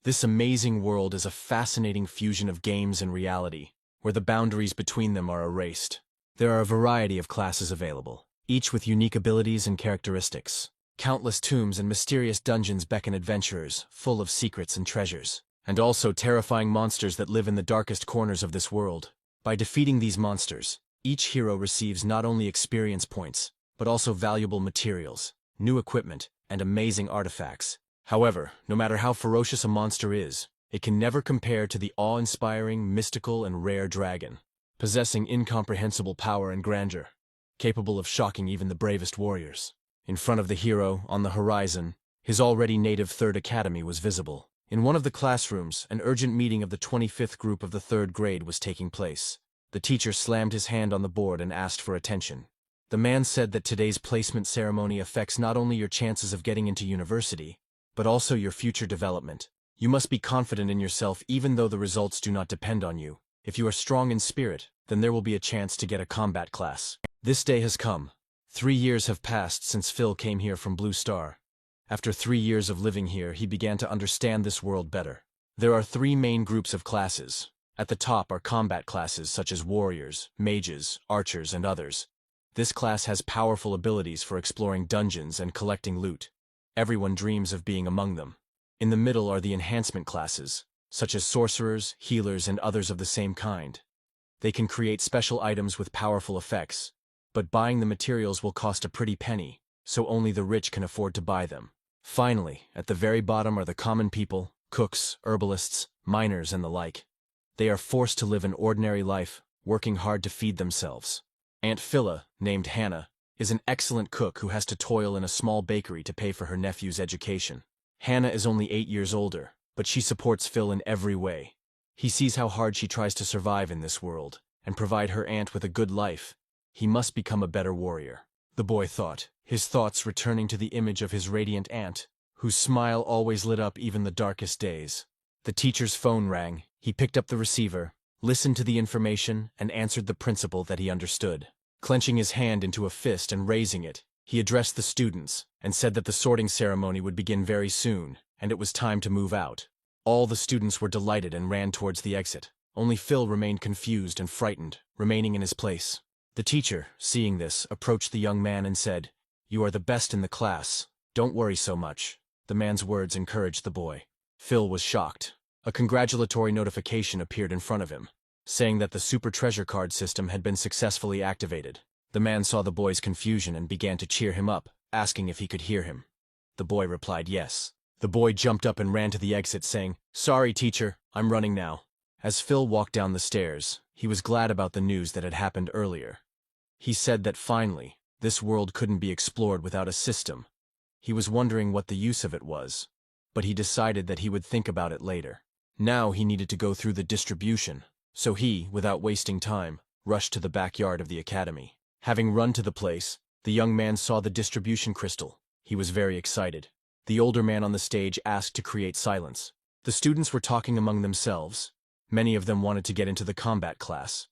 This amazing world is a fascinating fusion of games and reality, where the boundaries between them are erased. There are a variety of classes available, each with unique abilities and characteristics. Countless tombs and mysterious dungeons beckon adventurers, full of secrets and treasures, and also terrifying monsters that live in the darkest corners of this world. By defeating these monsters, each hero receives not only experience points, but also valuable materials, new equipment, and amazing artifacts. However, no matter how ferocious a monster is, it can never compare to the awe-inspiring, mystical, and rare dragon, possessing incomprehensible power and grandeur, capable of shocking even the bravest warriors. In front of the hero, on the horizon, his already native 3rd Academy was visible. In one of the classrooms, an urgent meeting of the 25th group of the 3rd grade was taking place. The teacher slammed his hand on the board and asked for attention. The man said that today's placement ceremony affects not only your chances of getting into university, but also your future development. You must be confident in yourself even though the results do not depend on you. If you are strong in spirit, then there will be a chance to get a combat class. This day has come. 3 years have passed since Phil came here from Blue Star. After 3 years of living here, he began to understand this world better. There are 3 main groups of classes. At the top are combat classes such as warriors, mages, archers, and others. This class has powerful abilities for exploring dungeons and collecting loot. Everyone dreams of being among them. In the middle are the enhancement classes, such as sorcerers, healers, and others of the same kind. They can create special items with powerful effects, but buying the materials will cost a pretty penny, so only the rich can afford to buy them. Finally, at the very bottom are the common people, cooks, herbalists, miners, and the like. They are forced to live an ordinary life, working hard to feed themselves. Aunt Phila, named Hannah, is an excellent cook who has to toil in a small bakery to pay for her nephew's education. Hannah is only 8 years older, but she supports Phil in every way. He sees how hard she tries to survive in this world, and provide her aunt with a good life. He must become a better warrior, the boy thought, his thoughts returning to the image of his radiant aunt, whose smile always lit up even the darkest days. The teacher's phone rang. He picked up the receiver, listened to the information, and answered the principal that he understood. Clenching his hand into a fist and raising it, he addressed the students and said that the sorting ceremony would begin very soon, and it was time to move out. All the students were delighted and ran towards the exit. Only Phil remained confused and frightened, remaining in his place. The teacher, seeing this, approached the young man and said, "You are the best in the class. Don't worry so much." The man's words encouraged the boy. Phil was shocked. A congratulatory notification appeared in front of him, saying that the super treasure card system had been successfully activated. The man saw the boy's confusion and began to cheer him up, asking if he could hear him. The boy replied yes. The boy jumped up and ran to the exit, saying, "Sorry, teacher, I'm running now." As Phil walked down the stairs, he was glad about the news that had happened earlier. He said that finally, this world couldn't be explored without a system. He was wondering what the use of it was, but he decided that he would think about it later. Now he needed to go through the distribution, so he, without wasting time, rushed to the backyard of the academy. Having run to the place, the young man saw the distribution crystal. He was very excited. The older man on the stage asked to create silence. The students were talking among themselves. Many of them wanted to get into the combat class.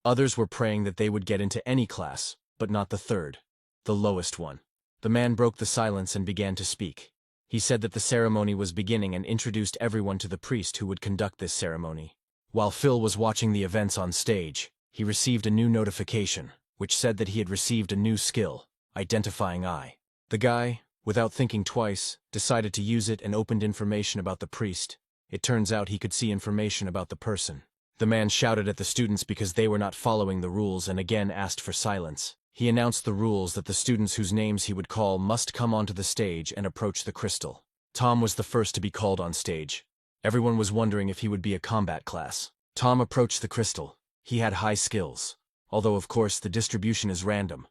Others were praying that they would get into any class, but not the 3rd, the lowest one. The man broke the silence and began to speak. He said that the ceremony was beginning and introduced everyone to the priest who would conduct this ceremony. While Phil was watching the events on stage, he received a new notification, which said that he had received a new skill, Identifying Eye. The guy, without thinking twice, decided to use it and opened information about the priest. It turns out he could see information about the person. The man shouted at the students because they were not following the rules and again asked for silence. He announced the rules that the students whose names he would call must come onto the stage and approach the crystal. Tom was the first to be called on stage. Everyone was wondering if he would be a combat class. Tom approached the crystal. He had high skills, although of course the distribution is random.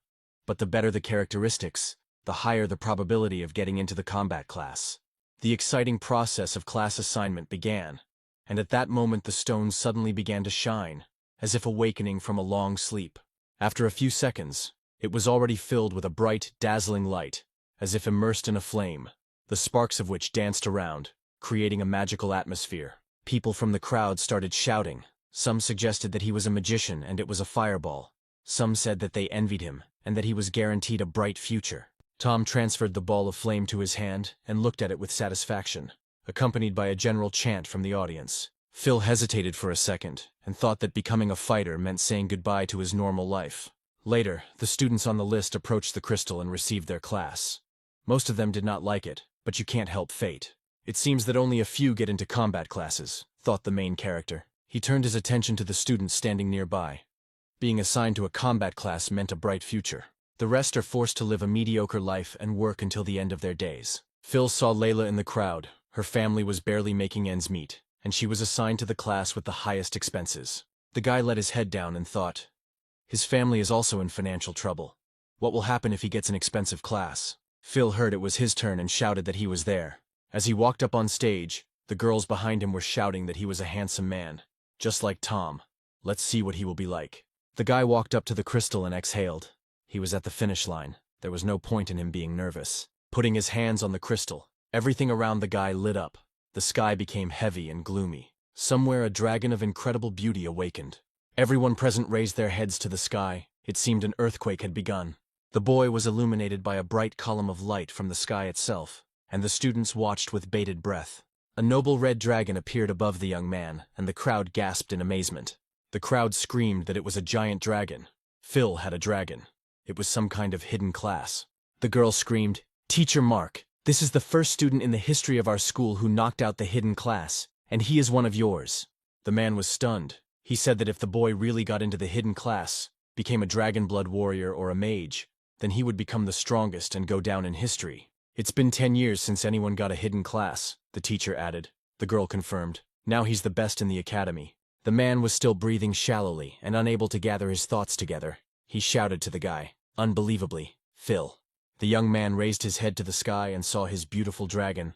But the better the characteristics, the higher the probability of getting into the combat class. The exciting process of class assignment began, and at that moment the stones suddenly began to shine, as if awakening from a long sleep. After a few seconds, it was already filled with a bright, dazzling light, as if immersed in a flame, the sparks of which danced around, creating a magical atmosphere. People from the crowd started shouting. Some suggested that he was a magician and it was a fireball. Some said that they envied him and that he was guaranteed a bright future. Tom transferred the ball of flame to his hand and looked at it with satisfaction. accompanied by a general chant from the audience. Phil hesitated for a second and thought that becoming a fighter meant saying goodbye to his normal life. Later, the students on the list approached the crystal and received their class. Most of them did not like it, but you can't help fate. It seems that only a few get into combat classes, thought the main character. He turned his attention to the students standing nearby. Being assigned to a combat class meant a bright future. The rest are forced to live a mediocre life and work until the end of their days. Phil saw Layla in the crowd. Her family was barely making ends meet, and she was assigned to the class with the highest expenses. The guy let his head down and thought, his family is also in financial trouble. What will happen if he gets an expensive class? Phil heard it was his turn and shouted that he was there. As he walked up on stage, the girls behind him were shouting that he was a handsome man. Just like Tom. Let's see what he will be like. The guy walked up to the crystal and exhaled. He was at the finish line. There was no point in him being nervous. Putting his hands on the crystal, everything around the guy lit up. The sky became heavy and gloomy. Somewhere a dragon of incredible beauty awakened. Everyone present raised their heads to the sky. It seemed an earthquake had begun. The boy was illuminated by a bright column of light from the sky itself, and the students watched with bated breath. A noble red dragon appeared above the young man, and the crowd gasped in amazement. The crowd screamed that it was a giant dragon. Phil had a dragon. It was some kind of hidden class. The girl screamed, "Teacher Mark, this is the first student in the history of our school who knocked out the hidden class, and he is one of yours." The man was stunned. He said that if the boy really got into the hidden class, became a dragon blood warrior or a mage, then he would become the strongest and go down in history. "It's been 10 years since anyone got a hidden class," the teacher added. The girl confirmed. "Now he's the best in the academy." The man was still breathing shallowly and unable to gather his thoughts together. He shouted to the guy, unbelievably, "Phil." The young man raised his head to the sky and saw his beautiful dragon.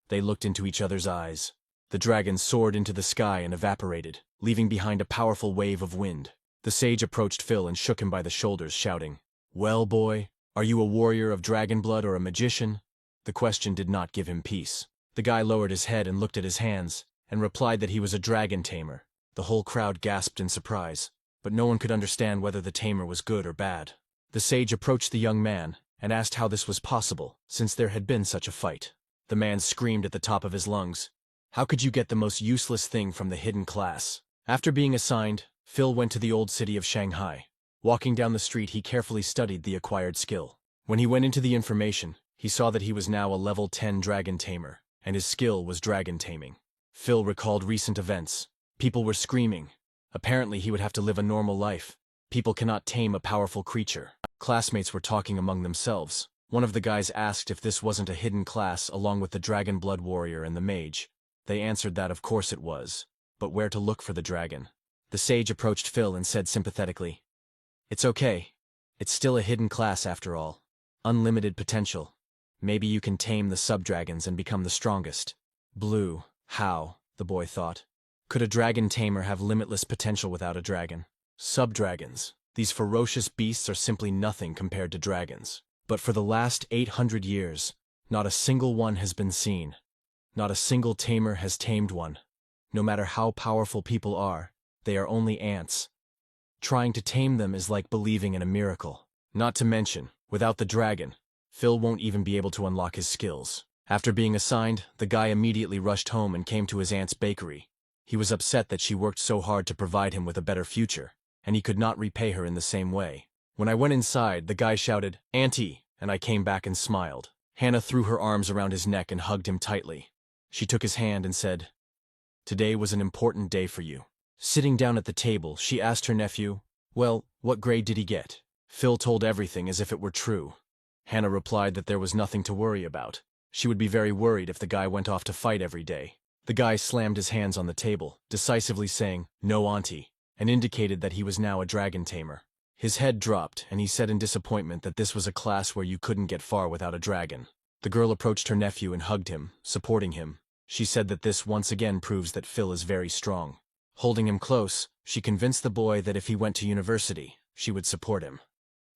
They looked into each other's eyes. The dragon soared into the sky and evaporated, leaving behind a powerful wave of wind. The sage approached Phil and shook him by the shoulders, shouting, "Well, boy, are you a warrior of dragon blood or a magician?" The question did not give him peace. The guy lowered his head and looked at his hands, and replied that he was a dragon tamer. The whole crowd gasped in surprise, but no one could understand whether the tamer was good or bad. The sage approached the young man and asked how this was possible, since there had been such a fight. The man screamed at the top of his lungs, "How could you get the most useless thing from the hidden class?" After being assigned, Phil went to the old city of Shanghai. Walking down the street, he carefully studied the acquired skill. When he went into the information, he saw that he was now a level 10 dragon tamer, and his skill was dragon taming. Phil recalled recent events. People were screaming. Apparently he would have to live a normal life. People cannot tame a powerful creature. Classmates were talking among themselves. One of the guys asked if this wasn't a hidden class along with the dragon blood warrior and the mage. They answered that of course it was, but where to look for the dragon? The sage approached Phil and said sympathetically, "It's okay. It's still a hidden class after all. Unlimited potential. Maybe you can tame the sub-dragons and become the strongest." Blue. How? The boy thought. Could a dragon tamer have limitless potential without a dragon? Sub-dragons. These ferocious beasts are simply nothing compared to dragons. But for the last 800 years, not a single one has been seen. Not a single tamer has tamed one. No matter how powerful people are, they are only ants. Trying to tame them is like believing in a miracle. Not to mention, without the dragon, Phil won't even be able to unlock his skills. After being assigned, the guy immediately rushed home and came to his aunt's bakery. He was upset that she worked so hard to provide him with a better future, and he could not repay her in the same way. When I went inside, the guy shouted, "Auntie," and I came back and smiled. Hannah threw her arms around his neck and hugged him tightly. She took his hand and said, "Today was an important day for you." Sitting down at the table, she asked her nephew, "Well, what grade did he get?" Phil told everything as if it were true. Hannah replied that there was nothing to worry about. She would be very worried if the guy went off to fight every day. The guy slammed his hands on the table, decisively saying, "No, auntie," and indicated that he was now a dragon tamer. His head dropped, and he said in disappointment that this was a class where you couldn't get far without a dragon. The girl approached her nephew and hugged him, supporting him. She said that this once again proves that Phil is very strong. Holding him close, she convinced the boy that if he went to university, she would support him.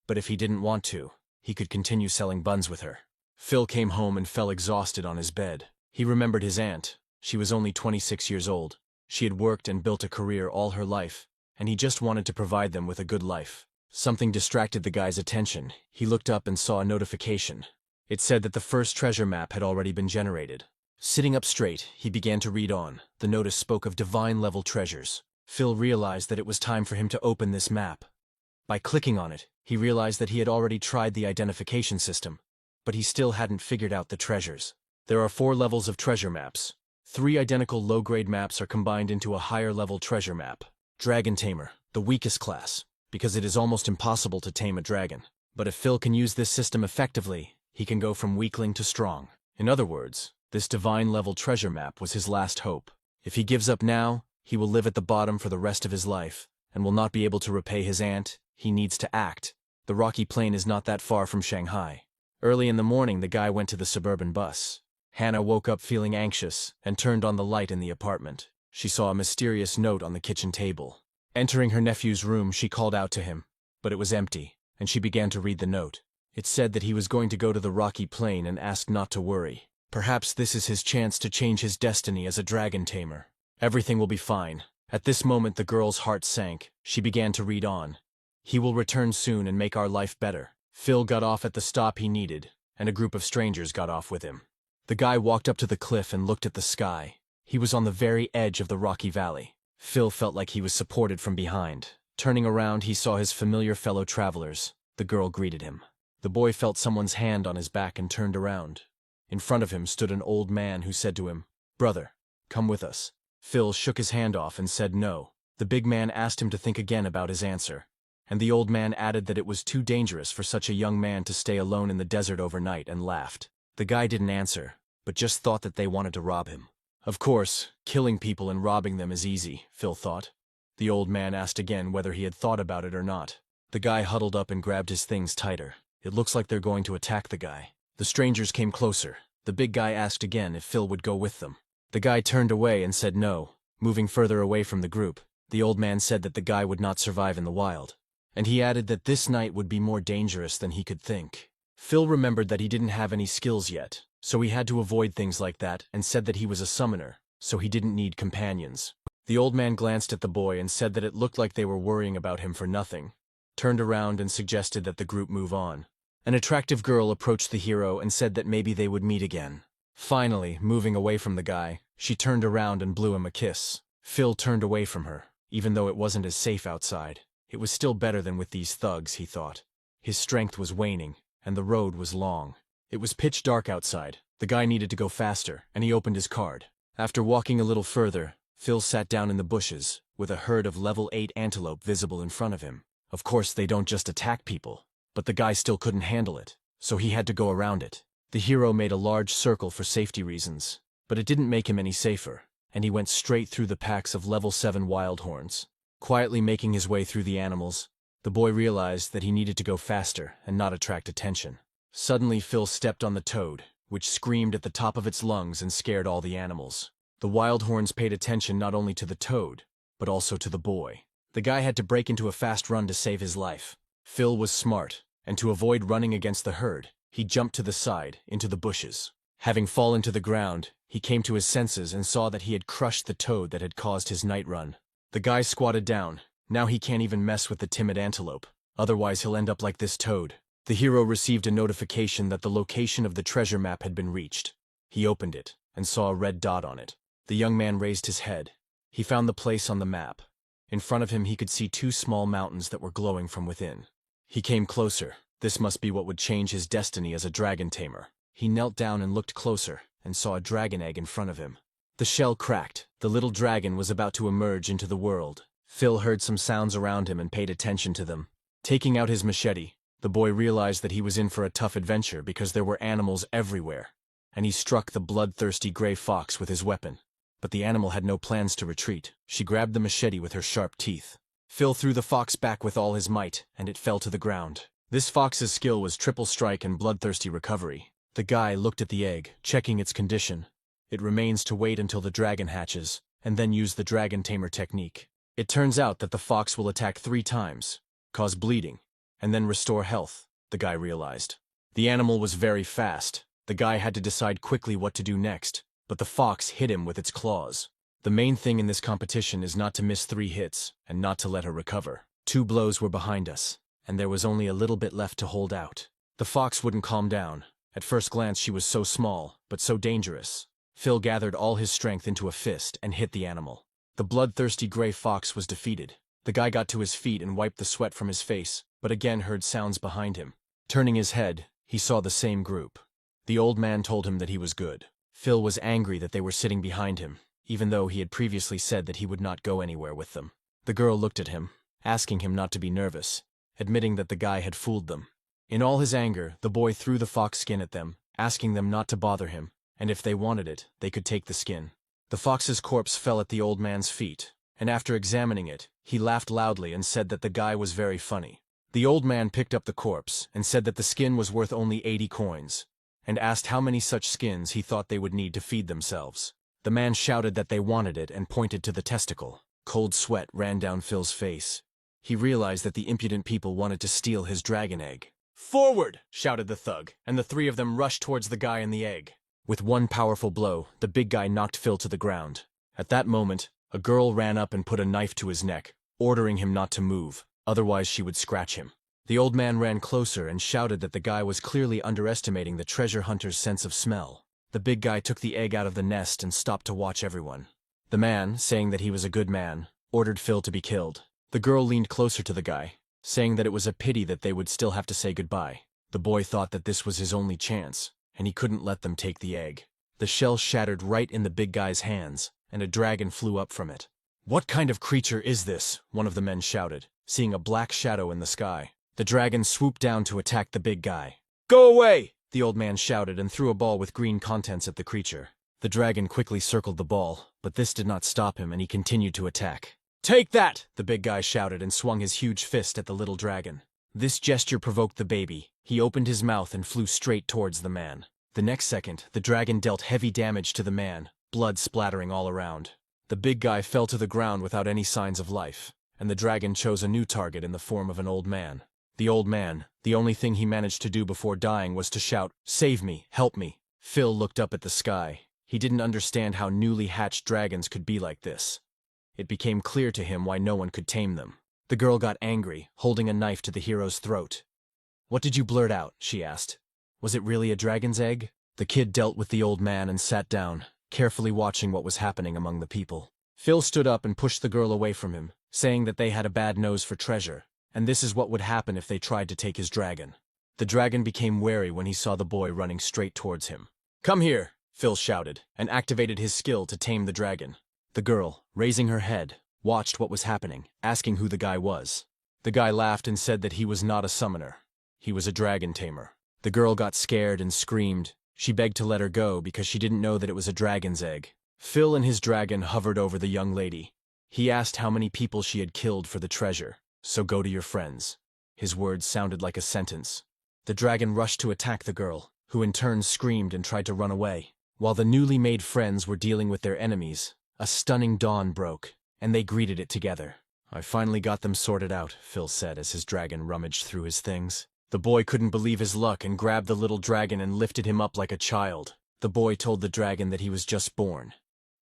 But if he didn't want to, he could continue selling buns with her. Phil came home and fell exhausted on his bed. He remembered his aunt. She was only 26 years old. She had worked and built a career all her life, and he just wanted to provide them with a good life. Something distracted the guy's attention. He looked up and saw a notification. It said that the first treasure map had already been generated. Sitting up straight, he began to read on. The notice spoke of divine-level treasures. Phil realized that it was time for him to open this map. By clicking on it, he realized that he had already tried the identification system, but he still hadn't figured out the treasures. There are 4 levels of treasure maps. 3 identical low-grade maps are combined into a higher-level treasure map. Dragon Tamer, the weakest class, because it is almost impossible to tame a dragon. But if Phil can use this system effectively, he can go from weakling to strong. In other words, this divine-level treasure map was his last hope. If he gives up now, he will live at the bottom for the rest of his life, and will not be able to repay his aunt. He needs to act. The rocky plain is not that far from Shanghai. Early in the morning, the guy went to the suburban bus. Hannah woke up feeling anxious and turned on the light in the apartment. She saw a mysterious note on the kitchen table. Entering her nephew's room, she called out to him, but it was empty, and she began to read the note. It said that he was going to go to the rocky plain and asked not to worry. Perhaps this is his chance to change his destiny as a dragon tamer. Everything will be fine. At this moment, the girl's heart sank. She began to read on. He will return soon and make our life better. Phil got off at the stop he needed, and a group of strangers got off with him. The guy walked up to the cliff and looked at the sky. He was on the very edge of the rocky valley. Phil felt like he was supported from behind. Turning around, he saw his familiar fellow travelers. The girl greeted him. The boy felt someone's hand on his back and turned around. In front of him stood an old man who said to him, "Brother, come with us." Phil shook his hand off and said no. The big man asked him to think again about his answer, and the old man added that it was too dangerous for such a young man to stay alone in the desert overnight, and laughed. The guy didn't answer, but just thought that they wanted to rob him. Of course, killing people and robbing them is easy, Phil thought. The old man asked again whether he had thought about it or not. The guy huddled up and grabbed his things tighter. It looks like they're going to attack the guy. The strangers came closer. The big guy asked again if Phil would go with them. The guy turned away and said no. Moving further away from the group, the old man said that the guy would not survive in the wild, and he added that this night would be more dangerous than he could think. Phil remembered that he didn't have any skills yet, so he had to avoid things like that, and said that he was a summoner, so he didn't need companions. The old man glanced at the boy and said that it looked like they were worrying about him for nothing, turned around and suggested that the group move on. An attractive girl approached the hero and said that maybe they would meet again. Finally, moving away from the guy, she turned around and blew him a kiss. Phil turned away from her. Even though it wasn't as safe outside, it was still better than with these thugs, he thought. His strength was waning, and the road was long. It was pitch dark outside. The guy needed to go faster, and he opened his card. After walking a little further, Phil sat down in the bushes, with a herd of level 8 antelope visible in front of him. Of course, they don't just attack people, but the guy still couldn't handle it, so he had to go around it. The hero made a large circle for safety reasons, but it didn't make him any safer, and he went straight through the packs of level 7 wild horns. Quietly making his way through the animals, the boy realized that he needed to go faster and not attract attention. Suddenly, Phil stepped on the toad, which screamed at the top of its lungs and scared all the animals. The wild horns paid attention not only to the toad, but also to the boy. The guy had to break into a fast run to save his life. Phil was smart, and to avoid running against the herd, he jumped to the side, into the bushes. Having fallen to the ground, he came to his senses and saw that he had crushed the toad that had caused his night run. The guy squatted down. Now he can't even mess with the timid antelope. Otherwise he'll end up like this toad. The hero received a notification that the location of the treasure map had been reached. He opened it, and saw a red dot on it. The young man raised his head. He found the place on the map. In front of him he could see 2 small mountains that were glowing from within. He came closer. This must be what would change his destiny as a dragon tamer. He knelt down and looked closer, and saw a dragon egg in front of him. The shell cracked. The little dragon was about to emerge into the world. Phil heard some sounds around him and paid attention to them. Taking out his machete, the boy realized that he was in for a tough adventure because there were animals everywhere, and he struck the bloodthirsty gray fox with his weapon. But the animal had no plans to retreat. She grabbed the machete with her sharp teeth. Phil threw the fox back with all his might, and it fell to the ground. This fox's skill was triple strike and bloodthirsty recovery. The guy looked at the egg, checking its condition. It remains to wait until the dragon hatches, and then use the Dragon Tamer technique. It turns out that the fox will attack 3 times, cause bleeding, and then restore health, the guy realized. The animal was very fast. The guy had to decide quickly what to do next, but the fox hit him with its claws. The main thing in this competition is not to miss 3 hits, and not to let her recover. 2 blows were behind us, and there was only a little bit left to hold out. The fox wouldn't calm down. At first glance she was so small, but so dangerous. Phil gathered all his strength into a fist and hit the animal. The bloodthirsty gray fox was defeated. The guy got to his feet and wiped the sweat from his face, but again heard sounds behind him. Turning his head, he saw the same group. The old man told him that he was good. Phil was angry that they were sitting behind him, even though he had previously said that he would not go anywhere with them. The girl looked at him, asking him not to be nervous, admitting that the guy had fooled them. In all his anger, the boy threw the fox skin at them, asking them not to bother him, and if they wanted it, they could take the skin. The fox's corpse fell at the old man's feet, and after examining it, he laughed loudly and said that the guy was very funny. The old man picked up the corpse and said that the skin was worth only 80 coins, and asked how many such skins he thought they would need to feed themselves. The man shouted that they wanted it and pointed to the testicle. Cold sweat ran down Phil's face. He realized that the impudent people wanted to steal his dragon egg. "Forward!" shouted the thug, and the three of them rushed towards the guy and the egg. With one powerful blow, the big guy knocked Phil to the ground. At that moment, a girl ran up and put a knife to his neck, ordering him not to move, otherwise she would scratch him. The old man ran closer and shouted that the guy was clearly underestimating the treasure hunter's sense of smell. The big guy took the egg out of the nest and stopped to watch everyone. The man, saying that he was a good man, ordered Phil to be killed. The girl leaned closer to the guy, saying that it was a pity that they would still have to say goodbye. The boy thought that this was his only chance, and he couldn't let them take the egg. The shell shattered right in the big guy's hands, and a dragon flew up from it. "What kind of creature is this?" one of the men shouted, seeing a black shadow in the sky. The dragon swooped down to attack the big guy. "Go away!" the old man shouted and threw a ball with green contents at the creature. The dragon quickly circled the ball, but this did not stop him and he continued to attack. "Take that!" the big guy shouted and swung his huge fist at the little dragon. This gesture provoked the baby. He opened his mouth and flew straight towards the man. The next second, the dragon dealt heavy damage to the man, blood splattering all around. The big guy fell to the ground without any signs of life, and the dragon chose a new target in the form of an old man. The old man, the only thing he managed to do before dying was to shout, "Save me, help me." Phil looked up at the sky. He didn't understand how newly hatched dragons could be like this. It became clear to him why no one could tame them. The girl got angry, holding a knife to the hero's throat. "What did you blurt out?" she asked. "Was it really a dragon's egg?" The kid dealt with the old man and sat down, carefully watching what was happening among the people. Phil stood up and pushed the girl away from him, saying that they had a bad nose for treasure, and this is what would happen if they tried to take his dragon. The dragon became wary when he saw the boy running straight towards him. "Come here!" Phil shouted, and activated his skill to tame the dragon. The girl, raising her head, watched what was happening, asking who the guy was. The guy laughed and said that he was not a summoner. He was a dragon tamer. The girl got scared and screamed. She begged to let her go because she didn't know that it was a dragon's egg. Phil and his dragon hovered over the young lady. He asked how many people she had killed for the treasure. "So go to your friends." His words sounded like a sentence. The dragon rushed to attack the girl, who in turn screamed and tried to run away. While the newly made friends were dealing with their enemies, a stunning dawn broke, and they greeted it together. "I finally got them sorted out," Phil said as his dragon rummaged through his things. The boy couldn't believe his luck and grabbed the little dragon and lifted him up like a child. The boy told the dragon that he was just born,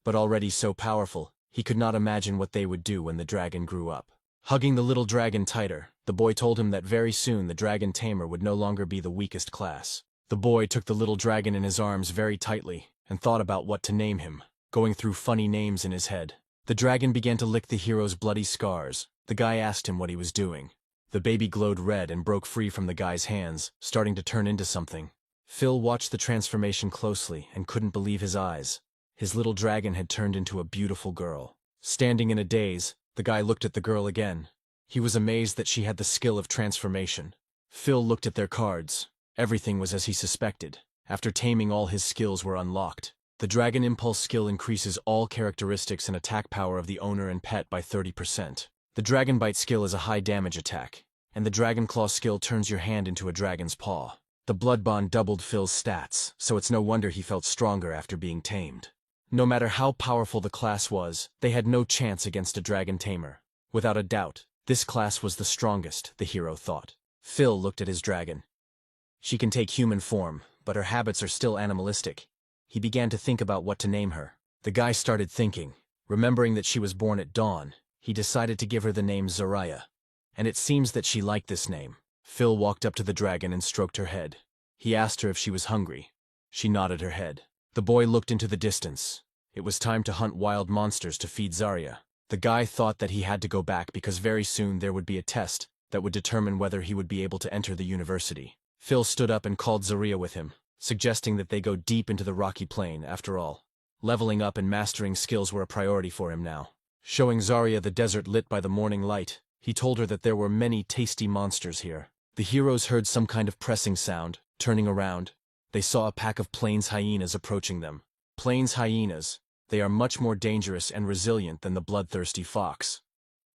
but already so powerful, he could not imagine what they would do when the dragon grew up. Hugging the little dragon tighter, the boy told him that very soon the Dragon Tamer would no longer be the weakest class. The boy took the little dragon in his arms very tightly and thought about what to name him, going through funny names in his head. The dragon began to lick the hero's bloody scars. The guy asked him what he was doing. The baby glowed red and broke free from the guy's hands, starting to turn into something. Phil watched the transformation closely and couldn't believe his eyes. His little dragon had turned into a beautiful girl. Standing in a daze, the guy looked at the girl again. He was amazed that she had the skill of transformation. Phil looked at their cards. Everything was as he suspected. After taming, all his skills were unlocked. The Dragon Impulse skill increases all characteristics and attack power of the owner and pet by 30%. The Dragon Bite skill is a high damage attack, and the Dragon Claw skill turns your hand into a dragon's paw. The Blood Bond doubled Phil's stats, so it's no wonder he felt stronger after being tamed. No matter how powerful the class was, they had no chance against a Dragon Tamer. Without a doubt, this class was the strongest, the hero thought. Phil looked at his dragon. She can take human form, but her habits are still animalistic. He began to think about what to name her. The guy started thinking. Remembering that she was born at dawn, he decided to give her the name Zarya. And it seems that she liked this name. Phil walked up to the dragon and stroked her head. He asked her if she was hungry. She nodded her head. The boy looked into the distance. It was time to hunt wild monsters to feed Zarya. The guy thought that he had to go back because very soon there would be a test that would determine whether he would be able to enter the university. Phil stood up and called Zarya with him, suggesting that they go deep into the rocky plain. After all, leveling up and mastering skills were a priority for him now. Showing Zarya the desert lit by the morning light, he told her that there were many tasty monsters here. The heroes heard some kind of pressing sound. Turning around, they saw a pack of plains hyenas approaching them. Plains hyenas, they are much more dangerous and resilient than the bloodthirsty fox.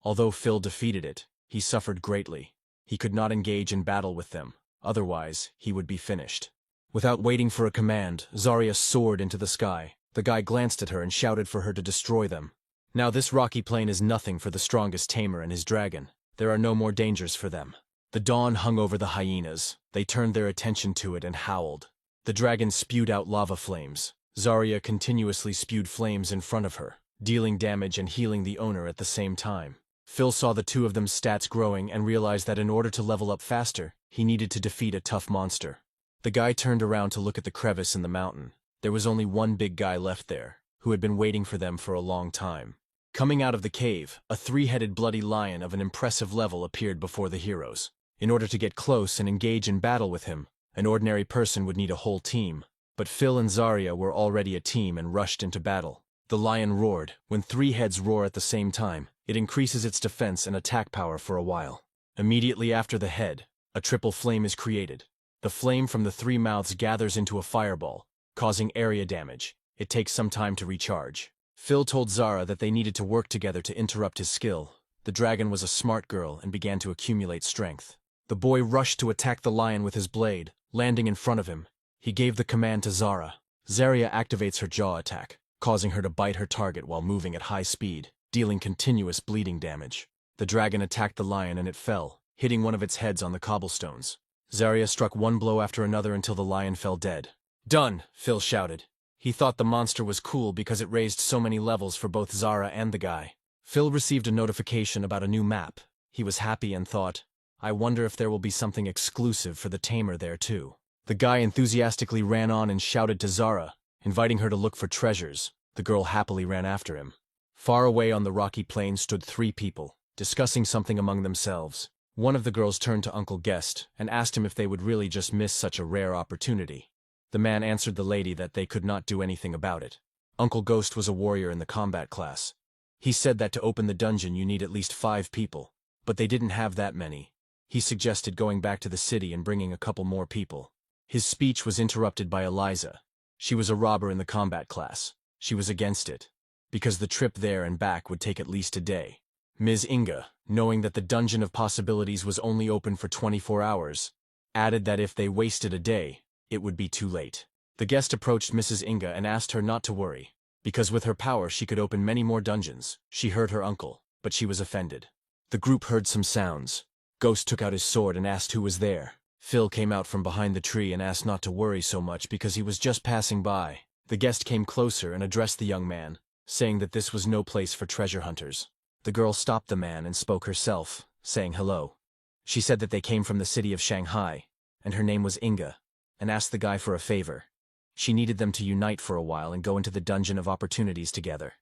Although Phil defeated it, he suffered greatly. He could not engage in battle with them, otherwise he would be finished. Without waiting for a command, Zarya soared into the sky. The guy glanced at her and shouted for her to destroy them. Now this rocky plain is nothing for the strongest tamer and his dragon. There are no more dangers for them. The dawn hung over the hyenas. They turned their attention to it and howled. The dragon spewed out lava flames. Zarya continuously spewed flames in front of her, dealing damage and healing the owner at the same time. Phil saw the two of them's stats growing and realized that in order to level up faster, he needed to defeat a tough monster. The guy turned around to look at the crevice in the mountain. There was only one big guy left there, who had been waiting for them for a long time. Coming out of the cave, a three-headed bloody lion of an impressive level appeared before the heroes. In order to get close and engage in battle with him, an ordinary person would need a whole team. But Phil and Zarya were already a team and rushed into battle. The lion roared. When three heads roar at the same time, it increases its defense and attack power for a while. Immediately after the head, a triple flame is created. The flame from the three mouths gathers into a fireball, causing area damage. It takes some time to recharge. Phil told Zarya that they needed to work together to interrupt his skill. The dragon was a smart girl and began to accumulate strength. The boy rushed to attack the lion with his blade, landing in front of him. He gave the command to Zarya. Zarya activates her jaw attack, causing her to bite her target while moving at high speed, dealing continuous bleeding damage. The dragon attacked the lion and it fell, hitting one of its heads on the cobblestones. Zarya struck one blow after another until the lion fell dead. "Done!" Phil shouted. He thought the monster was cool because it raised so many levels for both Zarya and the guy. Phil received a notification about a new map. He was happy and thought, I wonder if there will be something exclusive for the tamer there too. The guy enthusiastically ran on and shouted to Zarya, inviting her to look for treasures. The girl happily ran after him. Far away on the rocky plain stood three people, discussing something among themselves. One of the girls turned to Uncle Guest and asked him if they would really just miss such a rare opportunity. The man answered the lady that they could not do anything about it. Uncle Ghost was a warrior in the combat class. He said that to open the dungeon you need at least 5 people, but they didn't have that many. He suggested going back to the city and bringing a couple more people. His speech was interrupted by Eliza. She was a robber in the combat class. She was against it, because the trip there and back would take at least a day. Ms. Inga, knowing that the Dungeon of Possibilities was only open for 24 hours, added that if they wasted a day, it would be too late. The guest approached Mrs. Inga and asked her not to worry, because with her power she could open many more dungeons. She heard her uncle, but she was offended. The group heard some sounds. Ghost took out his sword and asked who was there. Phil came out from behind the tree and asked not to worry so much because he was just passing by. The guest came closer and addressed the young man, saying that this was no place for treasure hunters. The girl stopped the man and spoke herself, saying hello. She said that they came from the city of Shanghai, and her name was Inga, and asked the guy for a favor. She needed them to unite for a while and go into the Dungeon of Opportunities together,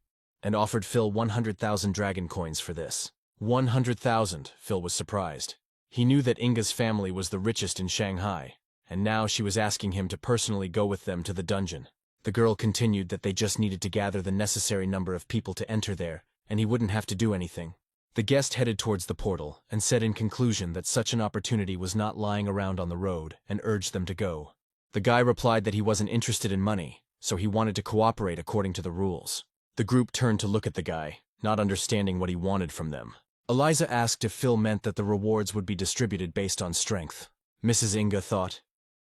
and offered Phil 100,000 dragon coins for this. 100,000, Phil was surprised. He knew that Inga's family was the richest in Shanghai, and now she was asking him to personally go with them to the dungeon. The girl continued that they just needed to gather the necessary number of people to enter there, and he wouldn't have to do anything. The guest headed towards the portal and said in conclusion that such an opportunity was not lying around on the road and urged them to go. The guy replied that he wasn't interested in money, so he wanted to cooperate according to the rules. The group turned to look at the guy, not understanding what he wanted from them. Eliza asked if Phil meant that the rewards would be distributed based on strength. Mrs. Inga thought.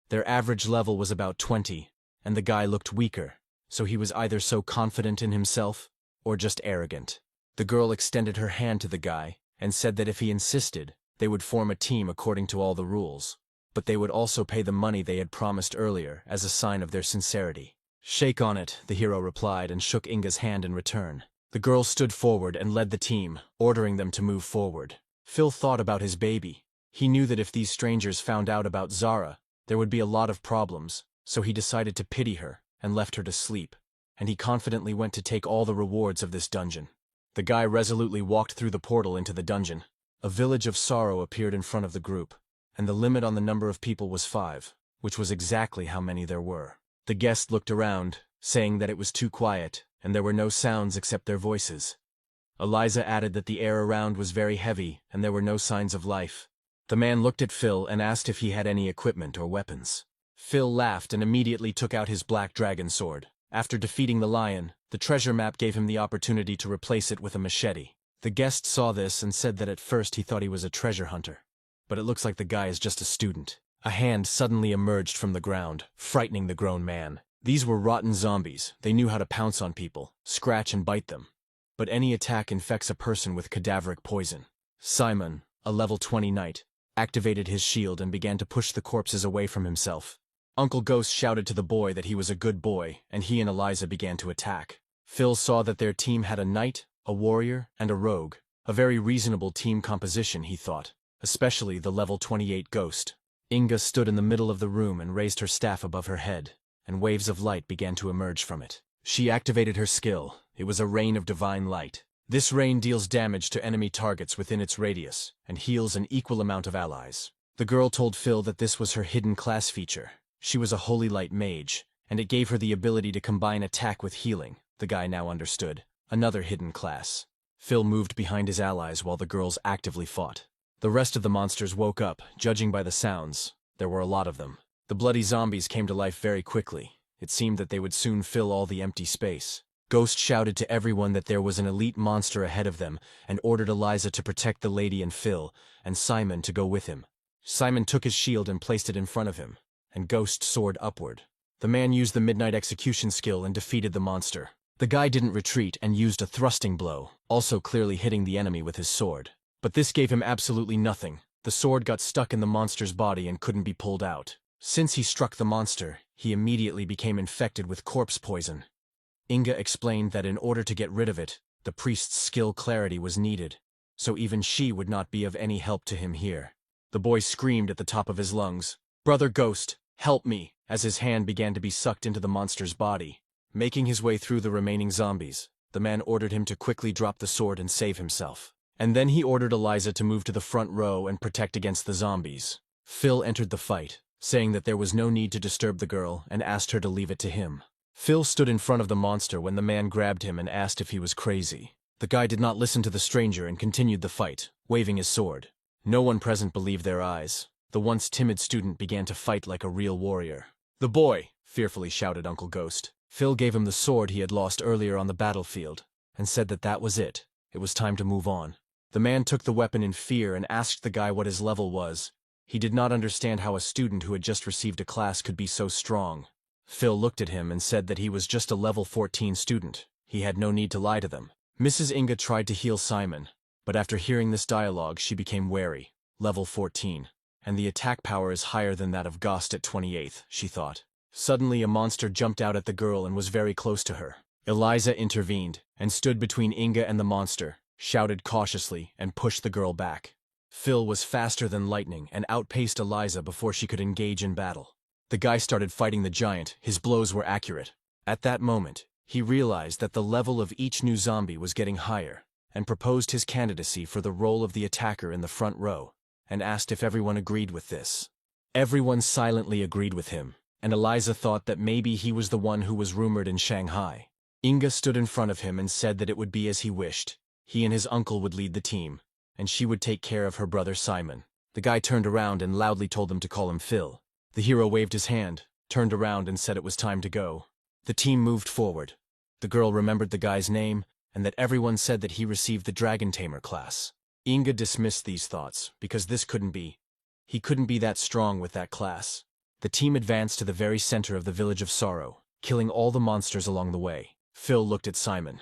Their average level was about 20, and the guy looked weaker, so he was either so confident in himself or just arrogant. The girl extended her hand to the guy and said that if he insisted, they would form a team according to all the rules, but they would also pay the money they had promised earlier as a sign of their sincerity. Shake on it, the hero replied and shook Inga's hand in return. The girl stood forward and led the team, ordering them to move forward. Phil thought about his baby. He knew that if these strangers found out about Zarya, there would be a lot of problems, so he decided to pity her and left her to sleep, and he confidently went to take all the rewards of this dungeon. The guy resolutely walked through the portal into the dungeon. A village of sorrow appeared in front of the group, and the limit on the number of people was 5, which was exactly how many there were. The guest looked around, saying that it was too quiet, and there were no sounds except their voices. Eliza added that the air around was very heavy, and there were no signs of life. The man looked at Phil and asked if he had any equipment or weapons. Phil laughed and immediately took out his black dragon sword. After defeating the lion, the treasure map gave him the opportunity to replace it with a machete. The guest saw this and said that at first he thought he was a treasure hunter. But it looks like the guy is just a student. A hand suddenly emerged from the ground, frightening the grown man. These were rotten zombies. They knew how to pounce on people, scratch and bite them. But any attack infects a person with cadaveric poison. Simon, a level 20 knight, activated his shield and began to push the corpses away from himself. Uncle Ghost shouted to the boy that he was a good boy, and he and Eliza began to attack. Phil saw that their team had a knight, a warrior, and a rogue. A very reasonable team composition, he thought, especially the level 28 ghost. Inga stood in the middle of the room and raised her staff above her head, and waves of light began to emerge from it. She activated her skill. It was a rain of divine light. This rain deals damage to enemy targets within its radius, and heals an equal amount of allies. The girl told Phil that this was her hidden class feature. She was a holy light mage, and it gave her the ability to combine attack with healing. The guy now understood. Another hidden class. Phil moved behind his allies while the girls actively fought. The rest of the monsters woke up, judging by the sounds. There were a lot of them. The bloody zombies came to life very quickly. It seemed that they would soon fill all the empty space. Ghost shouted to everyone that there was an elite monster ahead of them and ordered Eliza to protect the lady and Phil, and Simon to go with him. Simon took his shield and placed it in front of him, and Ghost soared upward. The man used the midnight execution skill and defeated the monster. The guy didn't retreat and used a thrusting blow, also clearly hitting the enemy with his sword. But this gave him absolutely nothing. The sword got stuck in the monster's body and couldn't be pulled out. Since he struck the monster, he immediately became infected with corpse poison. Inga explained that in order to get rid of it, the priest's skill clarity was needed, so even she would not be of any help to him here. The boy screamed at the top of his lungs, "Brother Ghost, help me," as his hand began to be sucked into the monster's body. Making his way through the remaining zombies, the man ordered him to quickly drop the sword and save himself. And then he ordered Eliza to move to the front row and protect against the zombies. Phil entered the fight, saying that there was no need to disturb the girl and asked her to leave it to him. Phil stood in front of the monster when the man grabbed him and asked if he was crazy. The guy did not listen to the stranger and continued the fight, waving his sword. No one present believed their eyes. The once timid student began to fight like a real warrior. "The boy!" fearfully shouted Uncle Ghost. Phil gave him the sword he had lost earlier on the battlefield, and said that that was it. It was time to move on. The man took the weapon in fear and asked the guy what his level was. He did not understand how a student who had just received a class could be so strong. Phil looked at him and said that he was just a level 14 student. He had no need to lie to them. Mrs. Inga tried to heal Simon, but after hearing this dialogue she became wary. Level 14. And the attack power is higher than that of Ghost at 28th, she thought. Suddenly a monster jumped out at the girl and was very close to her. Eliza intervened, and stood between Inga and the monster, shouted cautiously, and pushed the girl back. Phil was faster than lightning and outpaced Eliza before she could engage in battle. The guy started fighting the giant. His blows were accurate. At that moment, he realized that the level of each new zombie was getting higher, and proposed his candidacy for the role of the attacker in the front row, and asked if everyone agreed with this. Everyone silently agreed with him, and Eliza thought that maybe he was the one who was rumored in Shanghai. Inga stood in front of him and said that it would be as he wished. He and his uncle would lead the team, and she would take care of her brother Simon. The guy turned around and loudly told them to call him Phil. The hero waved his hand, turned around and said it was time to go. The team moved forward. The girl remembered the guy's name, and that everyone said that he received the Dragon Tamer class. Inga dismissed these thoughts, because this couldn't be. He couldn't be that strong with that class. The team advanced to the very center of the village of sorrow, killing all the monsters along the way. Phil looked at Simon.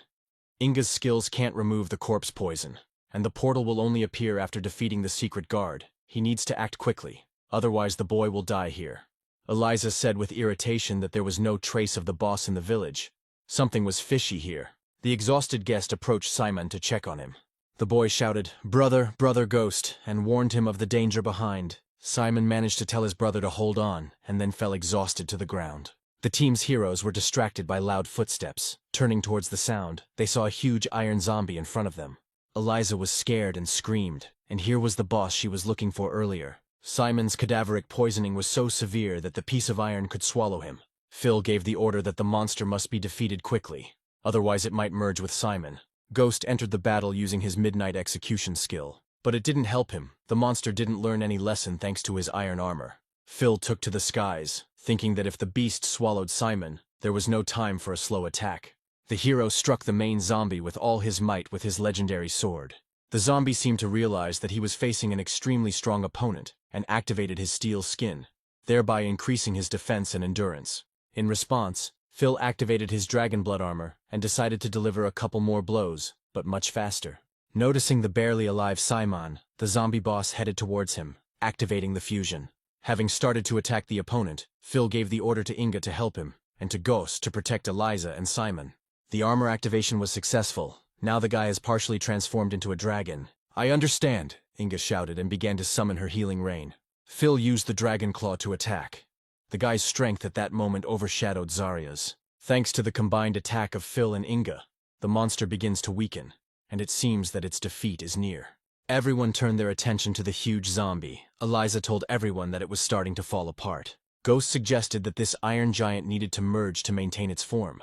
Inga's skills can't remove the corpse poison, and the portal will only appear after defeating the secret guard. He needs to act quickly, otherwise the boy will die here. Eliza said with irritation that there was no trace of the boss in the village. Something was fishy here. The exhausted guest approached Simon to check on him. The boy shouted, "Brother, brother Ghost," and warned him of the danger behind. Simon managed to tell his brother to hold on, and then fell exhausted to the ground. The team's heroes were distracted by loud footsteps. Turning towards the sound, they saw a huge iron zombie in front of them. Eliza was scared and screamed, and here was the boss she was looking for earlier. Simon's cadaveric poisoning was so severe that the piece of iron could swallow him. Phil gave the order that the monster must be defeated quickly, otherwise it might merge with Simon. Ghost entered the battle using his midnight execution skill, but it didn't help him. The monster didn't learn any lesson thanks to his iron armor. Phil took to the skies, thinking that if the beast swallowed Simon, there was no time for a slow attack. The hero struck the main zombie with all his might with his legendary sword. The zombie seemed to realize that he was facing an extremely strong opponent and activated his steel skin, thereby increasing his defense and endurance. In response, Phil activated his dragon blood armor and decided to deliver a couple more blows, but much faster. Noticing the barely alive Simon, the zombie boss headed towards him, activating the fusion. Having started to attack the opponent, Phil gave the order to Inga to help him, and to Ghost to protect Eliza and Simon. The armor activation was successful. Now the guy is partially transformed into a dragon. "I understand," Inga shouted and began to summon her healing rain. Phil used the dragon claw to attack. The guy's strength at that moment overshadowed Zarya's. Thanks to the combined attack of Phil and Inga, the monster begins to weaken, and it seems that its defeat is near. Everyone turned their attention to the huge zombie. Eliza told everyone that it was starting to fall apart. Ghost suggested that this iron giant needed to merge to maintain its form.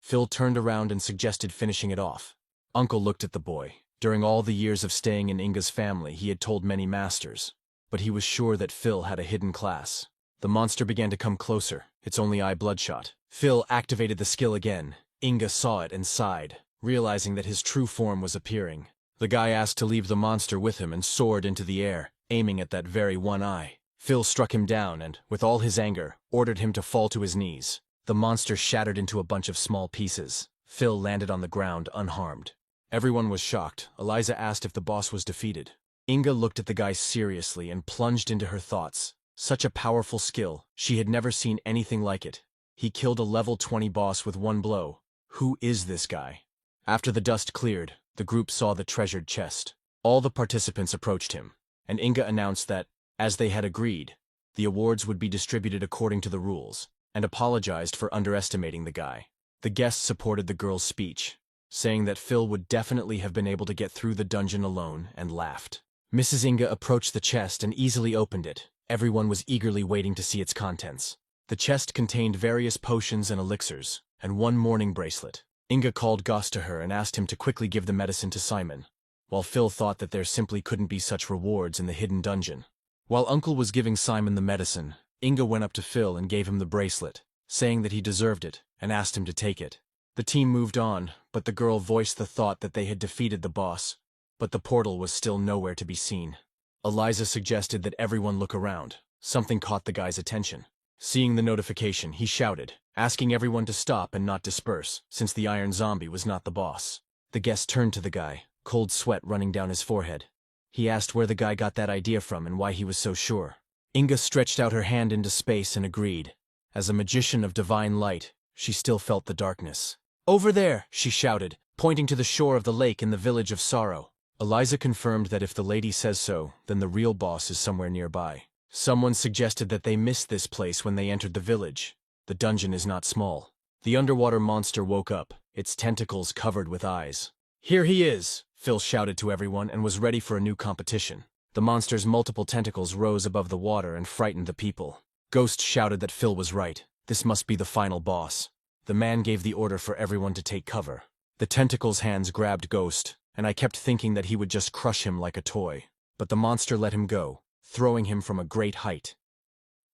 Phil turned around and suggested finishing it off. Uncle looked at the boy. During all the years of staying in Inga's family, he had told many masters, but he was sure that Phil had a hidden class. The monster began to come closer, its only eye bloodshot. Phil activated the skill again. Inga saw it and sighed, realizing that his true form was appearing. The guy asked to leave the monster with him and soared into the air, aiming at that very one eye. Phil struck him down and, with all his anger, ordered him to fall to his knees. The monster shattered into a bunch of small pieces. Phil landed on the ground unharmed. Everyone was shocked. Eliza asked if the boss was defeated. Inga looked at the guy seriously and plunged into her thoughts. Such a powerful skill, she had never seen anything like it. He killed a level 20 boss with one blow. Who is this guy? After the dust cleared, the group saw the treasured chest. All the participants approached him, and Inga announced that, as they had agreed, the awards would be distributed according to the rules, and apologized for underestimating the guy. The guests supported the girl's speech, saying that Phil would definitely have been able to get through the dungeon alone, and laughed. Mrs. Inga approached the chest and easily opened it. Everyone was eagerly waiting to see its contents. The chest contained various potions and elixirs, and one mourning bracelet. Inga called Goss to her and asked him to quickly give the medicine to Simon, while Phil thought that there simply couldn't be such rewards in the hidden dungeon. While Uncle was giving Simon the medicine, Inga went up to Phil and gave him the bracelet, saying that he deserved it, and asked him to take it. The team moved on, but the girl voiced the thought that they had defeated the boss, but the portal was still nowhere to be seen. Eliza suggested that everyone look around. Something caught the guy's attention. Seeing the notification, he shouted, asking everyone to stop and not disperse, since the iron zombie was not the boss. The guest turned to the guy, cold sweat running down his forehead. He asked where the guy got that idea from and why he was so sure. Inga stretched out her hand into space and agreed. As a magician of divine light, she still felt the darkness. "Over there," she shouted, pointing to the shore of the lake in the village of Sorrow. Eliza confirmed that if the lady says so, then the real boss is somewhere nearby. Someone suggested that they missed this place when they entered the village. The dungeon is not small. The underwater monster woke up, its tentacles covered with eyes. "Here he is!" Phil shouted to everyone and was ready for a new competition. The monster's multiple tentacles rose above the water and frightened the people. Ghost shouted that Phil was right. This must be the final boss. The man gave the order for everyone to take cover. The tentacle's hands grabbed Ghost, and I kept thinking that he would just crush him like a toy. But the monster let him go, throwing him from a great height.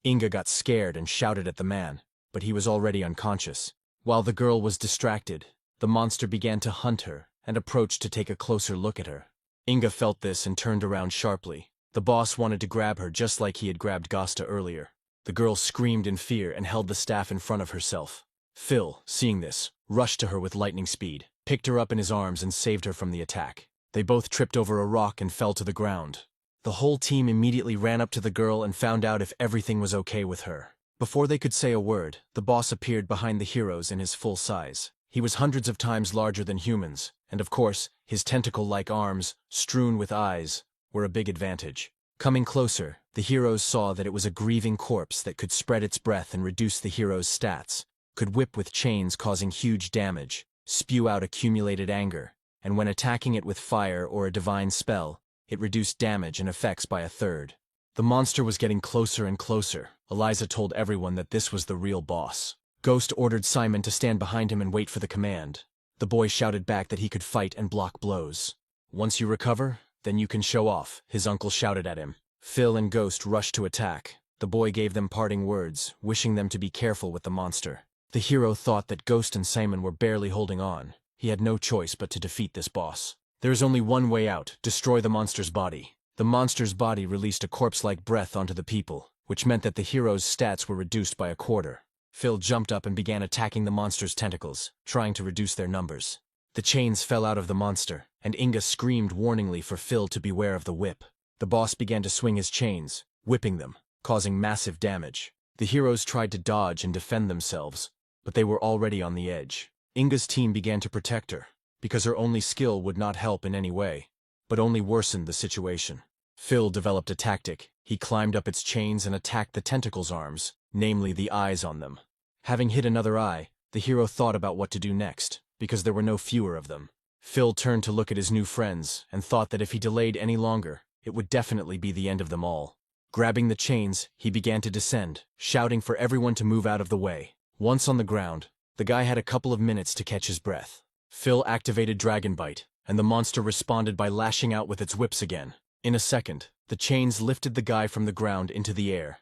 Inga got scared and shouted at the man, but he was already unconscious. While the girl was distracted, the monster began to hunt her and approached to take a closer look at her. Inga felt this and turned around sharply. The boss wanted to grab her just like he had grabbed Gosta earlier. The girl screamed in fear and held the staff in front of herself. Phil, seeing this, rushed to her with lightning speed, picked her up in his arms and saved her from the attack. They both tripped over a rock and fell to the ground. The whole team immediately ran up to the girl and found out if everything was okay with her. Before they could say a word, the boss appeared behind the heroes in his full size. He was hundreds of times larger than humans, and of course, his tentacle-like arms, strewn with eyes, were a big advantage. Coming closer, the heroes saw that it was a grieving corpse that could spread its breath and reduce the hero's stats. could whip with chains causing huge damage, spew out accumulated anger, and when attacking it with fire or a divine spell, it reduced damage and effects by a third. The monster was getting closer and closer. Eliza told everyone that this was the real boss. Ghost ordered Simon to stand behind him and wait for the command. The boy shouted back that he could fight and block blows. "Once you recover, then you can show off," his uncle shouted at him. Phil and Ghost rushed to attack. The boy gave them parting words, wishing them to be careful with the monster. The hero thought that Ghost and Simon were barely holding on. He had no choice but to defeat this boss. There is only one way out: destroy the monster's body. The monster's body released a corpse-like breath onto the people, which meant that the hero's stats were reduced by a quarter. Phil jumped up and began attacking the monster's tentacles, trying to reduce their numbers. The chains fell out of the monster, and Inga screamed warningly for Phil to beware of the whip. The boss began to swing his chains, whipping them, causing massive damage. The heroes tried to dodge and defend themselves, but they were already on the edge. Inga's team began to protect her, because her only skill would not help in any way, but only worsened the situation. Phil developed a tactic. He climbed up its chains and attacked the tentacles' arms, namely the eyes on them. Having hit another eye, the hero thought about what to do next, because there were no fewer of them. Phil turned to look at his new friends and thought that if he delayed any longer, it would definitely be the end of them all. Grabbing the chains, he began to descend, shouting for everyone to move out of the way. Once on the ground, the guy had a couple of minutes to catch his breath. Phil activated Dragon Bite, and the monster responded by lashing out with its whips again. In a second, the chains lifted the guy from the ground into the air.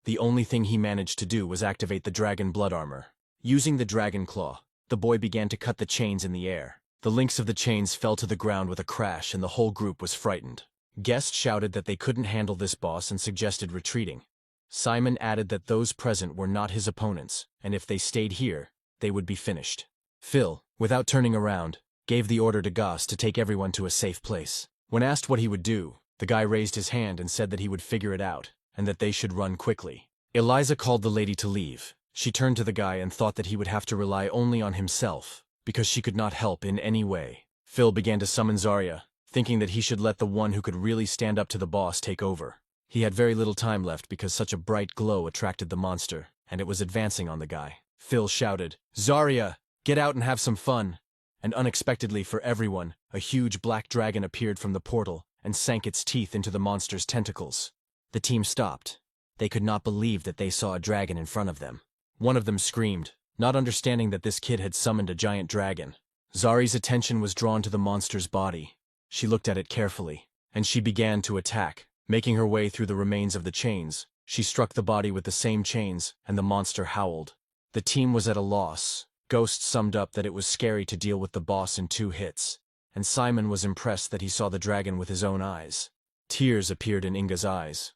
The only thing he managed to do was activate the dragon blood armor. Using the dragon claw, the boy began to cut the chains in the air. The links of the chains fell to the ground with a crash, and the whole group was frightened. Guests shouted that they couldn't handle this boss and suggested retreating. Simon added that those present were not his opponents, and if they stayed here, they would be finished. Phil, without turning around, gave the order to Goss to take everyone to a safe place. When asked what he would do, the guy raised his hand and said that he would figure it out, and that they should run quickly. Eliza called the lady to leave. She turned to the guy and thought that he would have to rely only on himself, because she could not help in any way. Phil began to summon Zarya, thinking that he should let the one who could really stand up to the boss take over. He had very little time left because such a bright glow attracted the monster, and it was advancing on the guy. Phil shouted, "Zarya, get out and have some fun!" And unexpectedly for everyone, a huge black dragon appeared from the portal and sank its teeth into the monster's tentacles. The team stopped. They could not believe that they saw a dragon in front of them. One of them screamed, not understanding that this kid had summoned a giant dragon. Zari's attention was drawn to the monster's body. She looked at it carefully, and she began to attack. Making her way through the remains of the chains, she struck the body with the same chains, and the monster howled. The team was at a loss. Ghost summed up that it was scary to deal with the boss in 2 hits, and Simon was impressed that he saw the dragon with his own eyes. Tears appeared in Inga's eyes.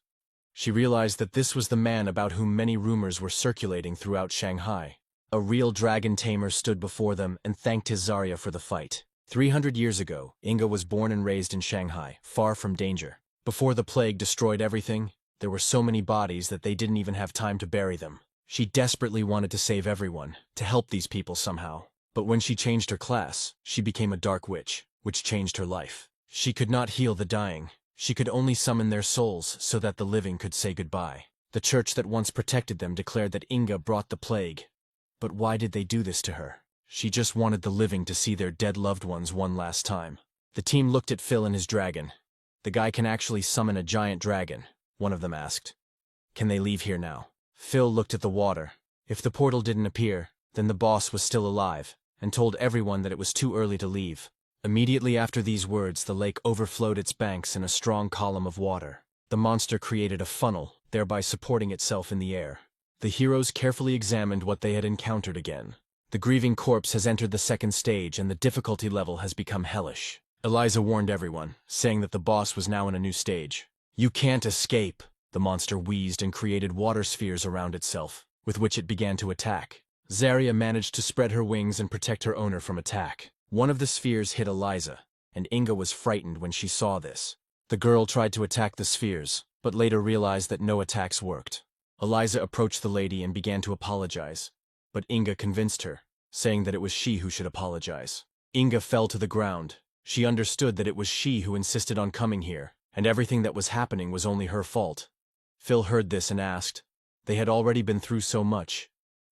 She realized that this was the man about whom many rumors were circulating throughout Shanghai. A real Dragon Tamer stood before them and thanked his Zarya for the fight. 300 years ago, Inga was born and raised in Shanghai, far from danger. Before the plague destroyed everything, there were so many bodies that they didn't even have time to bury them. She desperately wanted to save everyone, to help these people somehow. But when she changed her class, she became a dark witch, which changed her life. She could not heal the dying. She could only summon their souls so that the living could say goodbye. The church that once protected them declared that Inga brought the plague. But why did they do this to her? She just wanted the living to see their dead loved ones one last time. The team looked at Phil and his dragon. "The guy can actually summon a giant dragon," one of them asked. "Can they leave here now?" Phil looked at the water. If the portal didn't appear, then the boss was still alive, and told everyone that it was too early to leave. Immediately after these words, the lake overflowed its banks in a strong column of water. The monster created a funnel, thereby supporting itself in the air. The heroes carefully examined what they had encountered again. The grieving corpse has entered the 2nd stage, and the difficulty level has become hellish. Eliza warned everyone, saying that the boss was now in a new stage. "You can't escape!" The monster wheezed and created water spheres around itself, with which it began to attack. Zarya managed to spread her wings and protect her owner from attack. One of the spheres hit Eliza, and Inga was frightened when she saw this. The girl tried to attack the spheres, but later realized that no attacks worked. Eliza approached the lady and began to apologize, but Inga convinced her, saying that it was she who should apologize. Inga fell to the ground. She understood that it was she who insisted on coming here, and everything that was happening was only her fault. Phil heard this and asked. They had already been through so much,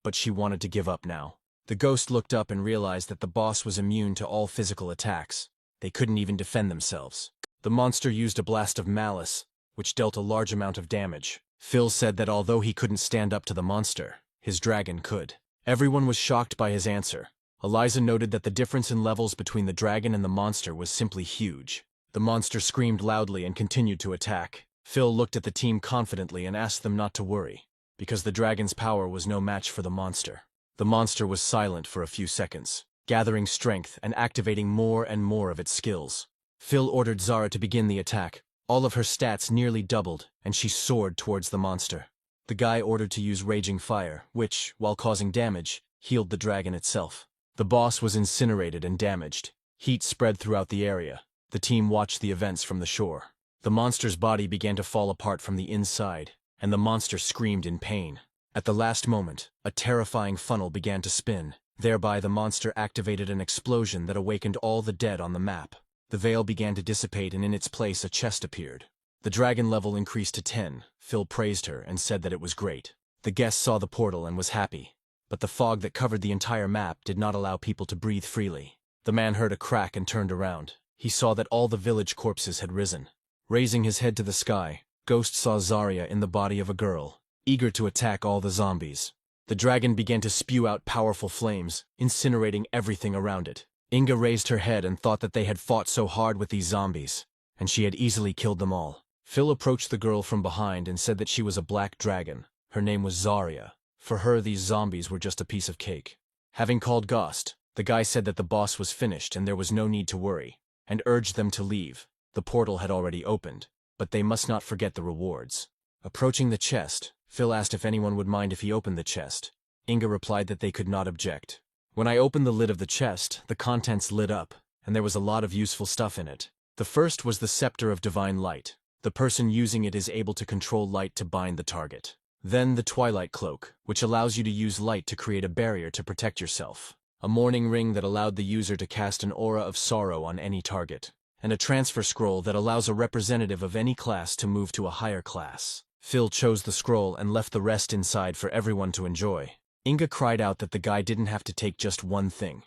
but she wanted to give up now. The ghost looked up and realized that the boss was immune to all physical attacks. They couldn't even defend themselves. The monster used a blast of malice, which dealt a large amount of damage. Phil said that although he couldn't stand up to the monster, his dragon could. Everyone was shocked by his answer. Eliza noted that the difference in levels between the dragon and the monster was simply huge. The monster screamed loudly and continued to attack. Phil looked at the team confidently and asked them not to worry, because the dragon's power was no match for the monster. The monster was silent for a few seconds, gathering strength and activating more and more of its skills. Phil ordered Zarya to begin the attack. All of her stats nearly doubled, and she soared towards the monster. The guy ordered to use Raging Fire, which, while causing damage, healed the dragon itself. The boss was incinerated and damaged. Heat spread throughout the area. The team watched the events from the shore. The monster's body began to fall apart from the inside, and the monster screamed in pain. At the last moment, a terrifying funnel began to spin. Thereby, the monster activated an explosion that awakened all the dead on the map. The veil began to dissipate, and in its place a chest appeared. The dragon level increased to 10. Phil praised her and said that it was great. The guest saw the portal and was happy. But the fog that covered the entire map did not allow people to breathe freely. The man heard a crack and turned around. He saw that all the village corpses had risen. Raising his head to the sky, Ghost saw Zarya in the body of a girl, eager to attack all the zombies. The dragon began to spew out powerful flames, incinerating everything around it. Inga raised her head and thought that they had fought so hard with these zombies, and she had easily killed them all. Phil approached the girl from behind and said that she was a black dragon. Her name was Zarya. For her, these zombies were just a piece of cake. Having called Ghost, the guy said that the boss was finished and there was no need to worry, and urged them to leave. The portal had already opened, but they must not forget the rewards. Approaching the chest, Phil asked if anyone would mind if he opened the chest. Inga replied that they could not object. When I opened the lid of the chest, the contents lit up, and there was a lot of useful stuff in it. The first was the Scepter of Divine Light. The person using it is able to control light to bind the target. Then the Twilight Cloak, which allows you to use light to create a barrier to protect yourself. A Mourning Ring that allowed the user to cast an aura of sorrow on any target. And a Transfer Scroll that allows a representative of any class to move to a higher class. Phil chose the scroll and left the rest inside for everyone to enjoy. Inga cried out that the guy didn't have to take just one thing,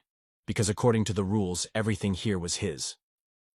because according to the rules, everything here was his.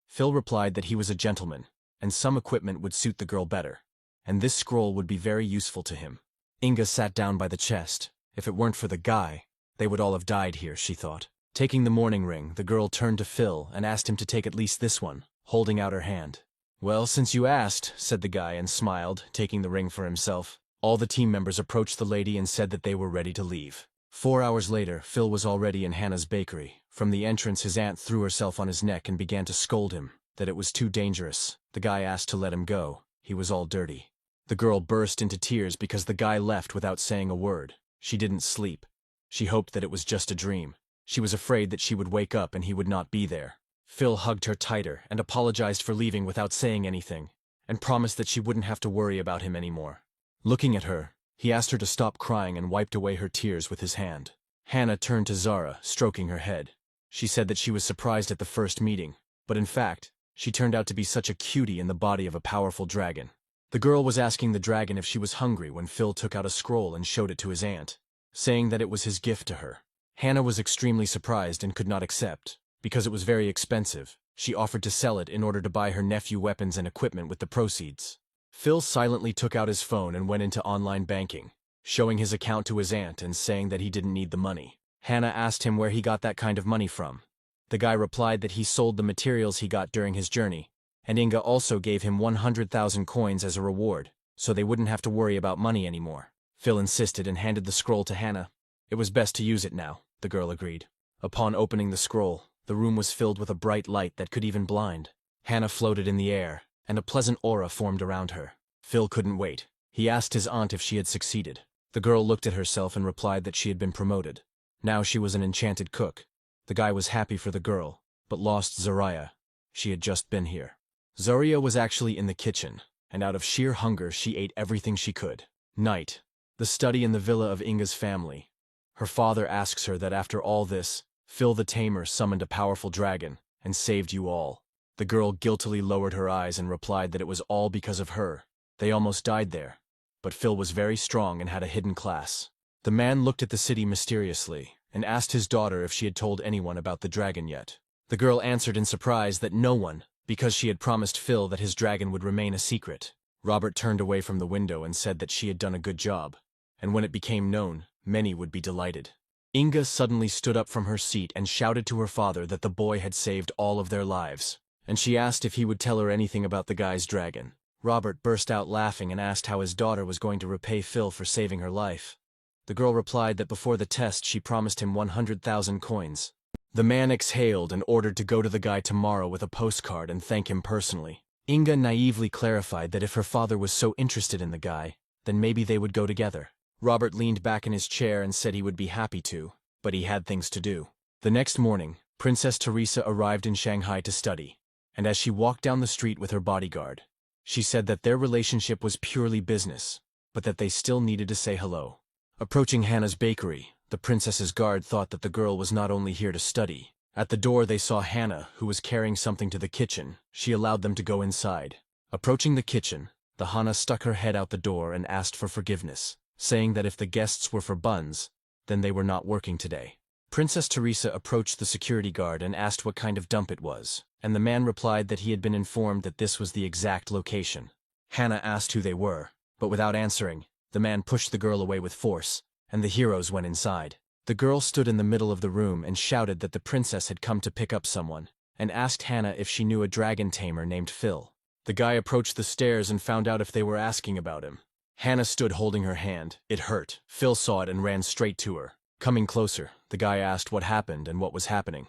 Phil replied that he was a gentleman, and some equipment would suit the girl better, and this scroll would be very useful to him. Inga sat down by the chest. If it weren't for the guy, they would all have died here, she thought. Taking the Mourning Ring, the girl turned to Phil and asked him to take at least this one, holding out her hand. Well, since you asked, said the guy and smiled, taking the ring for himself. All the team members approached the lady and said that they were ready to leave. 4 hours later, Phil was already in Hannah's bakery. From the entrance, his aunt threw herself on his neck and began to scold him, that it was too dangerous. The guy asked to let him go. He was all dirty. The girl burst into tears because the guy left without saying a word. She didn't sleep. She hoped that it was just a dream. She was afraid that she would wake up and he would not be there. Phil hugged her tighter and apologized for leaving without saying anything, and promised that she wouldn't have to worry about him anymore. Looking at her, he asked her to stop crying and wiped away her tears with his hand. Hannah turned to Zarya, stroking her head. She said that she was surprised at the first meeting, but in fact, she turned out to be such a cutie in the body of a powerful dragon. The girl was asking the dragon if she was hungry when Phil took out a scroll and showed it to his aunt, saying that it was his gift to her. Hannah was extremely surprised and could not accept. Because it was very expensive, she offered to sell it in order to buy her nephew weapons and equipment with the proceeds. Phil silently took out his phone and went into online banking, showing his account to his aunt and saying that he didn't need the money. Hannah asked him where he got that kind of money from. The guy replied that he sold the materials he got during his journey, and Inga also gave him 100,000 coins as a reward, so they wouldn't have to worry about money anymore. Phil insisted and handed the scroll to Hannah. It was best to use it now, the girl agreed. Upon opening the scroll, the room was filled with a bright light that could even blind. Hannah floated in the air, and a pleasant aura formed around her. Phil couldn't wait. He asked his aunt if she had succeeded. The girl looked at herself and replied that she had been promoted. Now she was an enchanted cook. The guy was happy for the girl, but lost Zarya. She had just been here. Zarya was actually in the kitchen, and out of sheer hunger she ate everything she could. Night. The study in the villa of Inga's family. Her father asks her that after all this, Phil the Tamer summoned a powerful dragon and saved you all. The girl guiltily lowered her eyes and replied that it was all because of her. They almost died there, but Phil was very strong and had a hidden class. The man looked at the city mysteriously and asked his daughter if she had told anyone about the dragon yet. The girl answered in surprise that no one, because she had promised Phil that his dragon would remain a secret. Robert turned away from the window and said that she had done a good job, and when it became known, many would be delighted. Inga suddenly stood up from her seat and shouted to her father that the boy had saved all of their lives, and she asked if he would tell her anything about the guy's dragon. Robert burst out laughing and asked how his daughter was going to repay Phil for saving her life. The girl replied that before the test she promised him 100,000 coins. The man exhaled and ordered to go to the guy tomorrow with a postcard and thank him personally. Inga naively clarified that if her father was so interested in the guy, then maybe they would go together. Robert leaned back in his chair and said he would be happy to, but he had things to do. The next morning, Princess Teresa arrived in Shanghai to study, and as she walked down the street with her bodyguard, she said that their relationship was purely business, but that they still needed to say hello. Approaching Hannah's bakery, the princess's guard thought that the girl was not only here to study. At the door they saw Hannah, who was carrying something to the kitchen. She allowed them to go inside. Approaching the kitchen, the Hannah stuck her head out the door and asked for forgiveness, saying that if the guests were for buns, then they were not working today. Princess Teresa approached the security guard and asked what kind of dump it was, and the man replied that he had been informed that this was the exact location. Hannah asked who they were, but without answering, the man pushed the girl away with force, and the heroes went inside. The girl stood in the middle of the room and shouted that the princess had come to pick up someone, and asked Hannah if she knew a dragon tamer named Phil. The guy approached the stairs and found out if they were asking about him. Hannah stood holding her hand. It hurt. Phil saw it and ran straight to her. Coming closer, the guy asked what happened and what was happening.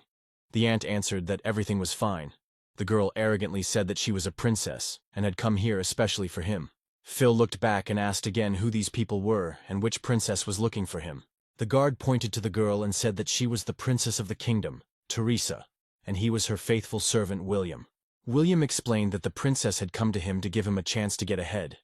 The aunt answered that everything was fine. The girl arrogantly said that she was a princess and had come here especially for him. Phil looked back and asked again who these people were and which princess was looking for him. The guard pointed to the girl and said that she was the princess of the kingdom, Teresa, and he was her faithful servant William. William explained that the princess had come to him to give him a chance to get ahead.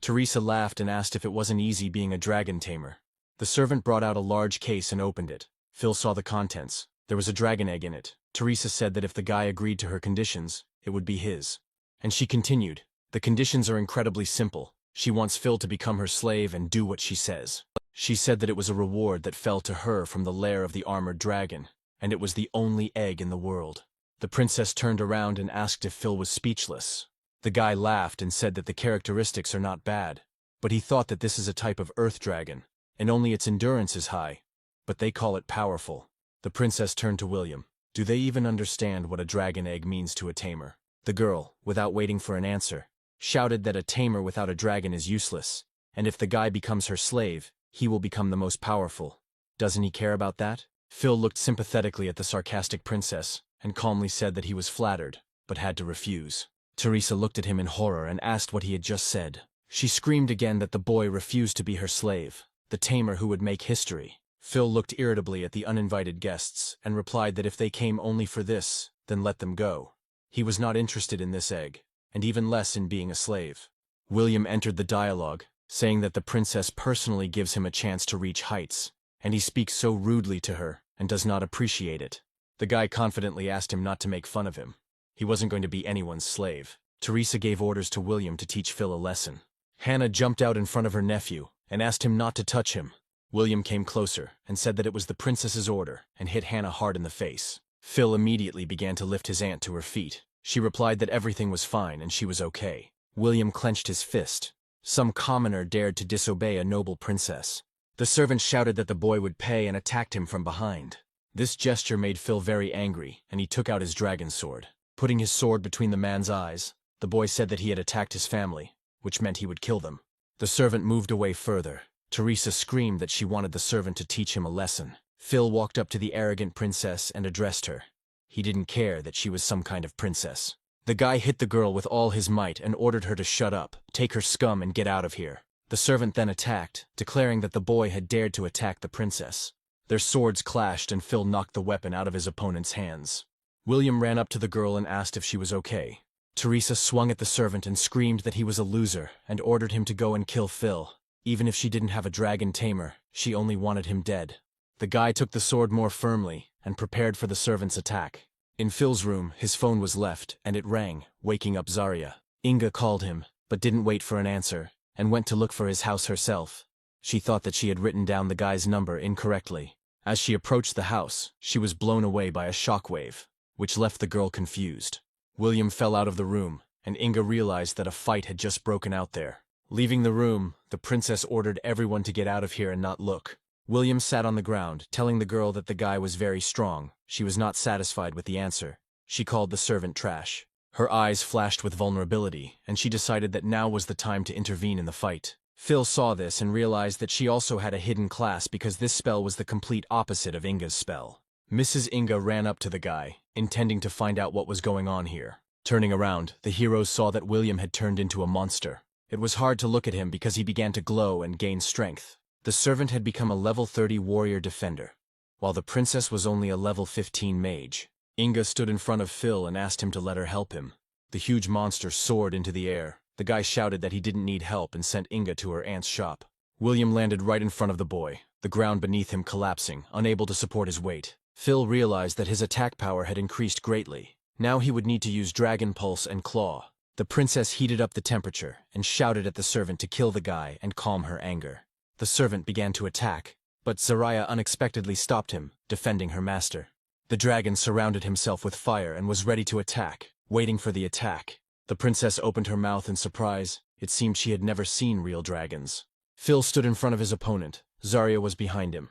Teresa laughed and asked if it wasn't easy being a dragon tamer. The servant brought out a large case and opened it. Phil saw the contents. There was a dragon egg in it. Teresa said that if the guy agreed to her conditions, it would be his. And she continued, "The conditions are incredibly simple. She wants Phil to become her slave and do what she says." She said that it was a reward that fell to her from the lair of the armored dragon, and it was the only egg in the world. The princess turned around and asked if Phil was speechless. The guy laughed and said that the characteristics are not bad, but he thought that this is a type of earth dragon, and only its endurance is high, but they call it powerful. The princess turned to William. "Do they even understand what a dragon egg means to a tamer?" The girl, without waiting for an answer, shouted that a tamer without a dragon is useless, and if the guy becomes her slave, he will become the most powerful. Doesn't he care about that? Phil looked sympathetically at the sarcastic princess and calmly said that he was flattered, but had to refuse. Teresa looked at him in horror and asked what he had just said. She screamed again that the boy refused to be her slave, the tamer who would make history. Phil looked irritably at the uninvited guests and replied that if they came only for this, then let them go. He was not interested in this egg, and even less in being a slave. William entered the dialogue, saying that the princess personally gives him a chance to reach heights, and he speaks so rudely to her and does not appreciate it. The guy confidently asked him not to make fun of him. He wasn't going to be anyone's slave. Teresa gave orders to William to teach Phil a lesson. Hannah jumped out in front of her nephew and asked him not to touch him. William came closer and said that it was the princess's order and hit Hannah hard in the face. Phil immediately began to lift his aunt to her feet. She replied that everything was fine and she was okay. William clenched his fist. Some commoner dared to disobey a noble princess. The servant shouted that the boy would pay and attacked him from behind. This gesture made Phil very angry, and he took out his dragon sword. Putting his sword between the man's eyes, the boy said that he had attacked his family, which meant he would kill them. The servant moved away further. Teresa screamed that she wanted the servant to teach him a lesson. Phil walked up to the arrogant princess and addressed her. He didn't care that she was some kind of princess. The guy hit the girl with all his might and ordered her to shut up, take her scum and get out of here. The servant then attacked, declaring that the boy had dared to attack the princess. Their swords clashed and Phil knocked the weapon out of his opponent's hands. William ran up to the girl and asked if she was okay. Teresa swung at the servant and screamed that he was a loser and ordered him to go and kill Phil. Even if she didn't have a dragon tamer, she only wanted him dead. The guy took the sword more firmly and prepared for the servant's attack. In Phil's room, his phone was left, and it rang, waking up Zarya. Inga called him, but didn't wait for an answer, and went to look for his house herself. She thought that she had written down the guy's number incorrectly. As she approached the house, she was blown away by a shockwave, which left the girl confused. William fell out of the room, and Inga realized that a fight had just broken out there. Leaving the room, the princess ordered everyone to get out of here and not look. William sat on the ground, telling the girl that the guy was very strong. She was not satisfied with the answer. She called the servant trash. Her eyes flashed with vulnerability, and she decided that now was the time to intervene in the fight. Phil saw this and realized that she also had a hidden class because this spell was the complete opposite of Inga's spell. Mrs. Inga ran up to the guy, intending to find out what was going on here. Turning around, the heroes saw that William had turned into a monster. It was hard to look at him because he began to glow and gain strength. The servant had become a level 30 warrior defender, while the princess was only a level 15 mage. Inga stood in front of Phil and asked him to let her help him. The huge monster soared into the air. The guy shouted that he didn't need help and sent Inga to her aunt's shop. William landed right in front of the boy, the ground beneath him collapsing, unable to support his weight. Phil realized that his attack power had increased greatly. Now he would need to use Dragon Pulse and Claw. The princess heated up the temperature and shouted at the servant to kill the guy and calm her anger. The servant began to attack, but Zarya unexpectedly stopped him, defending her master. The dragon surrounded himself with fire and was ready to attack, waiting for the attack. The princess opened her mouth in surprise. It seemed she had never seen real dragons. Phil stood in front of his opponent. Zarya was behind him.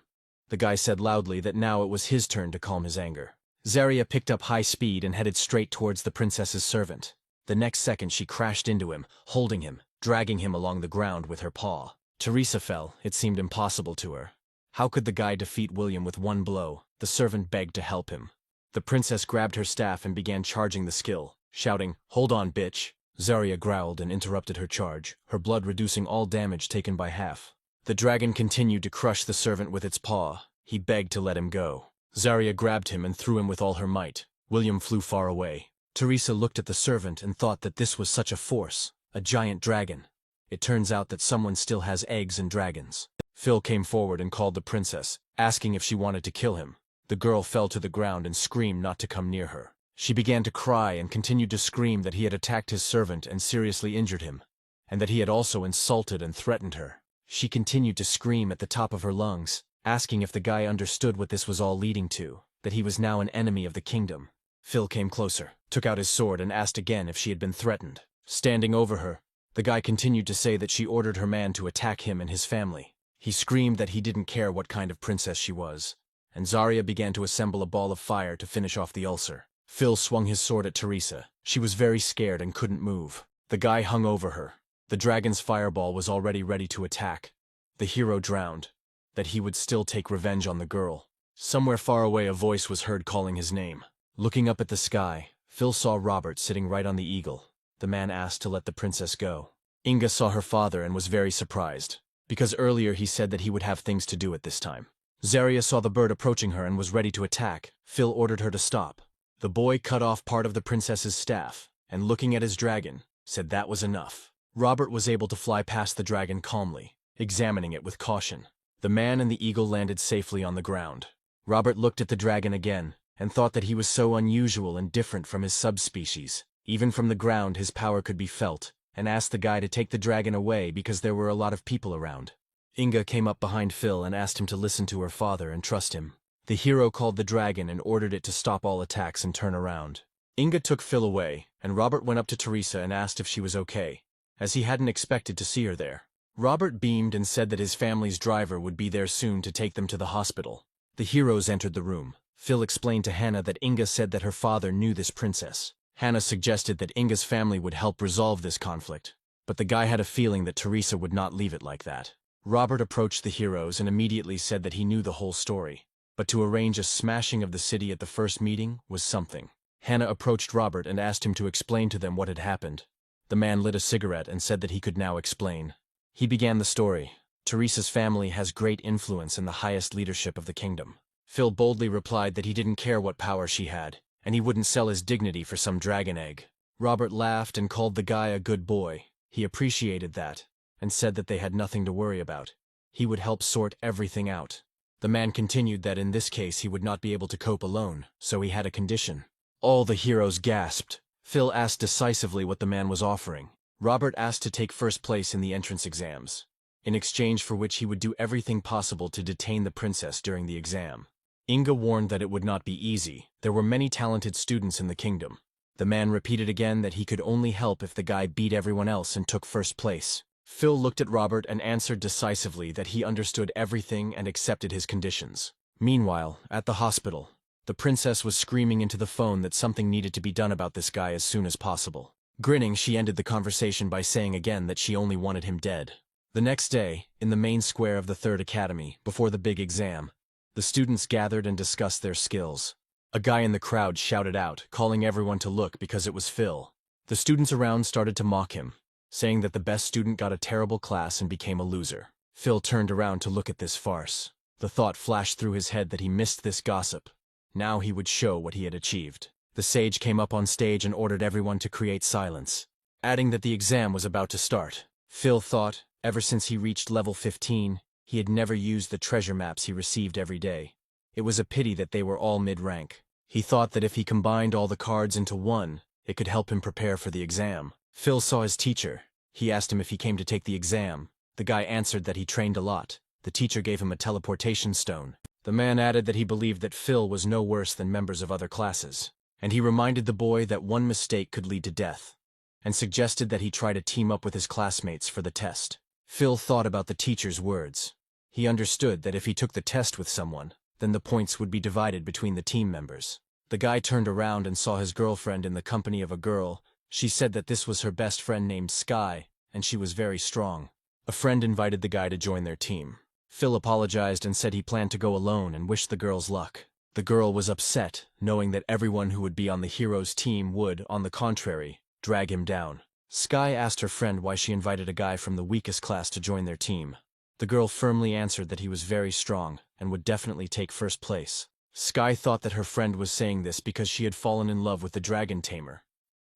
The guy said loudly that now it was his turn to calm his anger. Zarya picked up high speed and headed straight towards the princess's servant. The next second she crashed into him, holding him, dragging him along the ground with her paw. Teresa fell. It seemed impossible to her. How could the guy defeat William with one blow? The servant begged to help him. The princess grabbed her staff and began charging the skill, shouting, "Hold on, bitch!" Zarya growled and interrupted her charge, her blood reducing all damage taken by half. The dragon continued to crush the servant with its paw. He begged to let him go. Zarya grabbed him and threw him with all her might. William flew far away. Teresa looked at the servant and thought that this was such a force, a giant dragon. It turns out that someone still has eggs and dragons. Phil came forward and called the princess, asking if she wanted to kill him. The girl fell to the ground and screamed not to come near her. She began to cry and continued to scream that he had attacked his servant and seriously injured him, and that he had also insulted and threatened her. She continued to scream at the top of her lungs, asking if the guy understood what this was all leading to, that he was now an enemy of the kingdom. Phil came closer, took out his sword and asked again if she had been threatened. Standing over her, the guy continued to say that she ordered her man to attack him and his family. He screamed that he didn't care what kind of princess she was, and Zarya began to assemble a ball of fire to finish off the ulcer. Phil swung his sword at Teresa. She was very scared and couldn't move. The guy hung over her. The dragon's fireball was already ready to attack. The hero drowned, that he would still take revenge on the girl. Somewhere far away a voice was heard calling his name. Looking up at the sky, Phil saw Robert sitting right on the eagle. The man asked to let the princess go. Inga saw her father and was very surprised, because earlier he said that he would have things to do at this time. Zarya saw the bird approaching her and was ready to attack. Phil ordered her to stop. The boy cut off part of the princess's staff, and looking at his dragon, said that was enough. Robert was able to fly past the dragon calmly, examining it with caution. The man and the eagle landed safely on the ground. Robert looked at the dragon again, and thought that he was so unusual and different from his subspecies. Even from the ground his power could be felt, and asked the guy to take the dragon away because there were a lot of people around. Inga came up behind Phil and asked him to listen to her father and trust him. The hero called the dragon and ordered it to stop all attacks and turn around. Inga took Phil away, and Robert went up to Teresa and asked if she was okay, as he hadn't expected to see her there. Robert beamed and said that his family's driver would be there soon to take them to the hospital. The heroes entered the room. Phil explained to Hannah that Inga said that her father knew this princess. Hannah suggested that Inga's family would help resolve this conflict, but the guy had a feeling that Teresa would not leave it like that. Robert approached the heroes and immediately said that he knew the whole story, but to arrange a smashing of the city at the first meeting was something. Hannah approached Robert and asked him to explain to them what had happened. The man lit a cigarette and said that he could now explain. He began the story. Teresa's family has great influence in the highest leadership of the kingdom. Phil boldly replied that he didn't care what power she had, and he wouldn't sell his dignity for some dragon egg. Robert laughed and called the guy a good boy. He appreciated that, and said that they had nothing to worry about. He would help sort everything out. The man continued that in this case he would not be able to cope alone, so he had a condition. All the heroes gasped. Phil asked decisively what the man was offering. Robert asked to take first place in the entrance exams. in exchange for which he would do everything possible to detain the princess during the exam. Inga warned that it would not be easy. There were many talented students in the kingdom. The man repeated again that he could only help if the guy beat everyone else and took first place. Phil looked at Robert and answered decisively that he understood everything and accepted his conditions. Meanwhile, at the hospital, the princess was screaming into the phone that something needed to be done about this guy as soon as possible. Grinning, she ended the conversation by saying again that she only wanted him dead. The next day, in the main square of the Third Academy, before the big exam, the students gathered and discussed their skills. A guy in the crowd shouted out, calling everyone to look because it was Phil. The students around started to mock him, saying that the best student got a terrible class and became a loser. Phil turned around to look at this farce. The thought flashed through his head that he missed this gossip. Now he would show what he had achieved. The sage came up on stage and ordered everyone to create silence, adding that the exam was about to start. Phil thought, ever since he reached level 15, he had never used the treasure maps he received every day. It was a pity that they were all mid-rank. He thought that if he combined all the cards into one, it could help him prepare for the exam. Phil saw his teacher. He asked him if he came to take the exam. The guy answered that he trained a lot. The teacher gave him a teleportation stone. The man added that he believed that Phil was no worse than members of other classes, and he reminded the boy that one mistake could lead to death, and suggested that he try to team up with his classmates for the test. Phil thought about the teacher's words. He understood that if he took the test with someone, then the points would be divided between the team members. The guy turned around and saw his girlfriend in the company of a girl. She said that this was her best friend named Sky, and she was very strong. A friend invited the guy to join their team. Phil apologized and said he planned to go alone and wished the girls luck. The girl was upset, knowing that everyone who would be on the hero's team would, on the contrary, drag him down. Sky asked her friend why she invited a guy from the weakest class to join their team. The girl firmly answered that he was very strong and would definitely take first place. Sky thought that her friend was saying this because she had fallen in love with the Dragon Tamer.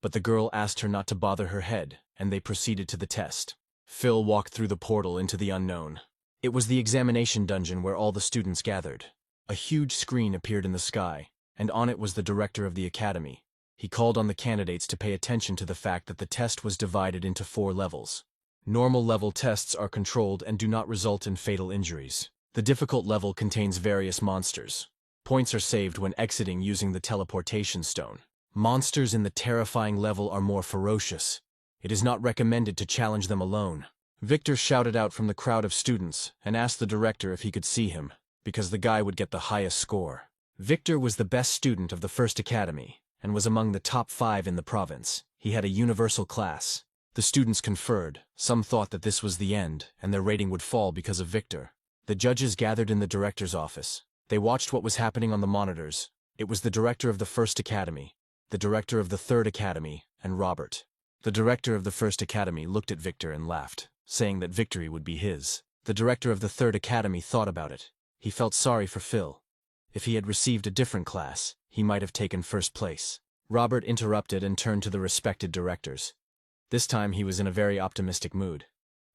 But the girl asked her not to bother her head, and they proceeded to the test. Phil walked through the portal into the unknown. It was the examination dungeon where all the students gathered. A huge screen appeared in the sky, and on it was the director of the academy. He called on the candidates to pay attention to the fact that the test was divided into 4 levels. Normal level tests are controlled and do not result in fatal injuries. The difficult level contains various monsters. Points are saved when exiting using the teleportation stone. Monsters in the terrifying level are more ferocious. It is not recommended to challenge them alone. Victor shouted out from the crowd of students and asked the director if he could see him, because the guy would get the highest score. Victor was the best student of the first academy, and was among the top 5 in the province. He had a universal class. The students conferred. Some thought that this was the end, and their rating would fall because of Victor. The judges gathered in the director's office. They watched what was happening on the monitors. It was the director of the first academy, the director of the third academy, and Robert. The director of the first academy looked at Victor and laughed, saying that victory would be his. The director of the third academy thought about it. He felt sorry for Phil. If he had received a different class, he might have taken first place. Robert interrupted and turned to the respected directors. This time he was in a very optimistic mood.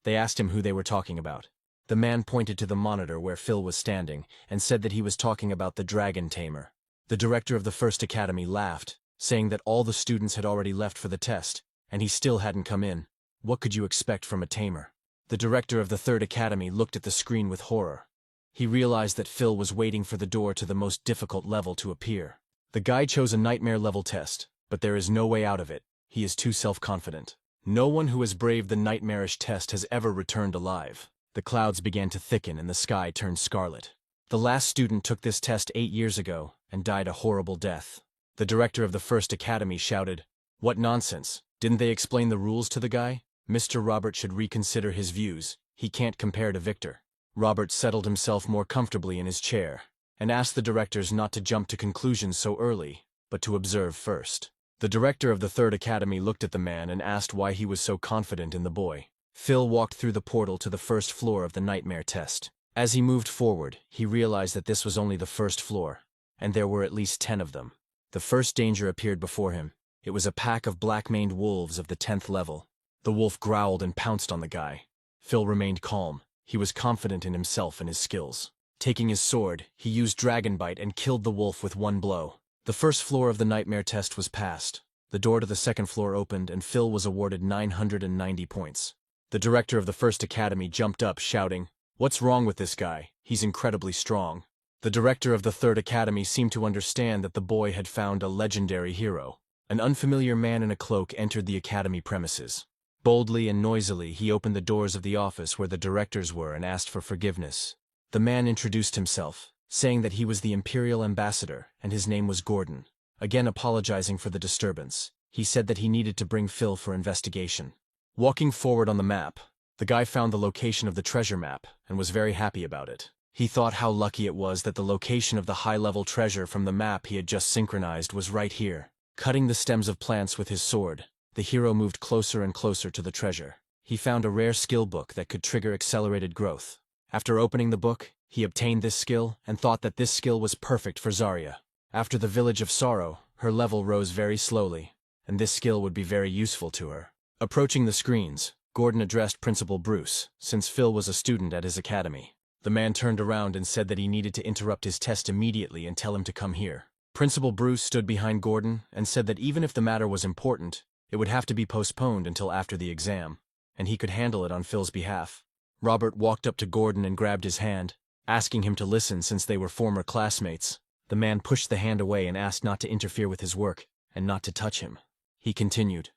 They asked him who they were talking about. The man pointed to the monitor where Phil was standing and said that he was talking about the Dragon Tamer. The director of the first academy laughed, saying that all the students had already left for the test, and he still hadn't come in. What could you expect from a tamer? The director of the third academy looked at the screen with horror. He realized that Phil was waiting for the door to the most difficult level to appear. The guy chose a nightmare level test, but there is no way out of it. He is too self-confident. No one who has braved the nightmarish test has ever returned alive. The clouds began to thicken and the sky turned scarlet. The last student took this test 8 years ago and died a horrible death. The director of the first academy shouted, "What nonsense! Didn't they explain the rules to the guy? Mr. Robert should reconsider his views. He can't compare to Victor." Robert settled himself more comfortably in his chair and asked the directors not to jump to conclusions so early, but to observe first. The director of the third academy looked at the man and asked why he was so confident in the boy. Phil walked through the portal to the first floor of the nightmare test. As he moved forward, he realized that this was only the first floor, and there were at least 10 of them. The first danger appeared before him. It was a pack of black-maned wolves of the 10th level. The wolf growled and pounced on the guy. Phil remained calm. He was confident in himself and his skills. Taking his sword, he used Dragon Bite and killed the wolf with one blow. The first floor of the nightmare test was passed. The door to the second floor opened and Phil was awarded 990 points. The director of the first academy jumped up, shouting, "What's wrong with this guy? He's incredibly strong." The director of the third academy seemed to understand that the boy had found a legendary hero. An unfamiliar man in a cloak entered the academy premises. Boldly and noisily, he opened the doors of the office where the directors were and asked for forgiveness. The man introduced himself, saying that he was the Imperial Ambassador and his name was Gordon. Again apologizing for the disturbance, he said that he needed to bring Phil for investigation. Walking forward on the map, the guy found the location of the treasure map and was very happy about it. He thought how lucky it was that the location of the high-level treasure from the map he had just synchronized was right here. Cutting the stems of plants with his sword, the hero moved closer and closer to the treasure. He found a rare skill book that could trigger accelerated growth. After opening the book, he obtained this skill and thought that this skill was perfect for Zarya. After the Village of Sorrow, her level rose very slowly, and this skill would be very useful to her. Approaching the screens, Gordon addressed Principal Bruce, since Phil was a student at his academy. The man turned around and said that he needed to interrupt his test immediately and tell him to come here. Principal Bruce stood behind Gordon and said that even if the matter was important, it would have to be postponed until after the exam, and he could handle it on Phil's behalf. Robert walked up to Gordon and grabbed his hand, asking him to listen since they were former classmates. The man pushed the hand away and asked not to interfere with his work and not to touch him. He continued,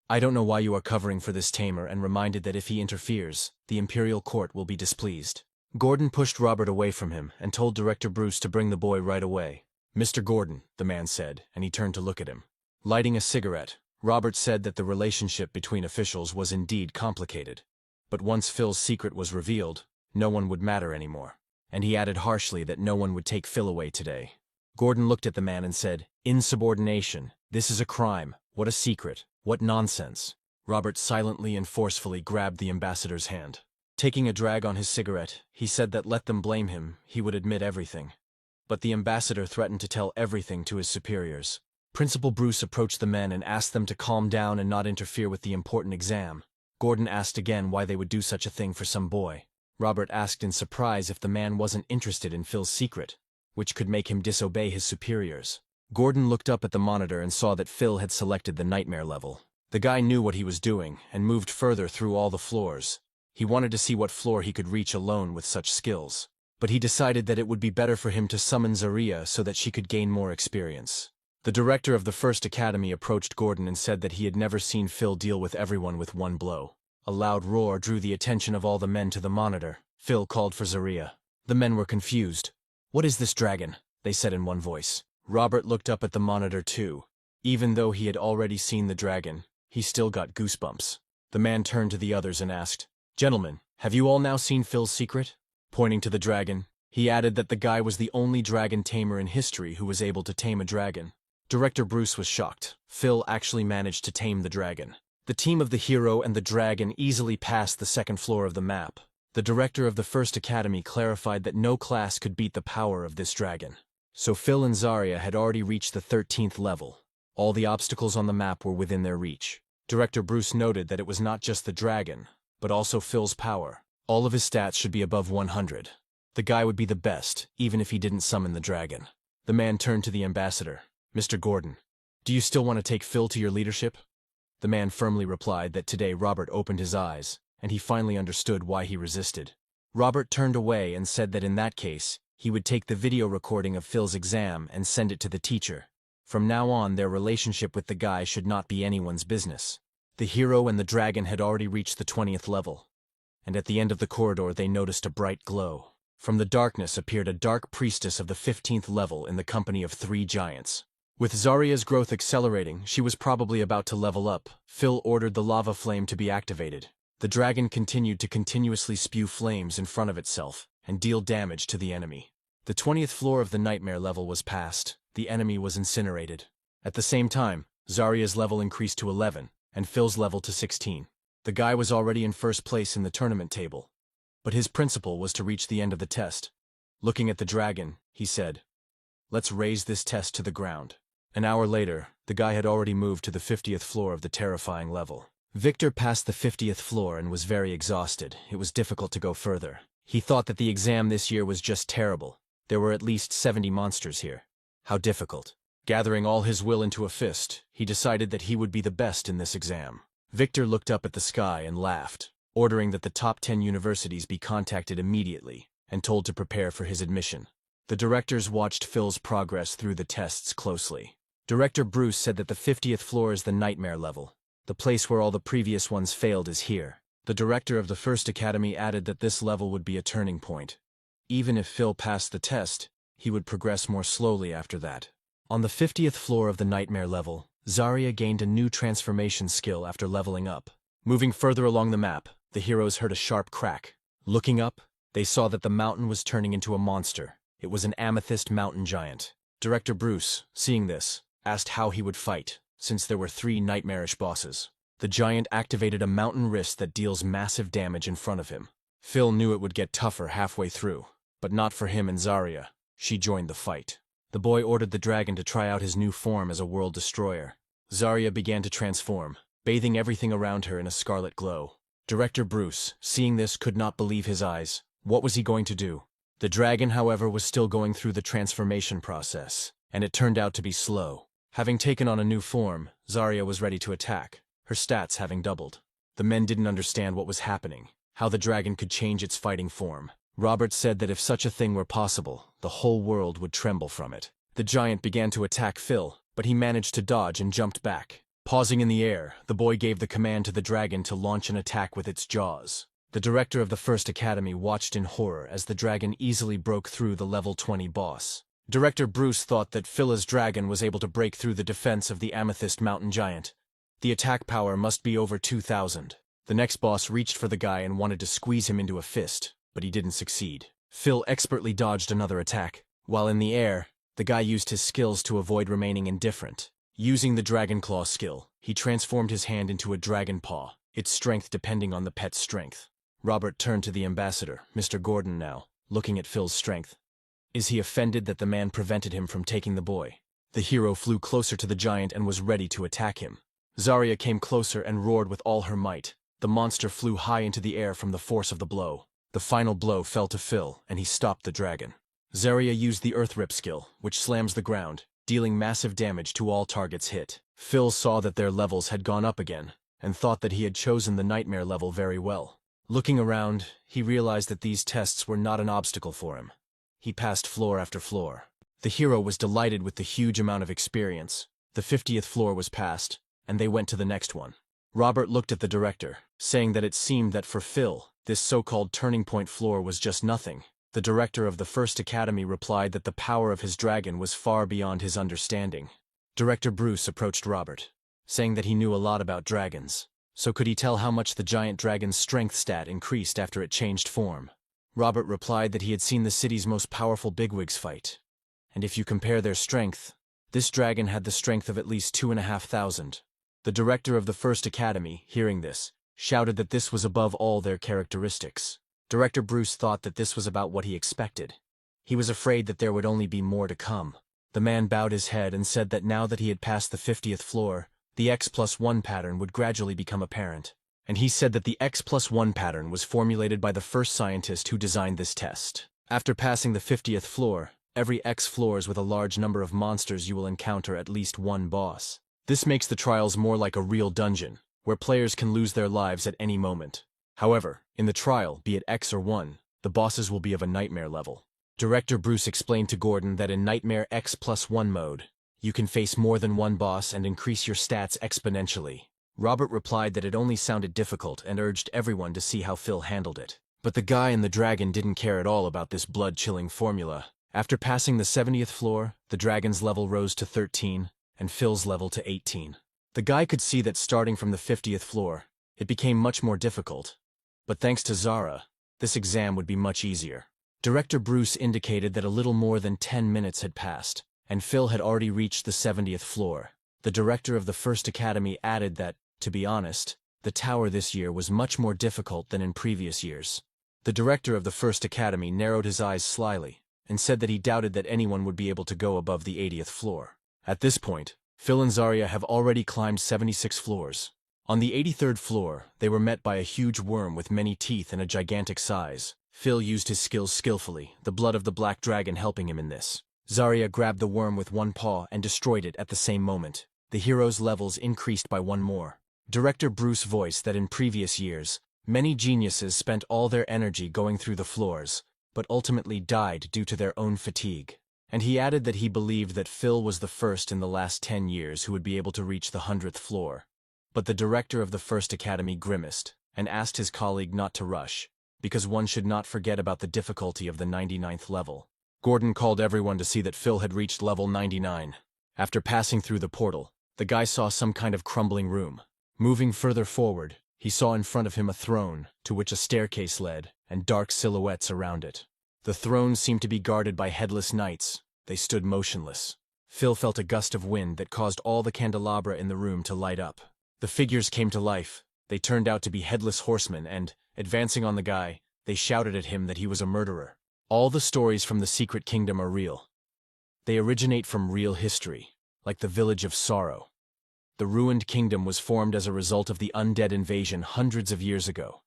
"I don't know why you are covering for this tamer," and reminded that if he interferes, the Imperial Court will be displeased. Gordon pushed Robert away from him and told Director Bruce to bring the boy right away. "Mr. Gordon," the man said, and he turned to look at him. Lighting a cigarette, Robert said that the relationship between officials was indeed complicated. But once Phil's secret was revealed, no one would matter anymore. And he added harshly that no one would take Phil away today. Gordon looked at the man and said, "Insubordination. This is a crime. What a secret. What nonsense." Robert silently and forcefully grabbed the ambassador's hand. Taking a drag on his cigarette, he said that let them blame him, he would admit everything. But the ambassador threatened to tell everything to his superiors. Principal Bruce approached the men and asked them to calm down and not interfere with the important exam. Gordon asked again why they would do such a thing for some boy. Robert asked in surprise if the man wasn't interested in Phil's secret, which could make him disobey his superiors. Gordon looked up at the monitor and saw that Phil had selected the nightmare level. The guy knew what he was doing and moved further through all the floors. He wanted to see what floor he could reach alone with such skills. But he decided that it would be better for him to summon Zarya so that she could gain more experience. The director of the first academy approached Gordon and said that he had never seen Phil deal with everyone with one blow. A loud roar drew the attention of all the men to the monitor. Phil called for Zarya. The men were confused. "What is this dragon?" they said in one voice. Robert looked up at the monitor too. Even though he had already seen the dragon, he still got goosebumps. The man turned to the others and asked, "Gentlemen, have you all now seen Phil's secret?" Pointing to the dragon, he added that the guy was the only dragon tamer in history who was able to tame a dragon. Director Bruce was shocked. Phil actually managed to tame the dragon. The team of the hero and the dragon easily passed the second floor of the map. The director of the first academy clarified that no class could beat the power of this dragon. So Phil and Zarya had already reached the 13th level. All the obstacles on the map were within their reach. Director Bruce noted that it was not just the dragon, but also Phil's power. All of his stats should be above 100. The guy would be the best, even if he didn't summon the dragon. The man turned to the ambassador. "Mr. Gordon, do you still want to take Phil to your leadership?" The man firmly replied that today Robert opened his eyes, and he finally understood why he resisted. Robert turned away and said that in that case, he would take the video recording of Phil's exam and send it to the teacher. From now on, their relationship with the guy should not be anyone's business. The hero and the dragon had already reached the 20th level, and at the end of the corridor they noticed a bright glow. From the darkness appeared a dark priestess of the 15th level in the company of 3 giants. With Zarya's growth accelerating, she was probably about to level up. Phil ordered the lava flame to be activated. The dragon continued to continuously spew flames in front of itself and deal damage to the enemy. The 20th floor of the nightmare level was passed. The enemy was incinerated. At the same time, Zarya's level increased to 11, and Phil's level to 16. The guy was already in first place in the tournament table, but his principle was to reach the end of the test. Looking at the dragon, he said, "Let's raise this test to the ground." An hour later, the guy had already moved to the 50th floor of the terrifying level. Victor passed the 50th floor and was very exhausted. It was difficult to go further. He thought that the exam this year was just terrible. There were at least 70 monsters here. How difficult. Gathering all his will into a fist, he decided that he would be the best in this exam. Victor looked up at the sky and laughed. ordering that the top 10 universities be contacted immediately and told to prepare for his admission. The directors watched Phil's progress through the tests closely. Director Bruce said that the 50th floor is the nightmare level. The place where all the previous ones failed is here. The director of the first academy added that this level would be a turning point. Even if Phil passed the test, he would progress more slowly after that. On the 50th floor of the nightmare level, Zarya gained a new transformation skill after leveling up. Moving further along the map, the heroes heard a sharp crack. Looking up, they saw that the mountain was turning into a monster. It was an amethyst mountain giant. Director Bruce, seeing this, asked how he would fight, since there were 3 nightmarish bosses. The giant activated a mountain wrist that deals massive damage in front of him. Phil knew it would get tougher halfway through, but not for him and Zarya. She joined the fight. The boy ordered the dragon to try out his new form as a world destroyer. Zarya began to transform, bathing everything around her in a scarlet glow. Director Bruce, seeing this, could not believe his eyes. What was he going to do? The dragon, however, was still going through the transformation process, and it turned out to be slow. Having taken on a new form, Zarya was ready to attack, her stats having doubled. The men didn't understand what was happening, how the dragon could change its fighting form. Robert said that if such a thing were possible, the whole world would tremble from it. The giant began to attack Phil, but he managed to dodge and jumped back. Pausing in the air, the boy gave the command to the dragon to launch an attack with its jaws. The director of the first academy watched in horror as the dragon easily broke through the level 20 boss. Director Bruce thought that Phil's dragon was able to break through the defense of the amethyst mountain giant. The attack power must be over 2,000. The next boss reached for the guy and wanted to squeeze him into a fist, but he didn't succeed. Phil expertly dodged another attack. While in the air, the guy used his skills to avoid remaining indifferent. Using the Dragon Claw skill, he transformed his hand into a dragon paw, its strength depending on the pet's strength. Robert turned to the ambassador, Mr. Gordon now, looking at Phil's strength. Is he offended that the man prevented him from taking the boy? The hero flew closer to the giant and was ready to attack him. Zarya came closer and roared with all her might. The monster flew high into the air from the force of the blow. The final blow fell to Phil, and he stopped the dragon. Zarya used the Earth Rip skill, which slams the ground, dealing massive damage to all targets hit. Phil saw that their levels had gone up again, and thought that he had chosen the nightmare level very well. Looking around, he realized that these tests were not an obstacle for him. He passed floor after floor. The hero was delighted with the huge amount of experience. The 50th floor was passed, and they went to the next one. Robert looked at the director, saying that it seemed that for Phil, this so-called turning point floor was just nothing. The director of the first academy replied that the power of his dragon was far beyond his understanding. Director Bruce approached Robert, saying that he knew a lot about dragons. So could he tell how much the giant dragon's strength stat increased after it changed form? Robert replied that he had seen the city's most powerful bigwigs fight. And if you compare their strength, this dragon had the strength of at least 2,500. The director of the first academy, hearing this, shouted that this was above all their characteristics. Director Bruce thought that this was about what he expected. He was afraid that there would only be more to come. The man bowed his head and said that now that he had passed the 50th floor, the X+1 pattern would gradually become apparent. And he said that the X+1 pattern was formulated by the first scientist who designed this test. After passing the 50th floor, every X floors with a large number of monsters you will encounter at least one boss. This makes the trials more like a real dungeon, where players can lose their lives at any moment. However, in the trial, be it X or 1, the bosses will be of a nightmare level. Director Bruce explained to Gordon that in Nightmare X+1 mode, you can face more than one boss and increase your stats exponentially. Robert replied that it only sounded difficult and urged everyone to see how Phil handled it. But the guy and the dragon didn't care at all about this blood-chilling formula. After passing the 70th floor, the dragon's level rose to 13, and Phil's level to 18. The guy could see that starting from the 50th floor, it became much more difficult. But thanks to Zarya, this exam would be much easier. Director Bruce indicated that a little more than 10 minutes had passed, and Phil had already reached the 70th floor. The director of the first academy added that, to be honest, the tower this year was much more difficult than in previous years. The director of the first academy narrowed his eyes slyly, and said that he doubted that anyone would be able to go above the 80th floor. At this point, Phil and Zarya have already climbed 76 floors. On the 83rd floor, they were met by a huge worm with many teeth and a gigantic size. Phil used his skills skillfully, the blood of the black dragon helping him in this. Zarya grabbed the worm with one paw and destroyed it at the same moment. The hero's levels increased by one more. Director Bruce voiced that in previous years, Many geniuses spent all their energy going through the floors, but ultimately died due to their own fatigue. And he added that he believed that Phil was the first in the last 10 years who would be able to reach the 100th floor. But the director of the first academy grimaced and asked his colleague not to rush, because one should not forget about the difficulty of the 99th level. Gordon called everyone to see that Phil had reached level 99. After passing through the portal, the guy saw some kind of crumbling room. Moving further forward, he saw in front of him a throne, to which a staircase led, and dark silhouettes around it. The throne seemed to be guarded by headless knights. They stood motionless. Phil felt a gust of wind that caused all the candelabra in the room to light up. The figures came to life. They turned out to be headless horsemen and, advancing on the guy, they shouted at him that he was a murderer. All the stories from the Secret Kingdom are real. They originate from real history, like the Village of Sorrow. The ruined kingdom was formed as a result of the undead invasion hundreds of years ago,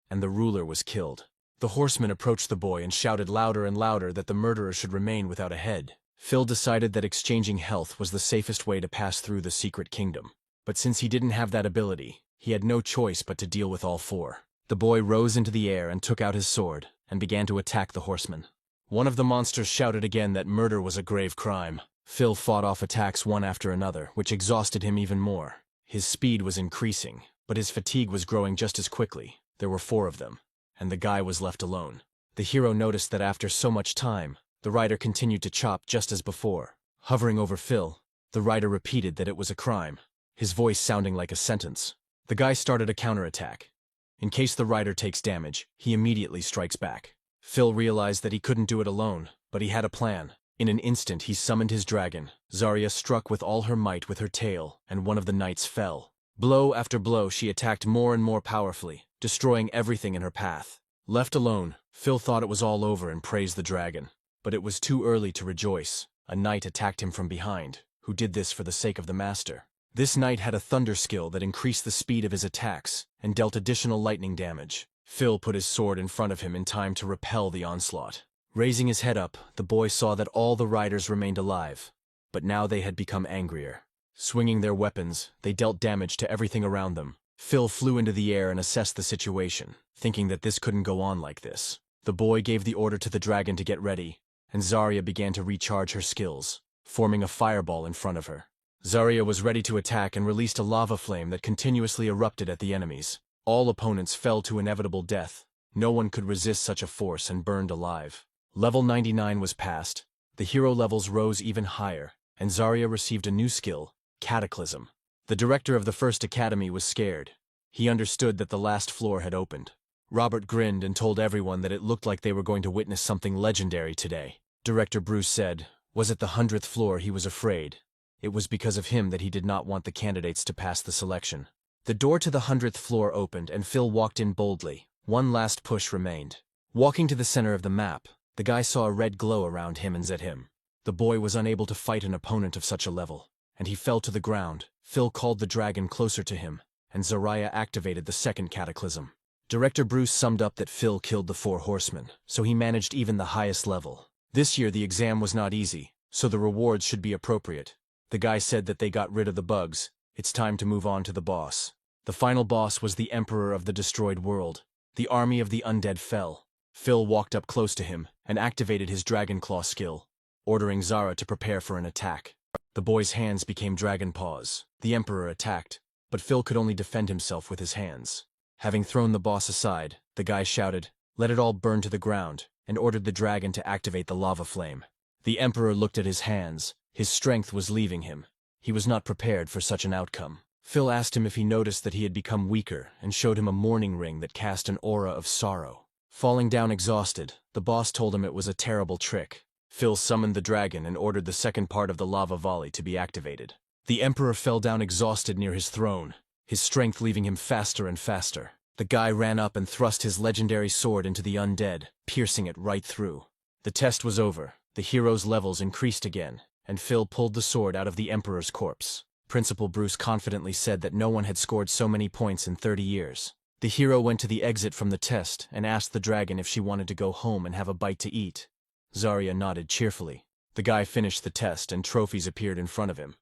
and the ruler was killed. The horseman approached the boy and shouted louder and louder that the murderer should remain without a head. Phil decided that exchanging health was the safest way to pass through the Secret Kingdom. But since he didn't have that ability, he had no choice but to deal with all four. The boy rose into the air and took out his sword, and began to attack the horseman. One of the monsters shouted again that murder was a grave crime. Phil fought off attacks one after another, which exhausted him even more. His speed was increasing, but his fatigue was growing just as quickly. There were 4 of them, and the guy was left alone. The hero noticed that after so much time, the rider continued to chop just as before. Hovering over Phil, the rider repeated that it was a crime, his voice sounding like a sentence. The guy started a counterattack. In case the rider takes damage, he immediately strikes back. Phil realized that he couldn't do it alone, but he had a plan. In an instant he summoned his dragon. Zarya struck with all her might with her tail, and one of the knights fell. Blow after blow she attacked more and more powerfully, destroying everything in her path. Left alone, Phil thought it was all over and praised the dragon. But it was too early to rejoice. A knight attacked him from behind, who did this for the sake of the master. This knight had a thunder skill that increased the speed of his attacks and dealt additional lightning damage. Phil put his sword in front of him in time to repel the onslaught. Raising his head up, the boy saw that all the riders remained alive, but now they had become angrier. Swinging their weapons, they dealt damage to everything around them. Phil flew into the air and assessed the situation, thinking that this couldn't go on like this. The boy gave the order to the dragon to get ready, and Zarya began to recharge her skills, forming a fireball in front of her. Zarya was ready to attack and released a lava flame that continuously erupted at the enemies. All opponents fell to inevitable death. No one could resist such a force and burned alive. Level 99 was passed, the hero levels rose even higher, and Zarya received a new skill, Cataclysm. The director of the first academy was scared. He understood that the last floor had opened. Robert grinned and told everyone that it looked like they were going to witness something legendary today. Director Bruce said, was it the 100th floor he was afraid? It was because of him that he did not want the candidates to pass the selection. The door to the 100th floor opened and Phil walked in boldly. One last push remained. Walking to the center of the map, the guy saw a red glow around him and at him. The boy was unable to fight an opponent of such a level, and he fell to the ground. Phil called the dragon closer to him, and Zarya activated the second cataclysm. Director Bruce summed up that Phil killed the 4 horsemen, so he managed even the highest level. This year the exam was not easy, so the rewards should be appropriate. The guy said that they got rid of the bugs. It's time to move on to the boss. The final boss was the Emperor of the Destroyed World. The army of the undead fell. Phil walked up close to him and activated his Dragon Claw skill, ordering Zarya to prepare for an attack. The boy's hands became dragon paws. The Emperor attacked, but Phil could only defend himself with his hands. Having thrown the boss aside, the guy shouted, "Let it all burn to the ground," and ordered the dragon to activate the lava flame. The Emperor looked at his hands. His strength was leaving him. He was not prepared for such an outcome. Phil asked him if he noticed that he had become weaker and showed him a mourning ring that cast an aura of sorrow. Falling down exhausted, the boss told him it was a terrible trick. Phil summoned the dragon and ordered the second part of the lava volley to be activated. The Emperor fell down exhausted near his throne, his strength leaving him faster and faster. The guy ran up and thrust his legendary sword into the undead, piercing it right through. The test was over. The hero's levels increased again, and Phil pulled the sword out of the Emperor's corpse. Principal Bruce confidently said that no one had scored so many points in 30 years. The hero went to the exit from the test and asked the dragon if she wanted to go home and have a bite to eat. Zarya nodded cheerfully. The guy finished the test and trophies appeared in front of him.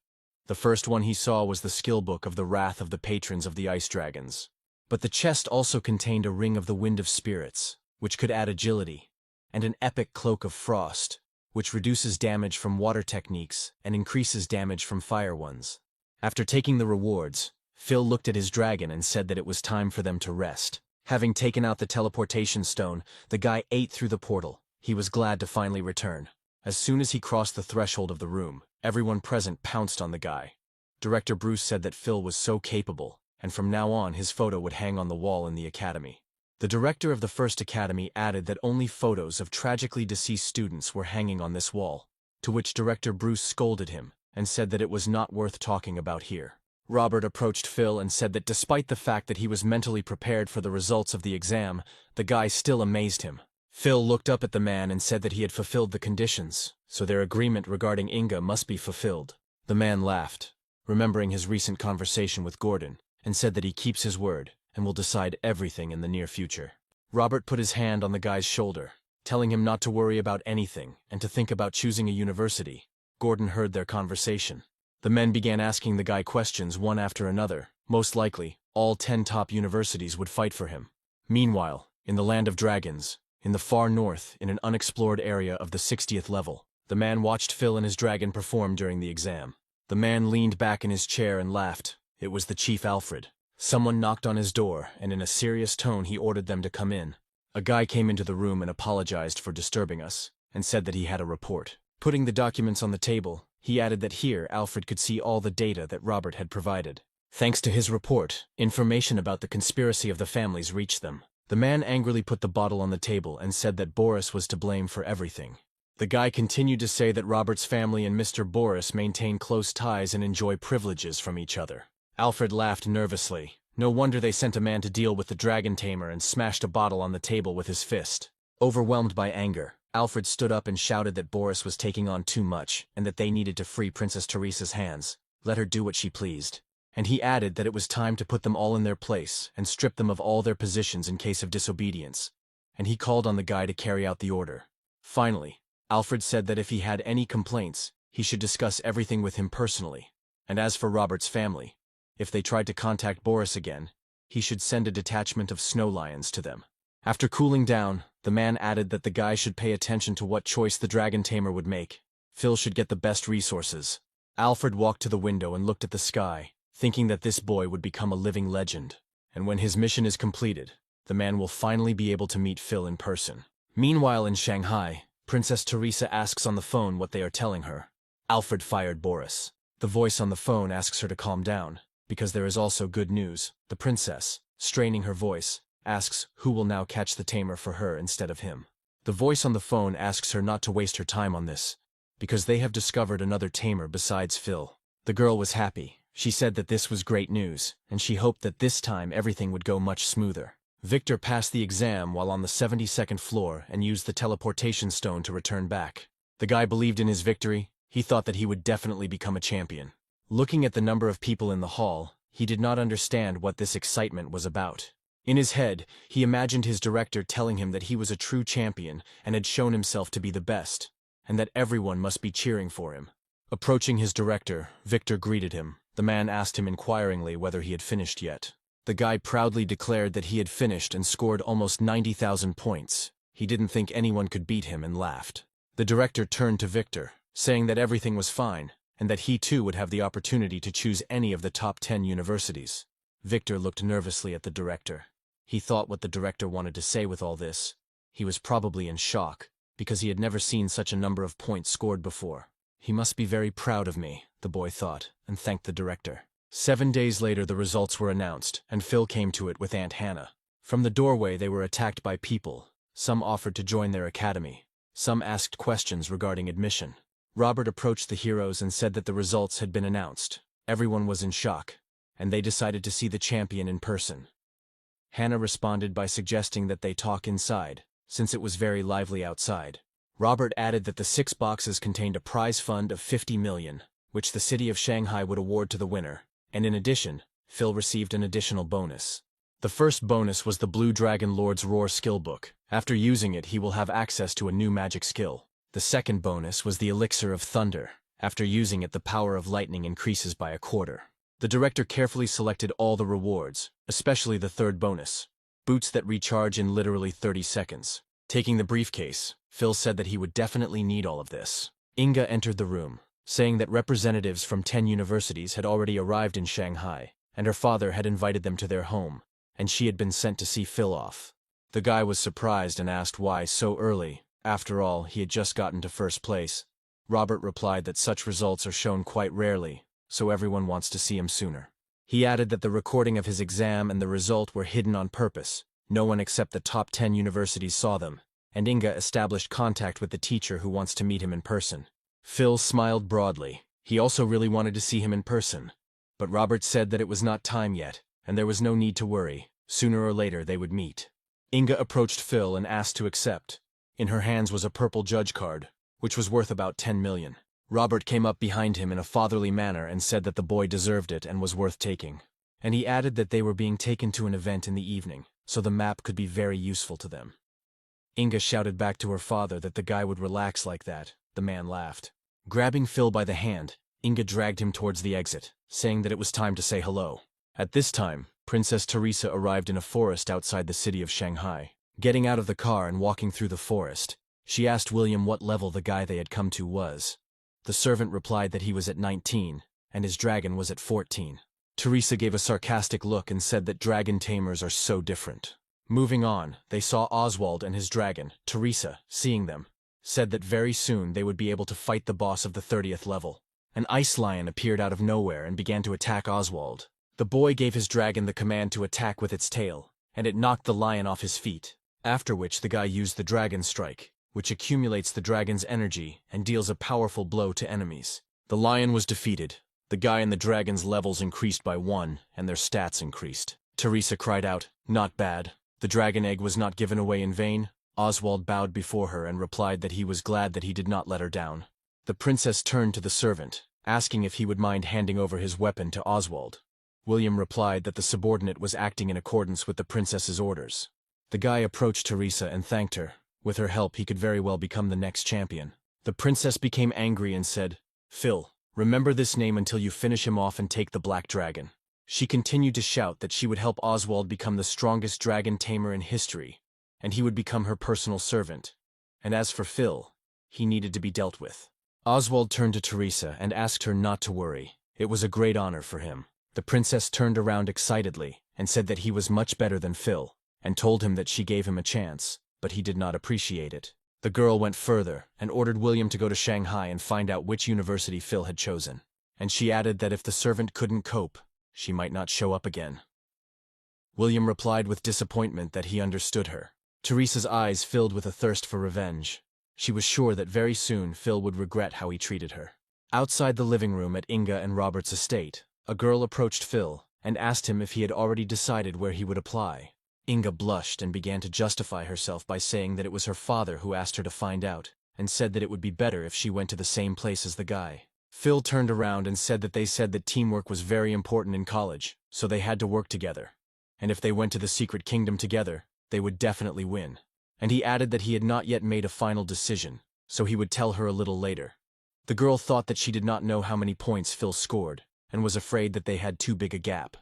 The first one he saw was the skill book of the Wrath of the Patrons of the Ice Dragons. But the chest also contained a ring of the Wind of Spirits, which could add agility, and an epic Cloak of Frost, which reduces damage from water techniques and increases damage from fire ones. After taking the rewards, Phil looked at his dragon and said that it was time for them to rest. Having taken out the teleportation stone, the guy ate through the portal. He was glad to finally return. As soon as he crossed the threshold of the room, everyone present pounced on the guy. Director Bruce said that Phil was so capable, and from now on his photo would hang on the wall in the academy. The director of the first academy added that only photos of tragically deceased students were hanging on this wall, to which Director Bruce scolded him and said that it was not worth talking about here. Robert approached Phil and said that despite the fact that he was mentally prepared for the results of the exam, the guy still amazed him. Phil looked up at the man and said that he had fulfilled the conditions, so their agreement regarding Inga must be fulfilled. The man laughed, remembering his recent conversation with Gordon, and said that he keeps his word and will decide everything in the near future. Robert put his hand on the guy's shoulder, telling him not to worry about anything and to think about choosing a university. Gordon heard their conversation. The men began asking the guy questions one after another. Most likely, all 10 top universities would fight for him. Meanwhile, in the Land of Dragons, in the far north, in an unexplored area of the 60th level, the man watched Phil and his dragon perform during the exam. The man leaned back in his chair and laughed. It was the Chief Alfred. Someone knocked on his door, and in a serious tone he ordered them to come in. A guy came into the room and apologized for disturbing us, and said that he had a report. Putting the documents on the table, he added that here Alfred could see all the data that Robert had provided. Thanks to his report, information about the conspiracy of the families reached them. The man angrily put the bottle on the table and said that Boris was to blame for everything. The guy continued to say that Robert's family and Mr. Boris maintain close ties and enjoy privileges from each other. Alfred laughed nervously. No wonder they sent a man to deal with the Dragon Tamer and smashed a bottle on the table with his fist. Overwhelmed by anger, Alfred stood up and shouted that Boris was taking on too much and that they needed to free Princess Teresa's hands, let her do what she pleased. And he added that it was time to put them all in their place and strip them of all their positions in case of disobedience, and he called on the guy to carry out the order. Finally, Alfred said that if he had any complaints, he should discuss everything with him personally, and as for Robert's family, if they tried to contact Boris again, he should send a detachment of snow lions to them. After cooling down, the man added that the guy should pay attention to what choice the Dragon Tamer would make. Phil should get the best resources. Alfred walked to the window and looked at the sky, thinking that this boy would become a living legend. And when his mission is completed, the man will finally be able to meet Phil in person. Meanwhile in Shanghai, Princess Teresa asks on the phone what they are telling her. Alfred fired Boris. The voice on the phone asks her to calm down, because there is also good news. The princess, straining her voice, asks who will now catch the tamer for her instead of him. The voice on the phone asks her not to waste her time on this, because they have discovered another tamer besides Phil. The girl was happy. She said that this was great news, and she hoped that this time everything would go much smoother. Victor passed the exam while on the 72nd floor and used the teleportation stone to return back. The guy believed in his victory. He thought that he would definitely become a champion. Looking at the number of people in the hall, he did not understand what this excitement was about. In his head, he imagined his director telling him that he was a true champion and had shown himself to be the best, and that everyone must be cheering for him. Approaching his director, Victor greeted him. The man asked him inquiringly whether he had finished yet. The guy proudly declared that he had finished and scored almost 90,000 points. He didn't think anyone could beat him and laughed. The director turned to Victor, saying that everything was fine, and that he too would have the opportunity to choose any of the top 10 universities. Victor looked nervously at the director. He thought what the director wanted to say with all this. He was probably in shock, because he had never seen such a number of points scored before. He must be very proud of me, the boy thought, and thanked the director. 7 days later the results were announced, and Phil came to it with Aunt Hannah. From the doorway they were attacked by people. Some offered to join their academy. Some asked questions regarding admission. Robert approached the heroes and said that the results had been announced. Everyone was in shock, and they decided to see the champion in person. Hannah responded by suggesting that they talk inside, since it was very lively outside. Robert added that the 6 boxes contained a prize fund of 50 million, which the city of Shanghai would award to the winner, and in addition, Phil received an additional bonus. The first bonus was the Blue Dragon Lord's Roar skill book. After using it, he will have access to a new magic skill. The second bonus was the Elixir of Thunder. After using it, the power of lightning increases by 1/4. The director carefully selected all the rewards, especially the third bonus, boots that recharge in literally 30 seconds. Taking the briefcase, Phil said that he would definitely need all of this. Inga entered the room, saying that representatives from 10 universities had already arrived in Shanghai, and her father had invited them to their home, and she had been sent to see Phil off. The guy was surprised and asked why so early. After all, he had just gotten to first place. Robert replied that such results are shown quite rarely, so everyone wants to see him sooner. He added that the recording of his exam and the result were hidden on purpose. No one except the top 10 universities saw them, and Inga established contact with the teacher who wants to meet him in person. Phil smiled broadly. He also really wanted to see him in person. But Robert said that it was not time yet, and there was no need to worry. Sooner or later they would meet. Inga approached Phil and asked to accept. In her hands was a purple judge card, which was worth about 10 million. Robert came up behind him in a fatherly manner and said that the boy deserved it and was worth taking. And he added that they were being taken to an event in the evening, so the map could be very useful to them. Inga shouted back to her father that the guy would relax like that. The man laughed. Grabbing Phil by the hand, Inga dragged him towards the exit, saying that it was time to say hello. At this time, Princess Teresa arrived in a forest outside the city of Shanghai. Getting out of the car and walking through the forest, she asked William what level the guy they had come to was. The servant replied that he was at 19, and his dragon was at 14. Teresa gave a sarcastic look and said that dragon tamers are so different. Moving on, they saw Oswald and his dragon. Teresa, seeing them, said that very soon they would be able to fight the boss of the 30th level. An ice lion appeared out of nowhere and began to attack Oswald. The boy gave his dragon the command to attack with its tail, and it knocked the lion off his feet, after which the guy used the dragon strike, which accumulates the dragon's energy and deals a powerful blow to enemies. The lion was defeated. The guy and the dragon's levels increased by 1, and their stats increased. Teresa cried out, "Not bad." The dragon egg was not given away in vain. Oswald bowed before her and replied that he was glad that he did not let her down. The princess turned to the servant, asking if he would mind handing over his weapon to Oswald. William replied that the subordinate was acting in accordance with the princess's orders. The guy approached Teresa and thanked her. With her help, he could very well become the next champion. The princess became angry and said, "Phil, remember this name until you finish him off and take the black dragon." She continued to shout that she would help Oswald become the strongest dragon tamer in history, and he would become her personal servant. And as for Phil, he needed to be dealt with. Oswald turned to Teresa and asked her not to worry. It was a great honor for him. The princess turned around excitedly and said that he was much better than Phil, and told him that she gave him a chance, but he did not appreciate it. The girl went further and ordered William to go to Shanghai and find out which university Phil had chosen. And she added that if the servant couldn't cope, she might not show up again. William replied with disappointment that he understood her. Teresa's eyes filled with a thirst for revenge. She was sure that very soon Phil would regret how he treated her. Outside the living room at Inga and Robert's estate, a girl approached Phil and asked him if he had already decided where he would apply. Inga blushed and began to justify herself by saying that it was her father who asked her to find out, and said that it would be better if she went to the same place as the guy. Phil turned around and said that they said that teamwork was very important in college, so they had to work together. And if they went to the secret kingdom together, they would definitely win. And he added that he had not yet made a final decision, so he would tell her a little later. The girl thought that she did not know how many points Phil scored, and was afraid that they had too big a gap.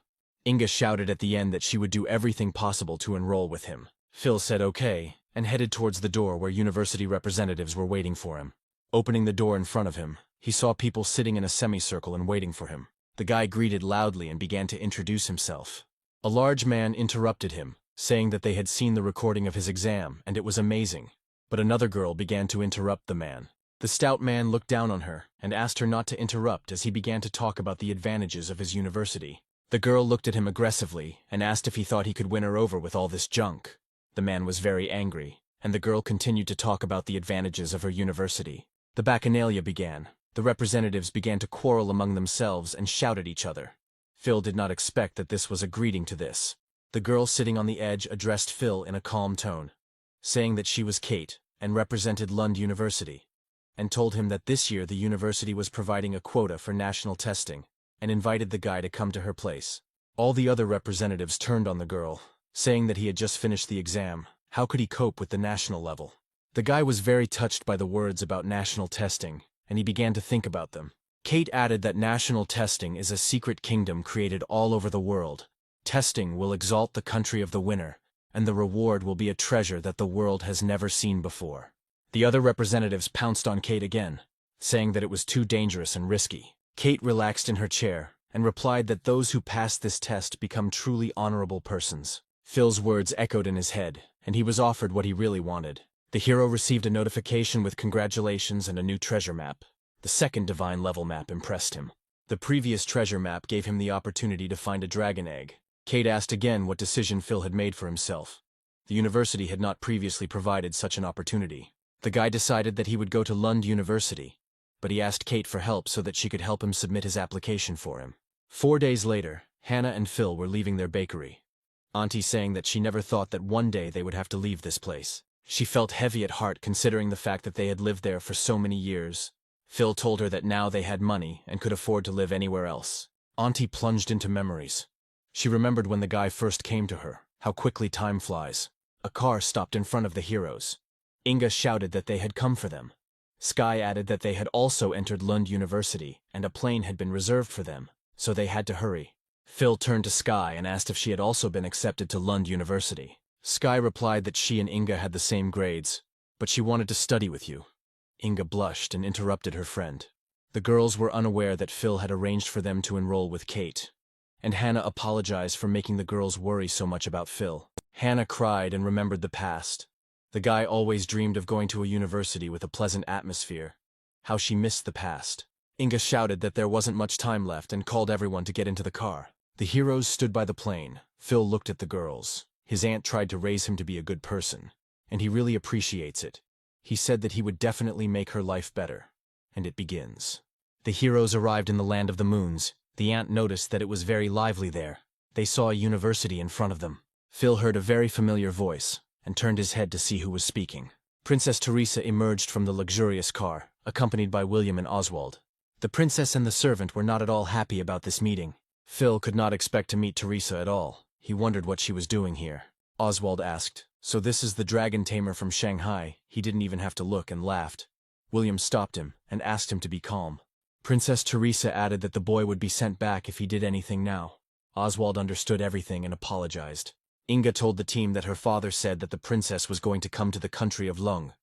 Inga shouted at the end that she would do everything possible to enroll with him. Phil said okay, and headed towards the door where university representatives were waiting for him. Opening the door in front of him, he saw people sitting in a semicircle and waiting for him. The guy greeted loudly and began to introduce himself. A large man interrupted him, saying that they had seen the recording of his exam and it was amazing. But another girl began to interrupt the man. The stout man looked down on her and asked her not to interrupt as he began to talk about the advantages of his university. The girl looked at him aggressively and asked if he thought he could win her over with all this junk. The man was very angry, and the girl continued to talk about the advantages of her university. The bacchanalia began. The representatives began to quarrel among themselves and shout at each other. Phil did not expect that this was a greeting to this. The girl sitting on the edge addressed Phil in a calm tone, saying that she was Kate and represented Lund University, and told him that this year the university was providing a quota for national testing, and invited the guy to come to her place. All the other representatives turned on the girl, saying that he had just finished the exam. How could he cope with the national level? The guy was very touched by the words about national testing, and he began to think about them. Kate added that national testing is a secret kingdom created all over the world. Testing will exalt the country of the winner, and the reward will be a treasure that the world has never seen before. The other representatives pounced on Kate again, saying that it was too dangerous and risky. Kate relaxed in her chair and replied that those who pass this test become truly honorable persons. Phil's words echoed in his head, and he was offered what he really wanted. The hero received a notification with congratulations and a new treasure map. The second divine level map impressed him. The previous treasure map gave him the opportunity to find a dragon egg. Kate asked again what decision Phil had made for himself. The university had not previously provided such an opportunity. The guy decided that he would go to Lund University, but he asked Kate for help so that she could help him submit his application for him. 4 days later, Hannah and Phil were leaving their bakery. Auntie saying that she never thought that one day they would have to leave this place. She felt heavy at heart considering the fact that they had lived there for so many years. Phil told her that now they had money and could afford to live anywhere else. Auntie plunged into memories. She remembered when the guy first came to her, how quickly time flies. A car stopped in front of the heroes. Inga shouted that they had come for them. Sky added that they had also entered Lund University and a plane had been reserved for them, so they had to hurry. Phil turned to Sky and asked if she had also been accepted to Lund University. Sky replied that she and Inga had the same grades, but she wanted to study with you. Inga blushed and interrupted her friend. The girls were unaware that Phil had arranged for them to enroll with Kate, and Hannah apologized for making the girls worry so much about Phil. Hannah cried and remembered the past. The guy always dreamed of going to a university with a pleasant atmosphere. How she missed the past. Inga shouted that there wasn't much time left and called everyone to get into the car. The heroes stood by the plane. Phil looked at the girls. His aunt tried to raise him to be a good person, and he really appreciates it. He said that he would definitely make her life better. And it begins. The heroes arrived in the land of the moons. The aunt noticed that it was very lively there. They saw a university in front of them. Phil heard a very familiar voice and turned his head to see who was speaking. Princess Teresa emerged from the luxurious car, accompanied by William and Oswald. The princess and the servant were not at all happy about this meeting. Phil could not expect to meet Teresa at all. He wondered what she was doing here. Oswald asked, "So this is the Dragon Tamer from Shanghai?" He didn't even have to look and laughed. William stopped him and asked him to be calm. Princess Teresa added that the boy would be sent back if he did anything now. Oswald understood everything and apologized. Inga told the team that her father said that the princess was going to come to the country of Lung.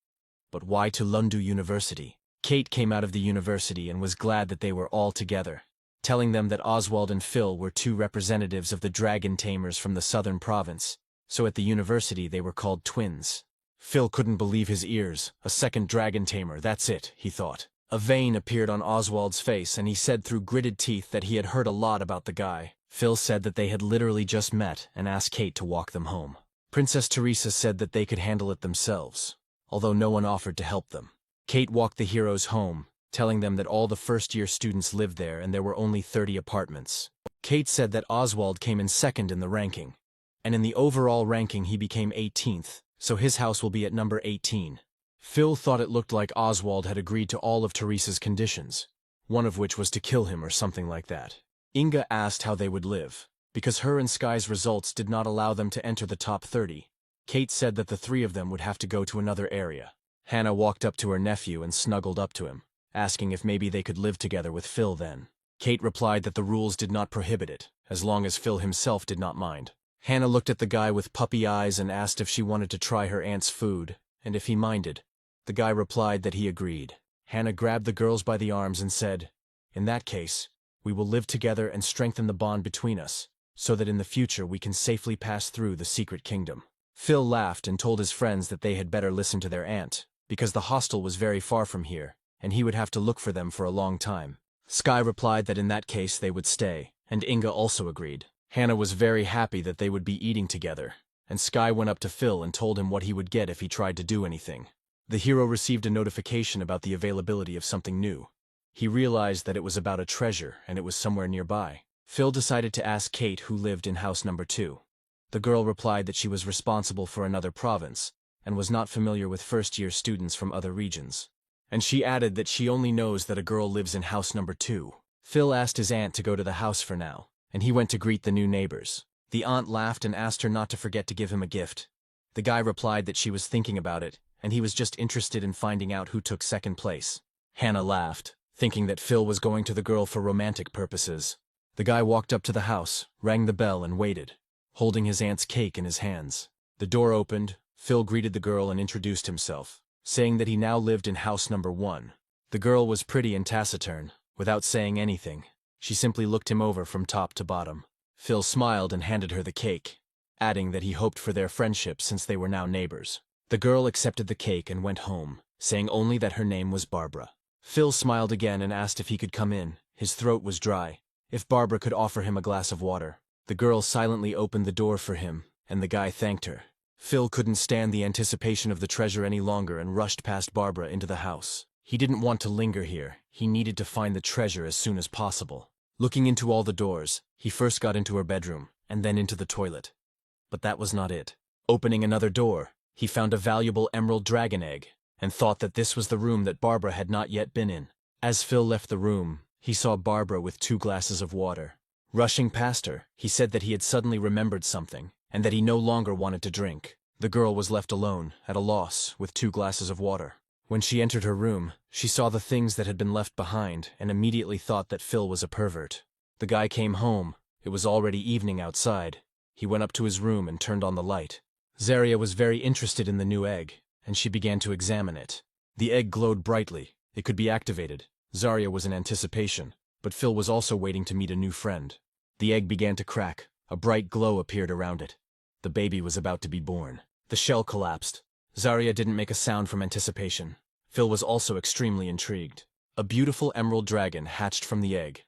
But why to Lundu University? Kate came out of the university and was glad that they were all together, telling them that Oswald and Phil were two representatives of the Dragon Tamers from the southern province, so at the university they were called twins. Phil couldn't believe his ears. A second Dragon Tamer, that's it, he thought. A vein appeared on Oswald's face and he said through gritted teeth that he had heard a lot about the guy. Phil said that they had literally just met and asked Kate to walk them home. Princess Teresa said that they could handle it themselves, although no one offered to help them. Kate walked the heroes home, telling them that all the first-year students lived there and there were only 30 apartments. Kate said that Oswald came in second in the ranking, and in the overall ranking he became 18th, so his house will be at number 18. Phil thought it looked like Oswald had agreed to all of Teresa's conditions, one of which was to kill him or something like that. Inga asked how they would live, because her and Sky's results did not allow them to enter the top 30. Kate said that the three of them would have to go to another area. Hannah walked up to her nephew and snuggled up to him, asking if maybe they could live together with Phil then. Kate replied that the rules did not prohibit it, as long as Phil himself did not mind. Hannah looked at the guy with puppy eyes and asked if she wanted to try her aunt's food, and if he minded. The guy replied that he agreed. Hannah grabbed the girls by the arms and said, "In that case, we will live together and strengthen the bond between us, so that in the future we can safely pass through the secret kingdom." Phil laughed and told his friends that they had better listen to their aunt, because the hostel was very far from here, and he would have to look for them for a long time. Sky replied that in that case they would stay, and Inga also agreed. Hannah was very happy that they would be eating together, and Sky went up to Phil and told him what he would get if he tried to do anything. The hero received a notification about the availability of something new. He realized that it was about a treasure and it was somewhere nearby. Phil decided to ask Kate who lived in house number 2. The girl replied that she was responsible for another province and was not familiar with first-year students from other regions. And she added that she only knows that a girl lives in house number 2. Phil asked his aunt to go to the house for now, and he went to greet the new neighbors. The aunt laughed and asked her not to forget to give him a gift. The guy replied that she was thinking about it, and he was just interested in finding out who took second place. Hannah laughed. thinking that Phil was going to the girl for romantic purposes. The guy walked up to the house, rang the bell and waited, holding his aunt's cake in his hands. The door opened, Phil greeted the girl and introduced himself, saying that he now lived in house number 1. The girl was pretty and taciturn, without saying anything. She simply looked him over from top to bottom. Phil smiled and handed her the cake, adding that he hoped for their friendship since they were now neighbors. The girl accepted the cake and went home, saying only that her name was Barbara. Phil smiled again and asked if he could come in. His throat was dry. If Barbara could offer him a glass of water. The girl silently opened the door for him, and the guy thanked her. Phil couldn't stand the anticipation of the treasure any longer and rushed past Barbara into the house. He didn't want to linger here. He needed to find the treasure as soon as possible. Looking into all the doors, he first got into her bedroom, and then into the toilet. But that was not it. Opening another door, he found a valuable emerald dragon egg, and thought that this was the room that Barbara had not yet been in. As Phil left the room, he saw Barbara with 2 glasses of water. Rushing past her, he said that he had suddenly remembered something, and that he no longer wanted to drink. The girl was left alone, at a loss, with 2 glasses of water. When she entered her room, she saw the things that had been left behind and immediately thought that Phil was a pervert. The guy came home. It was already evening outside. He went up to his room and turned on the light. Zarya was very interested in the new egg, and she began to examine it. The egg glowed brightly. It could be activated. Zarya was in anticipation, but Phil was also waiting to meet a new friend. The egg began to crack. A bright glow appeared around it. The baby was about to be born. The shell collapsed. Zarya didn't make a sound from anticipation. Phil was also extremely intrigued. A beautiful emerald dragon hatched from the egg,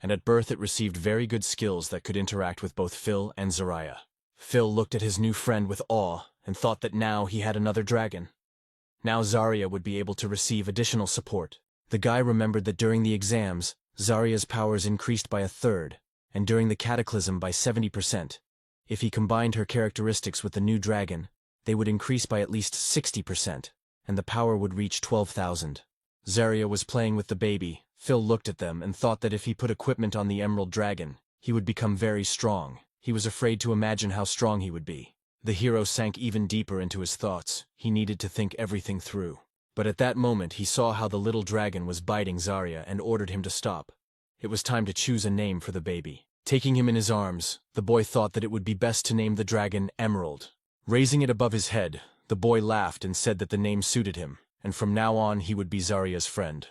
and at birth it received very good skills that could interact with both Phil and Zarya. Phil looked at his new friend with awe and thought that now he had another dragon. Now Zarya would be able to receive additional support. The guy remembered that during the exams, Zarya's powers increased by 1/3, and during the cataclysm by 70%. If he combined her characteristics with the new dragon, they would increase by at least 60%, and the power would reach 12,000. Zarya was playing with the baby. Phil looked at them and thought that if he put equipment on the emerald dragon, he would become very strong. He was afraid to imagine how strong he would be. The hero sank even deeper into his thoughts. He needed to think everything through. But at that moment he saw how the little dragon was biting Zarya and ordered him to stop. It was time to choose a name for the baby. Taking him in his arms, the boy thought that it would be best to name the dragon Emerald. Raising it above his head, the boy laughed and said that the name suited him, and from now on he would be Zarya's friend.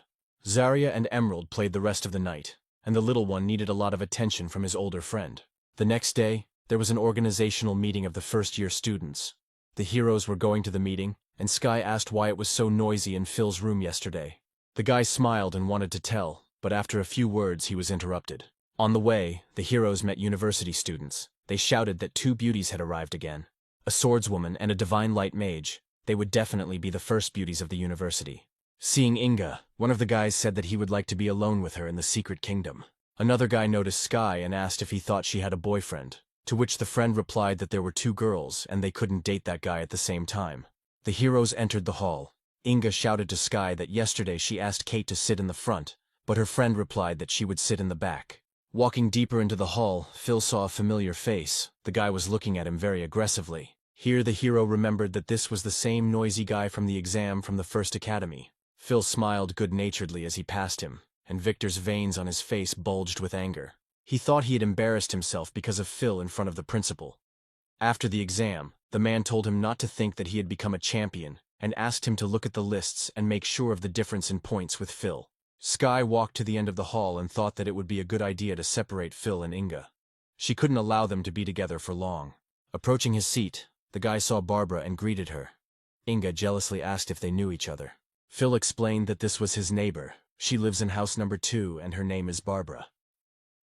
Zarya and Emerald played the rest of the night, and the little one needed a lot of attention from his older friend. The next day, there was an organizational meeting of the first-year students. The heroes were going to the meeting, and Sky asked why it was so noisy in Phil's room yesterday. The guy smiled and wanted to tell, but after a few words he was interrupted. On the way, the heroes met university students. They shouted that 2 beauties had arrived again. A swordswoman and a divine light mage. They would definitely be the first beauties of the university. Seeing Inga, one of the guys said that he would like to be alone with her in the secret kingdom. Another guy noticed Sky and asked if he thought she had a boyfriend, to which the friend replied that there were 2 girls and they couldn't date that guy at the same time. The heroes entered the hall. Inga shouted to Sky that yesterday she asked Kate to sit in the front, but her friend replied that she would sit in the back. Walking deeper into the hall, Phil saw a familiar face. The guy was looking at him very aggressively. Here the hero remembered that this was the same noisy guy from the exam from the first academy. Phil smiled good-naturedly as he passed him, and Victor's veins on his face bulged with anger. He thought he had embarrassed himself because of Phil in front of the principal. After the exam, the man told him not to think that he had become a champion, and asked him to look at the lists and make sure of the difference in points with Phil. Sky walked to the end of the hall and thought that it would be a good idea to separate Phil and Inga. She couldn't allow them to be together for long. Approaching his seat, the guy saw Barbara and greeted her. Inga jealously asked if they knew each other. Phil explained that this was his neighbor. She lives in house number 2 and her name is Barbara.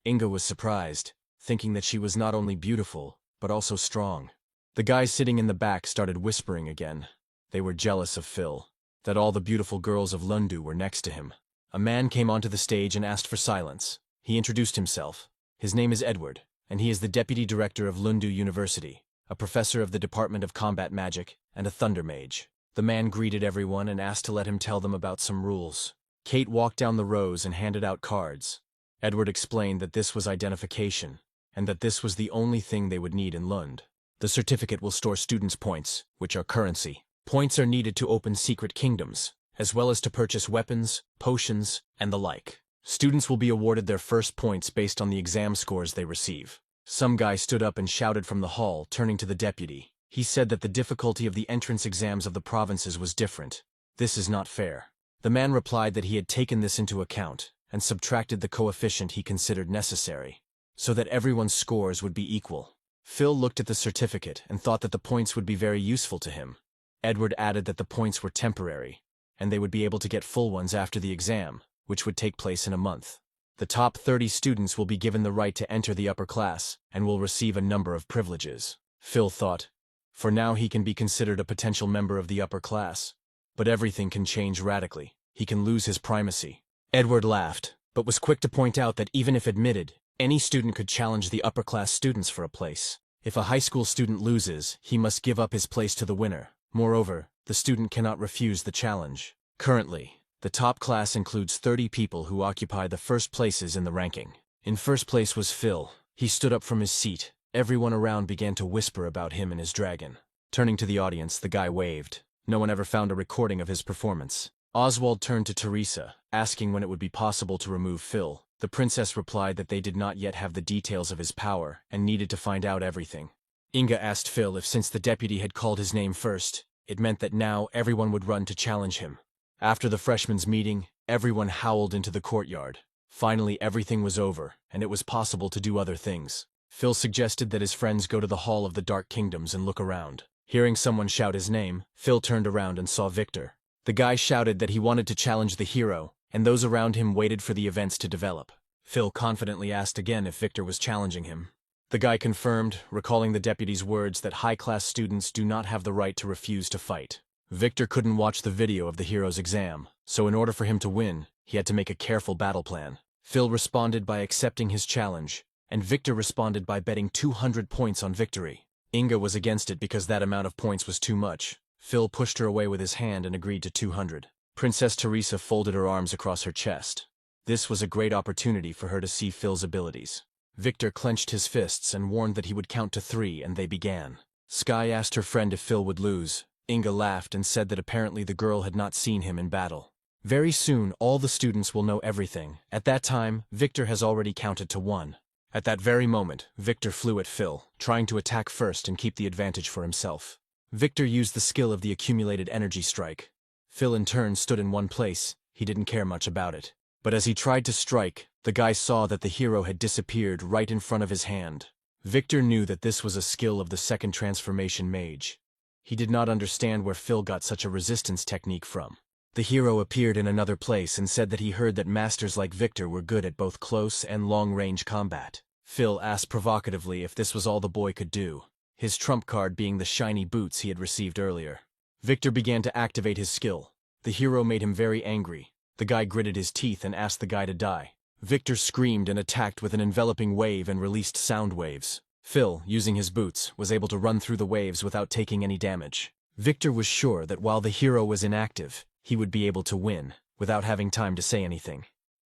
Inga was surprised, thinking that she was not only beautiful, but also strong. The guys sitting in the back started whispering again. They were jealous of Phil, that all the beautiful girls of Lundu were next to him. A man came onto the stage and asked for silence. He introduced himself. His name is Edward, and he is the deputy director of Lundu University, a professor of the Department of Combat Magic, and a Thunder Mage. The man greeted everyone and asked to let him tell them about some rules. Kate walked down the rows and handed out cards. Edward explained that this was identification, and that this was the only thing they would need in Lund. The certificate will store students' points, which are currency. Points are needed to open secret kingdoms, as well as to purchase weapons, potions, and the like. Students will be awarded their first points based on the exam scores they receive. Some guy stood up and shouted from the hall, turning to the deputy. He said that the difficulty of the entrance exams of the provinces was different. This is not fair. The man replied that he had taken this into account and subtracted the coefficient he considered necessary, so that everyone's scores would be equal. Phil looked at the certificate and thought that the points would be very useful to him. Edward added that the points were temporary, and they would be able to get full ones after the exam, which would take place in a month. The top 30 students will be given the right to enter the upper class and will receive a number of privileges. Phil thought, for now he can be considered a potential member of the upper class, but everything can change radically. He can lose his primacy. Edward laughed, but was quick to point out that even if admitted, any student could challenge the upper class students for a place. If a high school student loses, he must give up his place to the winner. Moreover, the student cannot refuse the challenge. Currently, the top class includes 30 people who occupy the first places in the ranking. In first place was Phil. He stood up from his seat. Everyone around began to whisper about him and his dragon. Turning to the audience, the guy waved. No one ever found a recording of his performance. Oswald turned to Teresa, asking when it would be possible to remove Phil. The princess replied that they did not yet have the details of his power and needed to find out everything. Inga asked Phil if since the deputy had called his name first, it meant that now everyone would run to challenge him. After the freshmen's meeting, everyone howled into the courtyard. Finally, everything was over, and it was possible to do other things. Phil suggested that his friends go to the Hall of the Dark Kingdoms and look around. Hearing someone shout his name, Phil turned around and saw Victor. The guy shouted that he wanted to challenge the hero, and those around him waited for the events to develop. Phil confidently asked again if Victor was challenging him. The guy confirmed, recalling the deputy's words that high-class students do not have the right to refuse to fight. Victor couldn't watch the video of the hero's exam, so in order for him to win, he had to make a careful battle plan. Phil responded by accepting his challenge, and Victor responded by betting 200 points on victory. Inga was against it because that amount of points was too much. Phil pushed her away with his hand and agreed to 200. Princess Teresa folded her arms across her chest. This was a great opportunity for her to see Phil's abilities. Victor clenched his fists and warned that he would count to 3, and they began. Sky asked her friend if Phil would lose. Inga laughed and said that apparently the girl had not seen him in battle. Very soon, all the students will know everything. At that time, Victor has already counted to 1. At that very moment, Victor flew at Phil, trying to attack first and keep the advantage for himself. Victor used the skill of the accumulated energy strike. Phil in turn stood in one place. He didn't care much about it. But as he tried to strike, the guy saw that the hero had disappeared right in front of his hand. Victor knew that this was a skill of the second transformation mage. He did not understand where Phil got such a resistance technique from. The hero appeared in another place and said that he heard that masters like Victor were good at both close and long-range combat. Phil asked provocatively if this was all the boy could do, his trump card being the shiny boots he had received earlier. Victor began to activate his skill. The hero made him very angry. The guy gritted his teeth and asked the guy to die. Victor screamed and attacked with an enveloping wave and released sound waves. Phil, using his boots, was able to run through the waves without taking any damage. Victor was sure that while the hero was inactive, he would be able to win, without having time to say anything.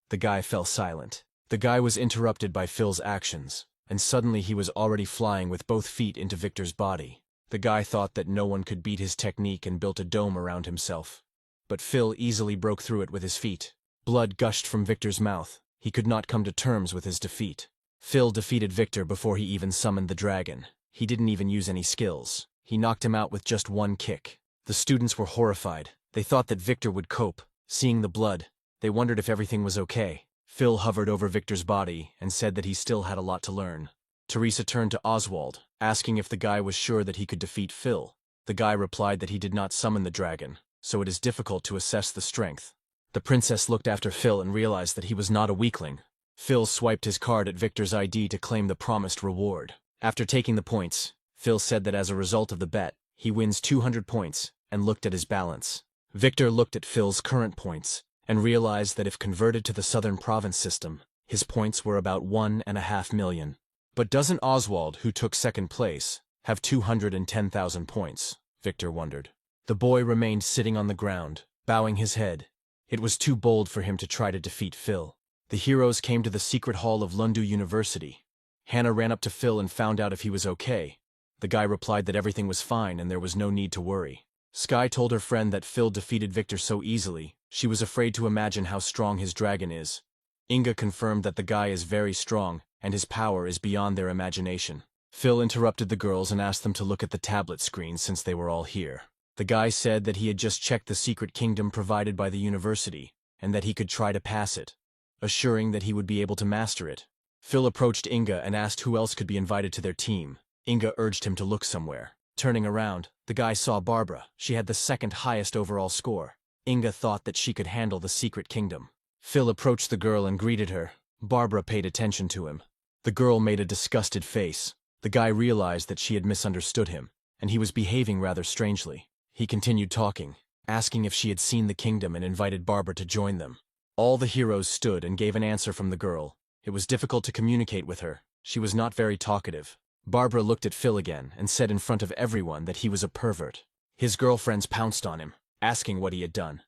The guy fell silent. The guy was interrupted by Phil's actions, and suddenly he was already flying with both feet into Victor's body. The guy thought that no one could beat his technique and built a dome around himself. But Phil easily broke through it with his feet. Blood gushed from Victor's mouth. He could not come to terms with his defeat. Phil defeated Victor before he even summoned the dragon. He didn't even use any skills. He knocked him out with just one kick. The students were horrified. They thought that Victor would cope. Seeing the blood, they wondered if everything was okay. Phil hovered over Victor's body and said that he still had a lot to learn. Teresa turned to Oswald, asking if the guy was sure that he could defeat Phil. The guy replied that he did not summon the dragon, so it is difficult to assess the strength. The princess looked after Phil and realized that he was not a weakling. Phil swiped his card at Victor's ID to claim the promised reward. After taking the points, Phil said that as a result of the bet, he wins 200 points and looked at his balance. Victor looked at Phil's current points and realized that if converted to the Southern Province system, his points were about 1.5 million. But doesn't Oswald, who took second place, have 210,000 points? Victor wondered. The boy remained sitting on the ground, bowing his head. It was too bold for him to try to defeat Phil. The heroes came to the secret hall of Lundu University. Hannah ran up to Phil and found out if he was okay. The guy replied that everything was fine and there was no need to worry. Sky told her friend that Phil defeated Victor so easily, she was afraid to imagine how strong his dragon is. Inga confirmed that the guy is very strong, and his power is beyond their imagination. Phil interrupted the girls and asked them to look at the tablet screen since they were all here. The guy said that he had just checked the secret kingdom provided by the university, and that he could try to pass it, assuring that he would be able to master it. Phil approached Inga and asked who else could be invited to their team. Inga urged him to look somewhere. Turning around, the guy saw Barbara. She had the second highest overall score. Inga thought that she could handle the secret kingdom. Phil approached the girl and greeted her. Barbara paid attention to him. The girl made a disgusted face. The guy realized that she had misunderstood him, and he was behaving rather strangely. He continued talking, asking if she had seen the kingdom and invited Barbara to join them. All the heroes stood and gave an answer from the girl. It was difficult to communicate with her. She was not very talkative. Barbara looked at Phil again and said in front of everyone that he was a pervert. His girlfriends pounced on him, asking what he had done.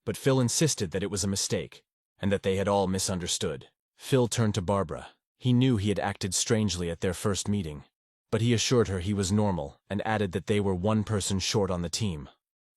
But Phil insisted that it was a mistake, and that they had all misunderstood. Phil turned to Barbara. He knew he had acted strangely at their first meeting, but he assured her he was normal and added that they were one person short on the team.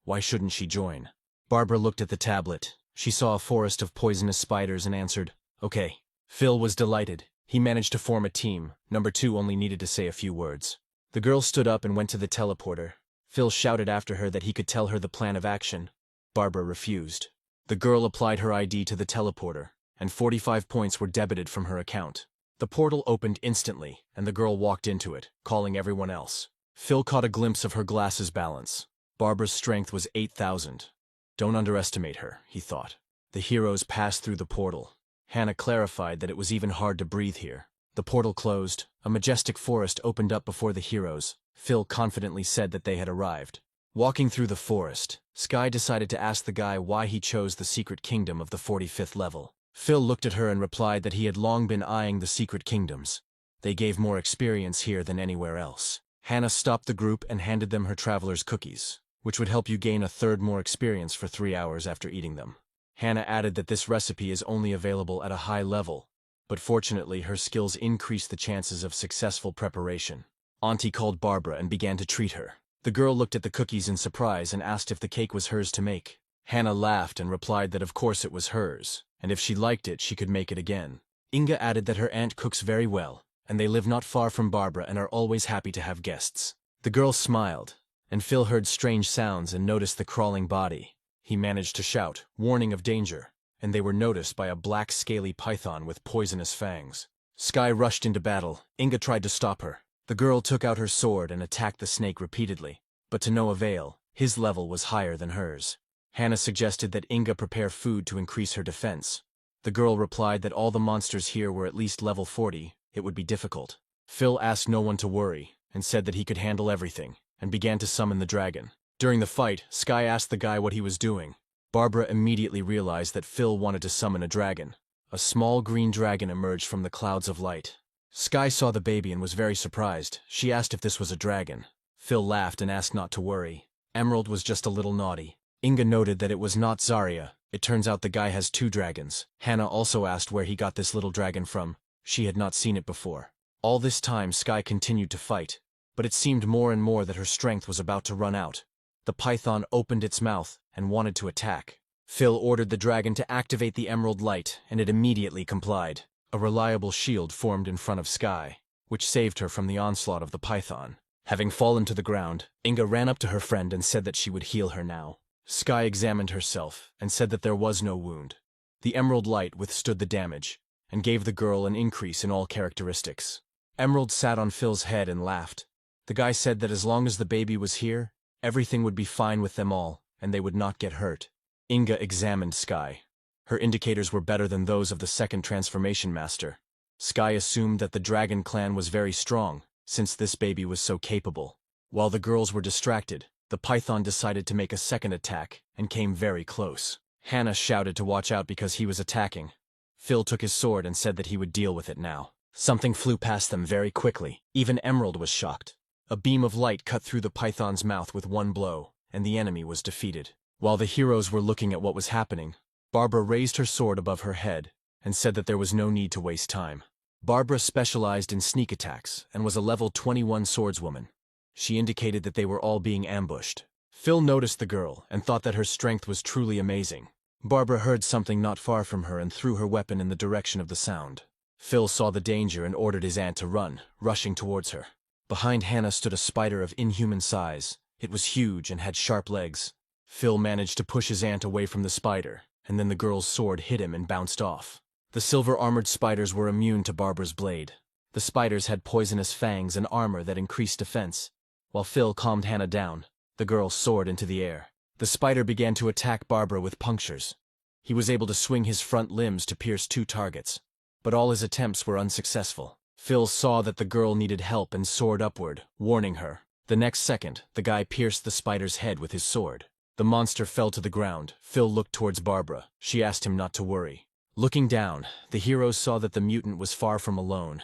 Why shouldn't she join? Barbara looked at the tablet. She saw a forest of poisonous spiders and answered, "Okay." Phil was delighted. He managed to form a team. Number 2 only needed to say a few words. The girl stood up and went to the teleporter. Phil shouted after her that he could tell her the plan of action. Barbara refused. The girl applied her ID to the teleporter, and 45 points were debited from her account. The portal opened instantly, and the girl walked into it, calling everyone else. Phil caught a glimpse of her glasses balance. Barbara's strength was 8,000. Don't underestimate her, he thought. The heroes passed through the portal. Hannah clarified that it was even hard to breathe here. The portal closed. A majestic forest opened up before the heroes. Phil confidently said that they had arrived. Walking through the forest, Sky decided to ask the guy why he chose the secret kingdom of the 45th level. Phil looked at her and replied that he had long been eyeing the secret kingdoms. They gave more experience here than anywhere else. Hannah stopped the group and handed them her traveler's cookies, which would help you gain a third more experience for 3 hours after eating them. Hannah added that this recipe is only available at a high level, but fortunately her skills increased the chances of successful preparation. Auntie called Barbara and began to treat her. The girl looked at the cookies in surprise and asked if the cake was hers to make. Hannah laughed and replied that of course it was hers, and if she liked it she could make it again. Inga added that her aunt cooks very well, and they live not far from Barbara and are always happy to have guests. The girl smiled, and Phil heard strange sounds and noticed the crawling body. He managed to shout, warning of danger, and they were noticed by a black scaly python with poisonous fangs. Sky rushed into battle. Inga tried to stop her. The girl took out her sword and attacked the snake repeatedly, but to no avail. His level was higher than hers. Hannah suggested that Inga prepare food to increase her defense. The girl replied that all the monsters here were at least level 40, it would be difficult. Phil asked no one to worry, and said that he could handle everything, and began to summon the dragon. During the fight, Sky asked the guy what he was doing. Barbara immediately realized that Phil wanted to summon a dragon. A small green dragon emerged from the clouds of light. Sky saw the baby and was very surprised. She asked if this was a dragon. Phil laughed and asked not to worry. Emerald was just a little naughty. Inga noted that it was not Zarya. It turns out the guy has 2 dragons. Hannah also asked where he got this little dragon from. She had not seen it before. All this time, Sky continued to fight, but it seemed more and more that her strength was about to run out. The python opened its mouth and wanted to attack. Phil ordered the dragon to activate the emerald light, and it immediately complied. A reliable shield formed in front of Sky, which saved her from the onslaught of the python. Having fallen to the ground, Inga ran up to her friend and said that she would heal her now. Sky examined herself and said that there was no wound. The emerald light withstood the damage, and gave the girl an increase in all characteristics. Emerald sat on Phil's head and laughed. The guy said that as long as the baby was here, everything would be fine with them all, and they would not get hurt. Inga examined Sky. Her indicators were better than those of the second transformation master. Sky assumed that the dragon clan was very strong, since this baby was so capable. While the girls were distracted, the python decided to make a second attack, and came very close. Hannah shouted to watch out because he was attacking. Phil took his sword and said that he would deal with it now. Something flew past them very quickly. Even Emerald was shocked. A beam of light cut through the python's mouth with one blow, and the enemy was defeated. While the heroes were looking at what was happening, Barbara raised her sword above her head and said that there was no need to waste time. Barbara specialized in sneak attacks and was a level 21 swordswoman. She indicated that they were all being ambushed. Phil noticed the girl and thought that her strength was truly amazing. Barbara heard something not far from her and threw her weapon in the direction of the sound. Phil saw the danger and ordered his aunt to run, rushing towards her. Behind Hannah stood a spider of inhuman size. It was huge and had sharp legs. Phil managed to push his aunt away from the spider, and then the girl's sword hit him and bounced off. The silver-armored spiders were immune to Barbara's blade. The spiders had poisonous fangs and armor that increased defense. While Phil calmed Hannah down, the girl soared into the air. The spider began to attack Barbara with punctures. He was able to swing his front limbs to pierce 2 targets, but all his attempts were unsuccessful. Phil saw that the girl needed help and soared upward, warning her. The next second, the guy pierced the spider's head with his sword. The monster fell to the ground. Phil looked towards Barbara. She asked him not to worry. Looking down, the heroes saw that the mutant was far from alone.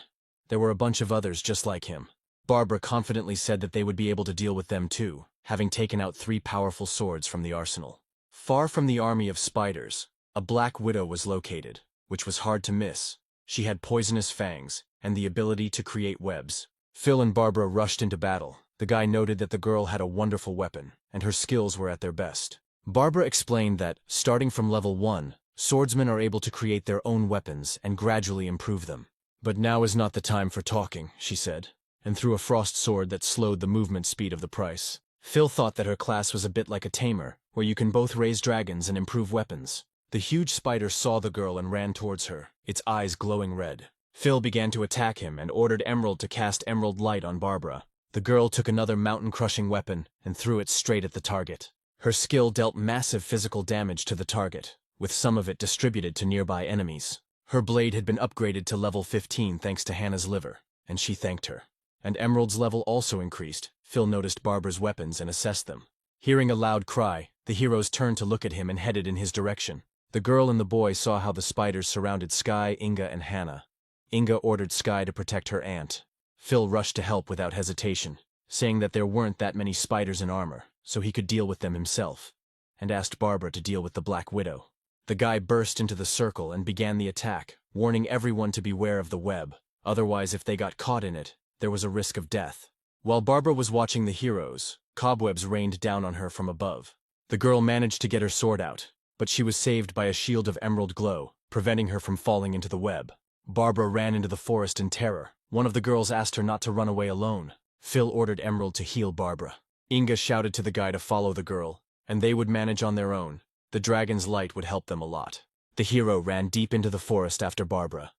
There were a bunch of others just like him. Barbara confidently said that they would be able to deal with them too, having taken out 3 powerful swords from the arsenal. Far from the army of spiders, a black widow was located, which was hard to miss. She had poisonous fangs and the ability to create webs. Phil and Barbara rushed into battle. The guy noted that the girl had a wonderful weapon, and her skills were at their best. Barbara explained that, starting from level 1, swordsmen are able to create their own weapons and gradually improve them. But now is not the time for talking, she said, and threw a frost sword that slowed the movement speed of the price. Phil thought that her class was a bit like a tamer, where you can both raise dragons and improve weapons. The huge spider saw the girl and ran towards her, its eyes glowing red. Phil began to attack him and ordered Emerald to cast Emerald Light on Barbara. The girl took another mountain-crushing weapon and threw it straight at the target. Her skill dealt massive physical damage to the target, with some of it distributed to nearby enemies. Her blade had been upgraded to level 15 thanks to Hannah's liver, and she thanked her. And Emerald's level also increased. Phil noticed Barbara's weapons and assessed them. Hearing a loud cry, the heroes turned to look at him and headed in his direction. The girl and the boy saw how the spiders surrounded Sky, Inga, and Hannah. Inga ordered Sky to protect her aunt. Phil rushed to help without hesitation, saying that there weren't that many spiders in armor, so he could deal with them himself, and asked Barbara to deal with the Black Widow. The guy burst into the circle and began the attack, warning everyone to beware of the web. Otherwise, if they got caught in it, there was a risk of death. While Barbara was watching the heroes, cobwebs rained down on her from above. The girl managed to get her sword out, but she was saved by a shield of emerald glow, preventing her from falling into the web. Barbara ran into the forest in terror. One of the girls asked her not to run away alone. Phil ordered Emerald to heal Barbara. Inga shouted to the guy to follow the girl, and they would manage on their own. The dragon's light would help them a lot. The hero ran deep into the forest after Barbara,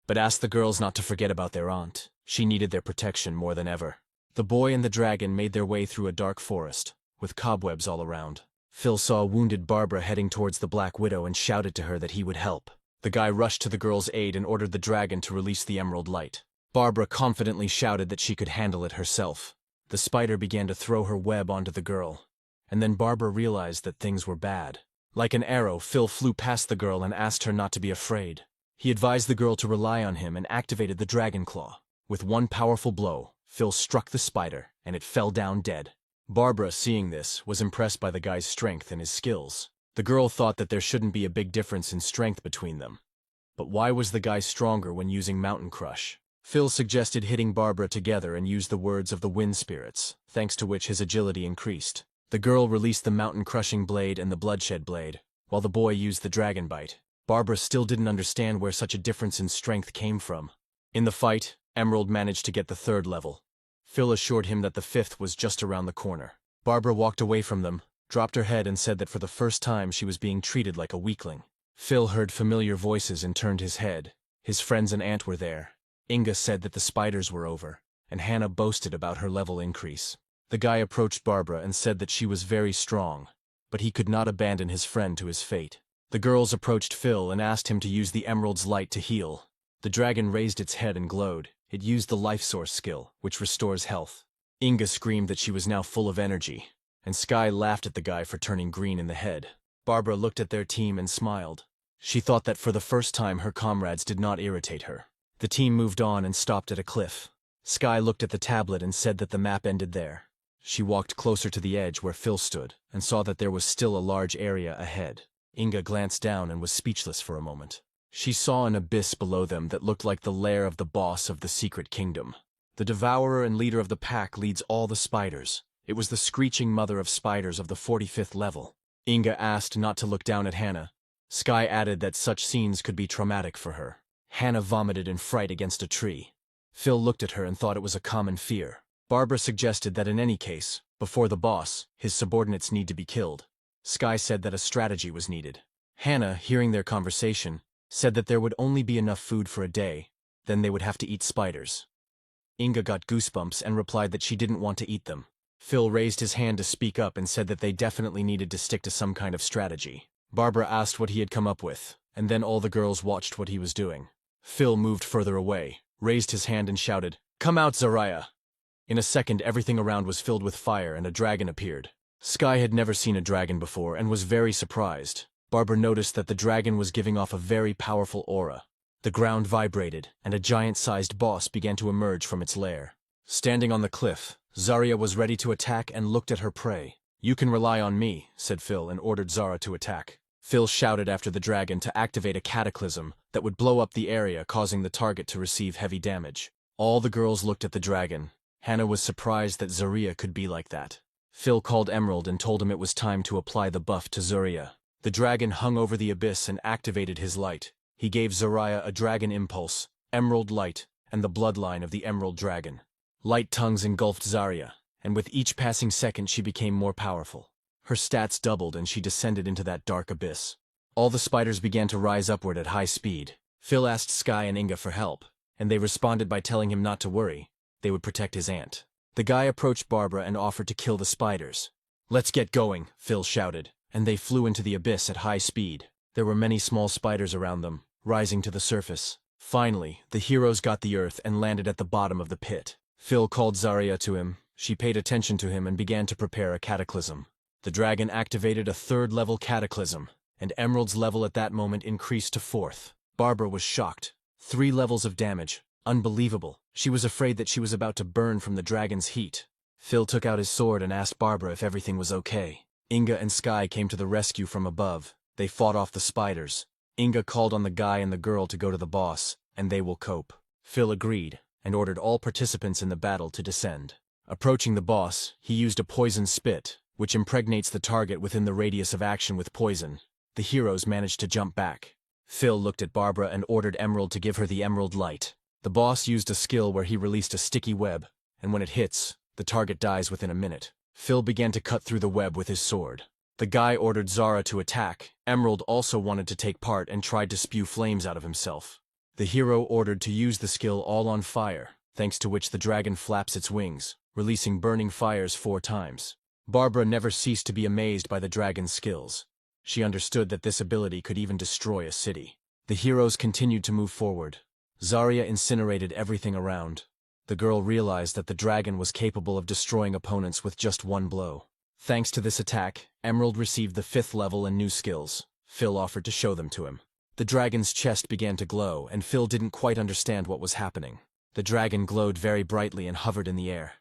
but asked the girls not to forget about their aunt. She needed their protection more than ever. The boy and the dragon made their way through a dark forest, with cobwebs all around. Phil saw a wounded Barbara heading towards the Black Widow and shouted to her that he would help. The guy rushed to the girl's aid and ordered the dragon to release the emerald light. Barbara confidently shouted that she could handle it herself. The spider began to throw her web onto the girl, and then Barbara realized that things were bad. Like an arrow, Phil flew past the girl and asked her not to be afraid. He advised the girl to rely on him and activated the dragon claw. With one powerful blow, Phil struck the spider, and it fell down dead. Barbara, seeing this, was impressed by the guy's strength and his skills. The girl thought that there shouldn't be a big difference in strength between them. But why was the guy stronger when using Mountain Crush? Phil suggested hitting Barbara together and use the words of the wind spirits, thanks to which his agility increased. The girl released the mountain-crushing blade and the bloodshed blade, while the boy used the dragon bite. Barbara still didn't understand where such a difference in strength came from. In the fight, Emerald managed to get the 3rd level. Phil assured him that the 5th was just around the corner. Barbara walked away from them, dropped her head and said that for the first time she was being treated like a weakling. Phil heard familiar voices and turned his head. His friends and aunt were there. Inga said that the spiders were over, and Hannah boasted about her level increase. The guy approached Barbara and said that she was very strong, but he could not abandon his friend to his fate. The girls approached Phil and asked him to use the emerald's light to heal. The dragon raised its head and glowed. It used the life source skill, which restores health. Inga screamed that she was now full of energy, and Sky laughed at the guy for turning green in the head. Barbara looked at their team and smiled. She thought that for the first time her comrades did not irritate her. The team moved on and stopped at a cliff. Sky looked at the tablet and said that the map ended there. She walked closer to the edge where Phil stood and saw that there was still a large area ahead. Inga glanced down and was speechless for a moment. She saw an abyss below them that looked like the lair of the boss of the Secret Kingdom. The devourer and leader of the pack leads all the spiders. It was the screeching mother of spiders of the 45th level. Inga asked not to look down at Hannah. Sky added that such scenes could be traumatic for her. Hannah vomited in fright against a tree. Phil looked at her and thought it was a common fear. Barbara suggested that in any case, before the boss, his subordinates need to be killed. Sky said that a strategy was needed. Hannah, hearing their conversation, said that there would only be enough food for a day, then they would have to eat spiders. Inga got goosebumps and replied that she didn't want to eat them. Phil raised his hand to speak up and said that they definitely needed to stick to some kind of strategy. Barbara asked what he had come up with, and then all the girls watched what he was doing. Phil moved further away, raised his hand and shouted, "Come out, Zarya!" In a second, everything around was filled with fire and a dragon appeared. Sky had never seen a dragon before and was very surprised. Barbara noticed that the dragon was giving off a very powerful aura. The ground vibrated, and a giant-sized boss began to emerge from its lair. Standing on the cliff, Zarya was ready to attack and looked at her prey. "You can rely on me," said Phil, and ordered Zarya to attack. Phil shouted after the dragon to activate a cataclysm that would blow up the area, causing the target to receive heavy damage. All the girls looked at the dragon. Hannah was surprised that Zarya could be like that. Phil called Emerald and told him it was time to apply the buff to Zarya. The dragon hung over the abyss and activated his light. He gave Zarya a dragon impulse, Emerald Light, and the bloodline of the Emerald Dragon. Light tongues engulfed Zarya, and with each passing second she became more powerful. Her stats doubled and she descended into that dark abyss. All the spiders began to rise upward at high speed. Phil asked Sky and Inga for help, and they responded by telling him not to worry. They would protect his aunt. The guy approached Barbara and offered to kill the spiders. "Let's get going," Phil shouted, and they flew into the abyss at high speed. There were many small spiders around them, rising to the surface. Finally, the heroes got the earth and landed at the bottom of the pit. Phil called Zarya to him. She paid attention to him and began to prepare a cataclysm. The dragon activated a 3rd-level cataclysm, and Emerald's level at that moment increased to 4th. Barbara was shocked. 3 levels of damage. Unbelievable. She was afraid that she was about to burn from the dragon's heat. Phil took out his sword and asked Barbara if everything was okay. Inga and Sky came to the rescue from above. They fought off the spiders. Inga called on the guy and the girl to go to the boss, and they will cope. Phil agreed, and ordered all participants in the battle to descend. Approaching the boss, he used a poison spit, which impregnates the target within the radius of action with poison. The heroes managed to jump back. Phil looked at Barbara and ordered Emerald to give her the Emerald Light. The boss used a skill where he released a sticky web, and when it hits, the target dies within a minute. Phil began to cut through the web with his sword. The guy ordered Zarya to attack. Emerald also wanted to take part and tried to spew flames out of himself. The hero ordered to use the skill All on Fire, thanks to which the dragon flaps its wings, releasing burning fires 4 times. Barbara never ceased to be amazed by the dragon's skills. She understood that this ability could even destroy a city. The heroes continued to move forward. Zarya incinerated everything around. The girl realized that the dragon was capable of destroying opponents with just 1 blow. Thanks to this attack, Emerald received the 5th level and new skills. Phil offered to show them to him. The dragon's chest began to glow, and Phil didn't quite understand what was happening. The dragon glowed very brightly and hovered in the air.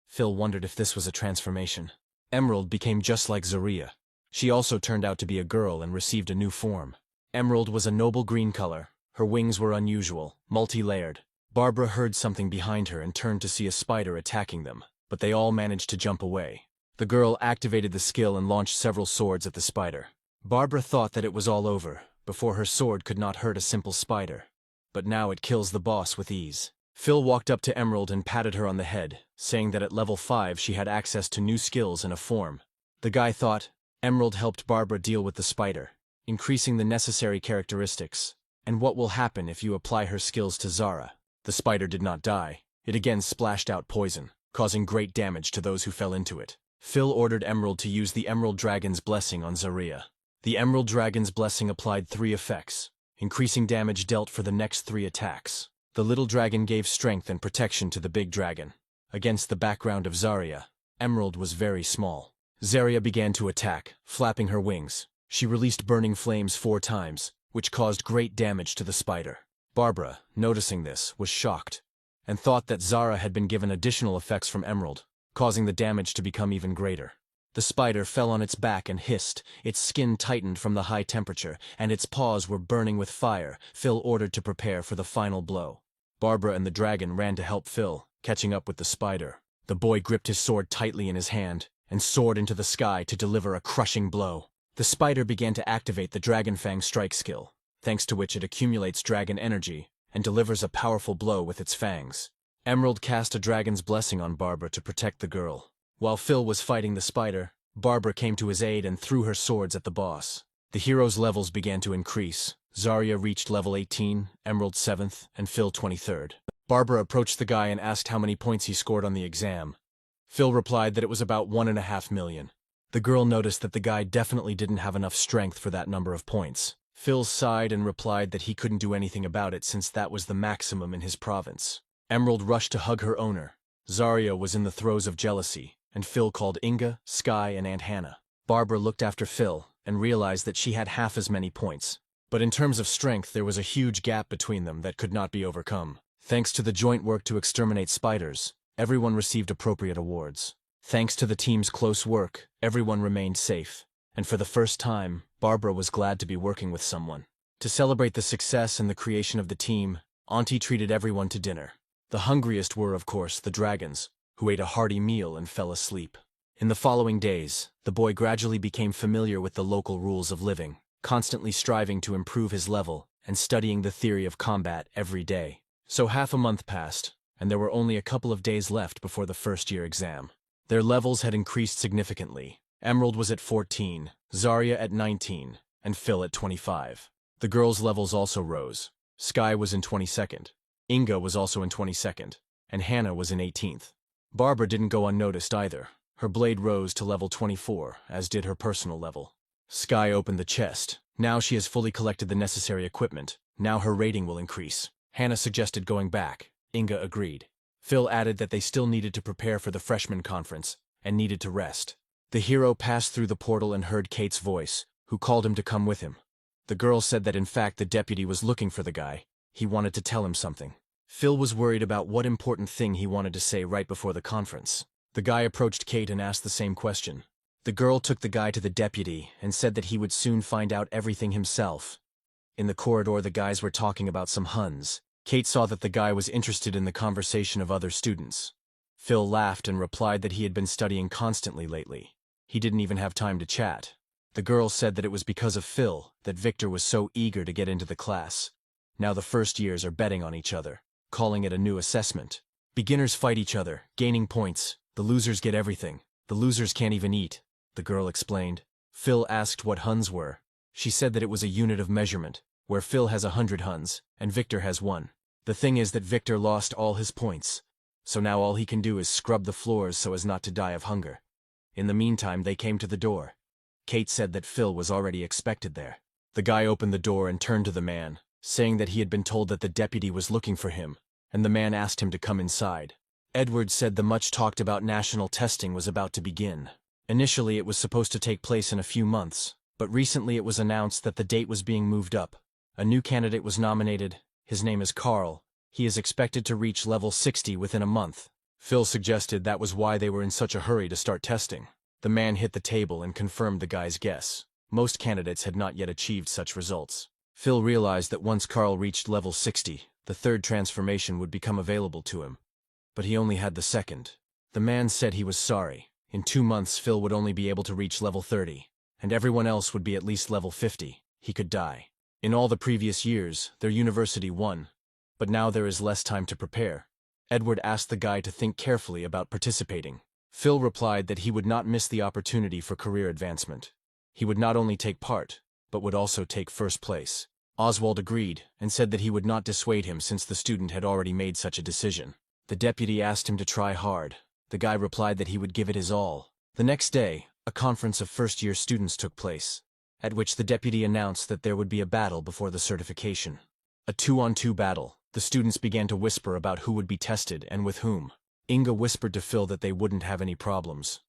Phil wondered if this was a transformation. Emerald became just like Zarya. She also turned out to be a girl and received a new form. Emerald was a noble green color. Her wings were unusual, multi-layered. Barbara heard something behind her and turned to see a spider attacking them, but they all managed to jump away. The girl activated the skill and launched several swords at the spider. Barbara thought that it was all over. Before, her sword could not hurt a simple spider. But now it kills the boss with ease. Phil walked up to Emerald and patted her on the head, saying that at level 5 she had access to new skills and a form. The guy thought, Emerald helped Barbara deal with the spider, increasing the necessary characteristics. And what will happen if you apply her skills to Zarya? The spider did not die. It again splashed out poison, causing great damage to those who fell into it. Phil ordered Emerald to use the Emerald Dragon's Blessing on Zarya. The Emerald Dragon's Blessing applied 3 effects, increasing damage dealt for the next 3 attacks. The little dragon gave strength and protection to the big dragon. Against the background of Zarya, Emerald was very small. Zarya began to attack, flapping her wings. She released burning flames 4 times, which caused great damage to the spider. Barbara, noticing this, was shocked, and thought that Zarya had been given additional effects from Emerald, causing the damage to become even greater. The spider fell on its back and hissed, its skin tightened from the high temperature, and its paws were burning with fire. Phil ordered to prepare for the final blow. Barbara and the dragon ran to help Phil, catching up with the spider. The boy gripped his sword tightly in his hand and soared into the sky to deliver a crushing blow. The spider began to activate the Dragon Fang strike skill, thanks to which it accumulates dragon energy and delivers a powerful blow with its fangs. Emerald cast a dragon's blessing on Barbara to protect the girl. While Phil was fighting the spider, Barbara came to his aid and threw her swords at the boss. The hero's levels began to increase. Zarya reached level 18, Emerald 7th, and Phil 23rd. Barbara approached the guy and asked how many points he scored on the exam. Phil replied that it was about 1.5 million. The girl noticed that the guy definitely didn't have enough strength for that number of points. Phil sighed and replied that he couldn't do anything about it since that was the maximum in his province. Emerald rushed to hug her owner. Zarya was in the throes of jealousy, and Phil called Inga, Sky, and Aunt Hannah. Barbara looked after Phil and realized that she had half as many points. But in terms of strength, there was a huge gap between them that could not be overcome. Thanks to the joint work to exterminate spiders, everyone received appropriate awards. Thanks to the team's close work, everyone remained safe. And for the first time, Barbara was glad to be working with someone. To celebrate the success and the creation of the team, Auntie treated everyone to dinner. The hungriest were, of course, the dragons, who ate a hearty meal and fell asleep. In the following days, the boy gradually became familiar with the local rules of living, constantly striving to improve his level and studying the theory of combat every day. So half a month passed, and there were only a couple of days left before the first-year exam. Their levels had increased significantly. Emerald was at 14, Zarya at 19, and Phil at 25. The girls' levels also rose. Sky was in 22nd. Inga was also in 22nd, and Hannah was in 18th. Barbara didn't go unnoticed either. Her blade rose to level 24, as did her personal level. Sky opened the chest. Now she has fully collected the necessary equipment. Now her rating will increase. Hannah suggested going back. Inga agreed. Phil added that they still needed to prepare for the freshman conference and needed to rest. The hero passed through the portal and heard Kate's voice, who called him to come with him. The girl said that in fact the deputy was looking for the guy. He wanted to tell him something. Phil was worried about what important thing he wanted to say right before the conference. The guy approached Kate and asked the same question. The girl took the guy to the deputy and said that he would soon find out everything himself. In the corridor, the guys were talking about some Huns. Kate saw that the guy was interested in the conversation of other students. Phil laughed and replied that he had been studying constantly lately. He didn't even have time to chat. The girl said that it was because of Phil that Victor was so eager to get into the class. Now the first years are betting on each other, calling it a new assessment. Beginners fight each other, gaining points. The losers get everything. The losers can't even eat, the girl explained. Phil asked what Huns were. She said that it was a unit of measurement, where Phil has 100 Huns, and Victor has 1. The thing is that Victor lost all his points, so now all he can do is scrub the floors so as not to die of hunger. In the meantime, they came to the door. Kate said that Phil was already expected there. The guy opened the door and turned to the man, saying that he had been told that the deputy was looking for him, and the man asked him to come inside. Edward said the much-talked-about national testing was about to begin. Initially, it was supposed to take place in a few months, but recently it was announced that the date was being moved up. A new candidate was nominated. His name is Carl. He is expected to reach level 60 within a month. Phil suggested that was why they were in such a hurry to start testing. The man hit the table and confirmed the guy's guess. Most candidates had not yet achieved such results. Phil realized that once Carl reached level 60, the third transformation would become available to him. But he only had the second. The man said he was sorry. In 2 months, Phil would only be able to reach level 30, and everyone else would be at least level 50. He could die. In all the previous years, their university won, but now there is less time to prepare. Edward asked the guy to think carefully about participating. Phil replied that he would not miss the opportunity for career advancement. He would not only take part, but would also take first place. Oswald agreed and said that he would not dissuade him since the student had already made such a decision. The deputy asked him to try hard. The guy replied that he would give it his all. The next day, a conference of first-year students took place, at which the deputy announced that there would be a battle before the certification. A 2-on-2 battle. The students began to whisper about who would be tested and with whom. Inga whispered to Phil that they wouldn't have any problems.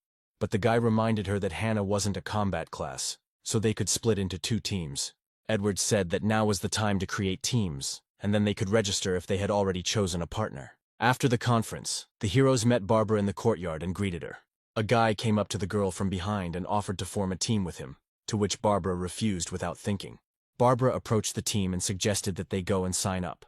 But the guy reminded her that Hannah wasn't a combat class, so they could split into 2 teams. Edward said that now was the time to create teams, and then they could register if they had already chosen a partner. After the conference, the heroes met Barbara in the courtyard and greeted her. A guy came up to the girl from behind and offered to form a team with him, to which Barbara refused without thinking. Barbara approached the team and suggested that they go and sign up.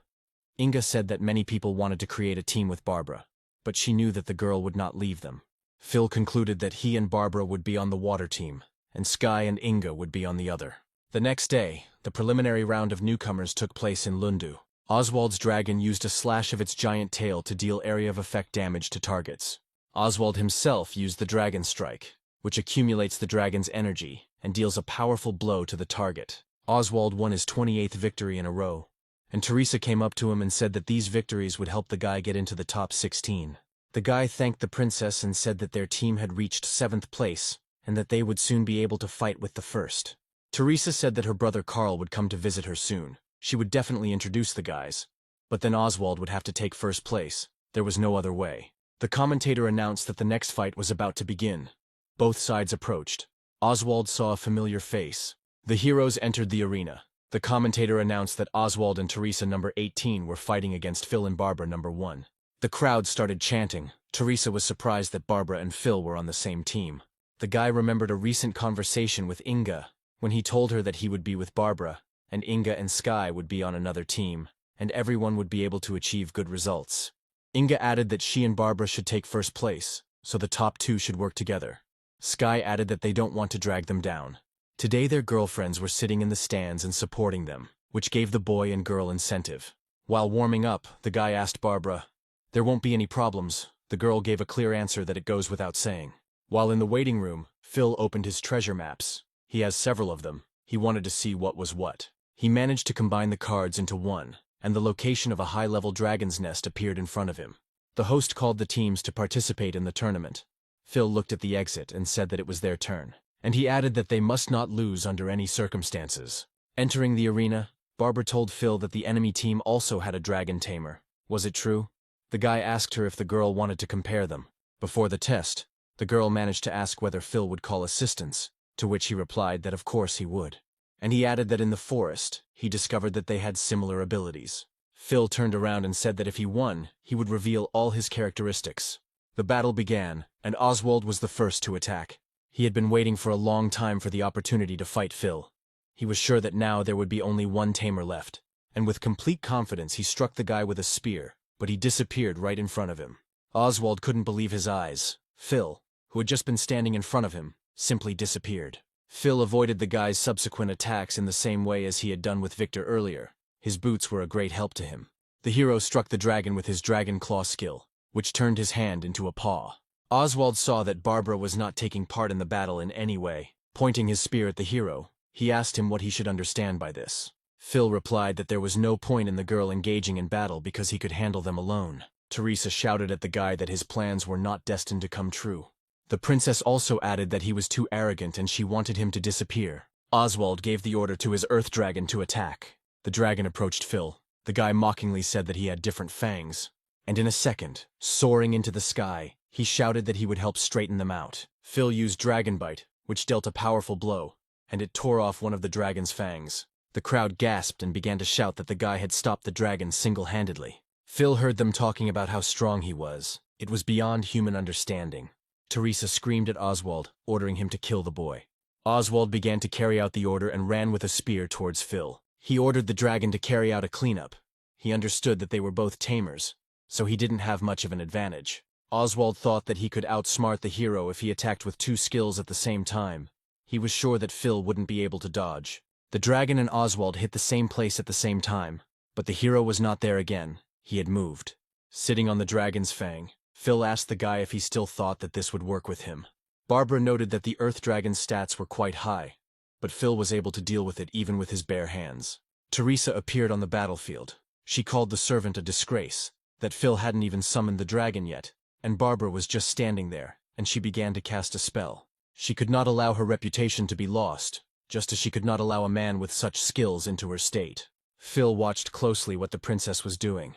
Inga said that many people wanted to create a team with Barbara, but she knew that the girl would not leave them. Phil concluded that he and Barbara would be on the water team, and Sky and Inga would be on the other. The next day, the preliminary round of newcomers took place in Lundu. Oswald's dragon used a slash of its giant tail to deal area of effect damage to targets. Oswald himself used the Dragon Strike, which accumulates the dragon's energy and deals a powerful blow to the target. Oswald won his 28th victory in a row, and Teresa came up to him and said that these victories would help the guy get into the top 16. The guy thanked the princess and said that their team had reached 7th place and that they would soon be able to fight with the first. Teresa said that her brother Carl would come to visit her soon. She would definitely introduce the guys, but then Oswald would have to take first place. There was no other way. The commentator announced that the next fight was about to begin. Both sides approached. Oswald saw a familiar face. The heroes entered the arena. The commentator announced that Oswald and Teresa number 18 were fighting against Phil and Barbara number 1. The crowd started chanting. Teresa was surprised that Barbara and Phil were on the same team. The guy remembered a recent conversation with Inga, when he told her that he would be with Barbara, and Inga and Sky would be on another team, and everyone would be able to achieve good results. Inga added that she and Barbara should take first place, so the top 2 should work together. Sky added that they don't want to drag them down. Today their girlfriends were sitting in the stands and supporting them, which gave the boy and girl incentive. While warming up, the guy asked Barbara, "There won't be any problems." The girl gave a clear answer that it goes without saying. While in the waiting room, Phil opened his treasure maps. He has several of them. He wanted to see what was what. He managed to combine the cards into one, and the location of a high-level dragon's nest appeared in front of him. The host called the teams to participate in the tournament. Phil looked at the exit and said that it was their turn, and he added that they must not lose under any circumstances. Entering the arena, Barbara told Phil that the enemy team also had a Dragon Tamer. Was it true? The guy asked her if the girl wanted to compare them. Before the test, the girl managed to ask whether Phil would call assistance, to which he replied that of course he would. And he added that in the forest, he discovered that they had similar abilities. Phil turned around and said that if he won, he would reveal all his characteristics. The battle began, and Oswald was the first to attack. He had been waiting for a long time for the opportunity to fight Phil. He was sure that now there would be only one tamer left, and with complete confidence he struck the guy with a spear, but he disappeared right in front of him. Oswald couldn't believe his eyes. Phil, who had just been standing in front of him, simply disappeared. Phil avoided the guy's subsequent attacks in the same way as he had done with Victor earlier. His boots were a great help to him. The hero struck the dragon with his Dragon Claw skill, which turned his hand into a paw. Oswald saw that Barbara was not taking part in the battle in any way. Pointing his spear at the hero, he asked him what he should understand by this. Phil replied that there was no point in the girl engaging in battle because he could handle them alone. Teresa shouted at the guy that his plans were not destined to come true. The princess also added that he was too arrogant and she wanted him to disappear. Oswald gave the order to his earth dragon to attack. The dragon approached Phil. The guy mockingly said that he had different fangs. And in a second, soaring into the sky, he shouted that he would help straighten them out. Phil used Dragon Bite, which dealt a powerful blow, and it tore off one of the dragon's fangs. The crowd gasped and began to shout that the guy had stopped the dragon single-handedly. Phil heard them talking about how strong he was. It was beyond human understanding. Teresa screamed at Oswald, ordering him to kill the boy. Oswald began to carry out the order and ran with a spear towards Phil. He ordered the dragon to carry out a cleanup. He understood that they were both tamers, so he didn't have much of an advantage. Oswald thought that he could outsmart the hero if he attacked with 2 skills at the same time. He was sure that Phil wouldn't be able to dodge. The dragon and Oswald hit the same place at the same time, but the hero was not there again. He had moved. Sitting on the dragon's fang, Phil asked the guy if he still thought that this would work with him. Barbara noted that the Earth Dragon's stats were quite high, but Phil was able to deal with it even with his bare hands. Teresa appeared on the battlefield. She called the servant a disgrace, that Phil hadn't even summoned the dragon yet, and Barbara was just standing there, and she began to cast a spell. She could not allow her reputation to be lost, just as she could not allow a man with such skills into her state. Phil watched closely what the princess was doing.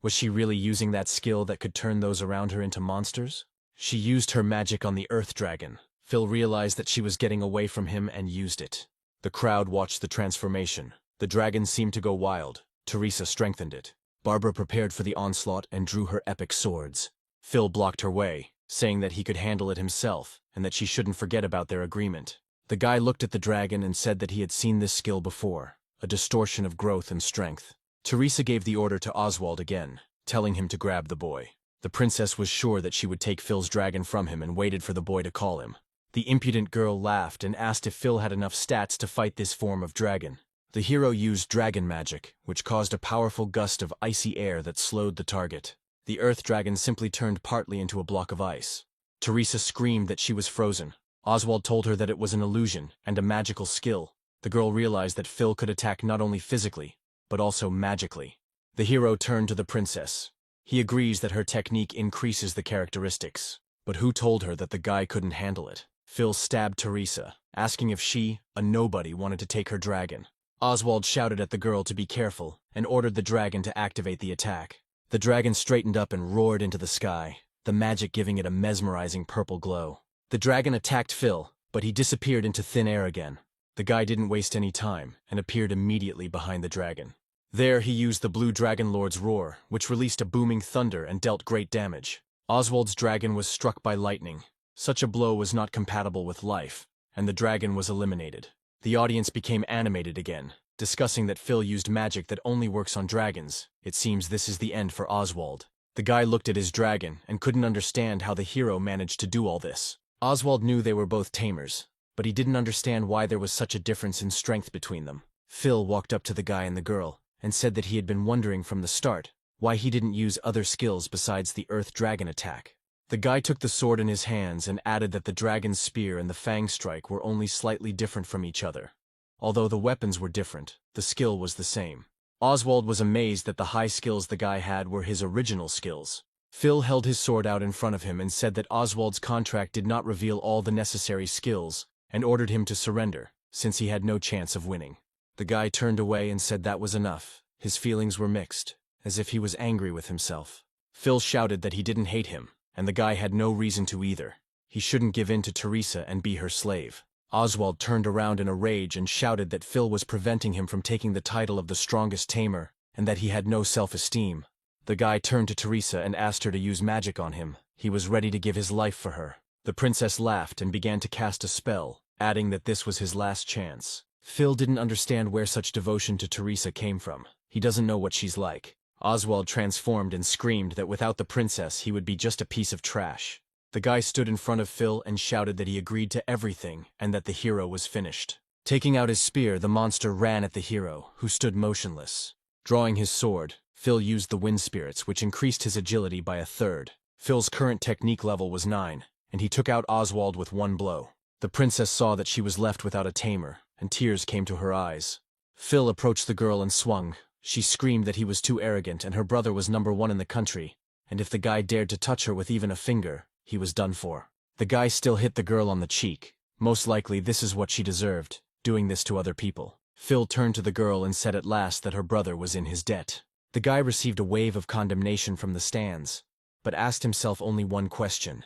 Was she really using that skill that could turn those around her into monsters? She used her magic on the Earth Dragon. Phil realized that she was getting away from him and used it. The crowd watched the transformation. The dragon seemed to go wild. Teresa strengthened it. Barbara prepared for the onslaught and drew her epic swords. Phil blocked her way, saying that he could handle it himself and that she shouldn't forget about their agreement. The guy looked at the dragon and said that he had seen this skill before, a distortion of growth and strength. Teresa gave the order to Oswald again, telling him to grab the boy. The princess was sure that she would take Phil's dragon from him and waited for the boy to call him. The impudent girl laughed and asked if Phil had enough stats to fight this form of dragon. The hero used dragon magic, which caused a powerful gust of icy air that slowed the target. The earth dragon simply turned partly into a block of ice. Teresa screamed that she was frozen. Oswald told her that it was an illusion and a magical skill. The girl realized that Phil could attack not only physically, but also magically. The hero turned to the princess. He agrees that her technique increases the characteristics. But who told her that the guy couldn't handle it? Phil stabbed Teresa, asking if she, a nobody, wanted to take her dragon. Oswald shouted at the girl to be careful and ordered the dragon to activate the attack. The dragon straightened up and roared into the sky, the magic giving it a mesmerizing purple glow. The dragon attacked Phil, but he disappeared into thin air again. The guy didn't waste any time and appeared immediately behind the dragon. There he used the Blue Dragon Lord's roar, which released a booming thunder and dealt great damage. Oswald's dragon was struck by lightning. Such a blow was not compatible with life, and the dragon was eliminated. The audience became animated again, discussing that Phil used magic that only works on dragons. It seems this is the end for Oswald. The guy looked at his dragon and couldn't understand how the hero managed to do all this. Oswald knew they were both tamers, but he didn't understand why there was such a difference in strength between them. Phil walked up to the guy and the girl and said that he had been wondering from the start why he didn't use other skills besides the earth dragon attack. The guy took the sword in his hands and added that the dragon's spear and the fang strike were only slightly different from each other. Although the weapons were different, the skill was the same. Oswald was amazed that the high skills the guy had were his original skills. Phil held his sword out in front of him and said that Oswald's contract did not reveal all the necessary skills and ordered him to surrender, since he had no chance of winning. The guy turned away and said that was enough. His feelings were mixed, as if he was angry with himself. Phil shouted that he didn't hate him, and the guy had no reason to either. He shouldn't give in to Teresa and be her slave. Oswald turned around in a rage and shouted that Phil was preventing him from taking the title of the strongest tamer, and that he had no self-esteem. The guy turned to Teresa and asked her to use magic on him. He was ready to give his life for her. The princess laughed and began to cast a spell, adding that this was his last chance. Phil didn't understand where such devotion to Teresa came from. He doesn't know what she's like. Oswald transformed and screamed that without the princess he would be just a piece of trash. The guy stood in front of Phil and shouted that he agreed to everything and that the hero was finished. Taking out his spear, the monster ran at the hero, who stood motionless. Drawing his sword, Phil used the wind spirits, which increased his agility by a third. Phil's current technique level was 9, and he took out Oswald with one blow. The princess saw that she was left without a tamer, and tears came to her eyes. Phil approached the girl and swung. She screamed that he was too arrogant and her brother was #1 in the country, and if the guy dared to touch her with even a finger, he was done for. The guy still hit the girl on the cheek. Most likely this is what she deserved, doing this to other people. Phil turned to the girl and said at last that her brother was in his debt. The guy received a wave of condemnation from the stands, but asked himself only one question.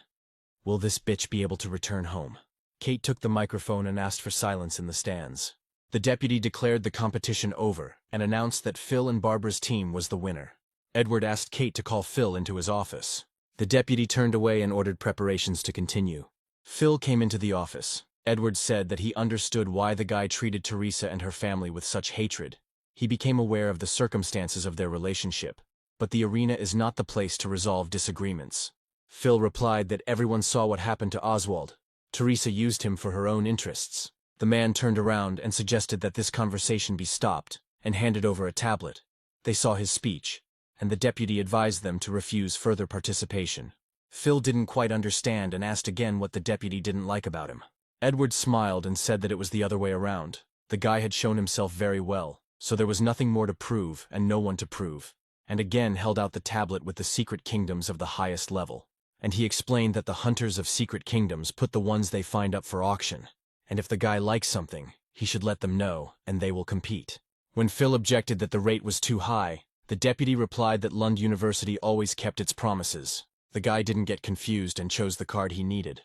Will this bitch be able to return home? Kate took the microphone and asked for silence in the stands. The deputy declared the competition over and announced that Phil and Barbara's team was the winner. Edward asked Kate to call Phil into his office. The deputy turned away and ordered preparations to continue. Phil came into the office. Edward said that he understood why the guy treated Teresa and her family with such hatred. He became aware of the circumstances of their relationship, but the arena is not the place to resolve disagreements. Phil replied that everyone saw what happened to Oswald. Teresa used him for her own interests. The man turned around and suggested that this conversation be stopped and handed over a tablet. They saw his speech, and the deputy advised them to refuse further participation. Phil didn't quite understand and asked again what the deputy didn't like about him. Edward smiled and said that it was the other way around. The guy had shown himself very well, so there was nothing more to prove and no one to prove, and again held out the tablet with the secret kingdoms of the highest level. And he explained that the hunters of secret kingdoms put the ones they find up for auction, and if the guy likes something, he should let them know, and they will compete. When Phil objected that the rate was too high, the deputy replied that Lund University always kept its promises. The guy didn't get confused and chose the card he needed.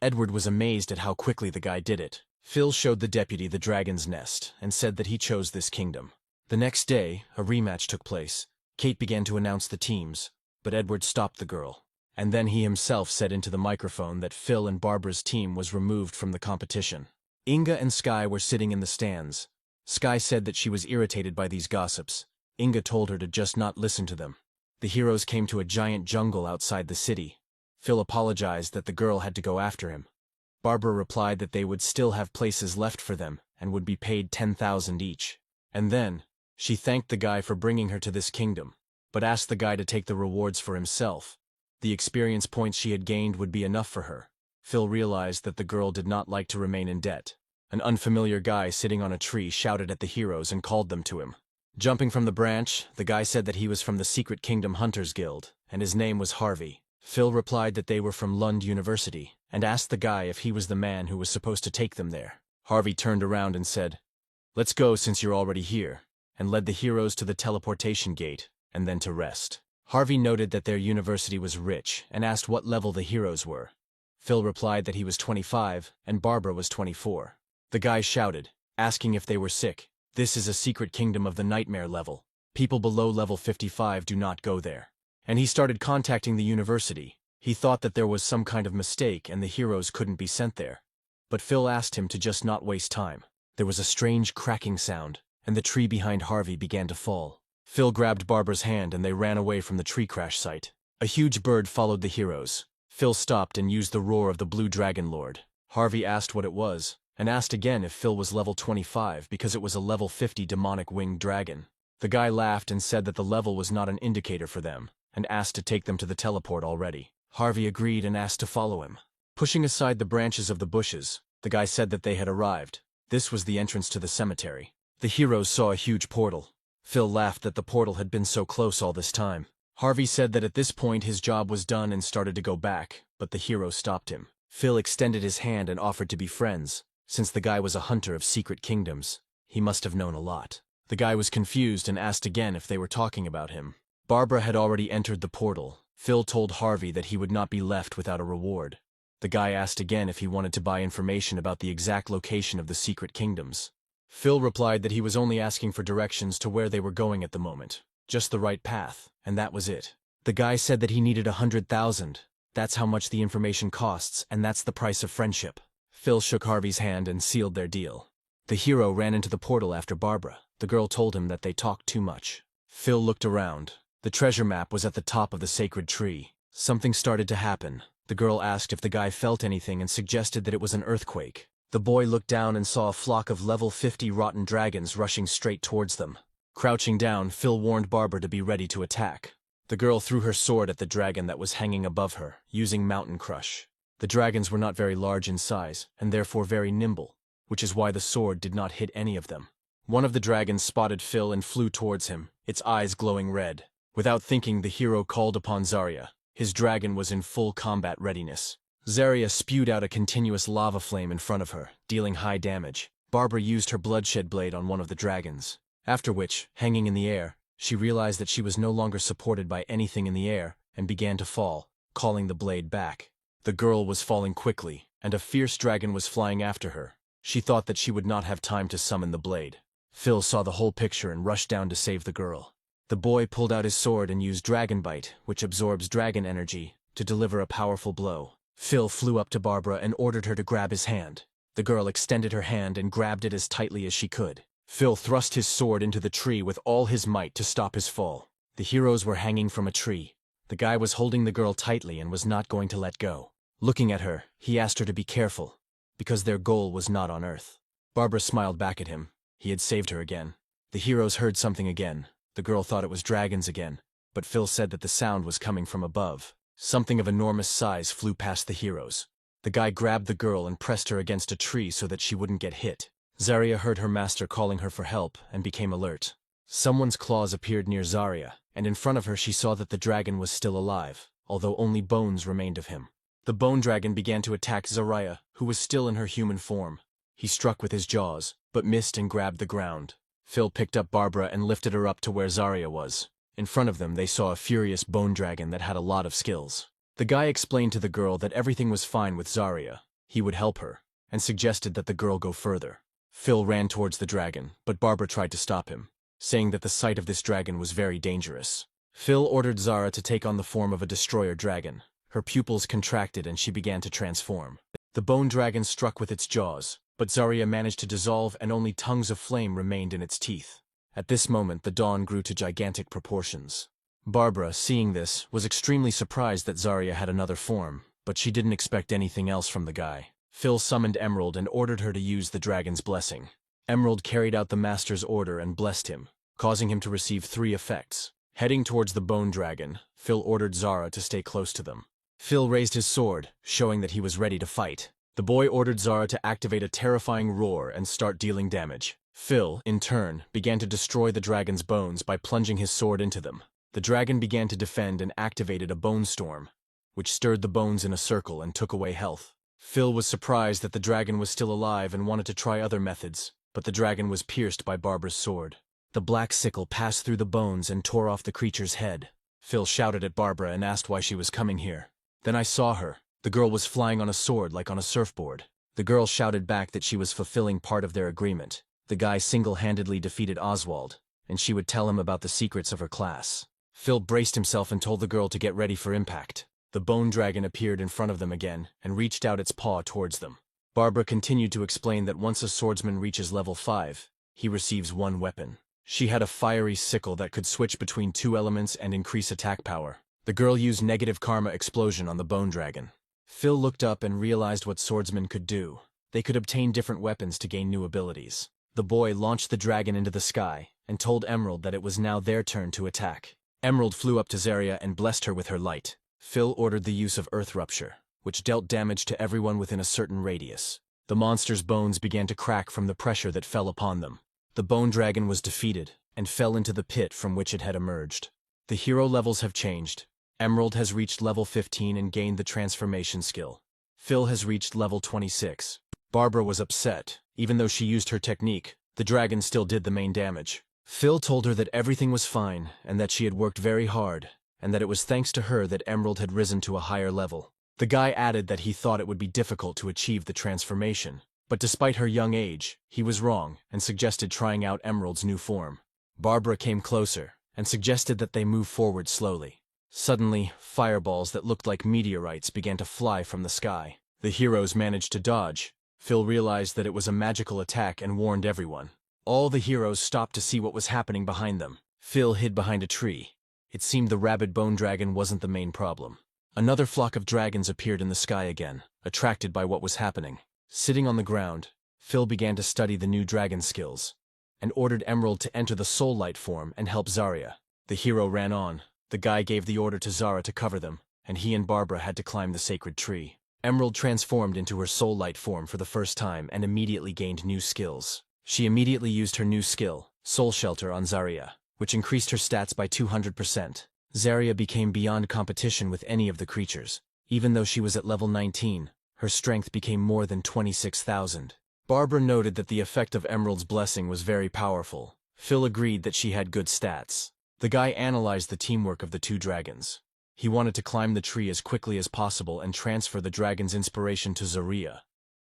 Edward was amazed at how quickly the guy did it. Phil showed the deputy the dragon's nest and said that he chose this kingdom. The next day, a rematch took place. Kate began to announce the teams, but Edward stopped the girl. And then he himself said into the microphone that Phil and Barbara's team was removed from the competition. Inga and Sky were sitting in the stands. Sky said that she was irritated by these gossips. Inga told her to just not listen to them. The heroes came to a giant jungle outside the city. Phil apologized that the girl had to go after him. Barbara replied that they would still have places left for them and would be paid 10,000 each. And then, she thanked the guy for bringing her to this kingdom, but asked the guy to take the rewards for himself. The experience points she had gained would be enough for her. Phil realized that the girl did not like to remain in debt. An unfamiliar guy sitting on a tree shouted at the heroes and called them to him. Jumping from the branch, the guy said that he was from the Secret Kingdom Hunters Guild, and his name was Harvey. Phil replied that they were from Lund University, and asked the guy if he was the man who was supposed to take them there. Harvey turned around and said, "Let's go since you're already here," and led the heroes to the teleportation gate, and then to rest. Harvey noted that their university was rich, and asked what level the heroes were. Phil replied that he was 25, and Barbara was 24. The guy shouted, asking if they were sick. "This is a secret kingdom of the nightmare level. People below level 55 do not go there." And he started contacting the university. He thought that there was some kind of mistake and the heroes couldn't be sent there. But Phil asked him to just not waste time. There was a strange cracking sound, and the tree behind Harvey began to fall. Phil grabbed Barbara's hand and they ran away from the tree crash site. A huge bird followed the heroes. Phil stopped and used the roar of the Blue Dragon Lord. Harvey asked what it was, and asked again if Phil was level 25 because it was a level 50 demonic winged dragon. The guy laughed and said that the level was not an indicator for them, and asked to take them to the teleport already. Harvey agreed and asked to follow him. Pushing aside the branches of the bushes, the guy said that they had arrived. This was the entrance to the cemetery. The heroes saw a huge portal. Phil laughed that the portal had been so close all this time. Harvey said that at this point his job was done and started to go back, but the hero stopped him. Phil extended his hand and offered to be friends. Since the guy was a hunter of secret kingdoms, he must have known a lot. The guy was confused and asked again if they were talking about him. Barbara had already entered the portal. Phil told Harvey that he would not be left without a reward. The guy asked again if he wanted to buy information about the exact location of the secret kingdoms. Phil replied that he was only asking for directions to where they were going at the moment. Just the right path, and that was it. The guy said that he needed 100,000. That's how much the information costs, and that's the price of friendship. Phil shook Harvey's hand and sealed their deal. The hero ran into the portal after Barbara. The girl told him that they talked too much. Phil looked around. The treasure map was at the top of the sacred tree. Something started to happen. The girl asked if the guy felt anything and suggested that it was an earthquake. The boy looked down and saw a flock of level 50 rotten dragons rushing straight towards them. Crouching down, Phil warned Barbara to be ready to attack. The girl threw her sword at the dragon that was hanging above her, using Mountain Crush. The dragons were not very large in size, and therefore very nimble, which is why the sword did not hit any of them. One of the dragons spotted Phil and flew towards him, its eyes glowing red. Without thinking, the hero called upon Zarya. His dragon was in full combat readiness. Zarya spewed out a continuous lava flame in front of her, dealing high damage. Barbara used her bloodshed blade on one of the dragons. After which, hanging in the air, she realized that she was no longer supported by anything in the air and began to fall, calling the blade back. The girl was falling quickly, and a fierce dragon was flying after her. She thought that she would not have time to summon the blade. Phil saw the whole picture and rushed down to save the girl. The boy pulled out his sword and used Dragon Bite, which absorbs dragon energy, to deliver a powerful blow. Phil flew up to Barbara and ordered her to grab his hand. The girl extended her hand and grabbed it as tightly as she could. Phil thrust his sword into the tree with all his might to stop his fall. The heroes were hanging from a tree. The guy was holding the girl tightly and was not going to let go. Looking at her, he asked her to be careful, because their goal was not on Earth. Barbara smiled back at him. He had saved her again. The heroes heard something again. The girl thought it was dragons again, but Phil said that the sound was coming from above. Something of enormous size flew past the heroes. The guy grabbed the girl and pressed her against a tree so that she wouldn't get hit. Zarya heard her master calling her for help and became alert. Someone's claws appeared near Zarya, and in front of her she saw that the dragon was still alive, although only bones remained of him. The bone dragon began to attack Zarya, who was still in her human form. He struck with his jaws, but missed and grabbed the ground. Phil picked up Barbara and lifted her up to where Zarya was. In front of them they saw a furious bone dragon that had a lot of skills. The guy explained to the girl that everything was fine with Zarya. He would help her, and suggested that the girl go further. Phil ran towards the dragon, but Barbara tried to stop him, saying that the sight of this dragon was very dangerous. Phil ordered Zarya to take on the form of a destroyer dragon. Her pupils contracted and she began to transform. The bone dragon struck with its jaws, but Zarya managed to dissolve and only tongues of flame remained in its teeth. At this moment the dawn grew to gigantic proportions. Barbara, seeing this, was extremely surprised that Zarya had another form, but she didn't expect anything else from the guy. Phil summoned Emerald and ordered her to use the dragon's blessing. Emerald carried out the master's order and blessed him, causing him to receive 3 effects. Heading towards the bone dragon, Phil ordered Zarya to stay close to them. Phil raised his sword, showing that he was ready to fight. The boy ordered Zarya to activate a terrifying roar and start dealing damage. Phil, in turn, began to destroy the dragon's bones by plunging his sword into them. The dragon began to defend and activated a bone storm, which stirred the bones in a circle and took away health. Phil was surprised that the dragon was still alive and wanted to try other methods, but the dragon was pierced by Barbara's sword. The black sickle passed through the bones and tore off the creature's head. Phil shouted at Barbara and asked why she was coming here. Then I saw her. The girl was flying on a sword like on a surfboard. The girl shouted back that she was fulfilling part of their agreement. The guy single-handedly defeated Oswald, and she would tell him about the secrets of her class. Phil braced himself and told the girl to get ready for impact. The bone dragon appeared in front of them again and reached out its paw towards them. Barbara continued to explain that once a swordsman reaches level 5, he receives 1 weapon. She had a fiery sickle that could switch between 2 elements and increase attack power. The girl used negative karma explosion on the bone dragon. Phil looked up and realized what swordsmen could do. They could obtain different weapons to gain new abilities. The boy launched the dragon into the sky and told Emerald that it was now their turn to attack. Emerald flew up to Zarya and blessed her with her light. Phil ordered the use of Earth Rupture, which dealt damage to everyone within a certain radius. The monster's bones began to crack from the pressure that fell upon them. The bone dragon was defeated and fell into the pit from which it had emerged. The hero levels have changed. Emerald has reached level 15 and gained the transformation skill. Phil has reached level 26. Barbara was upset. Even though she used her technique, the dragon still did the main damage. Phil told her that everything was fine and that she had worked very hard, and that it was thanks to her that Emerald had risen to a higher level. The guy added that he thought it would be difficult to achieve the transformation, but despite her young age, he was wrong and suggested trying out Emerald's new form. Barbara came closer and suggested that they move forward slowly. Suddenly, fireballs that looked like meteorites began to fly from the sky. The heroes managed to dodge. Phil realized that it was a magical attack and warned everyone. All the heroes stopped to see what was happening behind them. Phil hid behind a tree. It seemed the rabid bone dragon wasn't the main problem. Another flock of dragons appeared in the sky again, attracted by what was happening. Sitting on the ground, Phil began to study the new dragon skills, and ordered Emerald to enter the soul light form and help Zarya. The hero ran on. The guy gave the order to Zarya to cover them, and he and Barbara had to climb the sacred tree. Emerald transformed into her soul light form for the first time and immediately gained new skills. She immediately used her new skill, Soul Shelter, on Zarya, which increased her stats by 200%. Zarya became beyond competition with any of the creatures. Even though she was at level 19, her strength became more than 26,000. Barbara noted that the effect of Emerald's blessing was very powerful. Phil agreed that she had good stats. The guy analyzed the teamwork of the 2 dragons. He wanted to climb the tree as quickly as possible and transfer the dragon's inspiration to Zarya.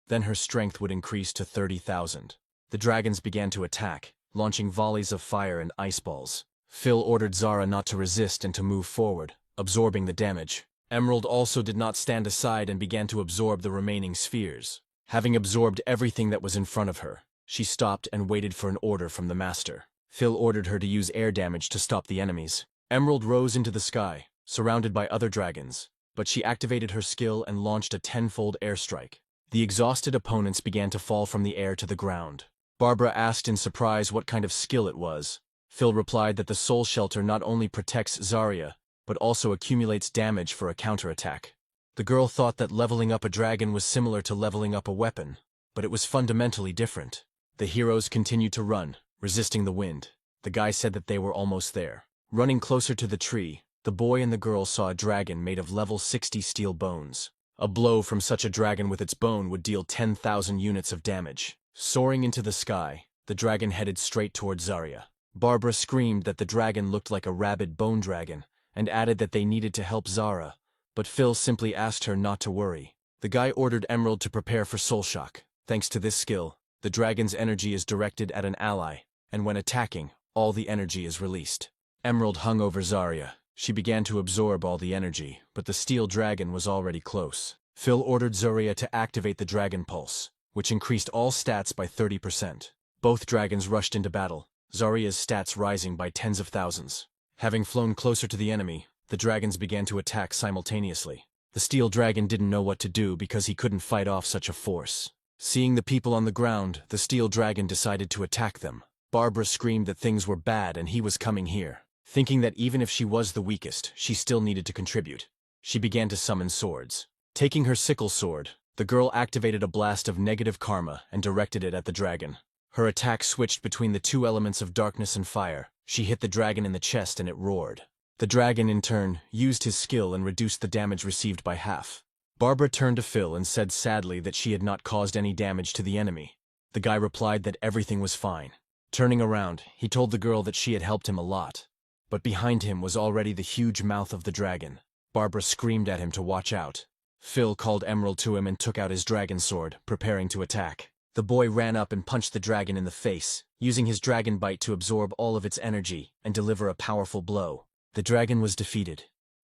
Then her strength would increase to 30,000. The dragons began to attack, launching volleys of fire and ice balls. Phil ordered Zarya not to resist and to move forward, absorbing the damage. Emerald also did not stand aside and began to absorb the remaining spheres. Having absorbed everything that was in front of her, she stopped and waited for an order from the master. Phil ordered her to use air damage to stop the enemies. Emerald rose into the sky, surrounded by other dragons, but she activated her skill and launched a 10-fold airstrike. The exhausted opponents began to fall from the air to the ground. Barbara asked in surprise what kind of skill it was. Phil replied that the Soul Shelter not only protects Zarya, but also accumulates damage for a counterattack. The girl thought that leveling up a dragon was similar to leveling up a weapon, but it was fundamentally different. The heroes continued to run, resisting the wind. The guy said that they were almost there. Running closer to the tree, the boy and the girl saw a dragon made of level 60 steel bones. A blow from such a dragon with its bone would deal 10,000 units of damage. Soaring into the sky, the dragon headed straight towards Zarya. Barbara screamed that the dragon looked like a rabid bone dragon, and added that they needed to help Zarya, but Phil simply asked her not to worry. The guy ordered Emerald to prepare for Soul Shock. Thanks to this skill, the dragon's energy is directed at an ally, and when attacking, all the energy is released. Emerald hung over Zarya. She began to absorb all the energy, but the steel dragon was already close. Phil ordered Zarya to activate the Dragon Pulse, which increased all stats by 30%. Both dragons rushed into battle, Zarya's stats rising by tens of thousands. Having flown closer to the enemy, the dragons began to attack simultaneously. The steel dragon didn't know what to do because he couldn't fight off such a force. Seeing the people on the ground, the steel dragon decided to attack them. Barbara screamed that things were bad and he was coming here. Thinking that even if she was the weakest, she still needed to contribute. She began to summon swords. Taking her sickle sword, the girl activated a blast of negative karma and directed it at the dragon. Her attack switched between the two elements of darkness and fire. She hit the dragon in the chest and it roared. The dragon, in turn, used his skill and reduced the damage received by half. Barbara turned to Phil and said sadly that she had not caused any damage to the enemy. The guy replied that everything was fine. Turning around, he told the girl that she had helped him a lot. But behind him was already the huge mouth of the dragon. Barbara screamed at him to watch out. Phil called Emerald to him and took out his dragon sword, preparing to attack. The boy ran up and punched the dragon in the face, using his dragon bite to absorb all of its energy and deliver a powerful blow. The dragon was defeated.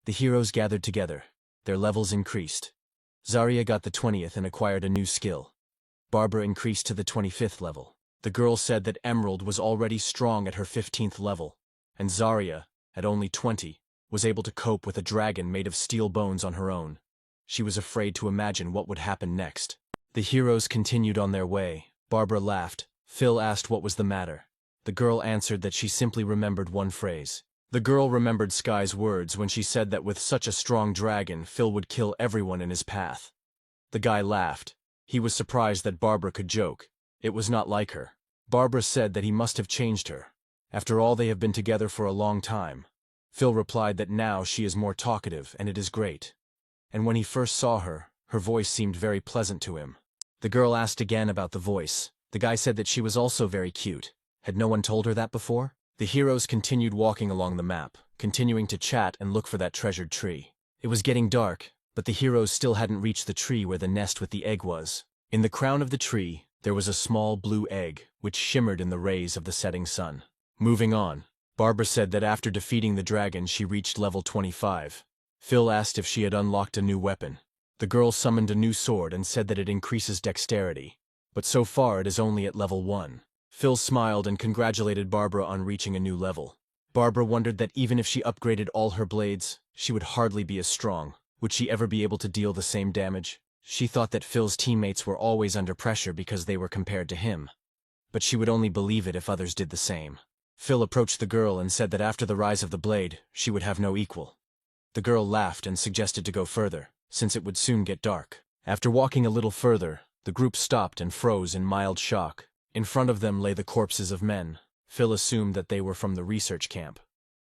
The heroes gathered together. Their levels increased. Zarya got the 20th and acquired a new skill. Barbara increased to the 25th level. The girl said that Emerald was already strong at her 15th level, and Zarya, at only 20, was able to cope with a dragon made of steel bones on her own. She was afraid to imagine what would happen next. The heroes continued on their way. Barbara laughed. Phil asked what was the matter. The girl answered that she simply remembered one phrase. The girl remembered Sky's words when she said that with such a strong dragon, Phil would kill everyone in his path. The guy laughed. He was surprised that Barbara could joke. It was not like her. Barbara said that he must have changed her. After all, they have been together for a long time. Phil replied that now she is more talkative and it is great. And when he first saw her, her voice seemed very pleasant to him. The girl asked again about the voice. The guy said that she was also very cute. Had no one told her that before? The heroes continued walking along the map, continuing to chat and look for that treasured tree. It was getting dark, but the heroes still hadn't reached the tree where the nest with the egg was. In the crown of the tree, there was a small blue egg, which shimmered in the rays of the setting sun. Moving on, Barbara said that after defeating the dragon she reached level 25. Phil asked if she had unlocked a new weapon. The girl summoned a new sword and said that it increases dexterity, but so far it is only at level 1. Phil smiled and congratulated Barbara on reaching a new level. Barbara wondered that even if she upgraded all her blades, she would hardly be as strong. Would she ever be able to deal the same damage? She thought that Phil's teammates were always under pressure because they were compared to him. But she would only believe it if others did the same. Phil approached the girl and said that after the rise of the blade, she would have no equal. The girl laughed and suggested to go further, since it would soon get dark. After walking a little further, the group stopped and froze in mild shock. In front of them lay the corpses of men. Phil assumed that they were from the research camp.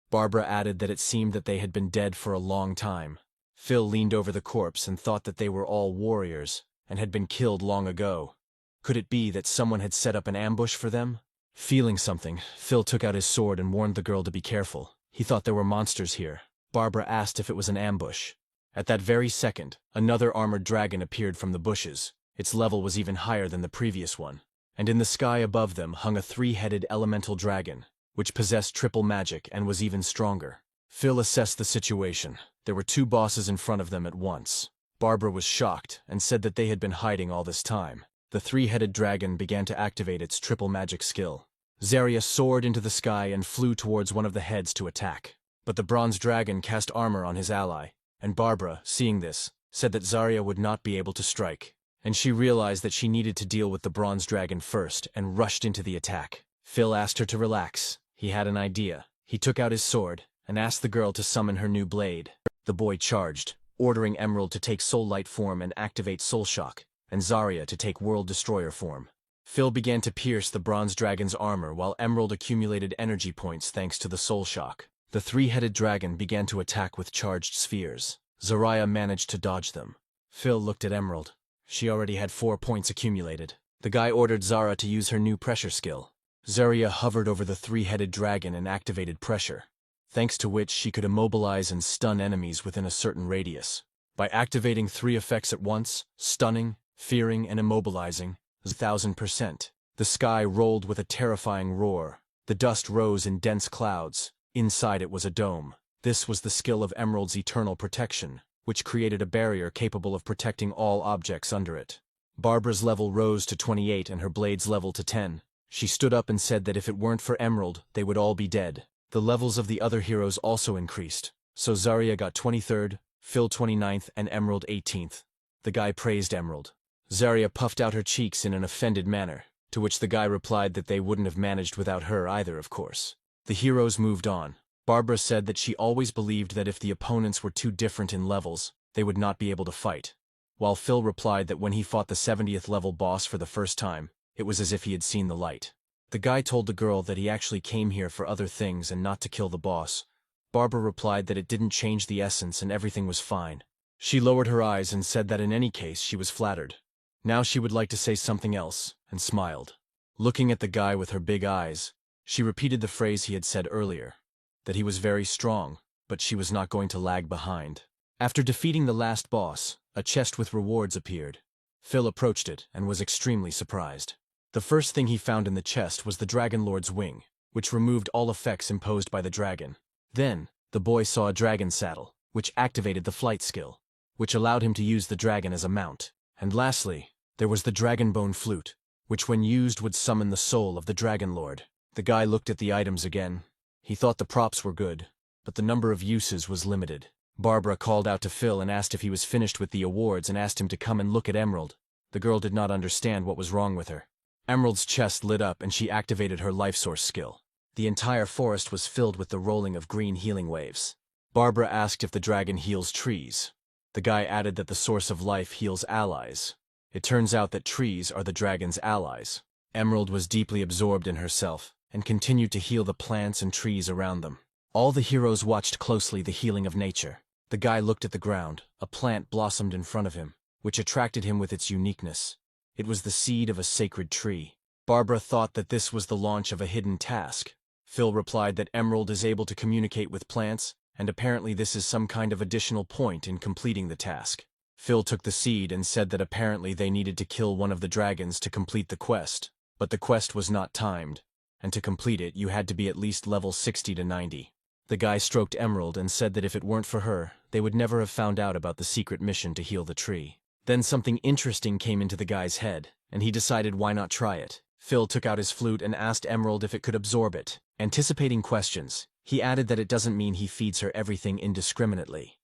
Barbara added that it seemed that they had been dead for a long time. Phil leaned over the corpse and thought that they were all warriors and had been killed long ago. Could it be that someone had set up an ambush for them? Feeling something, Phil took out his sword and warned the girl to be careful. He thought there were monsters here. Barbara asked if it was an ambush. At that very second, another armored dragon appeared from the bushes. Its level was even higher than the previous one. And in the sky above them hung a 3-headed elemental dragon, which possessed triple magic and was even stronger. Phil assessed the situation. There were 2 bosses in front of them at once. Barbara was shocked and said that they had been hiding all this time. The 3-headed dragon began to activate its triple magic skill. Zarya soared into the sky and flew towards one of the heads to attack. But the bronze dragon cast armor on his ally, and Barbara, seeing this, said that Zarya would not be able to strike. And she realized that she needed to deal with the bronze dragon first and rushed into the attack. Phil asked her to relax. He had an idea. He took out his sword and asked the girl to summon her new blade. The boy charged, ordering Emerald to take Soul Light form and activate Soul Shock, and Zarya to take World Destroyer form. Phil began to pierce the bronze dragon's armor while Emerald accumulated energy points thanks to the Soul Shock. The 3-headed dragon began to attack with charged spheres. Zarya managed to dodge them. Phil looked at Emerald. She already had 4 points accumulated. The guy ordered Zarya to use her new pressure skill. Zarya hovered over the 3-headed dragon and activated pressure, thanks to which she could immobilize and stun enemies within a certain radius. By activating 3 effects at once, stunning, fearing, and immobilizing, 1000%. The sky rolled with a terrifying roar. The dust rose in dense clouds. Inside it was a dome. This was the skill of Emerald's eternal protection, which created a barrier capable of protecting all objects under it. Barbara's level rose to 28 and her blade's level to 10. She stood up and said that if it weren't for Emerald, they would all be dead. The levels of the other heroes also increased, so Zarya got 23rd, Phil 29th, and Emerald 18th. The guy praised Emerald. Zarya puffed out her cheeks in an offended manner, to which the guy replied that they wouldn't have managed without her either, of course. The heroes moved on. Barbara said that she always believed that if the opponents were too different in levels, they would not be able to fight. While Phil replied that when he fought the 70th level boss for the first time, it was as if he had seen the light. The guy told the girl that he actually came here for other things and not to kill the boss. Barbara replied that it didn't change the essence and everything was fine. She lowered her eyes and said that in any case she was flattered. Now she would like to say something else, and smiled. Looking at the guy with her big eyes, she repeated the phrase he had said earlier, that he was very strong, but she was not going to lag behind. After defeating the last boss, a chest with rewards appeared. Phil approached it and was extremely surprised. The first thing he found in the chest was the Dragon Lord's wing, which removed all effects imposed by the dragon. Then, the boy saw a dragon saddle, which activated the flight skill, which allowed him to use the dragon as a mount. And lastly, there was the Dragon Bone Flute, which when used would summon the soul of the Dragon Lord. The guy looked at the items again. He thought the props were good, but the number of uses was limited. Barbara called out to Phil and asked if he was finished with the awards and asked him to come and look at Emerald. The girl did not understand what was wrong with her. Emerald's chest lit up and she activated her life source skill. The entire forest was filled with the rolling of green healing waves. Barbara asked if the dragon heals trees. The guy added that the source of life heals allies. It turns out that trees are the dragon's allies. Emerald was deeply absorbed in herself and continued to heal the plants and trees around them. All the heroes watched closely the healing of nature. The guy looked at the ground. A plant blossomed in front of him, which attracted him with its uniqueness. It was the seed of a sacred tree. Barbara thought that this was the launch of a hidden task. Phil replied that Emerald is able to communicate with plants, and apparently this is some kind of additional point in completing the task. Phil took the seed and said that apparently they needed to kill one of the dragons to complete the quest, but the quest was not timed, and to complete it you had to be at least level 60 to 90. The guy stroked Emerald and said that if it weren't for her, they would never have found out about the secret mission to heal the tree. Then something interesting came into the guy's head, and he decided why not try it. Phil took out his flute and asked Emerald if it could absorb it. Anticipating questions, he added that it doesn't mean he feeds her everything indiscriminately.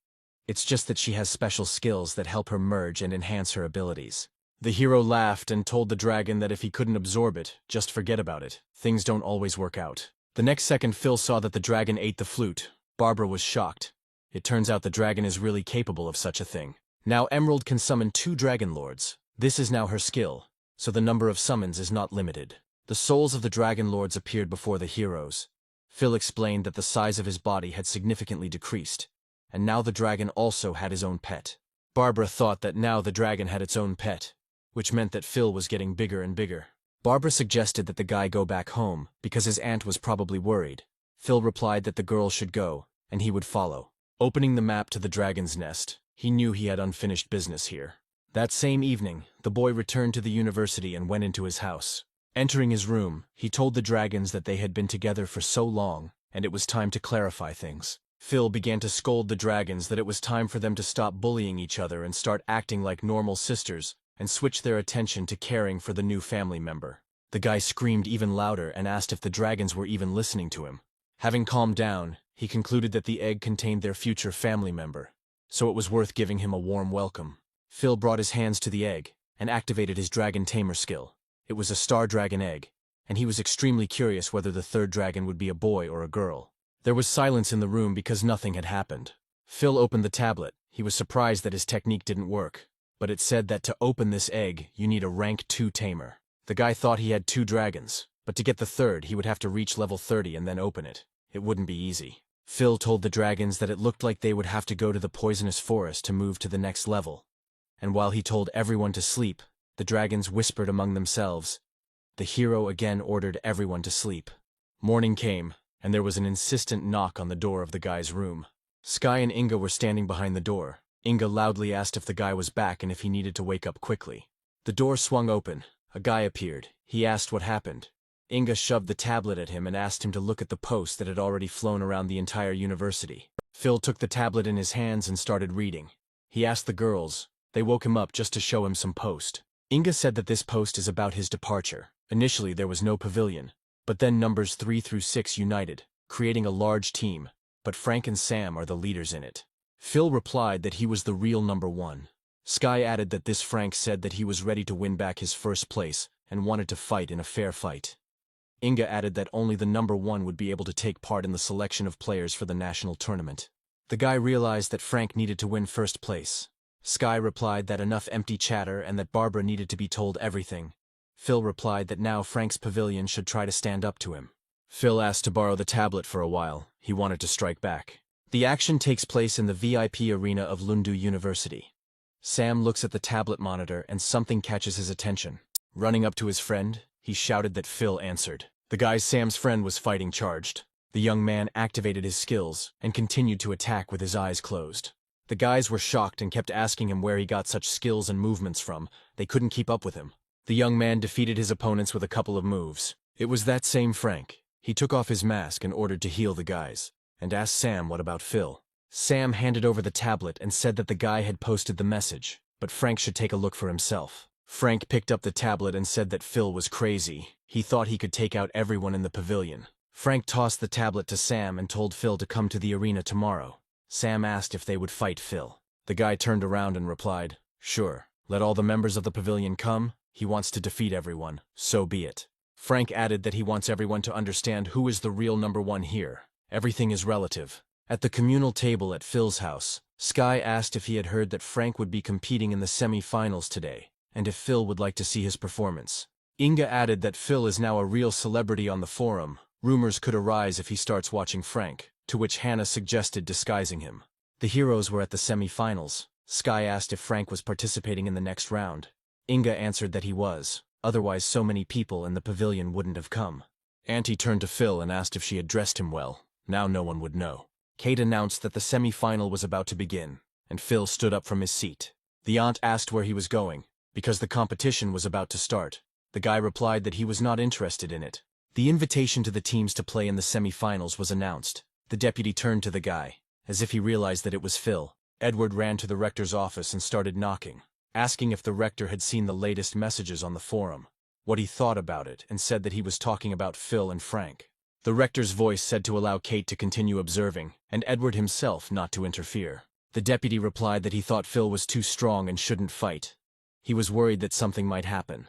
It's just that she has special skills that help her merge and enhance her abilities. The hero laughed and told the dragon that if he couldn't absorb it, just forget about it. Things don't always work out. The next second Phil saw that the dragon ate the flute. Barbara was shocked. It turns out the dragon is really capable of such a thing. Now Emerald can summon 2 Dragon Lords. This is now her skill, so the number of summons is not limited. The souls of the Dragon Lords appeared before the heroes. Phil explained that the size of his body had significantly decreased, and now the dragon also had his own pet. Barbara thought that now the dragon had its own pet, which meant that Phil was getting bigger and bigger. Barbara suggested that the guy go back home, because his aunt was probably worried. Phil replied that the girl should go, and he would follow. Opening the map to the dragon's nest, he knew he had unfinished business here. That same evening, the boy returned to the university and went into his house. Entering his room, he told the dragons that they had been together for so long, and it was time to clarify things. Phil began to scold the dragons that it was time for them to stop bullying each other and start acting like normal sisters, and switch their attention to caring for the new family member. The guy screamed even louder and asked if the dragons were even listening to him. Having calmed down, he concluded that the egg contained their future family member, so it was worth giving him a warm welcome. Phil brought his hands to the egg and activated his Dragon Tamer skill. It was a star dragon egg, and he was extremely curious whether the third dragon would be a boy or a girl. There was silence in the room because nothing had happened. Phil opened the tablet. He was surprised that his technique didn't work, but it said that to open this egg, you need a rank 2 tamer. The guy thought he had 2 dragons, but to get the third, he would have to reach level 30 and then open it. It wouldn't be easy. Phil told the dragons that it looked like they would have to go to the poisonous forest to move to the next level. And while he told everyone to sleep, the dragons whispered among themselves. The hero again ordered everyone to sleep. Morning came, and there was an insistent knock on the door of the guy's room. Sky and Inga were standing behind the door. Inga loudly asked if the guy was back and if he needed to wake up quickly. The door swung open. A guy appeared. He asked what happened. Inga shoved the tablet at him and asked him to look at the post that had already flown around the entire university. Phil took the tablet in his hands and started reading. He asked the girls. They woke him up just to show him some post. Inga said that this post is about his departure. Initially there was no pavilion, but then numbers 3 through 6 united, creating a large team, but Frank and Sam are the leaders in it. Phil replied that he was the real number one. Sky added that this Frank said that he was ready to win back his first place and wanted to fight in a fair fight. Inga added that only the number one would be able to take part in the selection of players for the national tournament. The guy realized that Frank needed to win first place. Sky replied that enough empty chatter and that Barbara needed to be told everything. Phil replied that now Frank's pavilion should try to stand up to him. Phil asked to borrow the tablet for a while. He wanted to strike back. The action takes place in the VIP arena of Lundu University. Sam looks at the tablet monitor and something catches his attention. Running up to his friend, he shouted that Phil answered. The guy Sam's friend was fighting charged. The young man activated his skills and continued to attack with his eyes closed. The guys were shocked and kept asking him where he got such skills and movements from. They couldn't keep up with him. The young man defeated his opponents with a couple of moves. It was that same Frank. He took off his mask and ordered to heal the guys, and asked Sam what about Phil. Sam handed over the tablet and said that the guy had posted the message, but Frank should take a look for himself. Frank picked up the tablet and said that Phil was crazy. He thought he could take out everyone in the pavilion. Frank tossed the tablet to Sam and told Phil to come to the arena tomorrow. Sam asked if they would fight Phil. The guy turned around and replied, "Sure, let all the members of the pavilion come. He wants to defeat everyone, so be it." Frank added that he wants everyone to understand who is the real number one here. Everything is relative. At the communal table at Phil's house, Sky asked if he had heard that Frank would be competing in the semi-finals today, and if Phil would like to see his performance. Inga added that Phil is now a real celebrity on the forum. Rumors could arise if he starts watching Frank, to which Hannah suggested disguising him. The heroes were at the semi-finals. Sky asked if Frank was participating in the next round. Inga answered that he was, otherwise so many people in the pavilion wouldn't have come. Auntie turned to Phil and asked if she had dressed him well. Now no one would know. Kate announced that the semi-final was about to begin, and Phil stood up from his seat. The aunt asked where he was going, because the competition was about to start. The guy replied that he was not interested in it. The invitation to the teams to play in the semi-finals was announced. The deputy turned to the guy. As if he realized that it was Phil, Edward ran to the rector's office and started knocking, asking if the rector had seen the latest messages on the forum, what he thought about it, and said that he was talking about Phil and Frank. The rector's voice said to allow Kate to continue observing, and Edward himself not to interfere. The deputy replied that he thought Phil was too strong and shouldn't fight. He was worried that something might happen.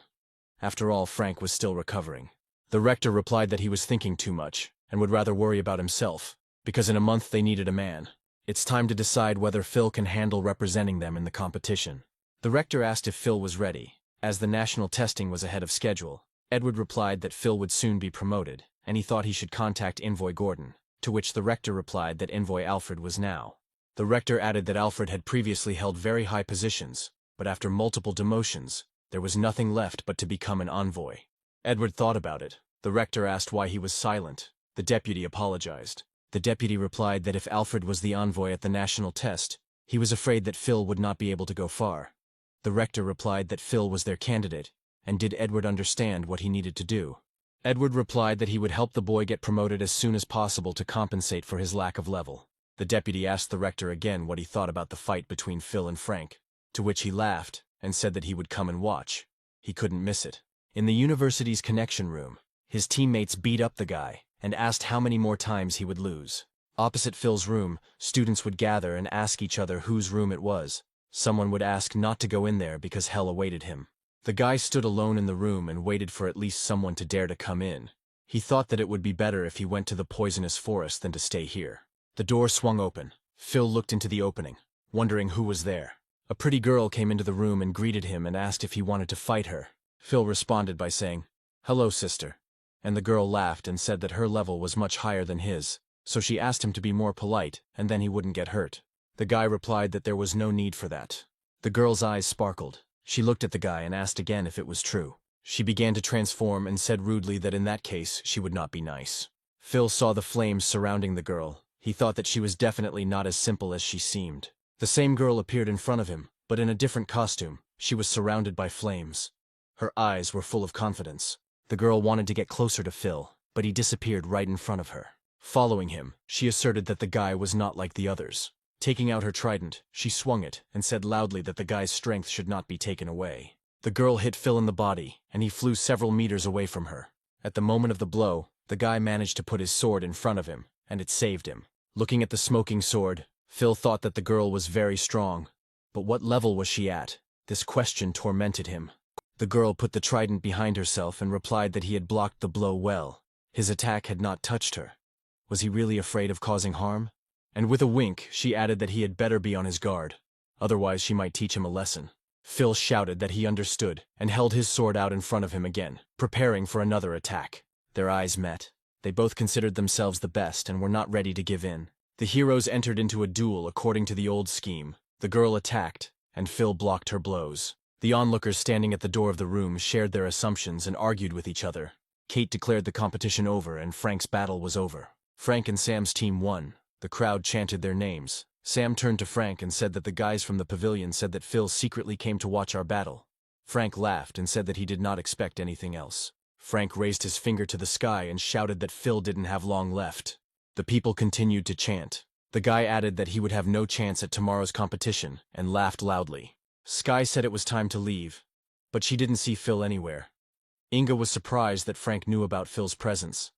After all, Frank was still recovering. The rector replied that he was thinking too much, and would rather worry about himself, because in a month they needed a man. It's time to decide whether Phil can handle representing them in the competition. The rector asked if Phil was ready. As the national testing was ahead of schedule, Edward replied that Phil would soon be promoted, and he thought he should contact Envoy Gordon, to which the rector replied that Envoy Alfred was now. The rector added that Alfred had previously held very high positions, but after multiple demotions, there was nothing left but to become an envoy. Edward thought about it. The rector asked why he was silent. The deputy apologized. The deputy replied that if Alfred was the envoy at the national test, he was afraid that Phil would not be able to go far. The rector replied that Phil was their candidate, and did Edward understand what he needed to do? Edward replied that he would help the boy get promoted as soon as possible to compensate for his lack of level. The deputy asked the rector again what he thought about the fight between Phil and Frank, to which he laughed and said that he would come and watch. He couldn't miss it. In the university's connection room, his teammates beat up the guy and asked how many more times he would lose. Opposite Phil's room, students would gather and ask each other whose room it was. Someone would ask not to go in there because hell awaited him. The guy stood alone in the room and waited for at least someone to dare to come in. He thought that it would be better if he went to the poisonous forest than to stay here. The door swung open. Phil looked into the opening, wondering who was there. A pretty girl came into the room and greeted him and asked if he wanted to fight her. Phil responded by saying, "Hello, sister." And the girl laughed and said that her level was much higher than his, so she asked him to be more polite and then he wouldn't get hurt. The guy replied that there was no need for that. The girl's eyes sparkled. She looked at the guy and asked again if it was true. She began to transform and said rudely that in that case she would not be nice. Phil saw the flames surrounding the girl. He thought that she was definitely not as simple as she seemed. The same girl appeared in front of him, but in a different costume. She was surrounded by flames. Her eyes were full of confidence. The girl wanted to get closer to Phil, but he disappeared right in front of her. Following him, she asserted that the guy was not like the others. Taking out her trident, she swung it and said loudly that the guy's strength should not be taken away. The girl hit Phil in the body, and he flew several meters away from her. At the moment of the blow, the guy managed to put his sword in front of him, and it saved him. Looking at the smoking sword, Phil thought that the girl was very strong. But what level was she at? This question tormented him. The girl put the trident behind herself and replied that he had blocked the blow well. His attack had not touched her. Was he really afraid of causing harm? And with a wink, she added that he had better be on his guard. Otherwise, she might teach him a lesson. Phil shouted that he understood and held his sword out in front of him again, preparing for another attack. Their eyes met. They both considered themselves the best and were not ready to give in. The heroes entered into a duel according to the old scheme. The girl attacked, and Phil blocked her blows. The onlookers standing at the door of the room shared their assumptions and argued with each other. Kate declared the competition over and Frank's battle was over. Frank and Sam's team won. The crowd chanted their names. Sam turned to Frank and said that the guys from the pavilion said that Phil secretly came to watch our battle. Frank laughed and said that he did not expect anything else. Frank raised his finger to the sky and shouted that Phil didn't have long left. The people continued to chant. The guy added that he would have no chance at tomorrow's competition and laughed loudly. Sky said it was time to leave, but she didn't see Phil anywhere. Inga was surprised that Frank knew about Phil's presence.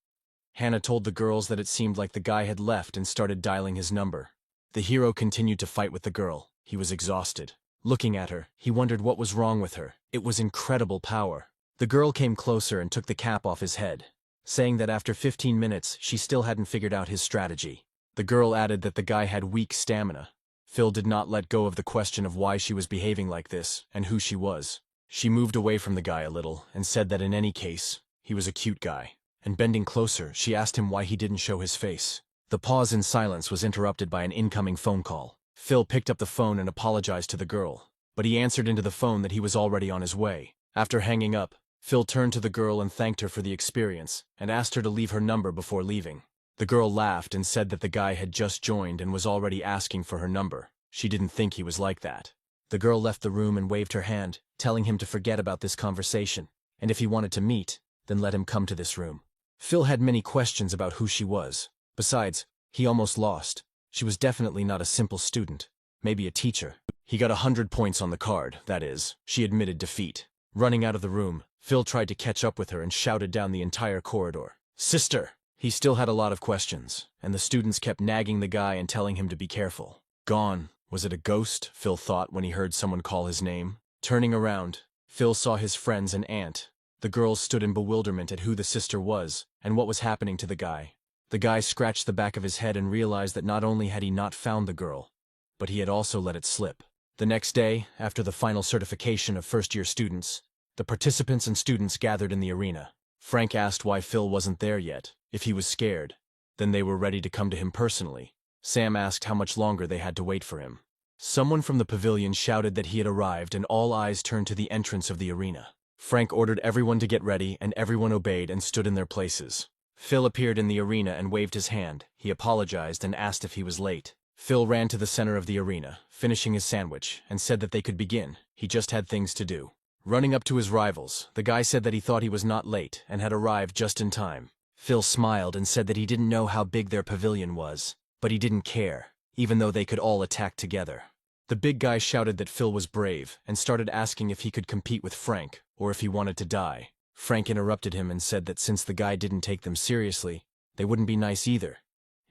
Hannah told the girls that it seemed like the guy had left and started dialing his number. The hero continued to fight with the girl. He was exhausted. Looking at her, he wondered what was wrong with her. It was incredible power. The girl came closer and took the cap off his head, saying that after 15 minutes she still hadn't figured out his strategy. The girl added that the guy had weak stamina. Phil did not let go of the question of why she was behaving like this and who she was. She moved away from the guy a little and said that in any case, he was a cute guy. And bending closer, she asked him why he didn't show his face. The pause in silence was interrupted by an incoming phone call. Phil picked up the phone and apologized to the girl, but he answered into the phone that he was already on his way. After hanging up, Phil turned to the girl and thanked her for the experience and asked her to leave her number before leaving. The girl laughed and said that the guy had just joined and was already asking for her number. She didn't think he was like that. The girl left the room and waved her hand, telling him to forget about this conversation, and if he wanted to meet, then let him come to this room. Phil had many questions about who she was. Besides, he almost lost. She was definitely not a simple student. Maybe a teacher. He got 100 points on the card, that is. She admitted defeat. Running out of the room, Phil tried to catch up with her and shouted down the entire corridor. "Sister!" He still had a lot of questions, and the students kept nagging the guy and telling him to be careful. Gone. Was it a ghost? Phil thought when he heard someone call his name. Turning around, Phil saw his friends and aunt. The girls stood in bewilderment at who the sister was and what was happening to the guy. The guy scratched the back of his head and realized that not only had he not found the girl, but he had also let it slip. The next day, after the final certification of first-year students, the participants and students gathered in the arena. Frank asked why Phil wasn't there yet, if he was scared. Then they were ready to come to him personally. Sam asked how much longer they had to wait for him. Someone from the pavilion shouted that he had arrived and all eyes turned to the entrance of the arena. Frank ordered everyone to get ready and everyone obeyed and stood in their places. Phil appeared in the arena and waved his hand. He apologized and asked if he was late. Phil ran to the center of the arena, finishing his sandwich, and said that they could begin. He just had things to do. Running up to his rivals, the guy said that he thought he was not late and had arrived just in time. Phil smiled and said that he didn't know how big their pavilion was, but he didn't care, even though they could all attack together. The big guy shouted that Phil was brave and started asking if he could compete with Frank or if he wanted to die. Frank interrupted him and said that since the guy didn't take them seriously, they wouldn't be nice either,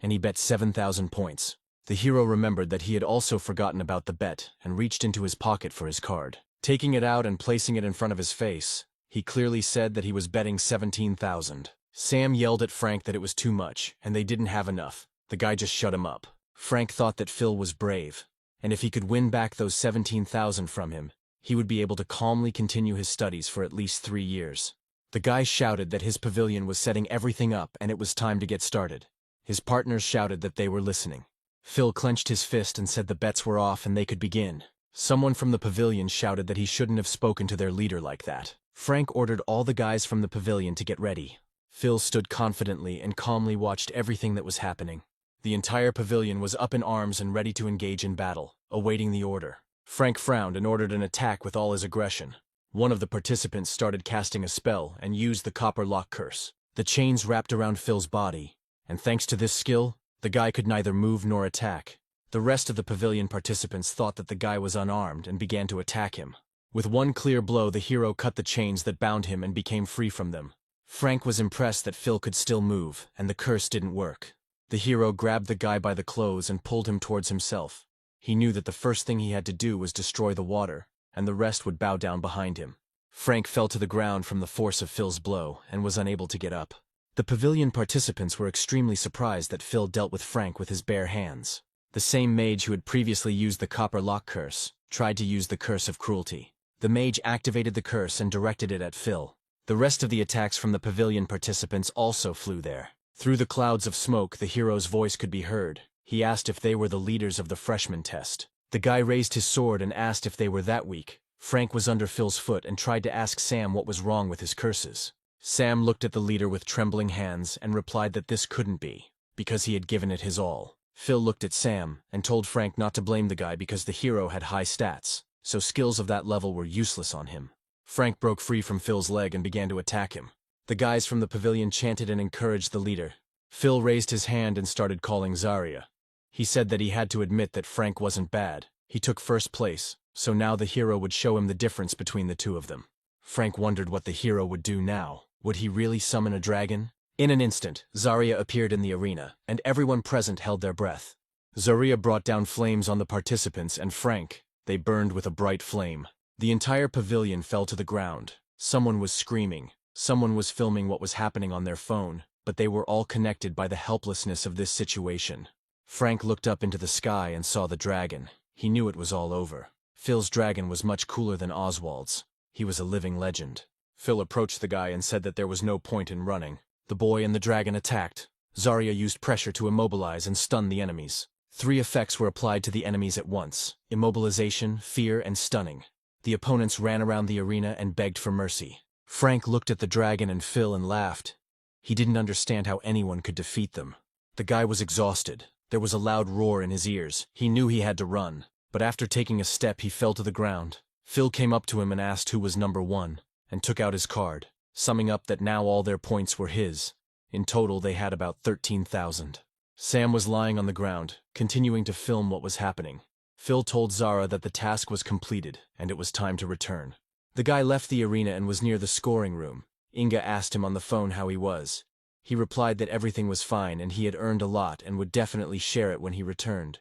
and he bet 7,000 points. The hero remembered that he had also forgotten about the bet and reached into his pocket for his card. Taking it out and placing it in front of his face, he clearly said that he was betting 17,000. Sam yelled at Frank that it was too much, and they didn't have enough. The guy just shut him up. Frank thought that Phil was brave, and if he could win back those 17,000 from him, he would be able to calmly continue his studies for at least 3 years. The guy shouted that his pavilion was setting everything up and it was time to get started. His partners shouted that they were listening. Phil clenched his fist and said the bets were off and they could begin. Someone from the pavilion shouted that he shouldn't have spoken to their leader like that. Frank ordered all the guys from the pavilion to get ready. Phil stood confidently and calmly watched everything that was happening. The entire pavilion was up in arms and ready to engage in battle, awaiting the order. Frank frowned and ordered an attack with all his aggression. One of the participants started casting a spell and used the copper lock curse. The chains wrapped around Phil's body, and thanks to this skill, the guy could neither move nor attack. The rest of the pavilion participants thought that the guy was unarmed and began to attack him. With one clear blow, the hero cut the chains that bound him and became free from them. Frank was impressed that Phil could still move, and the curse didn't work. The hero grabbed the guy by the clothes and pulled him towards himself. He knew that the first thing he had to do was destroy the water, and the rest would bow down behind him. Frank fell to the ground from the force of Phil's blow and was unable to get up. The pavilion participants were extremely surprised that Phil dealt with Frank with his bare hands. The same mage who had previously used the copper lock curse tried to use the curse of cruelty. The mage activated the curse and directed it at Phil. The rest of the attacks from the pavilion participants also flew there. Through the clouds of smoke, the hero's voice could be heard. He asked if they were the leaders of the freshman test. The guy raised his sword and asked if they were that weak. Frank was under Phil's foot and tried to ask Sam what was wrong with his curses. Sam looked at the leader with trembling hands and replied that this couldn't be, because he had given it his all. Phil looked at Sam and told Frank not to blame the guy because the hero had high stats, so skills of that level were useless on him. Frank broke free from Phil's leg and began to attack him. The guys from the pavilion chanted and encouraged the leader. Phil raised his hand and started calling Zarya. He said that he had to admit that Frank wasn't bad. He took first place, so now the hero would show him the difference between the two of them. Frank wondered what the hero would do now. Would he really summon a dragon? In an instant, Zarya appeared in the arena, and everyone present held their breath. Zarya brought down flames on the participants and Frank. They burned with a bright flame. The entire pavilion fell to the ground. Someone was screaming. Someone was filming what was happening on their phone, but they were all connected by the helplessness of this situation. Frank looked up into the sky and saw the dragon. He knew it was all over. Phil's dragon was much cooler than Oswald's. He was a living legend. Phil approached the guy and said that there was no point in running. The boy and the dragon attacked. Zarya used pressure to immobilize and stun the enemies. 3 effects were applied to the enemies at once: immobilization, fear, and stunning. The opponents ran around the arena and begged for mercy. Frank looked at the dragon and Phil and laughed. He didn't understand how anyone could defeat them. The guy was exhausted. There was a loud roar in his ears. He knew he had to run, but after taking a step he fell to the ground. Phil came up to him and asked who was number 1, and took out his card, summing up that now all their points were his. In total they had about 13,000. Sam was lying on the ground, continuing to film what was happening. Phil told Zara that the task was completed, and it was time to return. The guy left the arena and was near the scoring room. Inga asked him on the phone how he was. He replied that everything was fine and he had earned a lot and would definitely share it when he returned.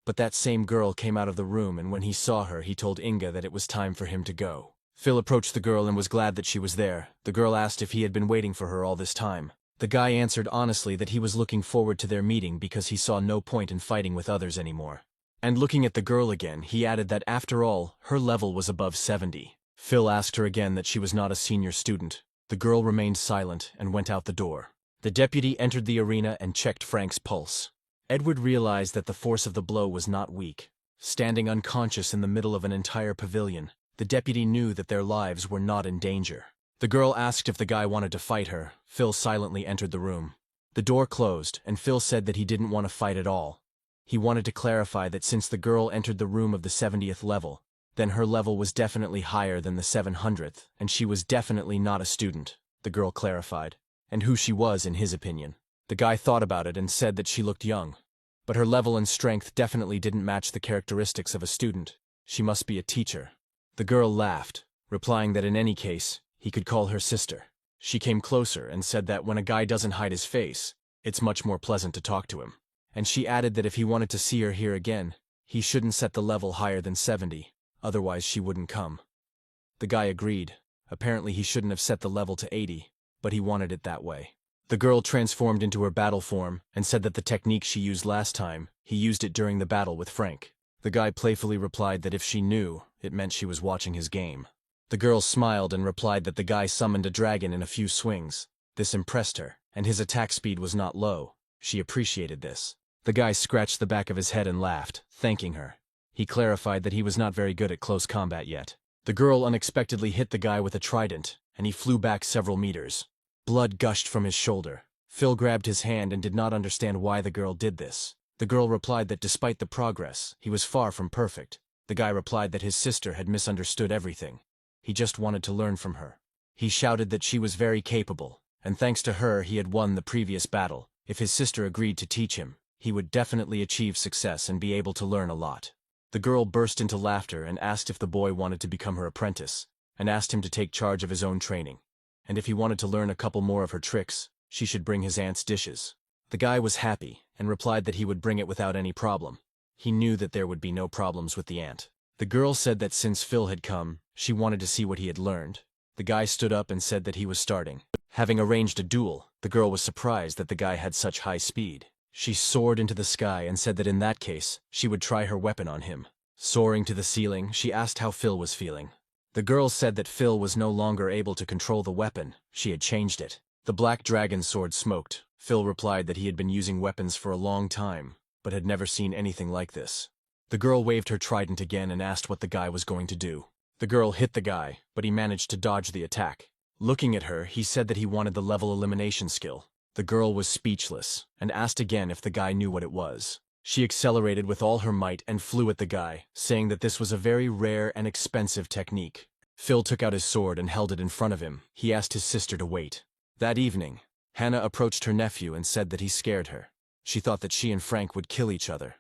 But that same girl came out of the room, and when he saw her he told Inga that it was time for him to go. Phil approached the girl and was glad that she was there. The girl asked if he had been waiting for her all this time. The guy answered honestly that he was looking forward to their meeting because he saw no point in fighting with others anymore. And looking at the girl again, he added that after all, her level was above 70. Phil asked her again that she was not a senior student. The girl remained silent and went out the door. The deputy entered the arena and checked Frank's pulse. Edward realized that the force of the blow was not weak. Standing unconscious in the middle of an entire pavilion, the deputy knew that their lives were not in danger. The girl asked if the guy wanted to fight her. Phil silently entered the room. The door closed, and Phil said that he didn't want to fight at all. He wanted to clarify that since the girl entered the room of the 70th level, then her level was definitely higher than the 700th, and she was definitely not a student, the girl clarified, and who she was in his opinion. The guy thought about it and said that she looked young, but her level and strength definitely didn't match the characteristics of a student. She must be a teacher. The girl laughed, replying that in any case, he could call her sister. She came closer and said that when a guy doesn't hide his face, it's much more pleasant to talk to him. And she added that if he wanted to see her here again, he shouldn't set the level higher than 70, otherwise she wouldn't come. The guy agreed. Apparently he shouldn't have set the level to 80, but he wanted it that way. The girl transformed into her battle form and said that the technique she used last time, he used it during the battle with Frank. The guy playfully replied that if she knew, it meant she was watching his game. The girl smiled and replied that the guy summoned a dragon in a few swings. This impressed her, and his attack speed was not low. She appreciated this. The guy scratched the back of his head and laughed, thanking her. He clarified that he was not very good at close combat yet. The girl unexpectedly hit the guy with a trident, and he flew back several meters. Blood gushed from his shoulder. Phil grabbed his hand and did not understand why the girl did this. The girl replied that despite the progress, he was far from perfect. The guy replied that his sister had misunderstood everything. He just wanted to learn from her. He shouted that she was very capable, and thanks to her he had won the previous battle. If his sister agreed to teach him, he would definitely achieve success and be able to learn a lot. The girl burst into laughter and asked if the boy wanted to become her apprentice, and asked him to take charge of his own training. And if he wanted to learn a couple more of her tricks, she should bring his aunt's dishes. The guy was happy, and replied that he would bring it without any problem. He knew that there would be no problems with the ant. The girl said that since Phil had come, she wanted to see what he had learned. The guy stood up and said that he was starting. Having arranged a duel, the girl was surprised that the guy had such high speed. She soared into the sky and said that in that case, she would try her weapon on him. Soaring to the ceiling, she asked how Phil was feeling. The girl said that Phil was no longer able to control the weapon. She had changed it. The black dragon sword smoked. Phil replied that he had been using weapons for a long time, but had never seen anything like this. The girl waved her trident again and asked what the guy was going to do. The girl hit the guy, but he managed to dodge the attack. Looking at her, he said that he wanted the level elimination skill. The girl was speechless, and asked again if the guy knew what it was. She accelerated with all her might and flew at the guy, saying that this was a very rare and expensive technique. Phil took out his sword and held it in front of him. He asked his sister to wait. That evening, Hannah approached her nephew and said that he scared her. She thought that she and Frank would kill each other.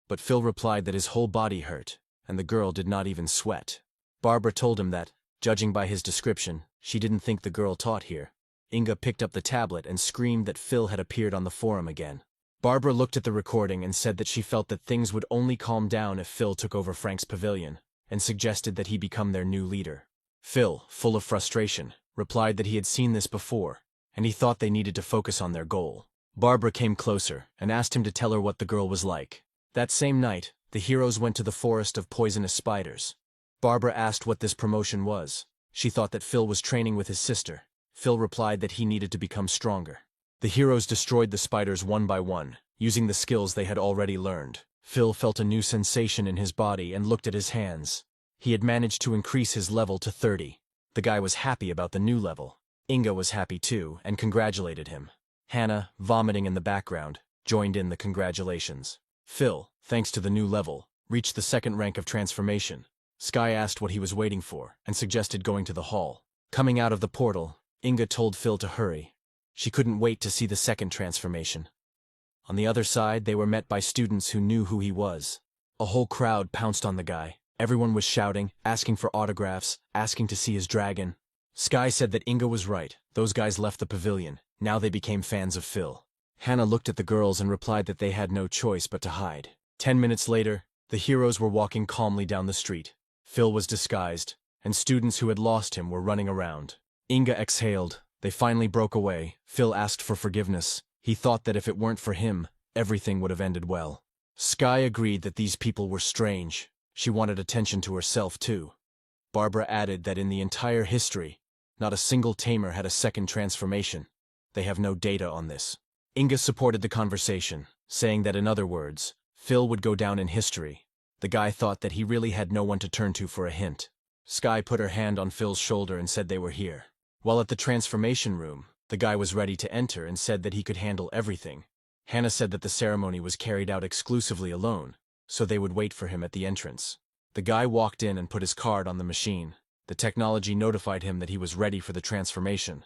But Phil replied that his whole body hurt, and the girl did not even sweat. Barbara told him that, judging by his description, she didn't think the girl taught here. Inga picked up the tablet and screamed that Phil had appeared on the forum again. Barbara looked at the recording and said that she felt that things would only calm down if Phil took over Frank's pavilion, and suggested that he become their new leader. Phil, full of frustration, replied that he had seen this before, and he thought they needed to focus on their goal. Barbara came closer and asked him to tell her what the girl was like. That same night, the heroes went to the forest of poisonous spiders. Barbara asked what this promotion was. She thought that Phil was training with his sister. Phil replied that he needed to become stronger. The heroes destroyed the spiders one by one, using the skills they had already learned. Phil felt a new sensation in his body and looked at his hands. He had managed to increase his level to 30. The guy was happy about the new level. Inga was happy too, and congratulated him. Hannah, vomiting in the background, joined in the congratulations. Phil, thanks to the new level, reached the second rank of transformation. Sky asked what he was waiting for, and suggested going to the hall. Coming out of the portal, Inga told Phil to hurry. She couldn't wait to see the second transformation. On the other side, they were met by students who knew who he was. A whole crowd pounced on the guy. Everyone was shouting, asking for autographs, asking to see his dragon. Sky said that Inga was right. Those guys left the pavilion. Now they became fans of Phil. Hannah looked at the girls and replied that they had no choice but to hide. 10 minutes later, the heroes were walking calmly down the street. Phil was disguised, and students who had lost him were running around. Inga exhaled. They finally broke away. Phil asked for forgiveness. He thought that if it weren't for him, everything would have ended well. Sky agreed that these people were strange. She wanted attention to herself too. Barbara added that in the entire history, not a single tamer had a second transformation. They have no data on this. Inga supported the conversation, saying that in other words, Phil would go down in history. The guy thought that he really had no one to turn to for a hint. Sky put her hand on Phil's shoulder and said they were here. While at the transformation room, the guy was ready to enter and said that he could handle everything. Hannah said that the ceremony was carried out exclusively alone, so they would wait for him at the entrance. The guy walked in and put his card on the machine. The technology notified him that he was ready for the transformation.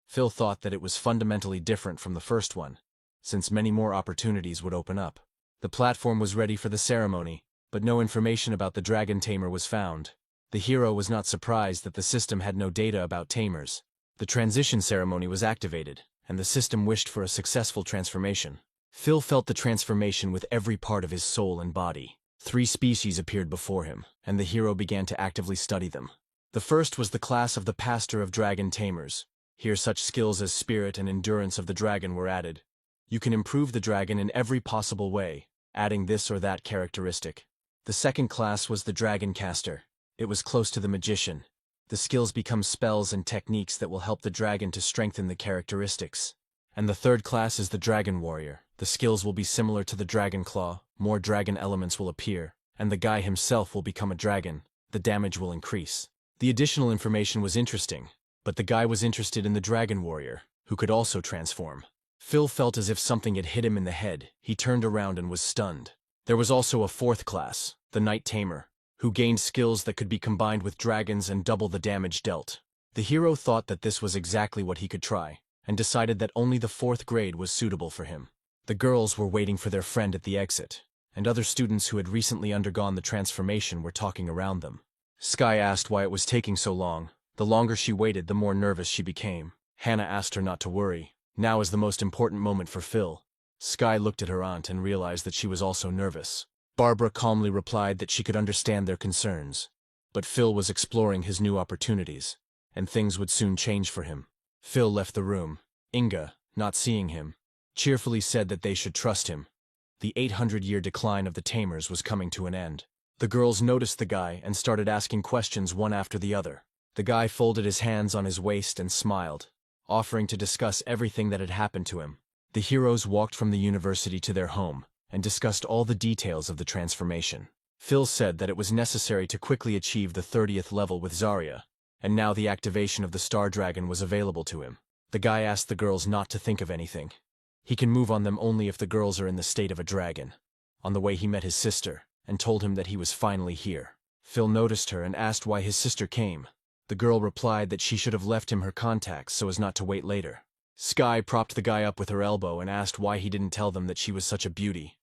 Phil thought that it was fundamentally different from the first one, since many more opportunities would open up. The platform was ready for the ceremony, but no information about the Dragon Tamer was found. The hero was not surprised that the system had no data about tamers. The transition ceremony was activated, and the system wished for a successful transformation. Phil felt the transformation with every part of his soul and body. 3 species appeared before him, and the hero began to actively study them. The first was the class of the Pastor of Dragon Tamers. Here such skills as spirit and endurance of the dragon were added. You can improve the dragon in every possible way, adding this or that characteristic. The second class was the Dragon Caster. It was close to the magician. The skills become spells and techniques that will help the dragon to strengthen the characteristics. And the third class is the Dragon Warrior. The skills will be similar to the Dragon Claw, more dragon elements will appear, and the guy himself will become a dragon. The damage will increase. The additional information was interesting, but the guy was interested in the Dragon Warrior, who could also transform. Phil felt as if something had hit him in the head. He turned around and was stunned. There was also a fourth class, the Night Tamer, who gained skills that could be combined with dragons and double the damage dealt. The hero thought that this was exactly what he could try, and decided that only the 4th grade was suitable for him. The girls were waiting for their friend at the exit, and other students who had recently undergone the transformation were talking around them. Sky asked why it was taking so long. The longer she waited, the more nervous she became. Hannah asked her not to worry. Now is the most important moment for Phil. Sky looked at her aunt and realized that she was also nervous. Barbara calmly replied that she could understand their concerns. But Phil was exploring his new opportunities, and things would soon change for him. Phil left the room. Inga, not seeing him, cheerfully said that they should trust him. The 800-year decline of the Tamers was coming to an end. The girls noticed the guy and started asking questions one after the other. The guy folded his hands on his waist and smiled, offering to discuss everything that had happened to him. The heroes walked from the university to their home and discussed all the details of the transformation. Phil said that it was necessary to quickly achieve the 30th level with Zarya, and now the activation of the Star Dragon was available to him. The guy asked the girls not to think of anything. He can move on them only if the girls are in the state of a dragon. On the way he met his sister and told him that he was finally here. Phil noticed her and asked why his sister came. The girl replied that she should have left him her contacts so as not to wait later. Sky propped the guy up with her elbow and asked why he didn't tell them that she was such a beauty.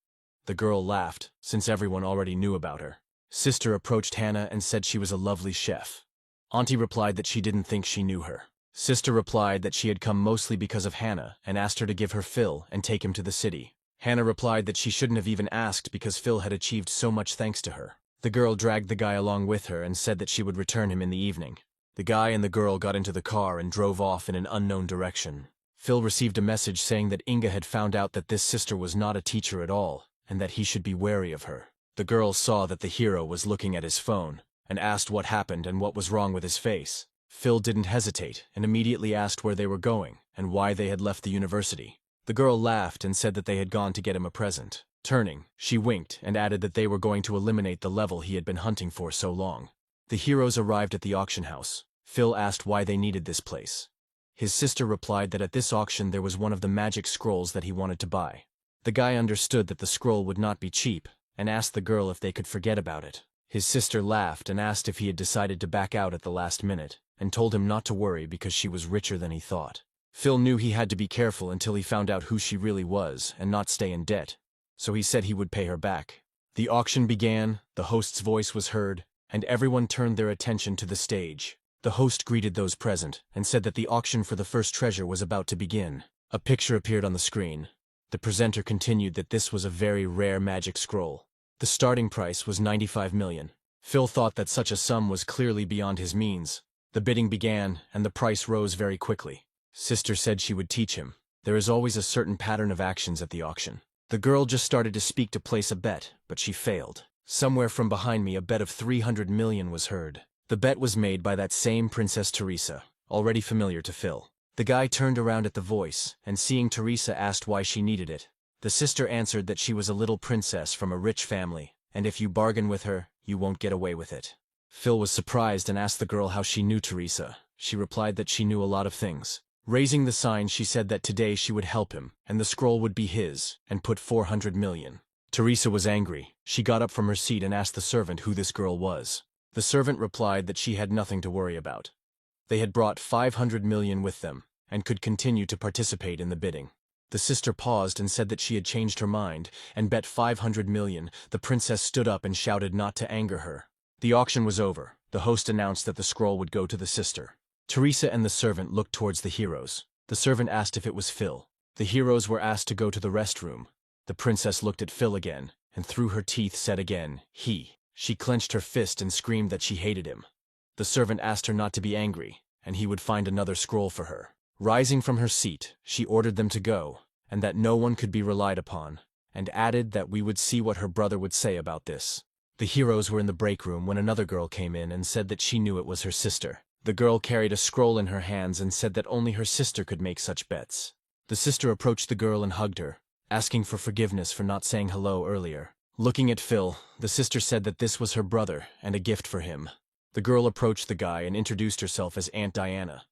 The girl laughed, since everyone already knew about her. Sister approached Hannah and said she was a lovely chef. Auntie replied that she didn't think she knew her. Sister replied that she had come mostly because of Hannah and asked her to give her Phil and take him to the city. Hannah replied that she shouldn't have even asked because Phil had achieved so much thanks to her. The girl dragged the guy along with her and said that she would return him in the evening. The guy and the girl got into the car and drove off in an unknown direction. Phil received a message saying that Inga had found out that this sister was not a teacher at all, and that he should be wary of her. The girl saw that the hero was looking at his phone, and asked what happened and what was wrong with his face. Phil didn't hesitate, and immediately asked where they were going, and why they had left the university. The girl laughed and said that they had gone to get him a present. Turning, she winked and added that they were going to eliminate the level he had been hunting for so long. The heroes arrived at the auction house. Phil asked why they needed this place. His sister replied that at this auction there was one of the magic scrolls that he wanted to buy. The guy understood that the scroll would not be cheap, and asked the girl if they could forget about it. His sister laughed and asked if he had decided to back out at the last minute, and told him not to worry because she was richer than he thought. Phil knew he had to be careful until he found out who she really was and not stay in debt, so he said he would pay her back. The auction began, the host's voice was heard, and everyone turned their attention to the stage. The host greeted those present and said that the auction for the first treasure was about to begin. A picture appeared on the screen. The presenter continued that this was a very rare magic scroll. The starting price was 95 million. Phil thought that such a sum was clearly beyond his means. The bidding began, and the price rose very quickly. Sister said she would teach him. There is always a certain pattern of actions at the auction. The girl just started to speak to place a bet, but she failed. Somewhere from behind me a bet of 300 million was heard. The bet was made by that same Princess Teresa, already familiar to Phil. The guy turned around at the voice, and seeing Teresa asked why she needed it. The sister answered that she was a little princess from a rich family, and if you bargain with her, you won't get away with it. Phil was surprised and asked the girl how she knew Teresa. She replied that she knew a lot of things. Raising the sign, she said that today she would help him, and the scroll would be his, and put 400 million. Teresa was angry. She got up from her seat and asked the servant who this girl was. The servant replied that she had nothing to worry about. They had brought 500 million with them, and could continue to participate in the bidding. The sister paused and said that she had changed her mind, and bet 500 million. The princess stood up and shouted not to anger her. The auction was over. The host announced that the scroll would go to the sister. Teresa and the servant looked towards the heroes. The servant asked if it was Phil. The heroes were asked to go to the restroom. The princess looked at Phil again, and through her teeth said again, he. She clenched her fist and screamed that she hated him. The servant asked her not to be angry, and he would find another scroll for her. Rising from her seat, she ordered them to go, and that no one could be relied upon, and added that we would see what her brother would say about this. The heroes were in the break room when another girl came in and said that she knew it was her sister. The girl carried a scroll in her hands and said that only her sister could make such bets. The sister approached the girl and hugged her, asking for forgiveness for not saying hello earlier. Looking at Phil, the sister said that this was her brother and a gift for him. The girl approached the guy and introduced herself as Aunt Diana,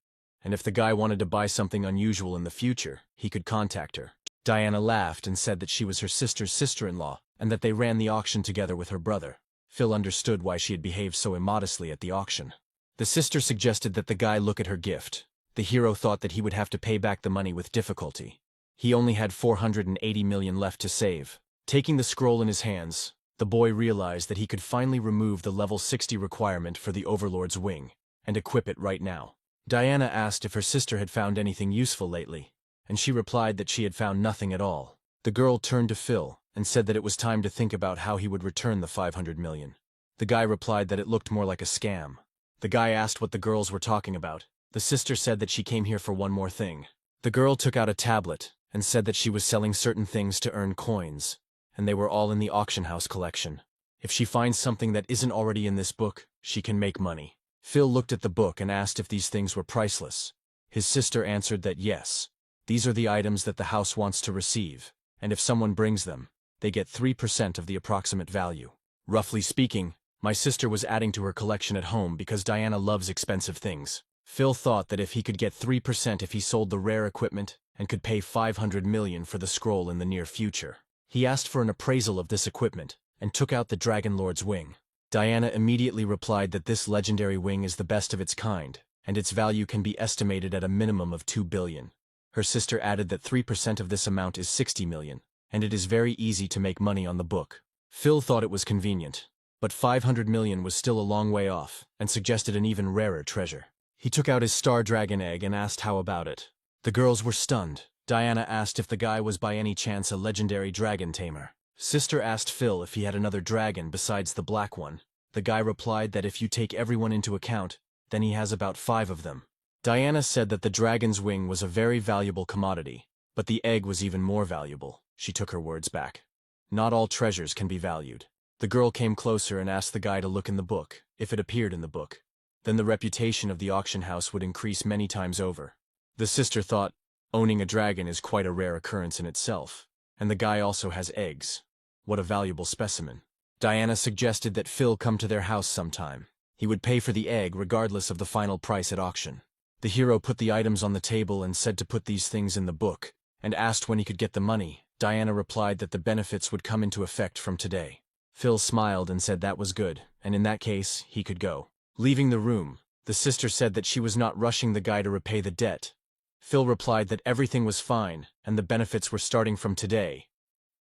and if the guy wanted to buy something unusual in the future, he could contact her. Diana laughed and said that she was her sister's sister-in-law, and that they ran the auction together with her brother. Phil understood why she had behaved so immodestly at the auction. The sister suggested that the guy look at her gift. The hero thought that he would have to pay back the money with difficulty. He only had 480 million left to save. Taking the scroll in his hands, the boy realized that he could finally remove the level 60 requirement for the Overlord's wing, and equip it right now. Diana asked if her sister had found anything useful lately, and she replied that she had found nothing at all. The girl turned to Phil and said that it was time to think about how he would return the 500 million. The guy replied that it looked more like a scam. The guy asked what the girls were talking about. The sister said that she came here for one more thing. The girl took out a tablet and said that she was selling certain things to earn coins, and they were all in the auction house collection. If she finds something that isn't already in this book, she can make money. Phil looked at the book and asked if these things were priceless. His sister answered that yes, these are the items that the house wants to receive, and if someone brings them, they get 3% of the approximate value. Roughly speaking, my sister was adding to her collection at home because Diana loves expensive things. Phil thought that if he could get 3% if he sold the rare equipment and could pay 500 million for the scroll in the near future. He asked for an appraisal of this equipment and took out the Dragon Lord's wing. Diana immediately replied that this legendary wing is the best of its kind, and its value can be estimated at a minimum of 2 billion. Her sister added that 3% of this amount is 60 million, and it is very easy to make money on the book. Phil thought it was convenient, but 500 million was still a long way off, and suggested an even rarer treasure. He took out his star dragon egg and asked how about it. The girls were stunned. Diana asked if the guy was by any chance a legendary dragon tamer. Sister asked Phil if he had another dragon besides the black one. The guy replied that if you take everyone into account, then he has about 5 of them. Diana said that the dragon's wing was a very valuable commodity, but the egg was even more valuable. She took her words back. Not all treasures can be valued. The girl came closer and asked the guy to look in the book, if it appeared in the book. Then the reputation of the auction house would increase many times over. The sister thought, owning a dragon is quite a rare occurrence in itself, and the guy also has eggs. What a valuable specimen. Diana suggested that Phil come to their house sometime. He would pay for the egg regardless of the final price at auction. The hero put the items on the table and said to put these things in the book, and asked when he could get the money. Diana replied that the benefits would come into effect from today. Phil smiled and said that was good, and in that case, he could go. Leaving the room, the sister said that she was not rushing the guy to repay the debt. Phil replied that everything was fine, and the benefits were starting from today.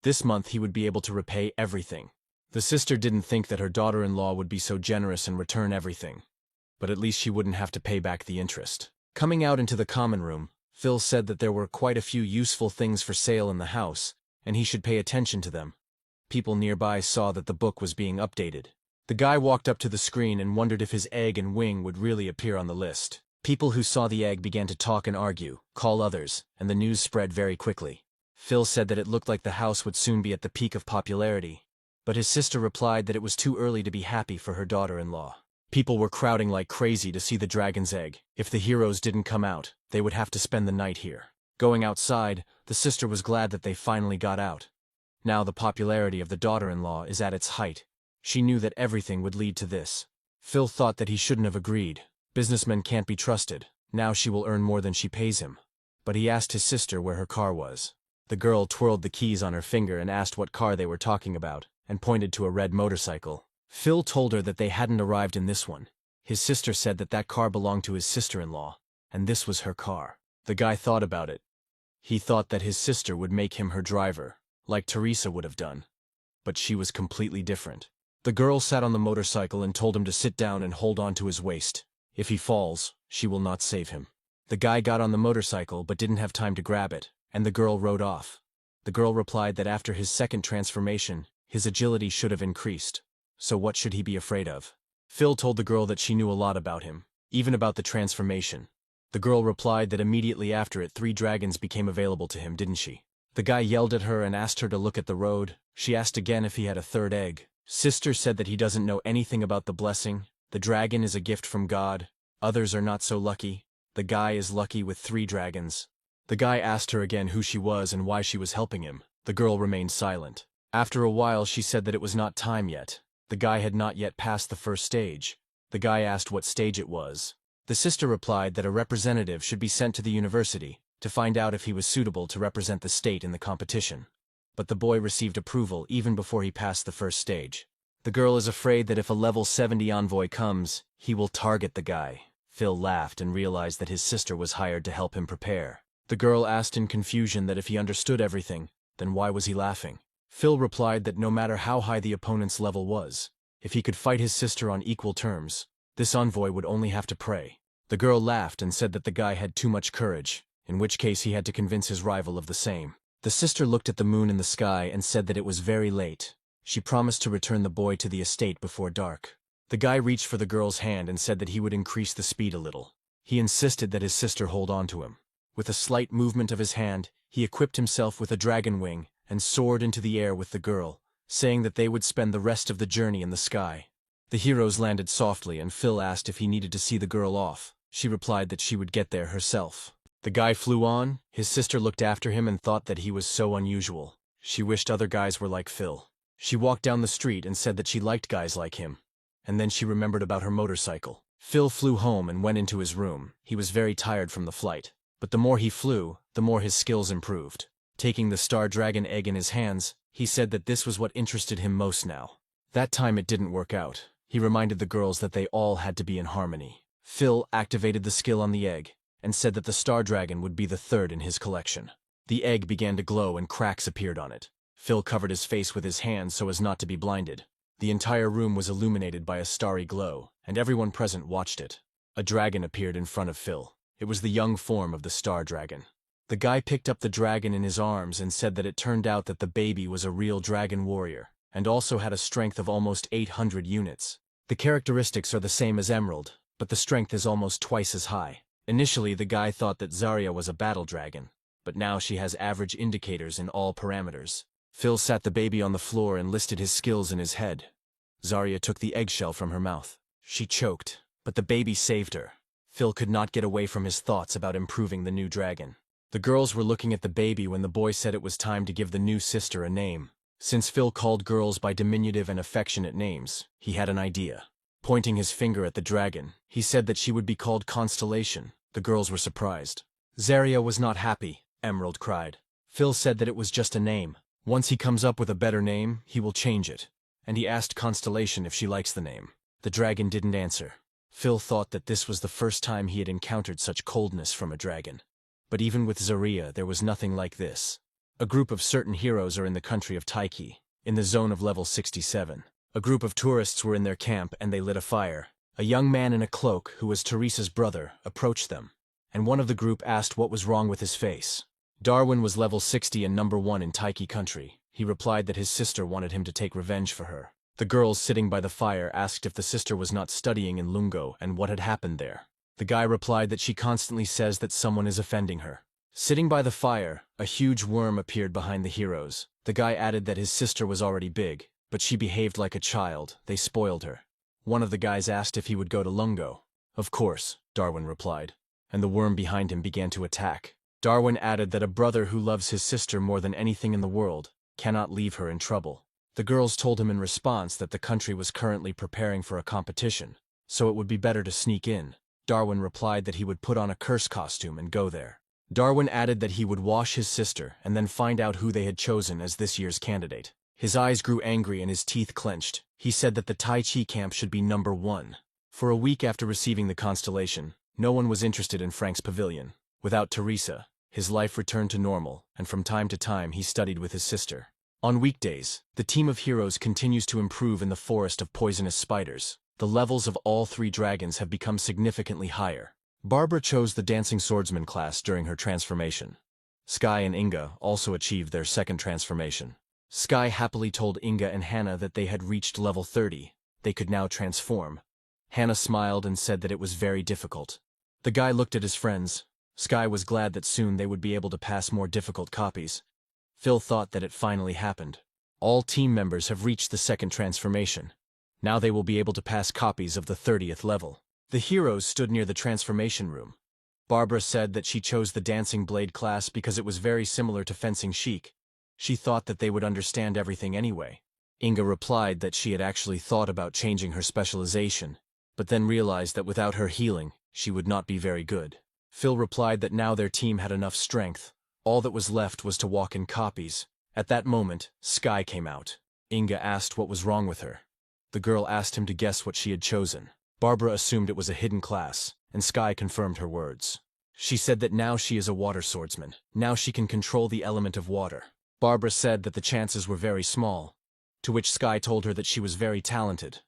This month he would be able to repay everything. The sister didn't think that her daughter-in-law would be so generous and return everything, but at least she wouldn't have to pay back the interest. Coming out into the common room, Phil said that there were quite a few useful things for sale in the house, and he should pay attention to them. People nearby saw that the book was being updated. The guy walked up to the screen and wondered if his egg and wing would really appear on the list. People who saw the egg began to talk and argue, call others, and the news spread very quickly. Phil said that it looked like the house would soon be at the peak of popularity, but his sister replied that it was too early to be happy for her daughter-in-law. People were crowding like crazy to see the dragon's egg. If the heroes didn't come out, they would have to spend the night here. Going outside, the sister was glad that they finally got out. Now the popularity of the daughter-in-law is at its height. She knew that everything would lead to this. Phil thought that he shouldn't have agreed. Businessmen can't be trusted. Now she will earn more than she pays him. But he asked his sister where her car was. The girl twirled the keys on her finger and asked what car they were talking about, and pointed to a red motorcycle. Phil told her that they hadn't arrived in this one. His sister said that that car belonged to his sister-in-law, and this was her car. The guy thought about it. He thought that his sister would make him her driver, like Teresa would have done. But she was completely different. The girl sat on the motorcycle and told him to sit down and hold on to his waist. If he falls, she will not save him. The guy got on the motorcycle but didn't have time to grab it, and the girl rode off. The girl replied that after his second transformation, his agility should have increased. So what should he be afraid of? Phil told the girl that she knew a lot about him, even about the transformation. The girl replied that immediately after it 3 dragons became available to him, didn't she? The guy yelled at her and asked her to look at the road. She asked again if he had a 3rd egg. Sister said that he doesn't know anything about the blessing. The dragon is a gift from God. Others are not so lucky. The guy is lucky with 3 dragons. The guy asked her again who she was and why she was helping him. The girl remained silent. After a while she said that it was not time yet. The guy had not yet passed the 1st stage. The guy asked what stage it was. The sister replied that a representative should be sent to the university to find out if he was suitable to represent the state in the competition. But the boy received approval even before he passed the 1st stage. The girl is afraid that if a level 70 envoy comes, he will target the guy. Phil laughed and realized that his sister was hired to help him prepare. The girl asked in confusion that if he understood everything, then why was he laughing? Phil replied that no matter how high the opponent's level was, if he could fight his sister on equal terms, this envoy would only have to pray. The girl laughed and said that the guy had too much courage, in which case he had to convince his rival of the same. The sister looked at the moon in the sky and said that it was very late. She promised to return the boy to the estate before dark. The guy reached for the girl's hand and said that he would increase the speed a little. He insisted that his sister hold on to him. With a slight movement of his hand, he equipped himself with a dragon wing and soared into the air with the girl, saying that they would spend the rest of the journey in the sky. The heroes landed softly and Phil asked if he needed to see the girl off. She replied that she would get there herself. The guy flew on, his sister looked after him and thought that he was so unusual. She wished other guys were like Phil. She walked down the street and said that she liked guys like him. And then she remembered about her motorcycle. Phil flew home and went into his room. He was very tired from the flight. But the more he flew, the more his skills improved. Taking the star dragon egg in his hands, he said that this was what interested him most now. That time it didn't work out. He reminded the girls that they all had to be in harmony. Phil activated the skill on the egg and said that the star dragon would be the third in his collection. The egg began to glow and cracks appeared on it. Phil covered his face with his hands so as not to be blinded. The entire room was illuminated by a starry glow, and everyone present watched it. A dragon appeared in front of Phil. It was the young form of the star dragon. The guy picked up the dragon in his arms and said that it turned out that the baby was a real dragon warrior, and also had a strength of almost 800 units. The characteristics are the same as Emerald, but the strength is almost twice as high. Initially, the guy thought that Zarya was a battle dragon, but now she has average indicators in all parameters. Phil sat the baby on the floor and listed his skills in his head. Zarya took the eggshell from her mouth. She choked, but the baby saved her. Phil could not get away from his thoughts about improving the new dragon. The girls were looking at the baby when the boy said it was time to give the new sister a name. Since Phil called girls by diminutive and affectionate names, he had an idea. Pointing his finger at the dragon, he said that she would be called Constellation. The girls were surprised. Zarya was not happy, Emerald cried. Phil said that it was just a name. Once he comes up with a better name, he will change it. And he asked Constellation if she likes the name. The dragon didn't answer. Phil thought that this was the first time he had encountered such coldness from a dragon. But even with Zarya, there was nothing like this. A group of certain heroes are in the country of Taiki, in the zone of level 67. A group of tourists were in their camp and they lit a fire. A young man in a cloak, who was Teresa's brother, approached them, and one of the group asked what was wrong with his face. Darwin was level 60 and number 1 in Taiki country. He replied that his sister wanted him to take revenge for her. The girls sitting by the fire asked if the sister was not studying in Lungo and what had happened there. The guy replied that she constantly says that someone is offending her. Sitting by the fire, a huge worm appeared behind the heroes. The guy added that his sister was already big, but she behaved like a child. They spoiled her. One of the guys asked if he would go to Lungo. Of course, Darwin replied, and the worm behind him began to attack. Darwin added that a brother who loves his sister more than anything in the world cannot leave her in trouble. The girls told him in response that the country was currently preparing for a competition, so it would be better to sneak in. Darwin replied that he would put on a curse costume and go there. Darwin added that he would wash his sister and then find out who they had chosen as this year's candidate. His eyes grew angry and his teeth clenched. He said that the Tai Chi camp should be number 1. For a week after receiving the constellation, no one was interested in Frank's pavilion. Without Teresa, his life returned to normal, and from time to time he studied with his sister. On weekdays, the team of heroes continues to improve in the forest of poisonous spiders. The levels of all 3 dragons have become significantly higher. Barbara chose the Dancing Swordsman class during her transformation. Sky and Inga also achieved their second transformation. Sky happily told Inga and Hannah that they had reached level 30. They could now transform. Hannah smiled and said that it was very difficult. The guy looked at his friends. Sky was glad that soon they would be able to pass more difficult copies. Phil thought that it finally happened. All team members have reached the second transformation. Now they will be able to pass copies of the 30th level. The heroes stood near the transformation room. Barbara said that she chose the Dancing Blade class because it was very similar to Fencing Chic. She thought that they would understand everything anyway. Inga replied that she had actually thought about changing her specialization, but then realized that without her healing, she would not be very good. Phil replied that now their team had enough strength. All that was left was to walk in copies. At that moment, Sky came out. Inga asked what was wrong with her. The girl asked him to guess what she had chosen. Barbara assumed it was a hidden class, and Sky confirmed her words. She said that now she is a water swordsman. Now she can control the element of water. Barbara said that the chances were very small, to which Sky told her that she was very talented,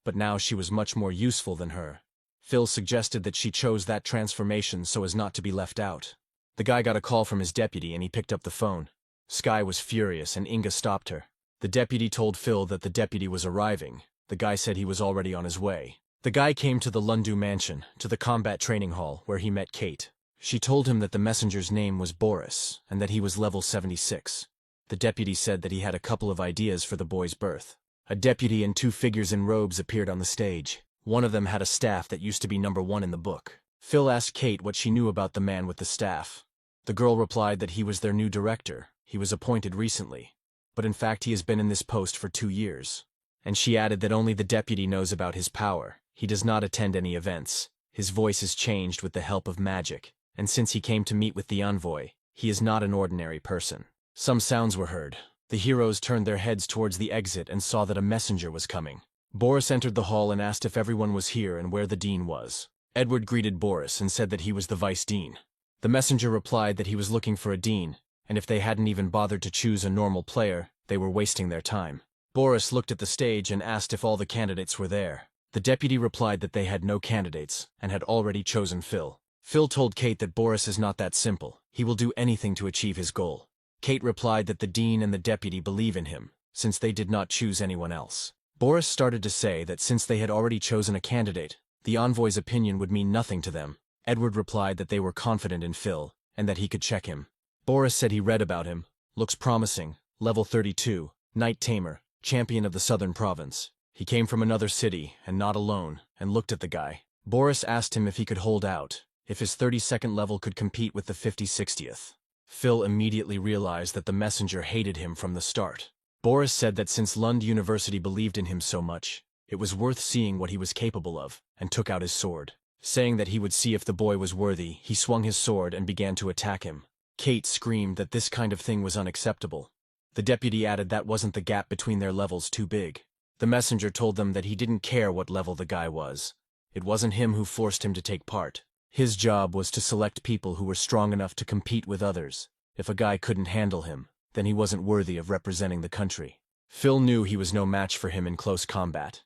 but now she was much more useful than her. Phil suggested that she chose that transformation so as not to be left out. The guy got a call from his deputy and he picked up the phone. Sky was furious and Inga stopped her. The deputy told Phil that the deputy was arriving. The guy said he was already on his way. The guy came to the Lundu mansion, to the combat training hall, where he met Kate. She told him that the messenger's name was Boris, and that he was level 76. The deputy said that he had a couple of ideas for the boy's birth. A deputy and two figures in robes appeared on the stage. One of them had a staff that used to be number 1 in the book. Phil asked Kate what she knew about the man with the staff. The girl replied that he was their new director. He was appointed recently. But in fact he has been in this post for 2 years. And she added that only the deputy knows about his power. He does not attend any events. His voice is changed with the help of magic. And since he came to meet with the envoy, he is not an ordinary person. Some sounds were heard. The heroes turned their heads towards the exit and saw that a messenger was coming. Boris entered the hall and asked if everyone was here and where the dean was. Edward greeted Boris and said that he was the vice dean. The messenger replied that he was looking for a dean, and if they hadn't even bothered to choose a normal player, they were wasting their time. Boris looked at the stage and asked if all the candidates were there. The deputy replied that they had no candidates and had already chosen Phil. Phil told Kate that Boris is not that simple. He will do anything to achieve his goal. Kate replied that the dean and the deputy believe in him, since they did not choose anyone else. Boris started to say that since they had already chosen a candidate, the envoy's opinion would mean nothing to them. Edward replied that they were confident in Phil, and that he could check him. Boris said he read about him. Looks promising. Level 32, Dragon Tamer, champion of the southern province. He came from another city, and not alone, and looked at the guy. Boris asked him if he could hold out, if his 32nd level could compete with the 50-60th. Phil immediately realized that the messenger hated him from the start. Boris said that since Lund University believed in him so much, it was worth seeing what he was capable of, and took out his sword. Saying that he would see if the boy was worthy, he swung his sword and began to attack him. Kate screamed that this kind of thing was unacceptable. The deputy added that wasn't the gap between their levels too big. The messenger told them that he didn't care what level the guy was. It wasn't him who forced him to take part. His job was to select people who were strong enough to compete with others. If a guy couldn't handle him, then he wasn't worthy of representing the country. Phil knew he was no match for him in close combat,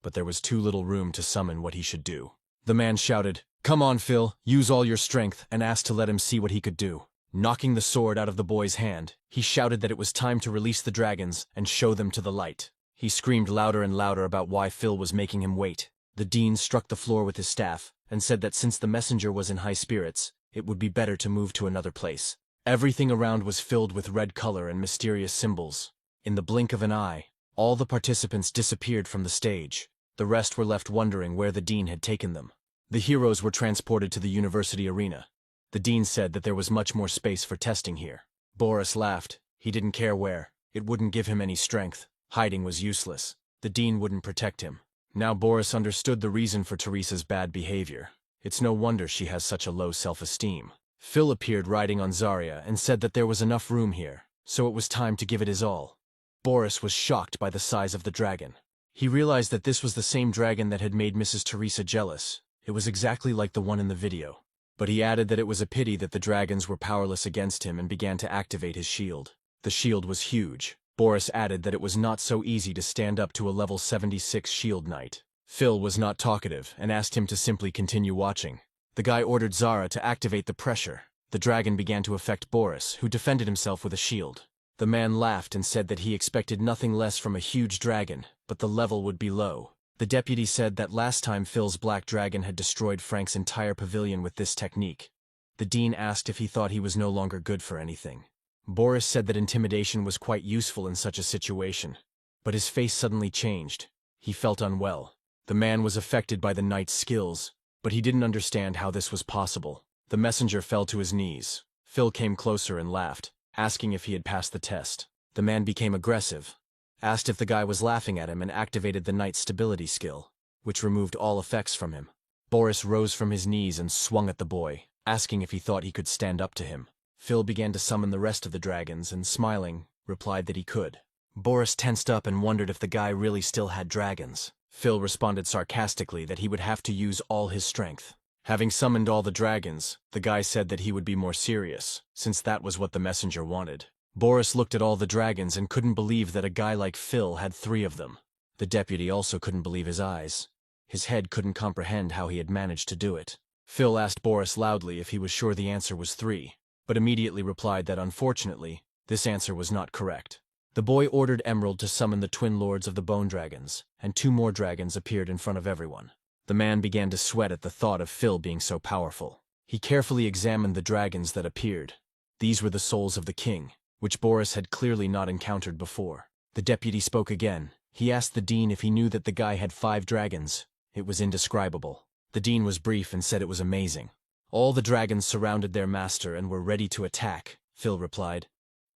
but there was too little room to summon what he should do. The man shouted, "Come on, Phil, use all your strength," and asked to let him see what he could do. Knocking the sword out of the boy's hand, he shouted that it was time to release the dragons and show them to the light. He screamed louder and louder about why Phil was making him wait. The dean struck the floor with his staff and said that since the messenger was in high spirits, it would be better to move to another place. Everything around was filled with red color and mysterious symbols. In the blink of an eye, all the participants disappeared from the stage. The rest were left wondering where the dean had taken them. The heroes were transported to the university arena. The dean said that there was much more space for testing here. Boris laughed. He didn't care where. It wouldn't give him any strength. Hiding was useless. The dean wouldn't protect him. Now Boris understood the reason for Teresa's bad behavior. It's no wonder she has such a low self-esteem. Phil appeared riding on Zarya and said that there was enough room here, so it was time to give it his all. Boris was shocked by the size of the dragon. He realized that this was the same dragon that had made Mrs. Teresa jealous. It was exactly like the one in the video. But he added that it was a pity that the dragons were powerless against him and began to activate his shield. The shield was huge. Boris added that it was not so easy to stand up to a level 76 shield knight. Phil was not talkative and asked him to simply continue watching. The guy ordered Zarya to activate the pressure. The dragon began to affect Boris, who defended himself with a shield. The man laughed and said that he expected nothing less from a huge dragon, but the level would be low. The deputy said that last time Phil's black dragon had destroyed Frank's entire pavilion with this technique. The dean asked if he thought he was no longer good for anything. Boris said that intimidation was quite useful in such a situation, but his face suddenly changed. He felt unwell. The man was affected by the knight's skills, but he didn't understand how this was possible. The messenger fell to his knees. Phil came closer and laughed, asking if he had passed the test. The man became aggressive, asked if the guy was laughing at him, and activated the knight's stability skill, which removed all effects from him. Boris rose from his knees and swung at the boy, asking if he thought he could stand up to him. Phil began to summon the rest of the dragons and, smiling, replied that he could. Boris tensed up and wondered if the guy really still had dragons. Phil responded sarcastically that he would have to use all his strength. Having summoned all the dragons, the guy said that he would be more serious, since that was what the messenger wanted. Boris looked at all the dragons and couldn't believe that a guy like Phil had 3 of them. The deputy also couldn't believe his eyes. His head couldn't comprehend how he had managed to do it. Phil asked Boris loudly if he was sure the answer was 3, but immediately replied that unfortunately, This answer was not correct. The boy ordered Emerald to summon the twin lords of the bone dragons, and 2 more dragons appeared in front of everyone. The man began to sweat at the thought of Phil being so powerful. He carefully examined the dragons that appeared. These were the souls of the king, which Boris had clearly not encountered before. The deputy spoke again. He asked the dean if he knew that the guy had 5 dragons. It was indescribable. The dean was brief and said it was amazing. All the dragons surrounded their master and were ready to attack, Phil replied.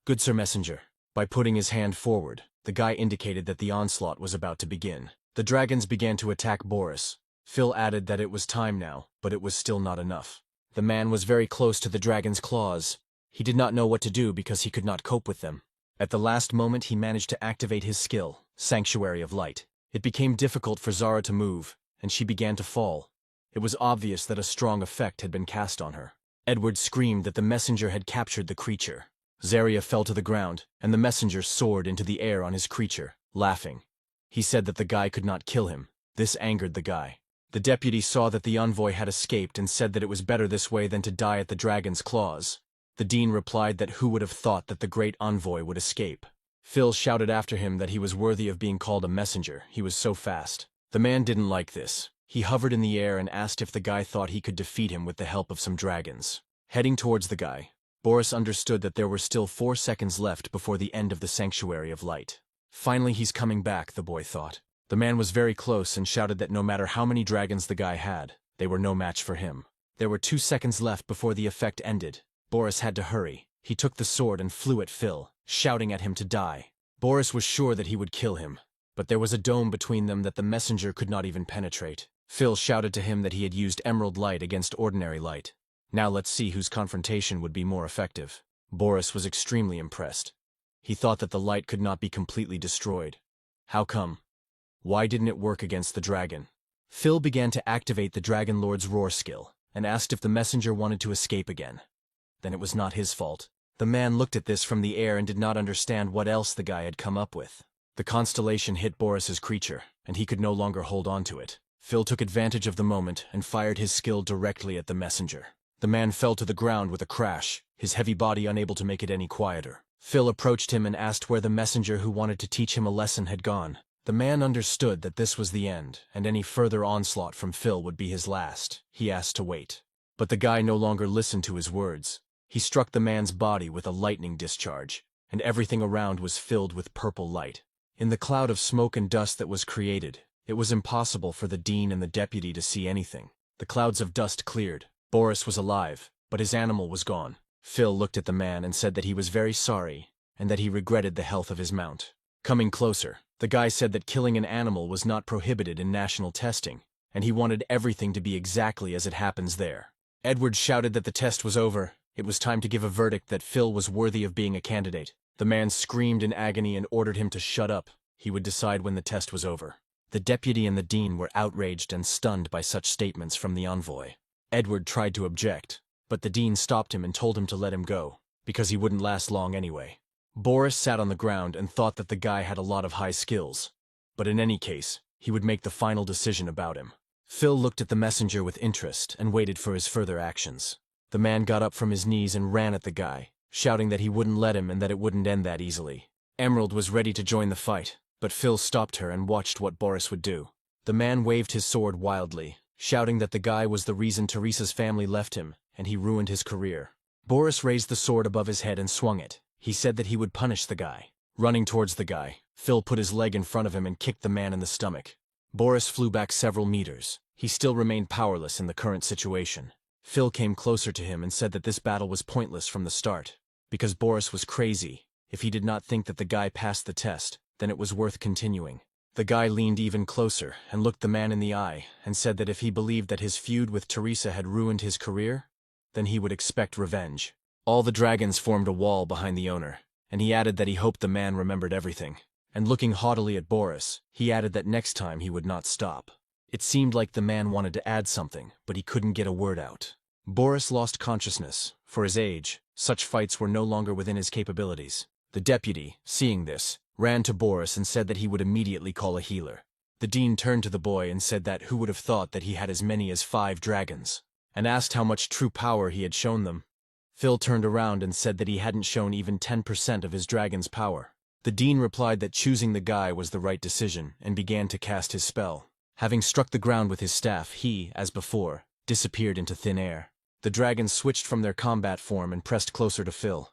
Good Sir Messenger. By putting his hand forward, the guy indicated that the onslaught was about to begin. The dragons began to attack Boris. Phil added that it was time now, but it was still not enough. The man was very close to the dragon's claws. He did not know what to do because he could not cope with them. At the last moment he managed to activate his skill, Sanctuary of Light. It became difficult for Zarya to move, and she began to fall. It was obvious that a strong effect had been cast on her. Edward screamed that the messenger had captured the creature. Zarya fell to the ground, and the messenger soared into the air on his creature, laughing. He said that the guy could not kill him. This angered the guy. The deputy saw that the envoy had escaped and said that it was better this way than to die at the dragon's claws. The dean replied that who would have thought that the great envoy would escape. Phil shouted after him that he was worthy of being called a messenger, he was so fast. The man didn't like this. He hovered in the air and asked if the guy thought he could defeat him with the help of some dragons. Heading towards the guy, Boris understood that there were still 4 seconds left before the end of the Sanctuary of Light. Finally he's coming back, the boy thought. The man was very close and shouted that no matter how many dragons the guy had, they were no match for him. There were 2 seconds left before the effect ended. Boris had to hurry. He took the sword and flew at Phil, shouting at him to die. Boris was sure that he would kill him, but there was a dome between them that the messenger could not even penetrate. Phil shouted to him that he had used emerald light against ordinary light. Now let's see whose confrontation would be more effective. Boris was extremely impressed. He thought that the light could not be completely destroyed. How come? Why didn't it work against the dragon? Phil began to activate the Dragon Lord's roar skill, and asked if the messenger wanted to escape again. Then it was not his fault. The man looked at this from the air and did not understand what else the guy had come up with. The constellation hit Boris's creature, and he could no longer hold on to it. Phil took advantage of the moment and fired his skill directly at the messenger. The man fell to the ground with a crash, his heavy body unable to make it any quieter. Phil approached him and asked where the messenger who wanted to teach him a lesson had gone. The man understood that this was the end, and any further onslaught from Phil would be his last. He asked to wait. But the guy no longer listened to his words. He struck the man's body with a lightning discharge, and everything around was filled with purple light. In the cloud of smoke and dust that was created, it was impossible for the dean and the deputy to see anything. The clouds of dust cleared. Boris was alive, but his animal was gone. Phil looked at the man and said that he was very sorry, and that he regretted the health of his mount. Coming closer, the guy said that killing an animal was not prohibited in national testing, and he wanted everything to be exactly as it happens there. Edward shouted that the test was over. It was time to give a verdict that Phil was worthy of being a candidate. The man screamed in agony and ordered him to shut up. He would decide when the test was over. The deputy and the dean were outraged and stunned by such statements from the envoy. Edward tried to object, but the dean stopped him and told him to let him go, because he wouldn't last long anyway. Boris sat on the ground and thought that the guy had a lot of high skills, but in any case, he would make the final decision about him. Phil looked at the messenger with interest and waited for his further actions. The man got up from his knees and ran at the guy, shouting that he wouldn't let him and that it wouldn't end that easily. Emerald was ready to join the fight, but Phil stopped her and watched what Boris would do. The man waved his sword wildly, shouting that the guy was the reason Teresa's family left him, and he ruined his career. Boris raised the sword above his head and swung it. He said that he would punish the guy. Running towards the guy, Phil put his leg in front of him and kicked the man in the stomach. Boris flew back several meters. He still remained powerless in the current situation. Phil came closer to him and said that this battle was pointless from the start, because Boris was crazy. If he did not think that the guy passed the test, then it was worth continuing. The guy leaned even closer and looked the man in the eye and said that if he believed that his feud with Teresa had ruined his career, then he would expect revenge. All the dragons formed a wall behind the owner, and he added that he hoped the man remembered everything. And looking haughtily at Boris, he added that next time he would not stop. It seemed like the man wanted to add something, but he couldn't get a word out. Boris lost consciousness. For his age, such fights were no longer within his capabilities. The deputy, seeing this, ran to Boris and said that he would immediately call a healer. The dean turned to the boy and said that who would have thought that he had as many as 5 dragons, and asked how much true power he had shown them. Phil turned around and said that he hadn't shown even 10% of his dragon's power. The dean replied that choosing the guy was the right decision and began to cast his spell. Having struck the ground with his staff, he, as before, disappeared into thin air. The dragons switched from their combat form and pressed closer to Phil.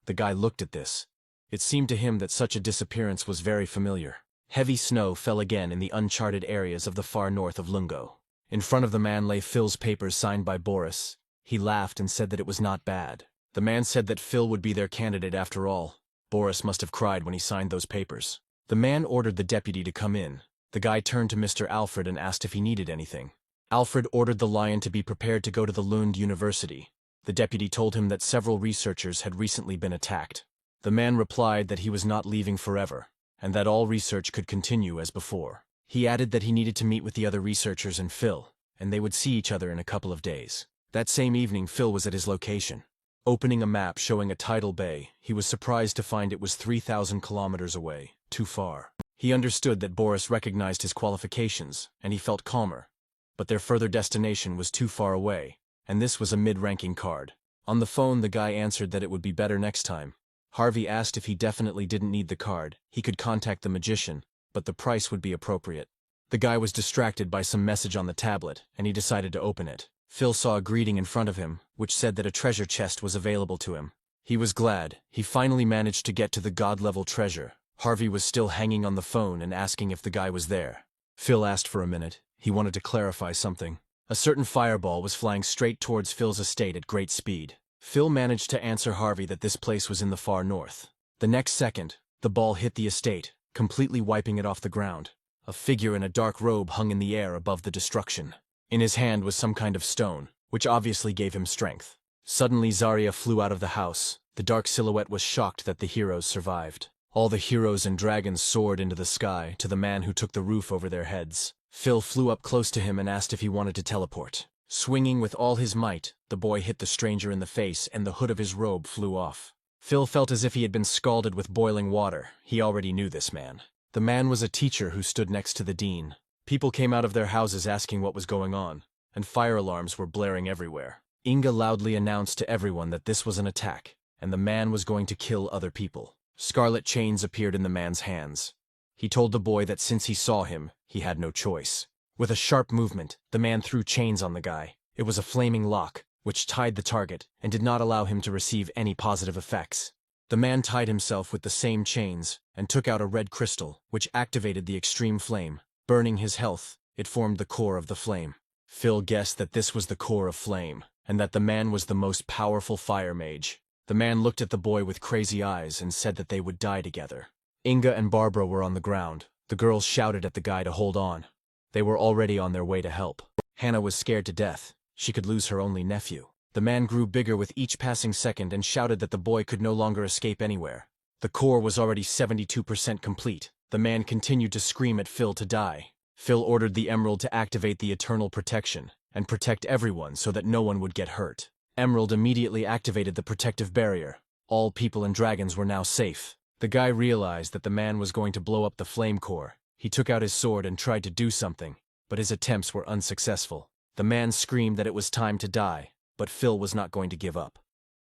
The guy looked at this. It seemed to him that such a disappearance was very familiar. Heavy snow fell again in the uncharted areas of the far north of Lungo. In front of the man lay Phil's papers signed by Boris. He laughed and said that it was not bad. The man said that Phil would be their candidate after all. Boris must have cried when he signed those papers. The man ordered the deputy to come in. The guy turned to Mr. Alfred and asked if he needed anything. Alfred ordered the lion to be prepared to go to the Lund University. The deputy told him that several researchers had recently been attacked. The man replied that he was not leaving forever, and that all research could continue as before. He added that he needed to meet with the other researchers and Phil, and they would see each other in a couple of days. That same evening, Phil was at his location. Opening a map showing a tidal bay, he was surprised to find it was 3,000 kilometers away, too far. He understood that Boris recognized his qualifications, and he felt calmer. But their further destination was too far away, and this was a mid-ranking card. On the phone, the guy answered that it would be better next time. Harvey asked if he definitely didn't need the card. He could contact the magician, but the price would be appropriate. The guy was distracted by some message on the tablet, and he decided to open it. Phil saw a greeting in front of him, which said that a treasure chest was available to him. He was glad. He finally managed to get to the god-level treasure. Harvey was still hanging on the phone and asking if the guy was there. Phil asked for a minute. He wanted to clarify something. A certain fireball was flying straight towards Phil's estate at great speed. Phil managed to answer Harvey that this place was in the far north. The next second, the ball hit the estate, completely wiping it off the ground. A figure in a dark robe hung in the air above the destruction. In his hand was some kind of stone, which obviously gave him strength. Suddenly Zarya flew out of the house. The dark silhouette was shocked that the heroes survived. All the heroes and dragons soared into the sky to the man who took the roof over their heads. Phil flew up close to him and asked if he wanted to teleport. Swinging with all his might, the boy hit the stranger in the face and the hood of his robe flew off. Phil felt as if he had been scalded with boiling water. He already knew this man. The man was a teacher who stood next to the dean. People came out of their houses asking what was going on, and fire alarms were blaring everywhere. Inga loudly announced to everyone that this was an attack, and the man was going to kill other people. Scarlet chains appeared in the man's hands. He told the boy that since he saw him, he had no choice. With a sharp movement, the man threw chains on the guy. It was a flaming lock, which tied the target and did not allow him to receive any positive effects. The man tied himself with the same chains and took out a red crystal, which activated the extreme flame. Burning his health, it formed the core of the flame. Phil guessed that this was the core of flame, and that the man was the most powerful fire mage. The man looked at the boy with crazy eyes and said that they would die together. Inga and Barbara were on the ground. The girls shouted at the guy to hold on. They were already on their way to help. Hannah was scared to death. She could lose her only nephew. The man grew bigger with each passing second and shouted that the boy could no longer escape anywhere. The core was already 72% complete. The man continued to scream at Phil to die. Phil ordered the Emerald to activate the Eternal Protection and protect everyone so that no one would get hurt. Emerald immediately activated the protective barrier. All people and dragons were now safe. The guy realized that the man was going to blow up the flame core. He took out his sword and tried to do something, but his attempts were unsuccessful. The man screamed that it was time to die, but Phil was not going to give up.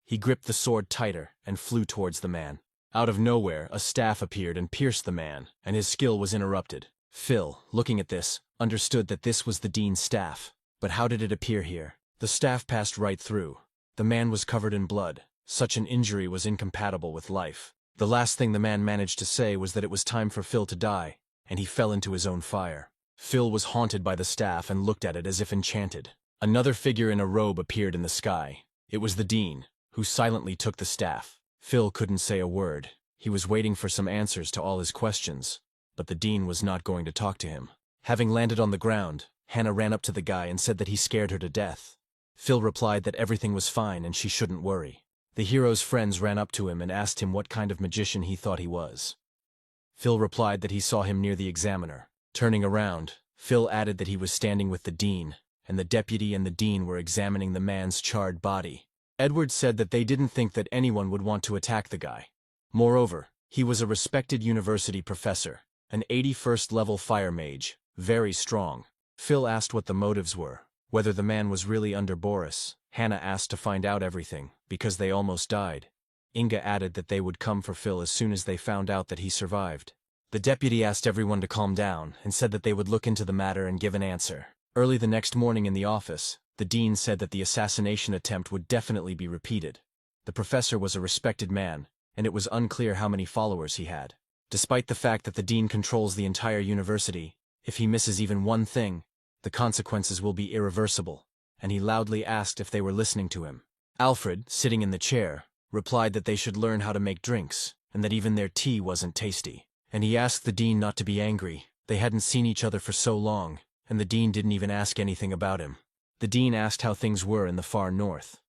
He gripped the sword tighter and flew towards the man. Out of nowhere, a staff appeared and pierced the man, and his skill was interrupted. Phil, looking at this, understood that this was the dean's staff. But how did it appear here? The staff passed right through. The man was covered in blood. Such an injury was incompatible with life. The last thing the man managed to say was that it was time for Phil to die, and he fell into his own fire. Phil was haunted by the staff and looked at it as if enchanted. Another figure in a robe appeared in the sky. It was the dean, who silently took the staff. Phil couldn't say a word. He was waiting for some answers to all his questions, but the dean was not going to talk to him. Having landed on the ground, Hannah ran up to the guy and said that he scared her to death. Phil replied that everything was fine and she shouldn't worry. The hero's friends ran up to him and asked him what kind of magician he thought he was. Phil replied that he saw him near the examiner. Turning around, Phil added that he was standing with the dean, and the deputy and the dean were examining the man's charred body. Edward said that they didn't think that anyone would want to attack the guy. Moreover, he was a respected university professor, an 81st level fire mage, very strong. Phil asked what the motives were, whether the man was really under Boris. Hannah asked to find out everything, because they almost died. Inga added that they would come for Phil as soon as they found out that he survived. The deputy asked everyone to calm down and said that they would look into the matter and give an answer. Early the next morning in the office, the dean said that the assassination attempt would definitely be repeated. The professor was a respected man, and it was unclear how many followers he had. Despite the fact that the dean controls the entire university, if he misses even one thing, the consequences will be irreversible, and he loudly asked if they were listening to him. Alfred, sitting in the chair, replied that they should learn how to make drinks, and that even their tea wasn't tasty. And he asked the dean not to be angry. They hadn't seen each other for so long, and the dean didn't even ask anything about him. The dean asked how things were in the far north.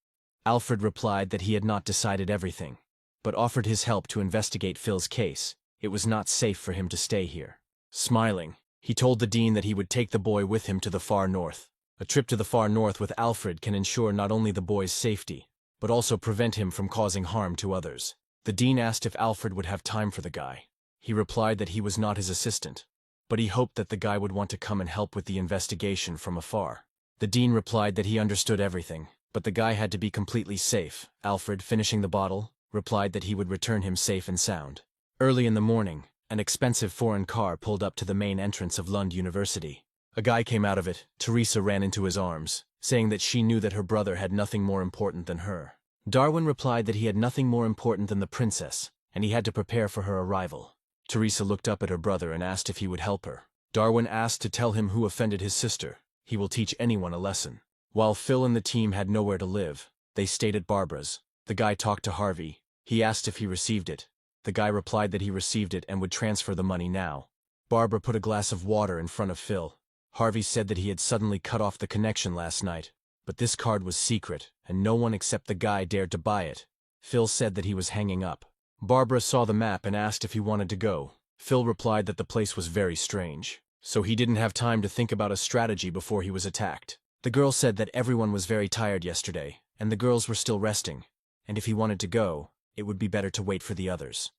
Alfred replied that he had not decided everything, but offered his help to investigate Phil's case. It was not safe for him to stay here. Smiling, he told the dean that he would take the boy with him to the far north. A trip to the far north with Alfred can ensure not only the boy's safety, but also prevent him from causing harm to others. The dean asked if Alfred would have time for the guy. He replied that he was not his assistant, but he hoped that the guy would want to come and help with the investigation from afar. The dean replied that he understood everything, but the guy had to be completely safe. Alfred, finishing the bottle, replied that he would return him safe and sound. Early in the morning, an expensive foreign car pulled up to the main entrance of Lund University. A guy came out of it. Teresa ran into his arms, saying that she knew that her brother had nothing more important than her. Darwin replied that he had nothing more important than the princess, and he had to prepare for her arrival. Teresa looked up at her brother and asked if he would help her. Darwin asked to tell him who offended his sister. He will teach anyone a lesson. While Phil and the team had nowhere to live, they stayed at Barbara's. The guy talked to Harvey. He asked if he received it. The guy replied that he received it and would transfer the money now. Barbara put a glass of water in front of Phil. Harvey said that he had suddenly cut off the connection last night, but this card was secret, and no one except the guy dared to buy it. Phil said that he was hanging up. Barbara saw the map and asked if he wanted to go. Phil replied that the place was very strange, so he didn't have time to think about a strategy before he was attacked. The girl said that everyone was very tired yesterday, and the girls were still resting, and if he wanted to go, it would be better to wait for the others.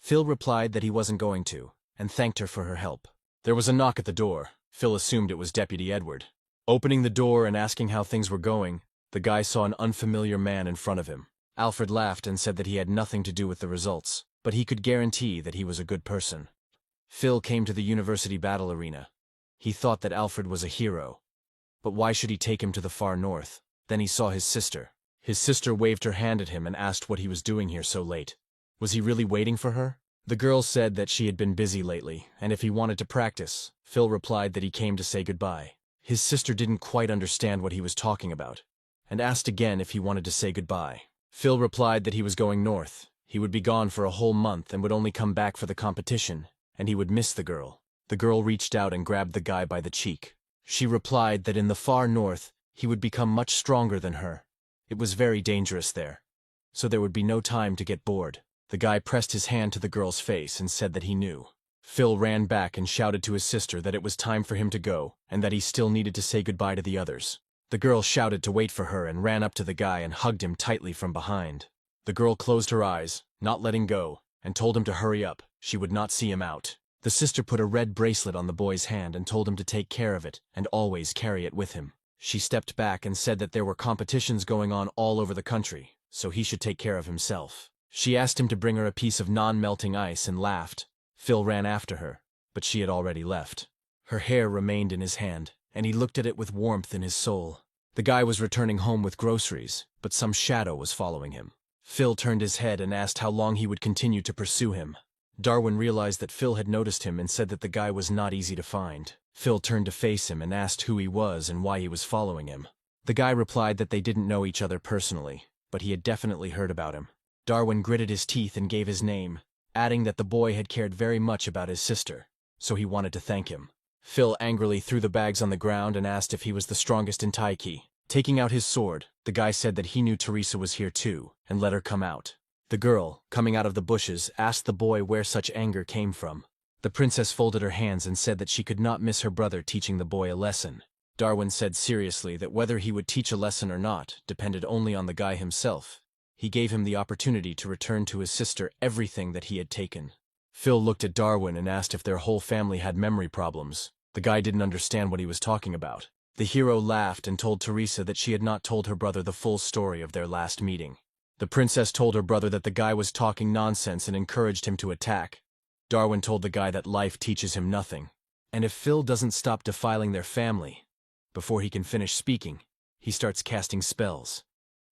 Phil replied that he wasn't going to, and thanked her for her help. There was a knock at the door. Phil assumed it was Deputy Edward. Opening the door and asking how things were going, the guy saw an unfamiliar man in front of him. Alfred laughed and said that he had nothing to do with the results, but he could guarantee that he was a good person. Phil came to the university battle arena. He thought that Alfred was a hero. But why should he take him to the far north? Then he saw his sister. His sister waved her hand at him and asked what he was doing here so late. Was he really waiting for her? The girl said that she had been busy lately, and if he wanted to practice, Phil replied that he came to say goodbye. His sister didn't quite understand what he was talking about, and asked again if he wanted to say goodbye. Phil replied that he was going north. He would be gone for a whole month and would only come back for the competition, and he would miss the girl. The girl reached out and grabbed the guy by the cheek. She replied that in the far north, he would become much stronger than her. It was very dangerous there, so there would be no time to get bored. The guy pressed his hand to the girl's face and said that he knew. Phil ran back and shouted to his sister that it was time for him to go, and that he still needed to say goodbye to the others. The girl shouted to wait for her and ran up to the guy and hugged him tightly from behind. The girl closed her eyes, not letting go, and told him to hurry up. She would not see him out. The sister put a red bracelet on the boy's hand and told him to take care of it and always carry it with him. She stepped back and said that there were competitions going on all over the country, so he should take care of himself. She asked him to bring her a piece of non-melting ice and laughed. Phil ran after her, but she had already left. Her hair remained in his hand, and he looked at it with warmth in his soul. The guy was returning home with groceries, but some shadow was following him. Phil turned his head and asked how long he would continue to pursue him. Darwin realized that Phil had noticed him and said that the guy was not easy to find. Phil turned to face him and asked who he was and why he was following him. The guy replied that they didn't know each other personally, but he had definitely heard about him. Darwin gritted his teeth and gave his name, adding that the boy had cared very much about his sister, so he wanted to thank him. Phil angrily threw the bags on the ground and asked if he was the strongest in Taiki. Taking out his sword, the guy said that he knew Teresa was here too, and let her come out. The girl, coming out of the bushes, asked the boy where such anger came from. The princess folded her hands and said that she could not miss her brother teaching the boy a lesson. Darwin said seriously that whether he would teach a lesson or not depended only on the guy himself. He gave him the opportunity to return to his sister everything that he had taken. Phil looked at Darwin and asked if their whole family had memory problems. The guy didn't understand what he was talking about. The hero laughed and told Teresa that she had not told her brother the full story of their last meeting. The princess told her brother that the guy was talking nonsense and encouraged him to attack. Darwin told the guy that life teaches him nothing, and if Phil doesn't stop defiling their family, before he can finish speaking, he starts casting spells,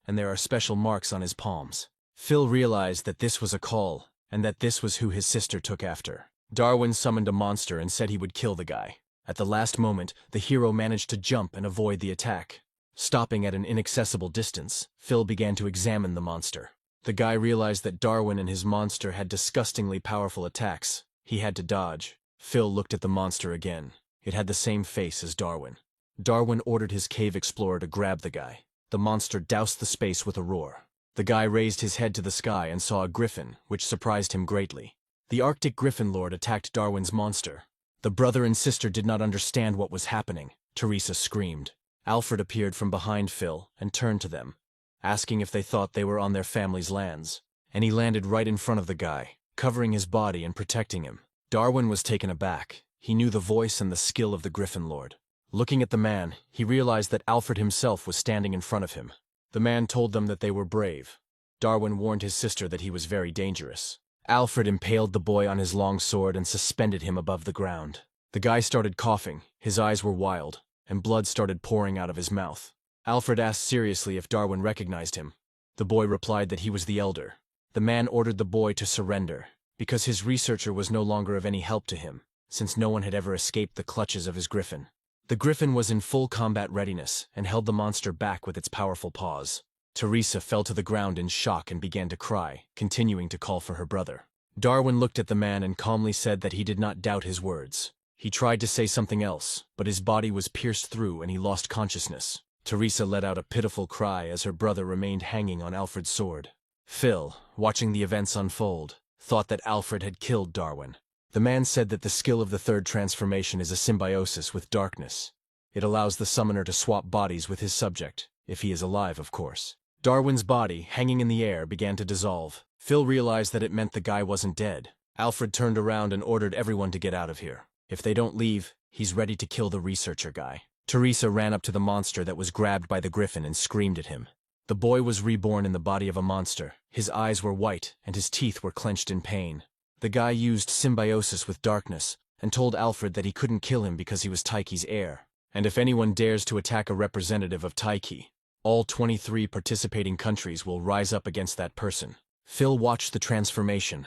and there are special marks on his palms. Phil realized that this was a call, and that this was who his sister took after. Darwin summoned a monster and said he would kill the guy. At the last moment, the hero managed to jump and avoid the attack. Stopping at an inaccessible distance, Phil began to examine the monster. The guy realized that Darwin and his monster had disgustingly powerful attacks. He had to dodge. Phil looked at the monster again. It had the same face as Darwin. Darwin ordered his cave explorer to grab the guy. The monster doused the space with a roar. The guy raised his head to the sky and saw a griffin, which surprised him greatly. The Arctic Griffin Lord attacked Darwin's monster. The brother and sister did not understand what was happening. Teresa screamed. Alfred appeared from behind Phil and turned to them, asking if they thought they were on their family's lands. And he landed right in front of the guy, covering his body and protecting him. Darwin was taken aback. He knew the voice and the skill of the Griffin Lord. Looking at the man, he realized that Alfred himself was standing in front of him. The man told them that they were brave. Darwin warned his sister that he was very dangerous. Alfred impaled the boy on his long sword and suspended him above the ground. The guy started coughing, his eyes were wild, and blood started pouring out of his mouth. Alfred asked seriously if Darwin recognized him. The boy replied that he was the elder. The man ordered the boy to surrender, because his researcher was no longer of any help to him, since no one had ever escaped the clutches of his griffin. The griffin was in full combat readiness and held the monster back with its powerful paws. Teresa fell to the ground in shock and began to cry, continuing to call for her brother. Darwin looked at the man and calmly said that he did not doubt his words. He tried to say something else, but his body was pierced through and he lost consciousness. Teresa let out a pitiful cry as her brother remained hanging on Alfred's sword. Phil, watching the events unfold, thought that Alfred had killed Darwin. The man said that the skill of the third transformation is a symbiosis with darkness. It allows the summoner to swap bodies with his subject, if he is alive, of course. Darwin's body, hanging in the air, began to dissolve. Phil realized that it meant the guy wasn't dead. Alfred turned around and ordered everyone to get out of here. If they don't leave, he's ready to kill the researcher guy. Teresa ran up to the monster that was grabbed by the griffin and screamed at him. The boy was reborn in the body of a monster. His eyes were white and his teeth were clenched in pain. The guy used symbiosis with darkness and told Alfred that he couldn't kill him because he was Taiki's heir. And if anyone dares to attack a representative of Taiki, all 23 participating countries will rise up against that person. Phil watched the transformation.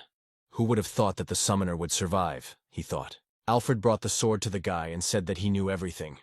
Who would have thought that the summoner would survive, he thought. Alfred brought the sword to the guy and said that he knew everything.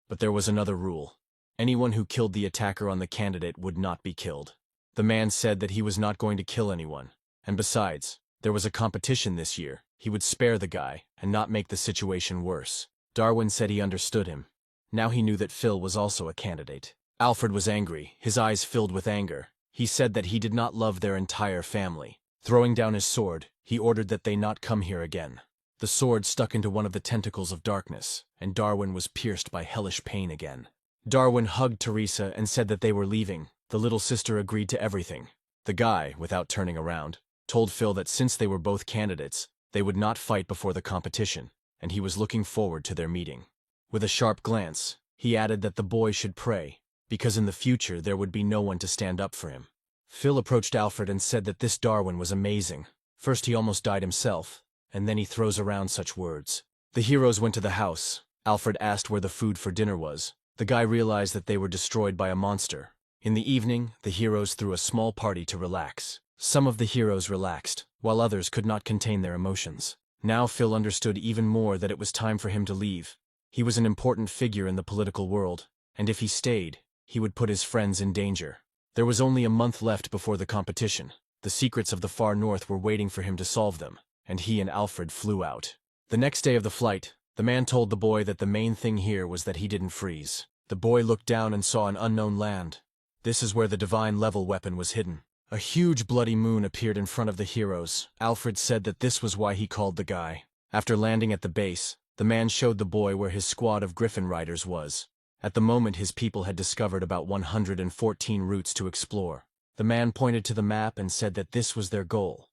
But there was another rule. Anyone who killed the attacker on the candidate would not be killed. The man said that he was not going to kill anyone. And besides, there was a competition this year. He would spare the guy and not make the situation worse. Darwin said he understood him. Now he knew that Phil was also a candidate. Alfred was angry, his eyes filled with anger. He said that he did not love their entire family. Throwing down his sword, he ordered that they not come here again. The sword stuck into one of the tentacles of darkness, and Darwin was pierced by hellish pain again. Darwin hugged Teresa and said that they were leaving. The little sister agreed to everything. The guy, without turning around, told Phil that since they were both candidates, they would not fight before the competition, and he was looking forward to their meeting. With a sharp glance, he added that the boy should pray, because in the future there would be no one to stand up for him. Phil approached Alfred and said that this Darwin was amazing. First he almost died himself, and then he throws around such words. The heroes went to the house. Alfred asked where the food for dinner was. The guy realized that they were destroyed by a monster. In the evening, the heroes threw a small party to relax. Some of the heroes relaxed, while others could not contain their emotions. Now Phil understood even more that it was time for him to leave. He was an important figure in the political world, and if he stayed, he would put his friends in danger. There was only a month left before the competition. The secrets of the far north were waiting for him to solve them, and he and Alfred flew out. The next day of the flight, the man told the boy that the main thing here was that he didn't freeze. The boy looked down and saw an unknown land. This is where the divine level weapon was hidden. A huge bloody moon appeared in front of the heroes. Alfred said that this was why he called the guy. After landing at the base, the man showed the boy where his squad of griffin riders was. At the moment his people had discovered about 114 routes to explore. The man pointed to the map and said that this was their goal.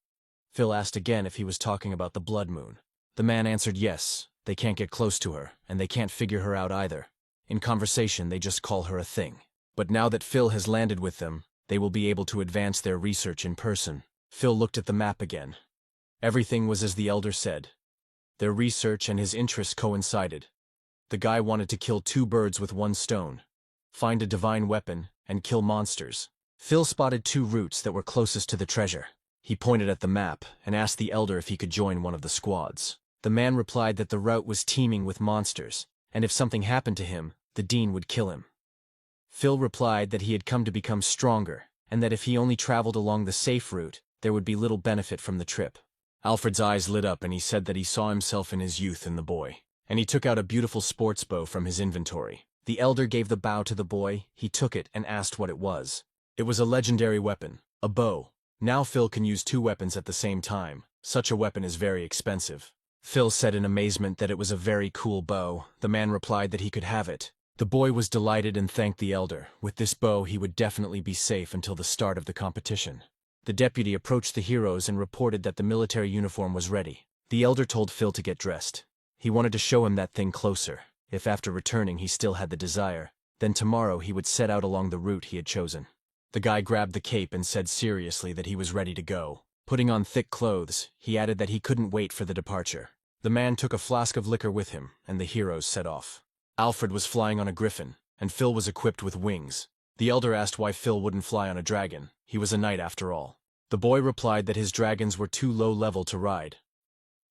Phil asked again if he was talking about the blood moon. The man answered yes, they can't get close to her, and they can't figure her out either. In conversation, they just call her a thing. But now that Phil has landed with them, they will be able to advance their research in person. Phil looked at the map again. Everything was as the elder said. Their research and his interests coincided. The guy wanted to kill 2 birds with 1 stone, find a divine weapon, and kill monsters. Phil spotted 2 routes that were closest to the treasure. He pointed at the map and asked the elder if he could join one of the squads. The man replied that the route was teeming with monsters, and if something happened to him, the dean would kill him. Phil replied that he had come to become stronger, and that if he only traveled along the safe route, there would be little benefit from the trip. Alfred's eyes lit up and he said that he saw himself in his youth in the boy, and he took out a beautiful sports bow from his inventory. The elder gave the bow to the boy, he took it and asked what it was. It was a legendary weapon, a bow. Now Phil can use 2 weapons at the same time. Such a weapon is very expensive. Phil said in amazement that it was a very cool bow. The man replied that he could have it. The boy was delighted and thanked the elder. With this bow he would definitely be safe until the start of the competition. The deputy approached the heroes and reported that the military uniform was ready. The elder told Phil to get dressed. He wanted to show him that thing closer. If after returning he still had the desire, then tomorrow he would set out along the route he had chosen. The guy grabbed the cape and said seriously that he was ready to go. Putting on thick clothes, he added that he couldn't wait for the departure. The man took a flask of liquor with him, and the heroes set off. Alfred was flying on a griffin, and Phil was equipped with wings. The elder asked why Phil wouldn't fly on a dragon. He was a knight after all. The boy replied that his dragons were too low level to ride.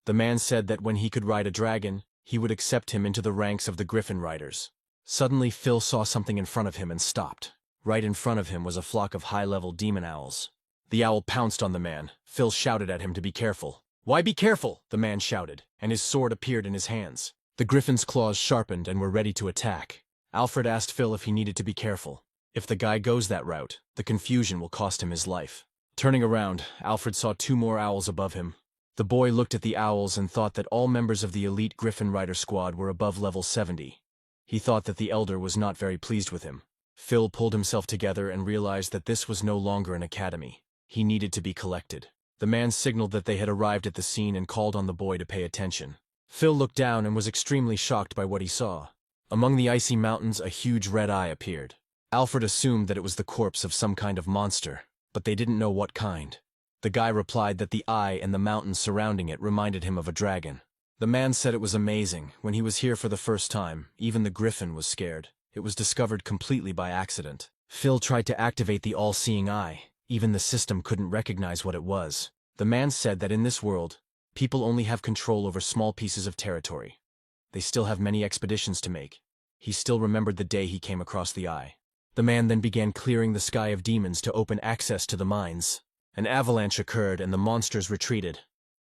The man said that when he could ride a dragon, he would accept him into the ranks of the griffin riders. Suddenly Phil saw something in front of him and stopped. Right in front of him was a flock of high-level demon owls. The owl pounced on the man. Phil shouted at him to be careful. "Why be careful?" the man shouted, and his sword appeared in his hands. The griffin's claws sharpened and were ready to attack. Alfred asked Phil if he needed to be careful. If the guy goes that route, the confusion will cost him his life. Turning around, Alfred saw 2 more owls above him. The boy looked at the owls and thought that all members of the elite Griffin Rider squad were above level 70. He thought that the elder was not very pleased with him. Phil pulled himself together and realized that this was no longer an academy. He needed to be collected. The man signaled that they had arrived at the scene and called on the boy to pay attention. Phil looked down and was extremely shocked by what he saw. Among the icy mountains, a huge red eye appeared. Alfred assumed that it was the corpse of some kind of monster, but they didn't know what kind. The guy replied that the eye and the mountains surrounding it reminded him of a dragon. The man said it was amazing. When he was here for the first time, even the griffin was scared. It was discovered completely by accident. Phil tried to activate the all-seeing eye. Even the system couldn't recognize what it was. The man said that in this world, people only have control over small pieces of territory. They still have many expeditions to make. He still remembered the day he came across the eye. The man then began clearing the sky of demons to open access to the mines. An avalanche occurred and the monsters retreated.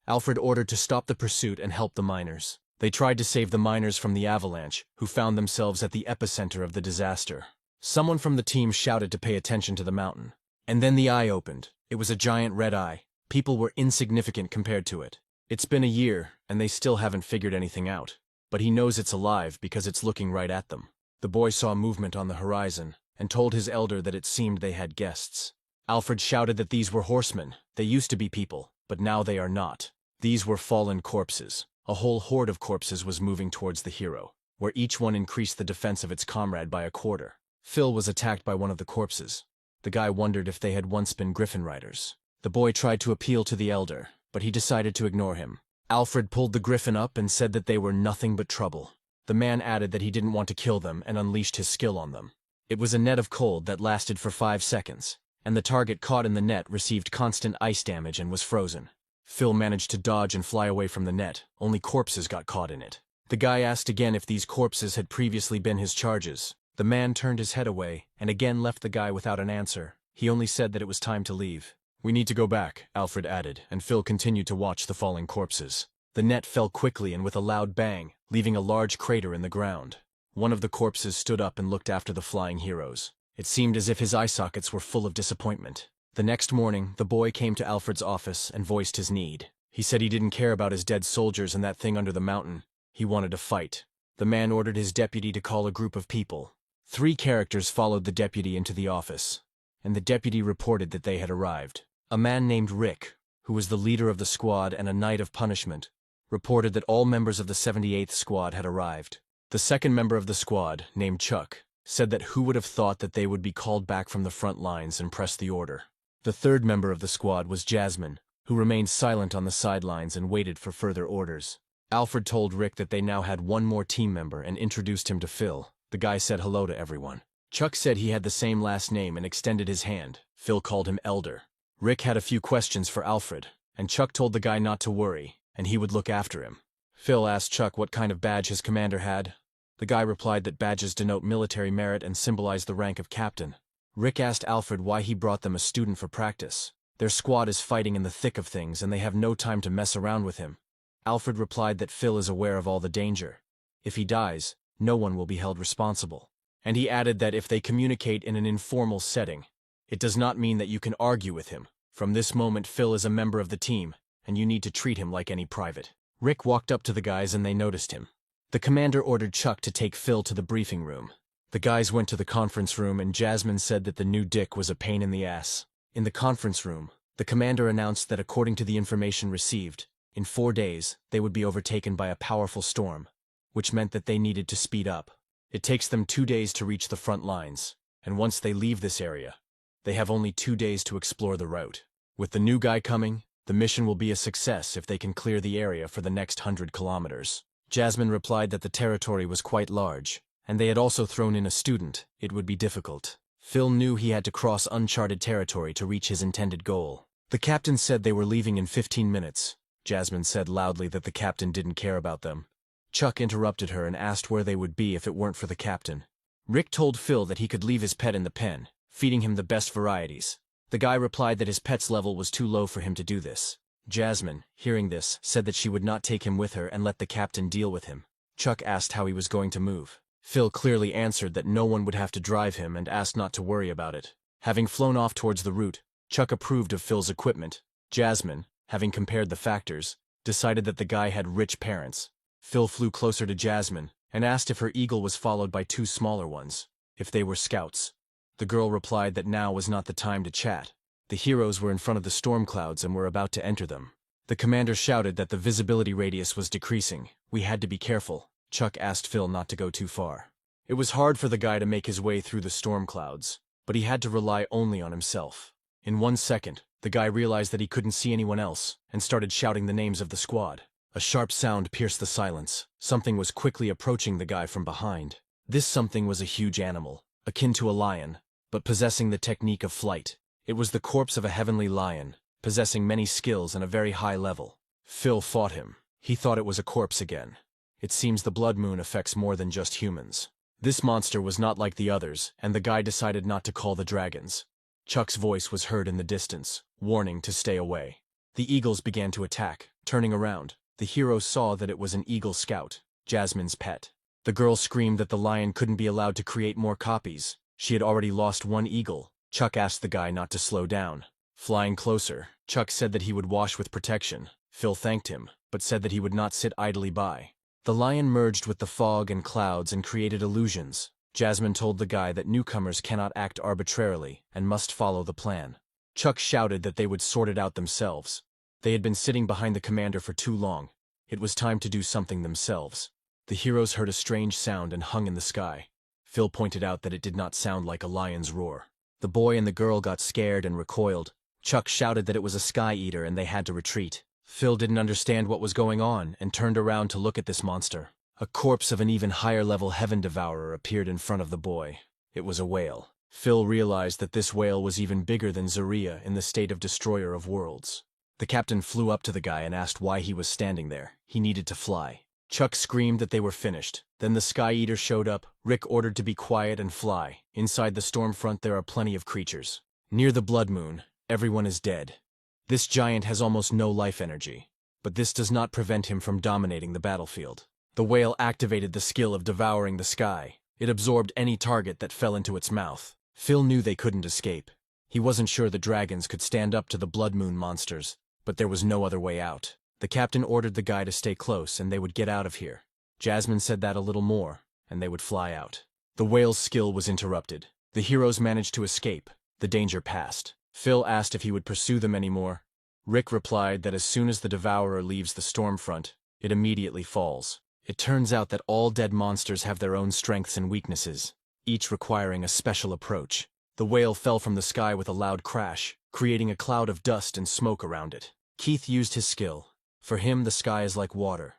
Alfred ordered to stop the pursuit and help the miners. They tried to save the miners from the avalanche, who found themselves at the epicenter of the disaster. Someone from the team shouted to pay attention to the mountain. And then the eye opened. It was a giant red eye. People were insignificant compared to it. It's been a year, and they still haven't figured anything out. But he knows it's alive because it's looking right at them. The boy saw movement on the horizon, and told his elder that it seemed they had guests. Alfred shouted that these were horsemen. They used to be people, but now they are not. These were fallen corpses. A whole horde of corpses was moving towards the hero, where each one increased the defense of its comrade by a quarter. Phil was attacked by one of the corpses. The guy wondered if they had once been griffin riders. The boy tried to appeal to the elder, but he decided to ignore him. Alfred pulled the griffin up and said that they were nothing but trouble. The man added that he didn't want to kill them and unleashed his skill on them. It was a net of cold that lasted for 5 seconds, and the target caught in the net received constant ice damage and was frozen. Phil managed to dodge and fly away from the net. Only corpses got caught in it. The guy asked again if these corpses had previously been his charges. The man turned his head away and again left the guy without an answer. He only said that it was time to leave. "We need to go back," Alfred added, and Phil continued to watch the falling corpses. The net fell quickly and with a loud bang, leaving a large crater in the ground. One of the corpses stood up and looked after the flying heroes. It seemed as if his eye sockets were full of disappointment. The next morning, the boy came to Alfred's office and voiced his need. He said he didn't care about his dead soldiers and that thing under the mountain. He wanted to fight. The man ordered his deputy to call a group of people. 3 characters followed the deputy into the office, and the deputy reported that they had arrived. A man named Rick, who was the leader of the squad and a knight of punishment, reported that all members of the 78th squad had arrived. The second member of the squad, named Chuck, said that who would have thought that they would be called back from the front lines and press the order. The third member of the squad was Jasmine, who remained silent on the sidelines and waited for further orders. Alfred told Rick that they now had one more team member and introduced him to Phil. The guy said hello to everyone. Chuck said he had the same last name and extended his hand. Phil called him Elder. Rick had a few questions for Alfred, and Chuck told the guy not to worry, and he would look after him. Phil asked Chuck what kind of badge his commander had. The guy replied that badges denote military merit and symbolize the rank of captain. Rick asked Alfred why he brought them a student for practice. Their squad is fighting in the thick of things and they have no time to mess around with him. Alfred replied that Phil is aware of all the danger. If he dies, no one will be held responsible. And he added that if they communicate in an informal setting, it does not mean that you can argue with him. From this moment, Phil is a member of the team, and you need to treat him like any private. Rick walked up to the guys and they noticed him. The commander ordered Chuck to take Phil to the briefing room. The guys went to the conference room and Jasmine said that the new Dick was a pain in the ass. In the conference room, the commander announced that according to the information received, in 4 days, they would be overtaken by a powerful storm, which meant that they needed to speed up. It takes them 2 days to reach the front lines, and once they leave this area, they have only 2 days to explore the route. With the new guy coming, the mission will be a success if they can clear the area for the next 100 kilometers. Jasmine replied that the territory was quite large, and they had also thrown in a student. It would be difficult. Phil knew he had to cross uncharted territory to reach his intended goal. The captain said they were leaving in 15 minutes. Jasmine said loudly that the captain didn't care about them. Chuck interrupted her and asked where they would be if it weren't for the captain. Rick told Phil that he could leave his pet in the pen, feeding him the best varieties. The guy replied that his pet's level was too low for him to do this. Jasmine, hearing this, said that she would not take him with her and let the captain deal with him. Chuck asked how he was going to move. Phil clearly answered that no one would have to drive him and asked not to worry about it. Having flown off towards the route, Chuck approved of Phil's equipment. Jasmine, having compared the factors, decided that the guy had rich parents. Phil flew closer to Jasmine and asked if her eagle was followed by 2 smaller ones, if they were scouts. The girl replied that now was not the time to chat. The heroes were in front of the storm clouds and were about to enter them. The commander shouted that the visibility radius was decreasing. We had to be careful. Chuck asked Phil not to go too far. It was hard for the guy to make his way through the storm clouds, but he had to rely only on himself. In 1 second, the guy realized that he couldn't see anyone else and started shouting the names of the squad. A sharp sound pierced the silence. Something was quickly approaching the guy from behind. This something was a huge animal, akin to a lion, but possessing the technique of flight. It was the corpse of a heavenly lion, possessing many skills and a very high level. Phil fought him. He thought it was a corpse again. It seems the blood moon affects more than just humans. This monster was not like the others, and the guy decided not to call the dragons. Chuck's voice was heard in the distance, warning to stay away. The eagles began to attack. Turning around, the heroes saw that it was an eagle scout, Jasmine's pet. The girl screamed that the lion couldn't be allowed to create more copies. She had already lost 1 eagle. Chuck asked the guy not to slow down. Flying closer, Chuck said that he would wash with protection. Phil thanked him, but said that he would not sit idly by. The lion merged with the fog and clouds and created illusions. Jasmine told the guy that newcomers cannot act arbitrarily and must follow the plan. Chuck shouted that they would sort it out themselves. They had been sitting behind the commander for too long. It was time to do something themselves. The heroes heard a strange sound and hung in the sky. Phil pointed out that it did not sound like a lion's roar. The boy and the girl got scared and recoiled. Chuck shouted that it was a sky eater and they had to retreat. Phil didn't understand what was going on and turned around to look at this monster. A corpse of an even higher level heaven devourer appeared in front of the boy. It was a whale. Phil realized that this whale was even bigger than Zarya in the state of destroyer of worlds. The captain flew up to the guy and asked why he was standing there. He needed to fly. Chuck screamed that they were finished. Then the Sky Eater showed up. Rick ordered to be quiet and fly. Inside the storm front there are plenty of creatures. Near the blood moon, everyone is dead. This giant has almost no life energy, but this does not prevent him from dominating the battlefield. The whale activated the skill of devouring the sky. It absorbed any target that fell into its mouth. Phil knew they couldn't escape. He wasn't sure the dragons could stand up to the blood moon monsters, but there was no other way out. The captain ordered the guy to stay close and they would get out of here. Jasmine said that a little more, and they would fly out. The whale's skill was interrupted. The heroes managed to escape. The danger passed. Phil asked if he would pursue them anymore. Rick replied that as soon as the devourer leaves the storm front, it immediately falls. It turns out that all dead monsters have their own strengths and weaknesses, each requiring a special approach. The whale fell from the sky with a loud crash, creating a cloud of dust and smoke around it. Keith used his skill. For him, the sky is like water.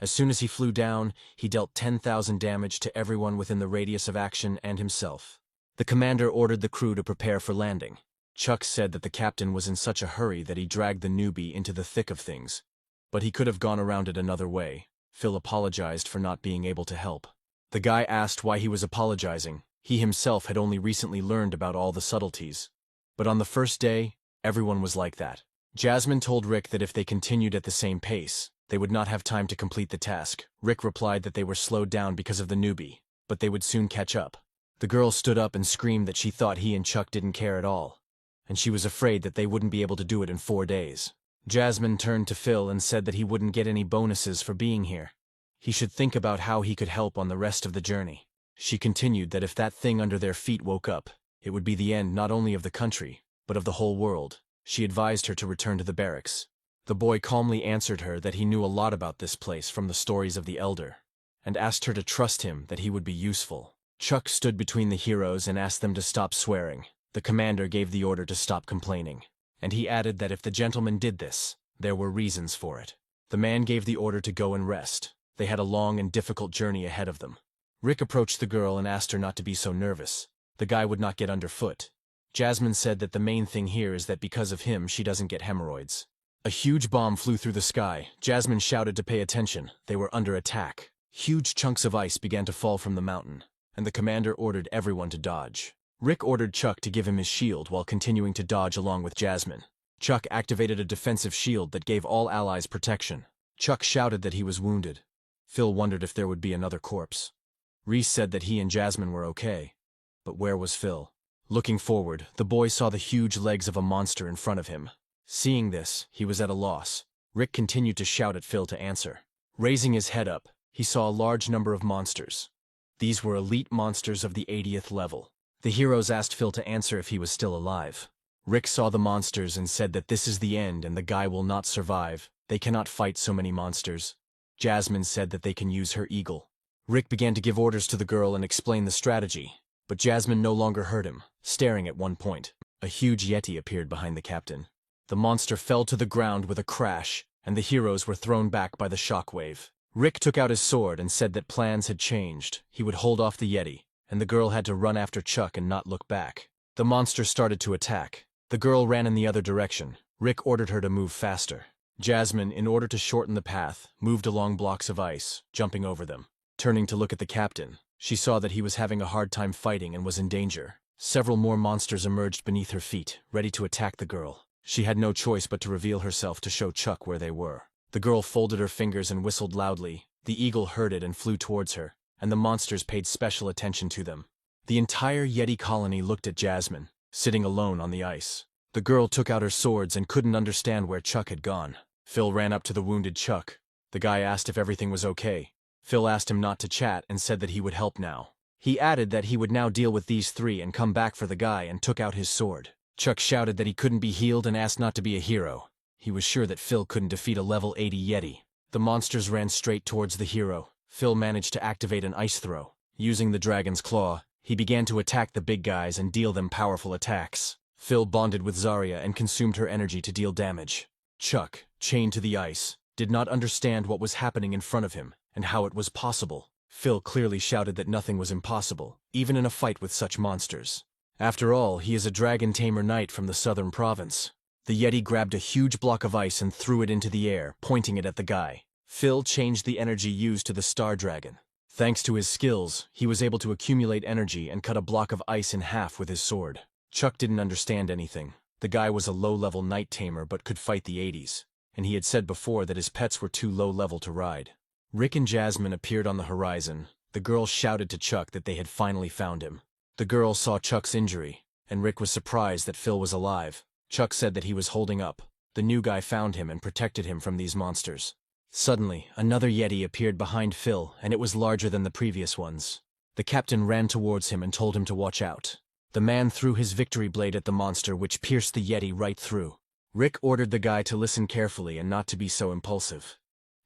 As soon as he flew down, he dealt 10,000 damage to everyone within the radius of action and himself. The commander ordered the crew to prepare for landing. Chuck said that the captain was in such a hurry that he dragged the newbie into the thick of things. But he could have gone around it another way. Phil apologized for not being able to help. The guy asked why he was apologizing. He himself had only recently learned about all the subtleties. But on the first day, everyone was like that. Jasmine told Rick that if they continued at the same pace, they would not have time to complete the task. Rick replied that they were slowed down because of the newbie, but they would soon catch up. The girl stood up and screamed that she thought he and Chuck didn't care at all, and she was afraid that they wouldn't be able to do it in 4 days. Jasmine turned to Phil and said that he wouldn't get any bonuses for being here. He should think about how he could help on the rest of the journey. She continued that if that thing under their feet woke up, it would be the end not only of the country, but of the whole world. She advised her to return to the barracks. The boy calmly answered her that he knew a lot about this place from the stories of the Elder, and asked her to trust him that he would be useful. Chuck stood between the heroes and asked them to stop swearing. The commander gave the order to stop complaining, and he added that if the gentleman did this, there were reasons for it. The man gave the order to go and rest. They had a long and difficult journey ahead of them. Rick approached the girl and asked her not to be so nervous. The guy would not get underfoot. Jasmine said that the main thing here is that because of him she doesn't get hemorrhoids. A huge bomb flew through the sky. Jasmine shouted to pay attention. They were under attack. Huge chunks of ice began to fall from the mountain, and the commander ordered everyone to dodge. Rick ordered Chuck to give him his shield while continuing to dodge along with Jasmine. Chuck activated a defensive shield that gave all allies protection. Chuck shouted that he was wounded. Phil wondered if there would be another corpse. Reese said that he and Jasmine were okay. But where was Phil? Looking forward, the boy saw the huge legs of a monster in front of him. Seeing this, he was at a loss. Rick continued to shout at Phil to answer. Raising his head up, he saw a large number of monsters. These were elite monsters of the 80th level. The heroes asked Phil to answer if he was still alive. Rick saw the monsters and said that this is the end and the guy will not survive. They cannot fight so many monsters. Jasmine said that they can use her eagle. Rick began to give orders to the girl and explain the strategy, but Jasmine no longer heard him, staring at one point. A huge yeti appeared behind the captain. The monster fell to the ground with a crash, and the heroes were thrown back by the shockwave. Rick took out his sword and said that plans had changed. He would hold off the yeti, and the girl had to run after Chuck and not look back. The monster started to attack. The girl ran in the other direction. Rick ordered her to move faster. Jasmine, in order to shorten the path, moved along blocks of ice, jumping over them. Turning to look at the captain, she saw that he was having a hard time fighting and was in danger. Several more monsters emerged beneath her feet, ready to attack the girl. She had no choice but to reveal herself to show Chuck where they were. The girl folded her fingers and whistled loudly. The eagle heard it and flew towards her, and the monsters paid special attention to them. The entire Yeti colony looked at Jasmine, sitting alone on the ice. The girl took out her swords and couldn't understand where Chuck had gone. Phil ran up to the wounded Chuck. The guy asked if everything was okay. Phil asked him not to chat and said that he would help now. He added that he would now deal with these three and come back for the guy and took out his sword. Chuck shouted that he couldn't be healed and asked not to be a hero. He was sure that Phil couldn't defeat a level 80 Yeti. The monsters ran straight towards the hero. Phil managed to activate an ice throw. Using the dragon's claw, he began to attack the big guys and deal them powerful attacks. Phil bonded with Zarya and consumed her energy to deal damage. Chuck, chained to the ice, did not understand what was happening in front of him and how it was possible. Phil clearly shouted that nothing was impossible, even in a fight with such monsters. After all, he is a Dragon Tamer knight from the southern province. The Yeti grabbed a huge block of ice and threw it into the air, pointing it at the guy. Phil changed the energy used to the Star Dragon. Thanks to his skills, he was able to accumulate energy and cut a block of ice in half with his sword. Chuck didn't understand anything. The guy was a low-level knight tamer but could fight the 80s, and he had said before that his pets were too low-level to ride. Rick and Jasmine appeared on the horizon. The girl shouted to Chuck that they had finally found him. The girl saw Chuck's injury, and Rick was surprised that Phil was alive. Chuck said that he was holding up. The new guy found him and protected him from these monsters. Suddenly, another Yeti appeared behind Phil, and it was larger than the previous ones. The captain ran towards him and told him to watch out. The man threw his victory blade at the monster, which pierced the Yeti right through. Rick ordered the guy to listen carefully and not to be so impulsive.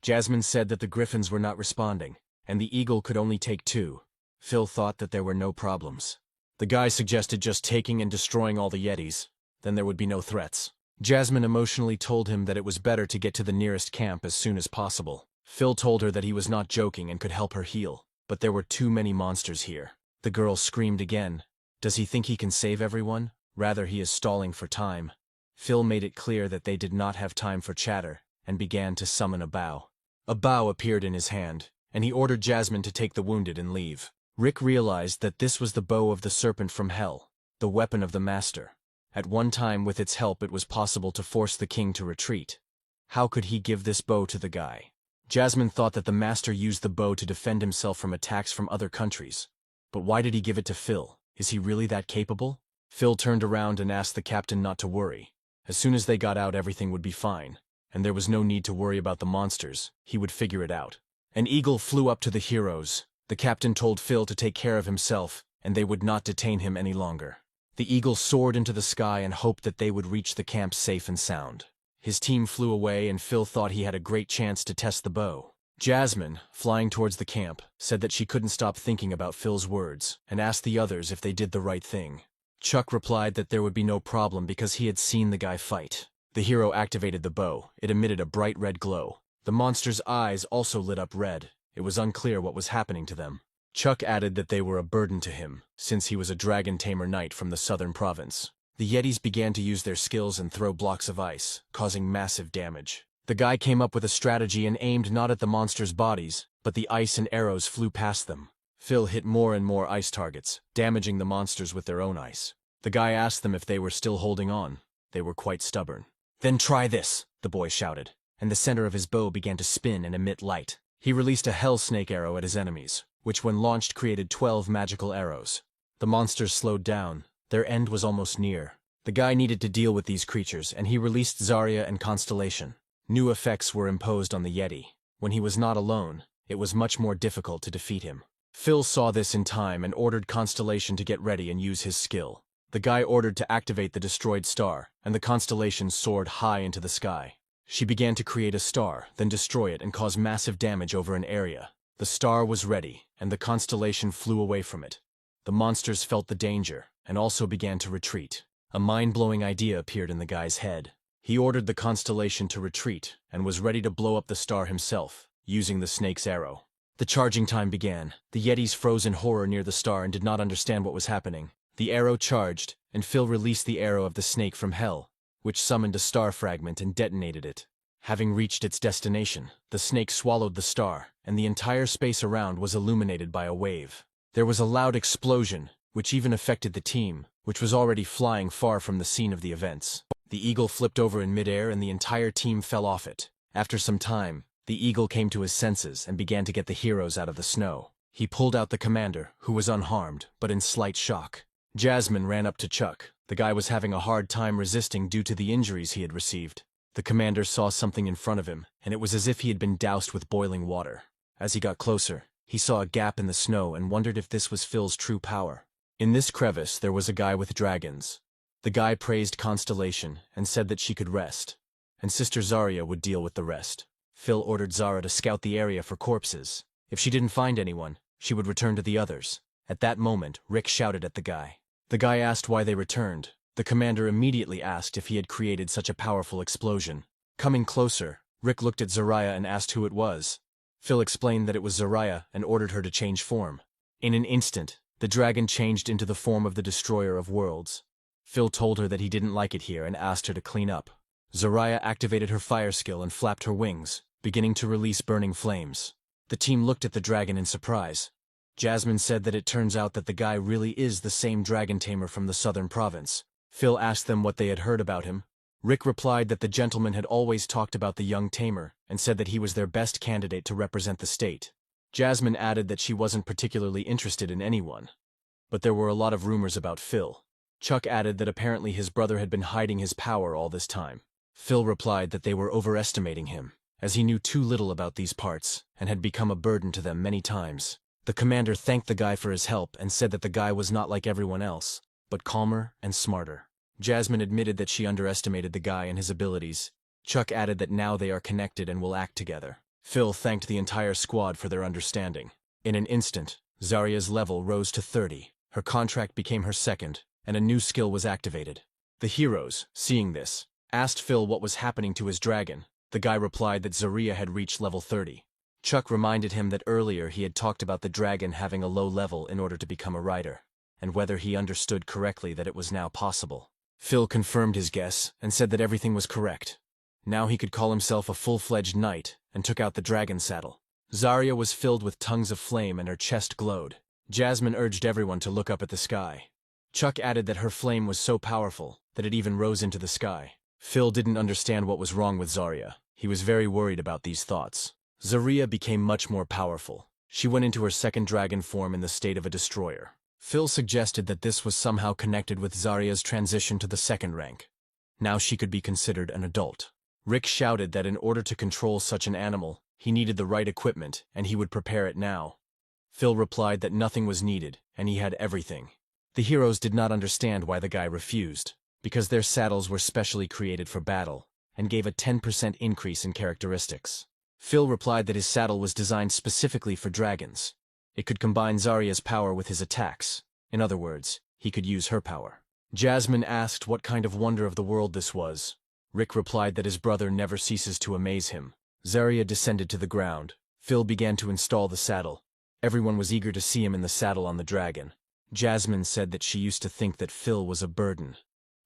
Jasmine said that the griffins were not responding, and the eagle could only take 2. Phil thought that there were no problems. The guy suggested just taking and destroying all the yetis, then there would be no threats. Jasmine emotionally told him that it was better to get to the nearest camp as soon as possible. Phil told her that he was not joking and could help her heal, but there were too many monsters here. The girl screamed again. Does he think he can save everyone? Rather, he is stalling for time. Phil made it clear that they did not have time for chatter, and began to summon a bow. A bow appeared in his hand, and he ordered Jasmine to take the wounded and leave. Rick realized that this was the bow of the serpent from hell, the weapon of the master. At one time, with its help, it was possible to force the king to retreat. How could he give this bow to the guy? Jasmine thought that the master used the bow to defend himself from attacks from other countries. But why did he give it to Phil? Is he really that capable? Phil turned around and asked the captain not to worry. As soon as they got out, everything would be fine, and there was no need to worry about the monsters. He would figure it out. An eagle flew up to the heroes. The captain told Phil to take care of himself, and they would not detain him any longer. The eagle soared into the sky and hoped that they would reach the camp safe and sound. His team flew away, and Phil thought he had a great chance to test the bow. Jasmine, flying towards the camp, said that she couldn't stop thinking about Phil's words, and asked the others if they did the right thing. Chuck replied that there would be no problem because he had seen the guy fight. The hero activated the bow. It emitted a bright red glow. The monster's eyes also lit up red. It was unclear what was happening to them. Chuck added that they were a burden to him, since he was a Dragon Tamer knight from the southern province. The yetis began to use their skills and throw blocks of ice, causing massive damage. The guy came up with a strategy and aimed not at the monsters' bodies, but the ice and arrows flew past them. Phil hit more and more ice targets, damaging the monsters with their own ice. The guy asked them if they were still holding on. They were quite stubborn. "Then try this," the boy shouted, and the center of his bow began to spin and emit light. He released a hell snake arrow at his enemies, which when launched created 12 magical arrows. The monsters slowed down. Their end was almost near. The guy needed to deal with these creatures, and he released Zarya and Constellation. New effects were imposed on the Yeti. When he was not alone, it was much more difficult to defeat him. Phil saw this in time and ordered Constellation to get ready and use his skill. The guy ordered to activate the destroyed star, and the Constellation soared high into the sky. She began to create a star, then destroy it and cause massive damage over an area. The star was ready, and the Constellation flew away from it. The monsters felt the danger, and also began to retreat. A mind-blowing idea appeared in the guy's head. He ordered the Constellation to retreat, and was ready to blow up the star himself, using the snake's arrow. The charging time began. The yetis froze in horror near the star and did not understand what was happening. The arrow charged, and Phil released the arrow of the snake from hell, which summoned a star fragment and detonated it. Having reached its destination, the snake swallowed the star, and the entire space around was illuminated by a wave. There was a loud explosion, which even affected the team, which was already flying far from the scene of the events. The eagle flipped over in midair and the entire team fell off it. After some time, the eagle came to his senses and began to get the heroes out of the snow. He pulled out the commander, who was unharmed, but in slight shock. Jasmine ran up to Chuck. The guy was having a hard time resisting due to the injuries he had received. The commander saw something in front of him, and it was as if he had been doused with boiling water. As he got closer, he saw a gap in the snow and wondered if this was Phil's true power. In this crevice, there was a guy with dragons. The guy praised Constellation and said that she could rest, and Sister Zarya would deal with the rest. Phil ordered Zarya to scout the area for corpses. If she didn't find anyone, she would return to the others. At that moment, Rick shouted at the guy. The guy asked why they returned. The commander immediately asked if he had created such a powerful explosion. Coming closer, Rick looked at Zarya and asked who it was. Phil explained that it was Zarya and ordered her to change form. In an instant, the dragon changed into the form of the destroyer of worlds. Phil told her that he didn't like it here and asked her to clean up. Zarya activated her fire skill and flapped her wings, beginning to release burning flames. The team looked at the dragon in surprise. Jasmine said that it turns out that the guy really is the same Dragon Tamer from the southern province. Phil asked them what they had heard about him. Rick replied that the gentleman had always talked about the young tamer and said that he was their best candidate to represent the state. Jasmine added that she wasn't particularly interested in anyone. But there were a lot of rumors about Phil. Chuck added that apparently his brother had been hiding his power all this time. Phil replied that they were overestimating him, as he knew too little about these parts and had become a burden to them many times. The commander thanked the guy for his help and said that the guy was not like everyone else, but calmer and smarter. Jasmine admitted that she underestimated the guy and his abilities. Chuck added that now they are connected and will act together. Phil thanked the entire squad for their understanding. In an instant, Zarya's level rose to 30. Her contract became her second, and a new skill was activated. The heroes, seeing this, asked Phil what was happening to his dragon. The guy replied that Zarya had reached level 30. Chuck reminded him that earlier he had talked about the dragon having a low level in order to become a rider, and whether he understood correctly that it was now possible. Phil confirmed his guess and said that everything was correct. Now he could call himself a full-fledged knight and took out the dragon saddle. Zarya was filled with tongues of flame and her chest glowed. Jasmine urged everyone to look up at the sky. Chuck added that her flame was so powerful that it even rose into the sky. Phil didn't understand what was wrong with Zarya. He was very worried about these thoughts. Zarya became much more powerful. She went into her second dragon form in the state of a destroyer. Phil suggested that this was somehow connected with Zarya's transition to the second rank. Now she could be considered an adult. Rick shouted that in order to control such an animal, he needed the right equipment and he would prepare it now. Phil replied that nothing was needed and he had everything. The heroes did not understand why the guy refused, because their saddles were specially created for battle and gave a 10% increase in characteristics. Phil replied that his saddle was designed specifically for dragons. It could combine Zarya's power with his attacks. In other words, he could use her power. Jasmine asked what kind of wonder of the world this was. Rick replied that his brother never ceases to amaze him. Zarya descended to the ground. Phil began to install the saddle. Everyone was eager to see him in the saddle on the dragon. Jasmine said that she used to think that Phil was a burden,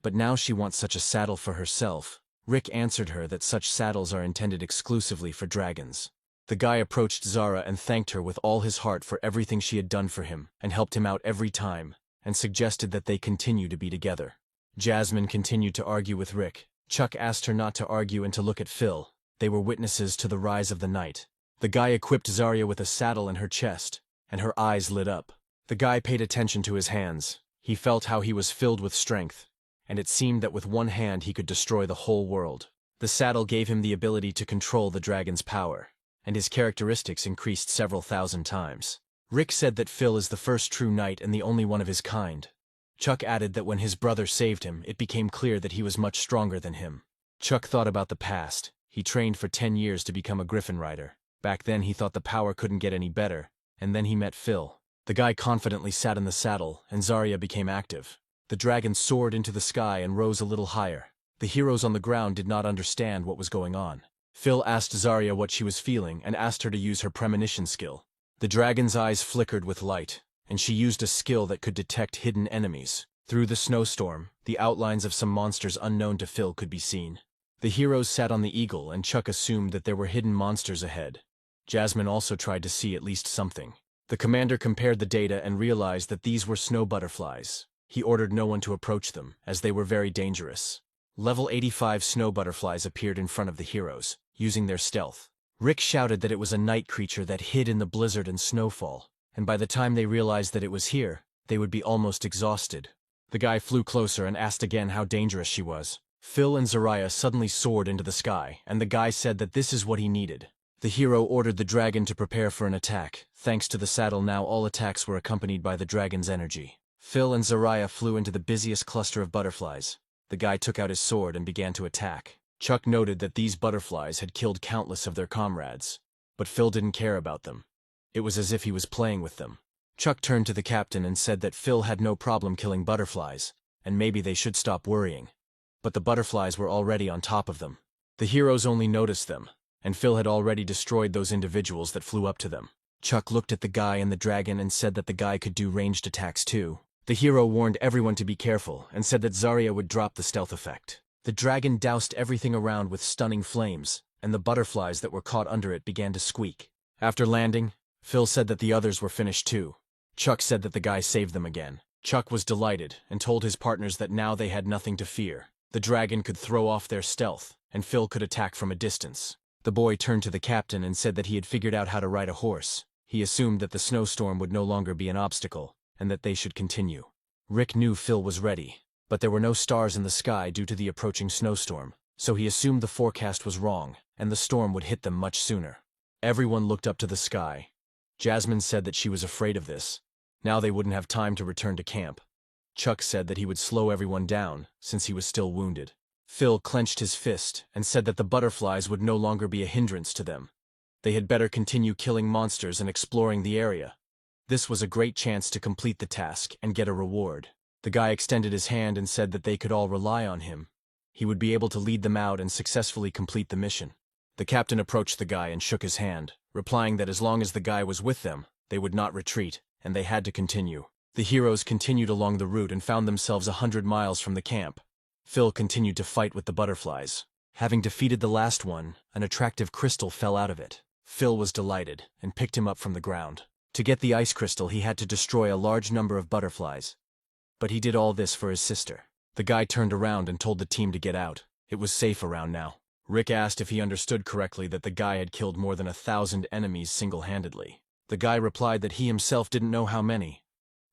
but now she wants such a saddle for herself. Rick answered her that such saddles are intended exclusively for dragons. The guy approached Zarya and thanked her with all his heart for everything she had done for him and helped him out every time, and suggested that they continue to be together. Jasmine continued to argue with Rick. Chuck asked her not to argue and to look at Phil. They were witnesses to the rise of the night. The guy equipped Zarya with a saddle in her chest, and her eyes lit up. The guy paid attention to his hands. He felt how he was filled with strength, and it seemed that with one hand he could destroy the whole world. The saddle gave him the ability to control the dragon's power, and his characteristics increased several thousand times. Rick said that Phil is the first true knight and the only one of his kind. Chuck added that when his brother saved him, it became clear that he was much stronger than him. Chuck thought about the past. He trained for 10 years to become a griffin rider. Back then he thought the power couldn't get any better, and then he met Phil. The guy confidently sat in the saddle, and Zarya became active. The dragon soared into the sky and rose a little higher. The heroes on the ground did not understand what was going on. Phil asked Zarya what she was feeling and asked her to use her premonition skill. The dragon's eyes flickered with light, and she used a skill that could detect hidden enemies. Through the snowstorm, the outlines of some monsters unknown to Phil could be seen. The heroes sat on the eagle, and Chuck assumed that there were hidden monsters ahead. Jasmine also tried to see at least something. The commander compared the data and realized that these were snow butterflies. He ordered no one to approach them, as they were very dangerous. Level 85 snow butterflies appeared in front of the heroes, using their stealth. Rick shouted that it was a night creature that hid in the blizzard and snowfall, and by the time they realized that it was here, they would be almost exhausted. The guy flew closer and asked again how dangerous she was. Phil and Zarya suddenly soared into the sky, and the guy said that this is what he needed. The hero ordered the dragon to prepare for an attack. Thanks to the saddle, now all attacks were accompanied by the dragon's energy. Phil and Zarya flew into the busiest cluster of butterflies. The guy took out his sword and began to attack. Chuck noted that these butterflies had killed countless of their comrades, but Phil didn't care about them. It was as if he was playing with them. Chuck turned to the captain and said that Phil had no problem killing butterflies, and maybe they should stop worrying. But the butterflies were already on top of them. The heroes only noticed them, and Phil had already destroyed those individuals that flew up to them. Chuck looked at the guy and the dragon and said that the guy could do ranged attacks too. The hero warned everyone to be careful and said that Zarya would drop the stealth effect. The dragon doused everything around with stunning flames, and the butterflies that were caught under it began to squeak. After landing, Phil said that the others were finished too. Chuck said that the guy saved them again. Chuck was delighted and told his partners that now they had nothing to fear. The dragon could throw off their stealth, and Phil could attack from a distance. The boy turned to the captain and said that he had figured out how to ride a horse. He assumed that the snowstorm would no longer be an obstacle, and that they should continue. Rick knew Phil was ready, but there were no stars in the sky due to the approaching snowstorm, so he assumed the forecast was wrong, and the storm would hit them much sooner. Everyone looked up to the sky. Jasmine said that she was afraid of this. Now they wouldn't have time to return to camp. Chuck said that he would slow everyone down, since he was still wounded. Phil clenched his fist and said that the butterflies would no longer be a hindrance to them. They had better continue killing monsters and exploring the area. This was a great chance to complete the task and get a reward. The guy extended his hand and said that they could all rely on him. He would be able to lead them out and successfully complete the mission. The captain approached the guy and shook his hand, replying that as long as the guy was with them, they would not retreat, and they had to continue. The heroes continued along the route and found themselves 100 miles from the camp. Phil continued to fight with the butterflies. Having defeated the last one, an attractive crystal fell out of it. Phil was delighted and picked him up from the ground. To get the ice crystal, he had to destroy a large number of butterflies. But he did all this for his sister. The guy turned around and told the team to get out. It was safe around now. Rick asked if he understood correctly that the guy had killed more than 1,000 enemies single-handedly. The guy replied that he himself didn't know how many.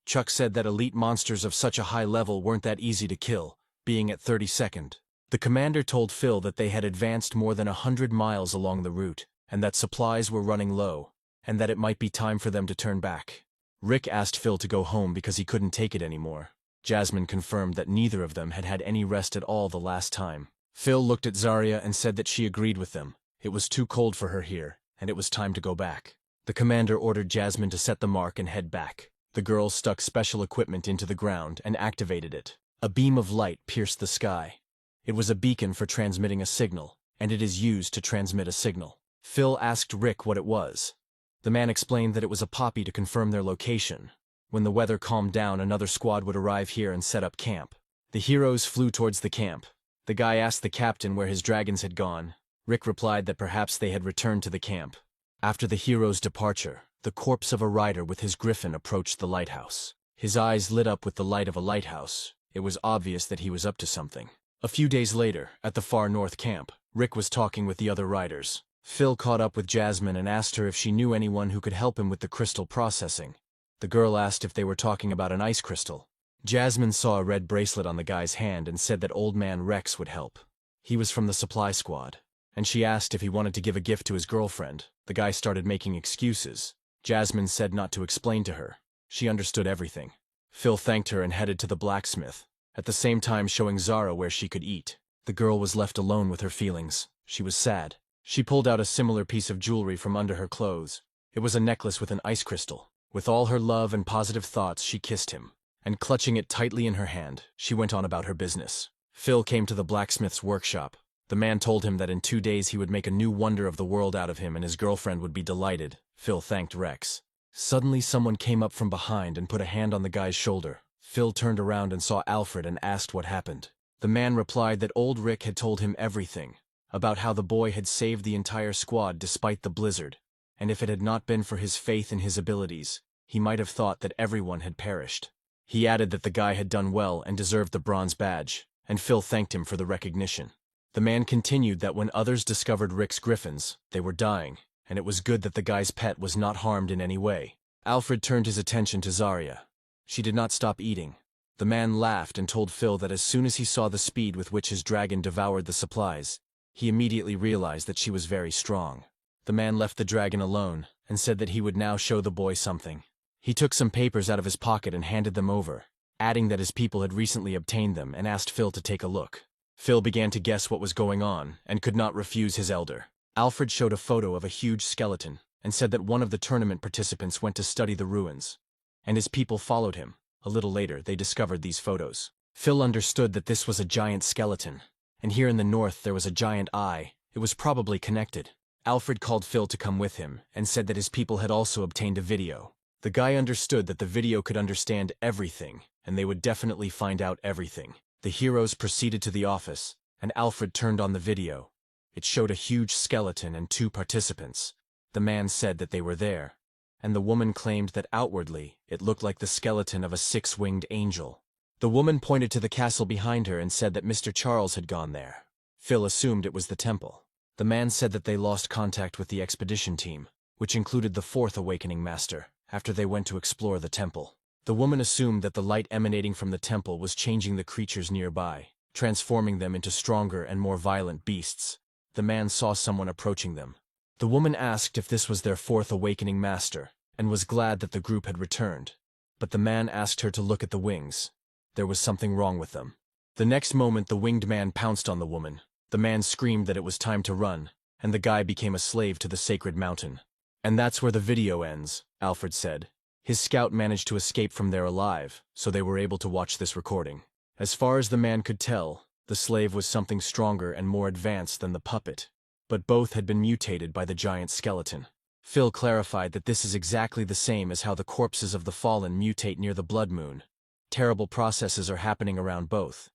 Chuck said that elite monsters of such a high level weren't that easy to kill, being at 32nd. The commander told Phil that they had advanced more than 100 miles along the route, and that supplies were running low, and that it might be time for them to turn back. Rick asked Phil to go home because he couldn't take it anymore. Jasmine confirmed that neither of them had had any rest at all the last time. Phil looked at Zarya and said that she agreed with them. It was too cold for her here, and it was time to go back. The commander ordered Jasmine to set the mark and head back. The girl stuck special equipment into the ground and activated it. A beam of light pierced the sky. It was a beacon for transmitting a signal, and it is used to transmit a signal. Phil asked Rick what it was. The man explained that it was a poppy to confirm their location. When the weather calmed down, another squad would arrive here and set up camp. The heroes flew towards the camp. The guy asked the captain where his dragons had gone. Rick replied that perhaps they had returned to the camp. After the hero's departure, the corpse of a rider with his griffin approached the lighthouse. His eyes lit up with the light of a lighthouse. It was obvious that he was up to something. A few days later, at the far north camp, Rick was talking with the other riders. Phil caught up with Jasmine and asked her if she knew anyone who could help him with the crystal processing. The girl asked if they were talking about an ice crystal. Jasmine saw a red bracelet on the guy's hand and said that old man Rex would help. He was from the supply squad. And she asked if he wanted to give a gift to his girlfriend. The guy started making excuses. Jasmine said not to explain to her. She understood everything. Phil thanked her and headed to the blacksmith, at the same time showing Zarya where she could eat. The girl was left alone with her feelings. She was sad. She pulled out a similar piece of jewelry from under her clothes. It was a necklace with an ice crystal. With all her love and positive thoughts, she kissed him. And clutching it tightly in her hand, she went on about her business. Phil came to the blacksmith's workshop. The man told him that in 2 days he would make a new wonder of the world out of him and his girlfriend would be delighted. Phil thanked Rex. Suddenly someone came up from behind and put a hand on the guy's shoulder. Phil turned around and saw Alfred and asked what happened. The man replied that old Rick had told him everything, about how the boy had saved the entire squad despite the blizzard, and if it had not been for his faith in his abilities, he might have thought that everyone had perished. He added that the guy had done well and deserved the bronze badge, and Phil thanked him for the recognition. The man continued that when others discovered Rick's griffins, they were dying, and it was good that the guy's pet was not harmed in any way. Alfred turned his attention to Zarya. She did not stop eating. The man laughed and told Phil that as soon as he saw the speed with which his dragon devoured the supplies, he immediately realized that she was very strong. The man left the dragon alone and said that he would now show the boy something. He took some papers out of his pocket and handed them over, adding that his people had recently obtained them and asked Phil to take a look. Phil began to guess what was going on and could not refuse his elder. Alfred showed a photo of a huge skeleton and said that one of the tournament participants went to study the ruins, and his people followed him. A little later, they discovered these photos. Phil understood that this was a giant skeleton, and here in the north there was a giant eye. It was probably connected. Alfred called Phil to come with him and said that his people had also obtained a video. The guy understood that the video could understand everything, and they would definitely find out everything. The heroes proceeded to the office, and Alfred turned on the video. It showed a huge skeleton and 2 participants. The man said that they were there, and the woman claimed that outwardly it looked like the skeleton of a 6-winged angel. The woman pointed to the castle behind her and said that Mr. Charles had gone there. Phil assumed it was the temple. The man said that they lost contact with the expedition team, which included the 4th Awakening Master, after they went to explore the temple. The woman assumed that the light emanating from the temple was changing the creatures nearby, transforming them into stronger and more violent beasts. The man saw someone approaching them. The woman asked if this was their 4th Awakening Master, and was glad that the group had returned. But the man asked her to look at the wings. There was something wrong with them. The next moment the winged man pounced on the woman. The man screamed that it was time to run, and the guy became a slave to the sacred mountain. And that's where the video ends, Alfred said. His scout managed to escape from there alive, so they were able to watch this recording. As far as the man could tell, the slave was something stronger and more advanced than the puppet, but both had been mutated by the giant skeleton. Phil clarified that this is exactly the same as how the corpses of the fallen mutate near the blood moon. Terrible processes are happening around both.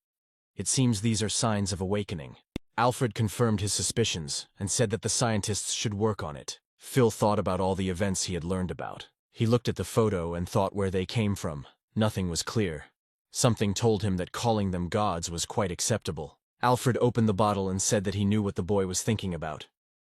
It seems these are signs of awakening. Alfred confirmed his suspicions and said that the scientists should work on it. Phil thought about all the events he had learned about. He looked at the photo and thought where they came from. Nothing was clear. Something told him that calling them gods was quite acceptable. Alfred opened the bottle and said that he knew what the boy was thinking about.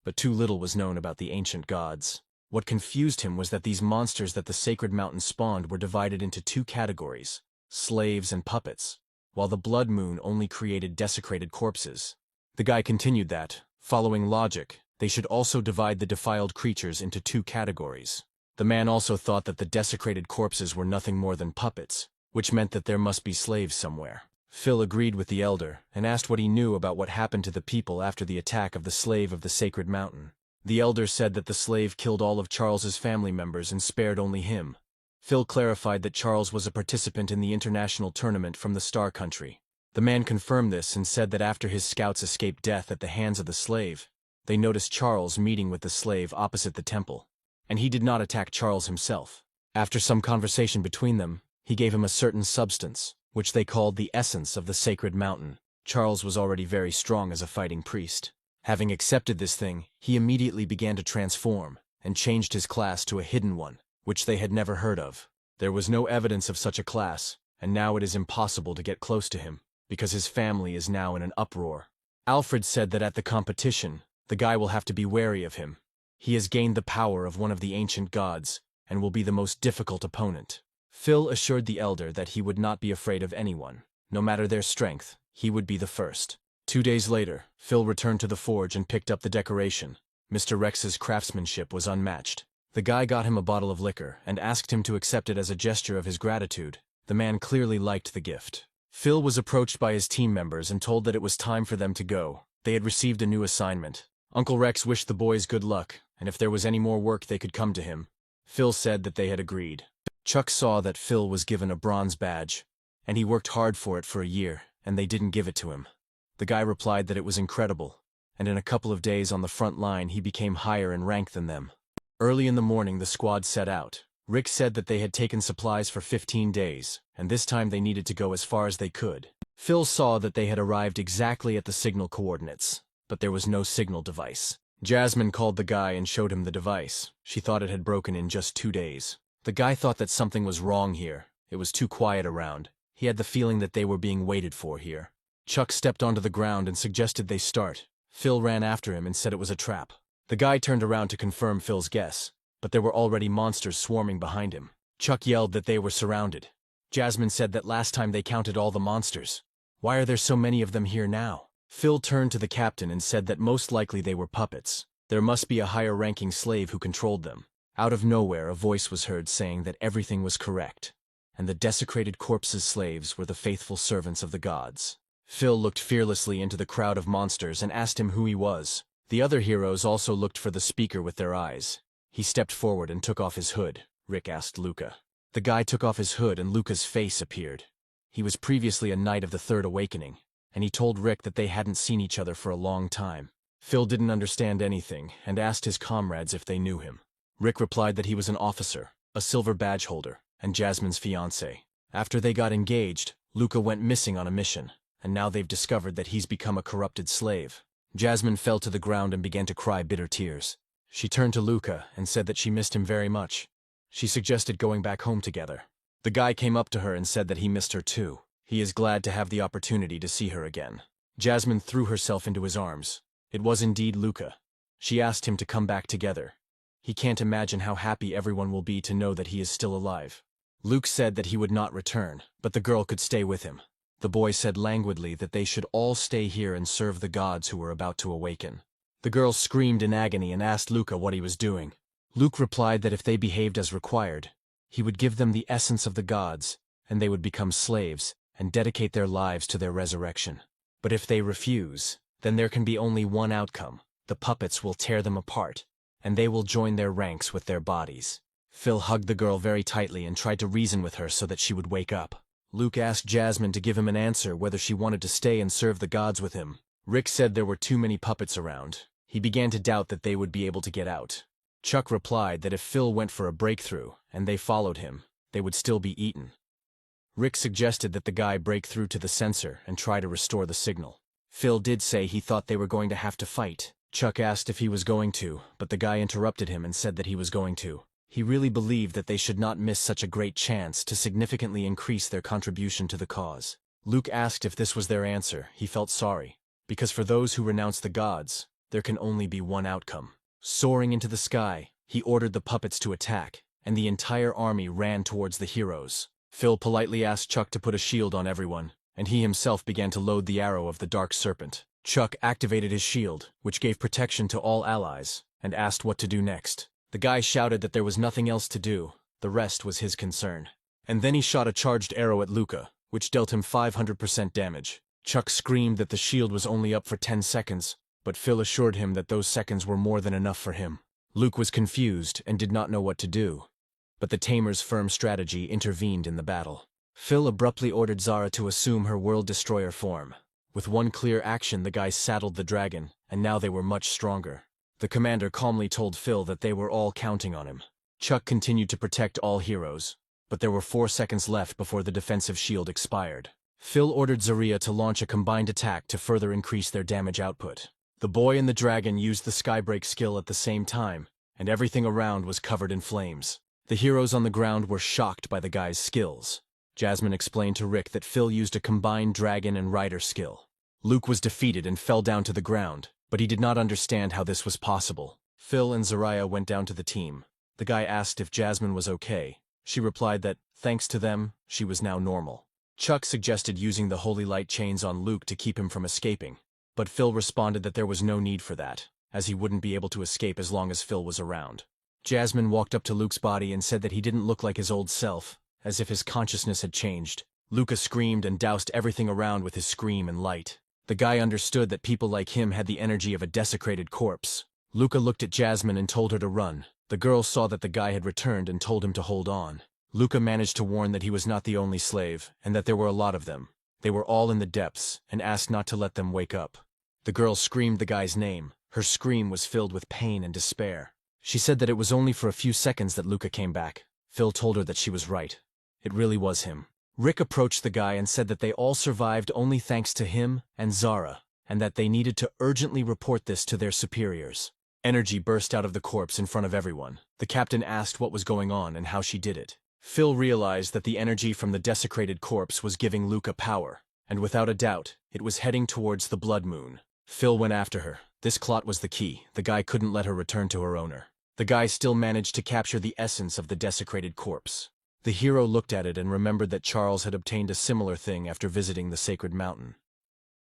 But too little was known about the ancient gods. What confused him was that these monsters that the sacred mountain spawned were divided into two categories, slaves and puppets, while the blood moon only created desecrated corpses. The guy continued that, following logic, they should also divide the defiled creatures into two categories. The man also thought that the desecrated corpses were nothing more than puppets, which meant that there must be slaves somewhere. Phil agreed with the elder and asked what he knew about what happened to the people after the attack of the slave of the sacred mountain. The elder said that the slave killed all of Charles's family members and spared only him. Phil clarified that Charles was a participant in the international tournament from the Star Country. The man confirmed this and said that after his scouts escaped death at the hands of the slave, they noticed Charles meeting with the slave opposite the temple. And he did not attack Charles himself. After some conversation between them, he gave him a certain substance, which they called the essence of the sacred mountain. Charles was already very strong as a fighting priest. Having accepted this thing, he immediately began to transform, and changed his class to a hidden one, which they had never heard of. There was no evidence of such a class, and now it is impossible to get close to him, because his family is now in an uproar. Alfred said that at the competition, the guy will have to be wary of him. He has gained the power of one of the ancient gods, and will be the most difficult opponent. Phil assured the elder that he would not be afraid of anyone. No matter their strength, he would be the first. 2 days later, Phil returned to the forge and picked up the decoration. Mr. Rex's craftsmanship was unmatched. The guy got him a bottle of liquor and asked him to accept it as a gesture of his gratitude. The man clearly liked the gift. Phil was approached by his team members and told that it was time for them to go. They had received a new assignment. Uncle Rex wished the boys good luck, and if there was any more work they could come to him. Phil said that they had agreed. Chuck saw that Phil was given a bronze badge, and he worked hard for it for a year, and they didn't give it to him. The guy replied that it was incredible, and in a couple of days on the front line he became higher in rank than them. Early in the morning the squad set out. Rick said that they had taken supplies for 15 days, and this time they needed to go as far as they could. Phil saw that they had arrived exactly at the signal coordinates, but there was no signal device. Jasmine called the guy and showed him the device. She thought it had broken in just 2 days. The guy thought that something was wrong here. It was too quiet around. He had the feeling that they were being waited for here. Chuck stepped onto the ground and suggested they start. Phil ran after him and said it was a trap. The guy turned around to confirm Phil's guess, but there were already monsters swarming behind him. Chuck yelled that they were surrounded. Jasmine said that last time they counted all the monsters. Why are there so many of them here now? Phil turned to the captain and said that most likely they were puppets. There must be a higher-ranking slave who controlled them. Out of nowhere, a voice was heard saying that everything was correct, and the desecrated corpses' slaves were the faithful servants of the gods. Phil looked fearlessly into the crowd of monsters and asked him who he was. The other heroes also looked for the speaker with their eyes. He stepped forward and took off his hood. Rick asked Luca. The guy took off his hood and Luca's face appeared. He was previously a knight of the Third Awakening, and he told Rick that they hadn't seen each other for a long time. Phil didn't understand anything and asked his comrades if they knew him. Rick replied that he was an officer, a silver badge holder, and Jasmine's fiancé. After they got engaged, Luca went missing on a mission, and now they've discovered that he's become a corrupted slave. Jasmine fell to the ground and began to cry bitter tears. She turned to Luca and said that she missed him very much. She suggested going back home together. The guy came up to her and said that he missed her too. He is glad to have the opportunity to see her again. Jasmine threw herself into his arms. It was indeed Luca. She asked him to come back together. He can't imagine how happy everyone will be to know that he is still alive. Luke said that he would not return, but the girl could stay with him. The boy said languidly that they should all stay here and serve the gods who were about to awaken. The girl screamed in agony and asked Luca what he was doing. Luke replied that if they behaved as required, he would give them the essence of the gods, and they would become slaves and dedicate their lives to their resurrection. But if they refuse, then there can be only one outcome. the puppets will tear them apart, and they will join their ranks with their bodies. Phil hugged the girl very tightly and tried to reason with her so that she would wake up. Luke asked Jasmine to give him an answer whether she wanted to stay and serve the gods with him. Rick said there were too many puppets around. He began to doubt that they would be able to get out. Chuck replied that if Phil went for a breakthrough and they followed him, they would still be eaten. Rick suggested that the guy break through to the sensor and try to restore the signal. Phil did say he thought they were going to have to fight. Chuck asked if he was going to, but the guy interrupted him and said that he was going to. He really believed that they should not miss such a great chance to significantly increase their contribution to the cause. Luke asked if this was their answer. He felt sorry, because for those who renounce the gods, there can only be one outcome. Soaring into the sky, he ordered the puppets to attack, and the entire army ran towards the heroes. Phil politely asked Chuck to put a shield on everyone, and he himself began to load the arrow of the Dark Serpent. Chuck activated his shield, which gave protection to all allies, and asked what to do next. The guy shouted that there was nothing else to do, the rest was his concern. And then he shot a charged arrow at Luca, which dealt him 500% damage. Chuck screamed that the shield was only up for 10 seconds, but Phil assured him that those seconds were more than enough for him. Luke was confused and did not know what to do, but the Tamer's firm strategy intervened in the battle. Phil abruptly ordered Zarya to assume her World Destroyer form. With one clear action, the guys saddled the dragon, and now they were much stronger. The commander calmly told Phil that they were all counting on him. Chuck continued to protect all heroes, but there were 4 seconds left before the defensive shield expired. Phil ordered Zarya to launch a combined attack to further increase their damage output. The boy and the dragon used the Skybreak skill at the same time, and everything around was covered in flames. The heroes on the ground were shocked by the guy's skills. Jasmine explained to Rick that Phil used a combined dragon and rider skill. Luke was defeated and fell down to the ground, but he did not understand how this was possible. Phil and Zarya went down to the team. The guy asked if Jasmine was okay. She replied that, thanks to them, she was now normal. Chuck suggested using the holy light chains on Luke to keep him from escaping, but Phil responded that there was no need for that, as he wouldn't be able to escape as long as Phil was around. Jasmine walked up to Luke's body and said that he didn't look like his old self, as if his consciousness had changed. Luca screamed and doused everything around with his scream and light. The guy understood that people like him had the energy of a desecrated corpse. Luca looked at Jasmine and told her to run. The girl saw that the guy had returned and told him to hold on. Luca managed to warn that he was not the only slave, and that there were a lot of them. They were all in the depths, and asked not to let them wake up. The girl screamed the guy's name. Her scream was filled with pain and despair. She said that it was only for a few seconds that Luca came back. Phil told her that she was right. It really was him. Rick approached the guy and said that they all survived only thanks to him and Zarya, and that they needed to urgently report this to their superiors. Energy burst out of the corpse in front of everyone. The captain asked what was going on and how she did it. Phil realized that the energy from the desecrated corpse was giving Luca power, and without a doubt, it was heading towards the blood moon. Phil went after her. This clot was the key. The guy couldn't let her return to her owner. The guy still managed to capture the essence of the desecrated corpse. The hero looked at it and remembered that Charles had obtained a similar thing after visiting the sacred mountain.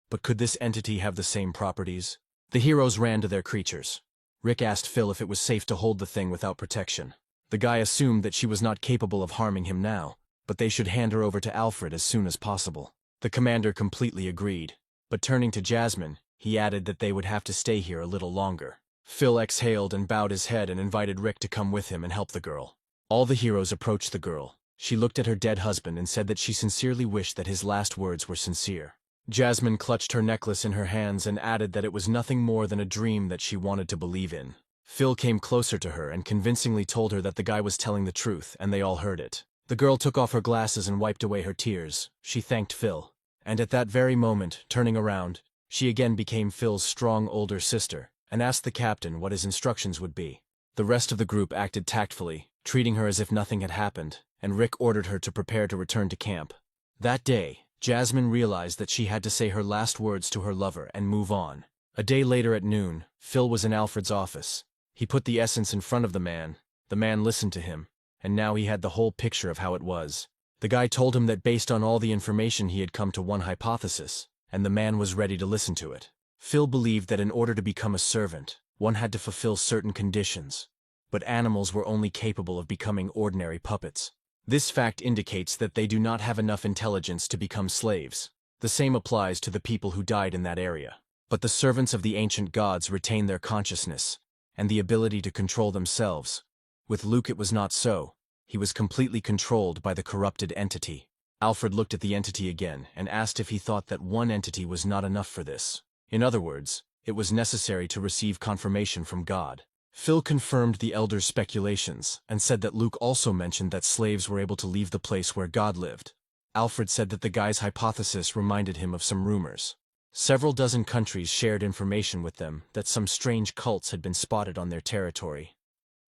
But could this entity have the same properties? The heroes ran to their creatures. Rick asked Phil if it was safe to hold the thing without protection. The guy assumed that she was not capable of harming him now, but they should hand her over to Alfred as soon as possible. The commander completely agreed, but turning to Jasmine, he added that they would have to stay here a little longer. Phil exhaled and bowed his head and invited Rick to come with him and help the girl. All the heroes approached the girl. She looked at her dead husband and said that she sincerely wished that his last words were sincere. Jasmine clutched her necklace in her hands and added that it was nothing more than a dream that she wanted to believe in. Phil came closer to her and convincingly told her that the guy was telling the truth, and they all heard it. The girl took off her glasses and wiped away her tears. She thanked Phil. And at that very moment, turning around, she again became Phil's strong older sister, and asked the captain what his instructions would be. The rest of the group acted tactfully, treating her as if nothing had happened, and Rick ordered her to prepare to return to camp. That day, Jasmine realized that she had to say her last words to her lover and move on. A day later at noon, Phil was in Alfred's office. He put the essence in front of the man listened to him, and now he had the whole picture of how it was. The guy told him that based on all the information he had come to one hypothesis, and the man was ready to listen to it. Phil believed that in order to become a servant, one had to fulfill certain conditions. But animals were only capable of becoming ordinary puppets. This fact indicates that they do not have enough intelligence to become slaves. The same applies to the people who died in that area. But the servants of the ancient gods retain their consciousness and the ability to control themselves. With Luke it was not so. He was completely controlled by the corrupted entity. Alfred looked at the entity again and asked if he thought that one entity was not enough for this. In other words, it was necessary to receive confirmation from God. Phil confirmed the elder's speculations and said that Luke also mentioned that slaves were able to leave the place where God lived. Alfred said that the guy's hypothesis reminded him of some rumors. Several dozen countries shared information with them that some strange cults had been spotted on their territory,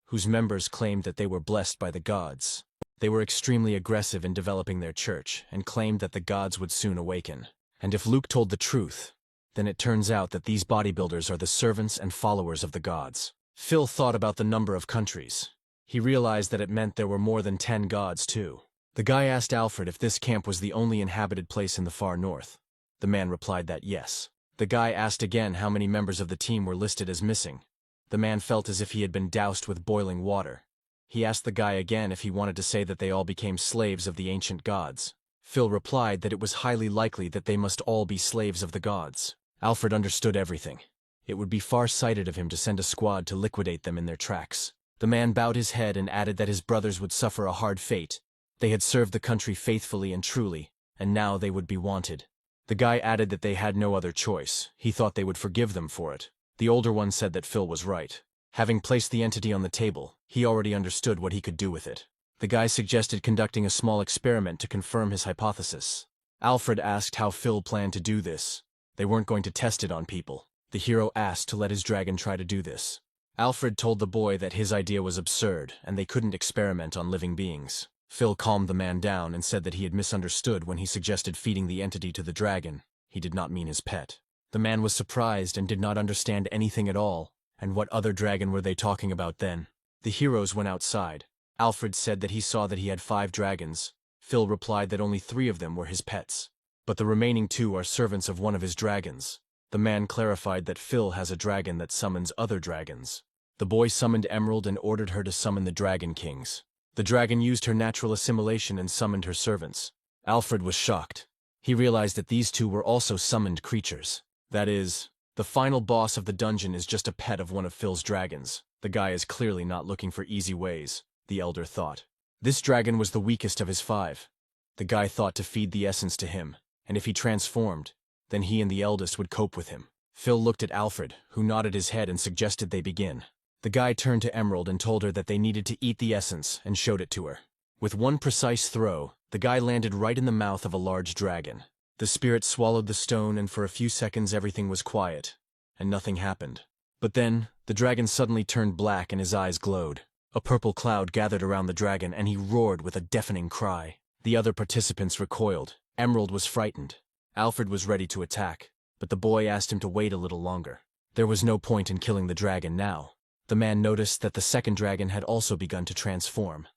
whose members claimed that they were blessed by the gods. They were extremely aggressive in developing their church and claimed that the gods would soon awaken. And if Luke told the truth, then it turns out that these bodybuilders are the servants and followers of the gods. Phil thought about the number of countries. He realized that it meant there were more than 10 gods too. The guy asked Alfred if this camp was the only inhabited place in the far north. The man replied that yes. The guy asked again how many members of the team were listed as missing. The man felt as if he had been doused with boiling water. He asked the guy again if he wanted to say that they all became slaves of the ancient gods. Phil replied that it was highly likely that they must all be slaves of the gods. Alfred understood everything. It would be far-sighted of him to send a squad to liquidate them in their tracks. The man bowed his head and added that his brothers would suffer a hard fate. They had served the country faithfully and truly, and now they would be wanted. The guy added that they had no other choice. He thought they would forgive them for it. The older one said that Phil was right. Having placed the entity on the table, he already understood what he could do with it. The guy suggested conducting a small experiment to confirm his hypothesis. Alfred asked how Phil planned to do this. They weren't going to test it on people. The hero asked to let his dragon try to do this. Alfred told the boy that his idea was absurd and they couldn't experiment on living beings. Phil calmed the man down and said that he had misunderstood when he suggested feeding the entity to the dragon. He did not mean his pet. The man was surprised and did not understand anything at all. And what other dragon were they talking about then? The heroes went outside. Alfred said that he saw that he had 5 dragons. Phil replied that only 3 of them were his pets. But the remaining 2 are servants of one of his dragons. The man clarified that Phil has a dragon that summons other dragons. The boy summoned Emerald and ordered her to summon the Dragon Kings. The dragon used her natural assimilation and summoned her servants. Alfred was shocked. He realized that these 2 were also summoned creatures. That is, the final boss of the dungeon is just a pet of one of Phil's dragons. The guy is clearly not looking for easy ways, the elder thought. This dragon was the weakest of his 5. The guy thought to feed the essence to him, and if he transformed, then he and the eldest would cope with him. Phil looked at Alfred, who nodded his head and suggested they begin. The guy turned to Emerald and told her that they needed to eat the essence and showed it to her. With one precise throw, the guy landed right in the mouth of a large dragon. The spirit swallowed the stone and for a few seconds everything was quiet, and nothing happened. But then, the dragon suddenly turned black and his eyes glowed. A purple cloud gathered around the dragon and he roared with a deafening cry. The other participants recoiled. Emerald was frightened. Alfred was ready to attack, but the boy asked him to wait a little longer. There was no point in killing the dragon now. The man noticed that the second dragon had also begun to transform,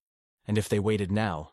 and if they waited now,